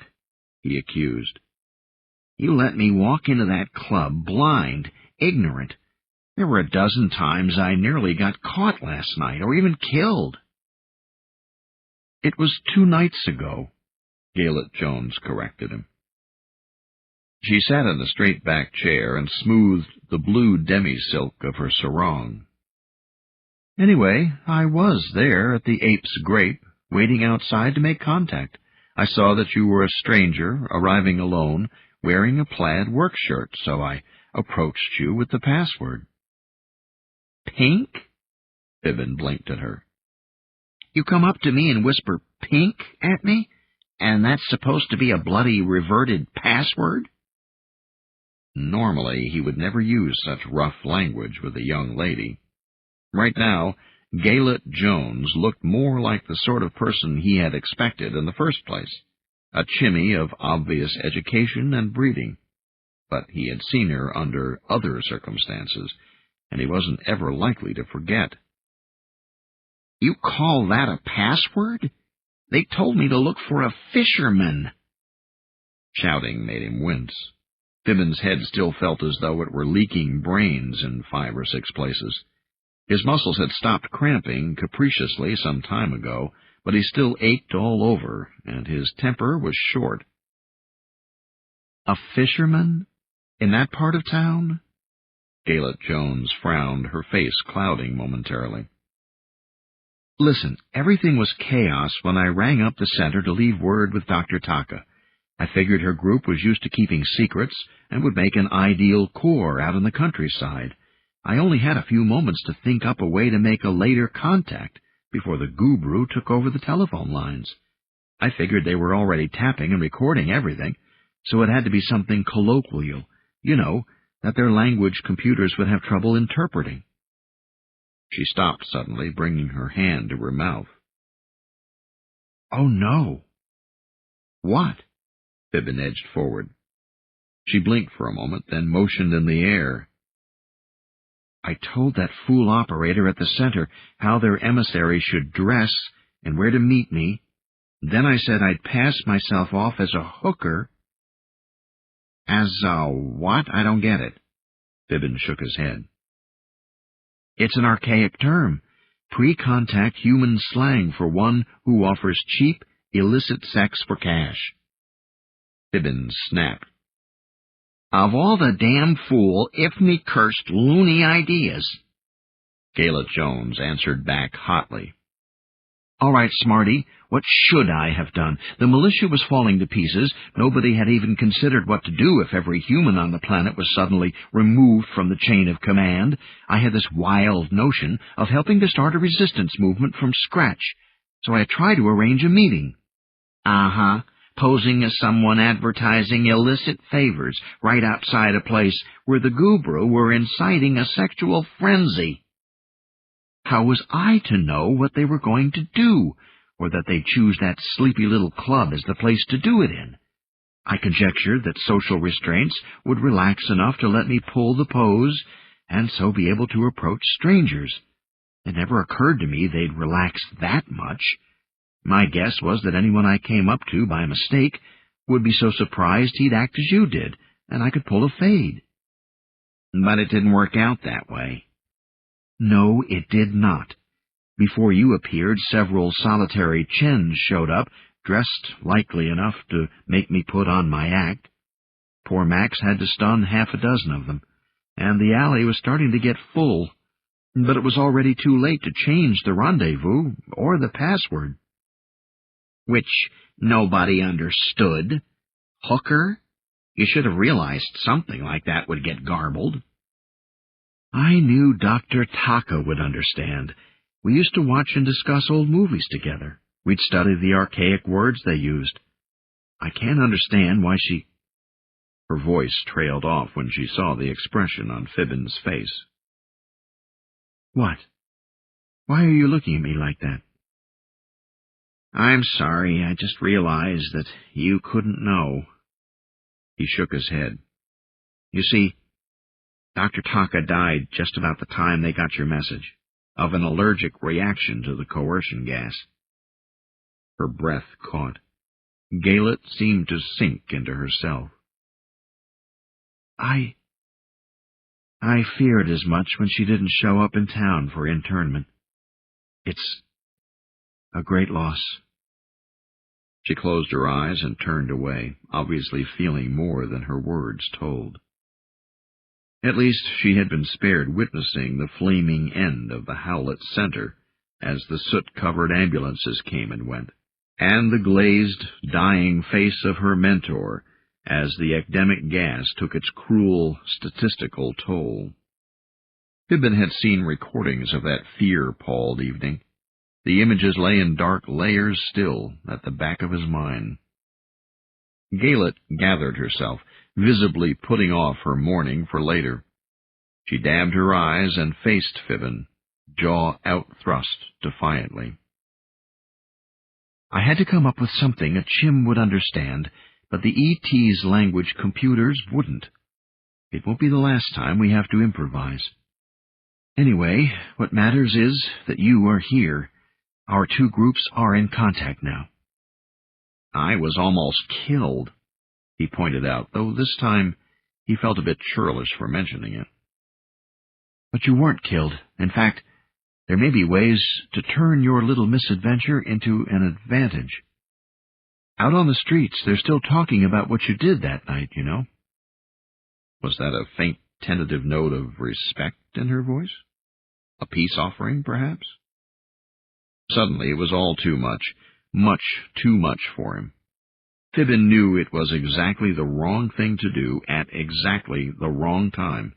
He accused. You let me walk into that club blind, ignorant. There were a dozen times I nearly got caught last night, or even killed. It was 2 nights ago, Galet Jones corrected him. She sat in the straight-back chair and smoothed the blue demi-silk of her sarong. Anyway, I was there at the Ape's Grape, waiting outside to make contact. I saw that you were a stranger, arriving alone, wearing a plaid work shirt, so I approached you with the password. Pink? Fibbin blinked at her. You come up to me and whisper pink at me? And that's supposed to be a bloody reverted password? Normally, he would never use such rough language with a young lady. Right now, Galet Jones looked more like the sort of person he had expected in the first place, a chimney of obvious education and breeding. But he had seen her under other circumstances, and he wasn't ever likely to forget. You call that a password? They told me to look for a fisherman. Shouting made him wince. Fibbin's head still felt as though it were leaking brains in 5 or 6 places. His muscles had stopped cramping capriciously some time ago, but he still ached all over, and his temper was short. A fisherman? In that part of town? Galet Jones frowned, her face clouding momentarily. Listen, everything was chaos when I rang up the center to leave word with Dr. Taka. I figured her group was used to keeping secrets and would make an ideal core out in the countryside. I only had a few moments to think up a way to make a later contact before the guru took over the telephone lines. I figured they were already tapping and recording everything, so it had to be something colloquial, that their language computers would have trouble interpreting. She stopped suddenly, bringing her hand to her mouth. Oh, no. What? Fibbin edged forward. She blinked for a moment, then motioned in the air. I told that fool operator at the center how their emissary should dress and where to meet me. Then I said I'd pass myself off as a hooker. As a what? I don't get it. Fibbin shook his head. It's an archaic term, pre-contact human slang for one who offers cheap, illicit sex for cash. Fibbin snapped. Of all the damn fool, if-me cursed loony ideas. Galet Jones answered back hotly. All right, Smarty, what should I have done? The militia was falling to pieces. Nobody had even considered what to do if every human on the planet was suddenly removed from the chain of command. I had this wild notion of helping to start a resistance movement from scratch, so I tried to arrange a meeting. Uh-huh. Posing as someone advertising illicit favors right outside a place where the guru were inciting a sexual frenzy. How was I to know what they were going to do, or that they'd choose that sleepy little club as the place to do it in? I conjectured that social restraints would relax enough to let me pull the pose, and so be able to approach strangers. It never occurred to me they'd relax that much. My guess was that anyone I came up to by mistake would be so surprised he'd act as you did, and I could pull a fade. But it didn't work out that way. No, it did not. Before you appeared, several solitary chins showed up, dressed likely enough to make me put on my act. Poor Max had to stun 6 of them, and the alley was starting to get full. But it was already too late to change the rendezvous or the password. which nobody understood. Hooker? You should have realized something like that would get garbled. I knew Dr. Taka would understand. We used to watch and discuss old movies together. We'd study the archaic words they used. I can't understand why she... Her voice trailed off when she saw the expression on Fibbin's face. What? Why are you looking at me like that? I'm sorry, I just realized that you couldn't know. He shook his head. You see, Dr. Taka died just about the time they got your message, of an allergic reaction to the coercion gas. Her breath caught. Galet seemed to sink into herself. I feared as much when she didn't show up in town for internment. It's a great loss. She closed her eyes and turned away, obviously feeling more than her words told. At least she had been spared witnessing the flaming end of the Howlett Center as the soot-covered ambulances came and went, and the glazed, dying face of her mentor as the epidemic gas took its cruel, statistical toll. Fibbin had seen recordings of that fear-palled evening. The images lay in dark layers still at the back of his mind. Galet gathered herself, visibly putting off her mourning for later. She dabbed her eyes and faced Fibbin, jaw outthrust defiantly. I had to come up with something a chim would understand, but the ET's language computers wouldn't. It won't be the last time we have to improvise. Anyway, what matters is that you are here. Our two groups are in contact now. I was almost killed, he pointed out, though this time he felt a bit churlish for mentioning it. But you weren't killed. In fact, there may be ways to turn your little misadventure into an advantage. Out on the streets, they're still talking about what you did that night, you know. Was that a faint, tentative note of respect in her voice? A peace offering, perhaps? Suddenly it was all too much too much for him. Fibbin knew it was exactly the wrong thing to do at exactly the wrong time,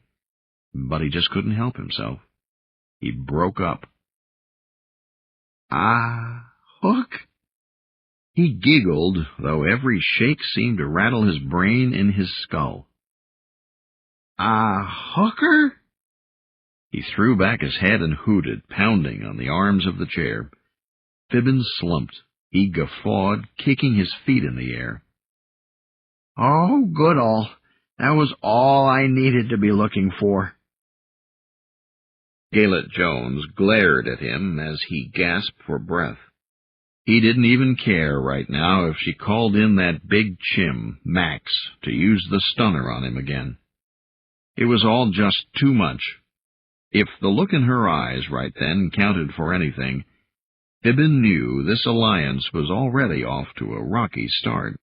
but he just couldn't help himself. He broke up. Hook? He giggled, though every shake seemed to rattle his brain in his skull. Hooker? He threw back his head and hooted, pounding on the arms of the chair. Fibbin slumped. He guffawed, kicking his feet in the air. Oh, good all. That was all I needed to be looking for. Galet Jones glared at him as he gasped for breath. He didn't even care right now if she called in that big chim, Max, to use the stunner on him again. It was all just too much. If the look in her eyes right then counted for anything, Fibbin knew this alliance was already off to a rocky start.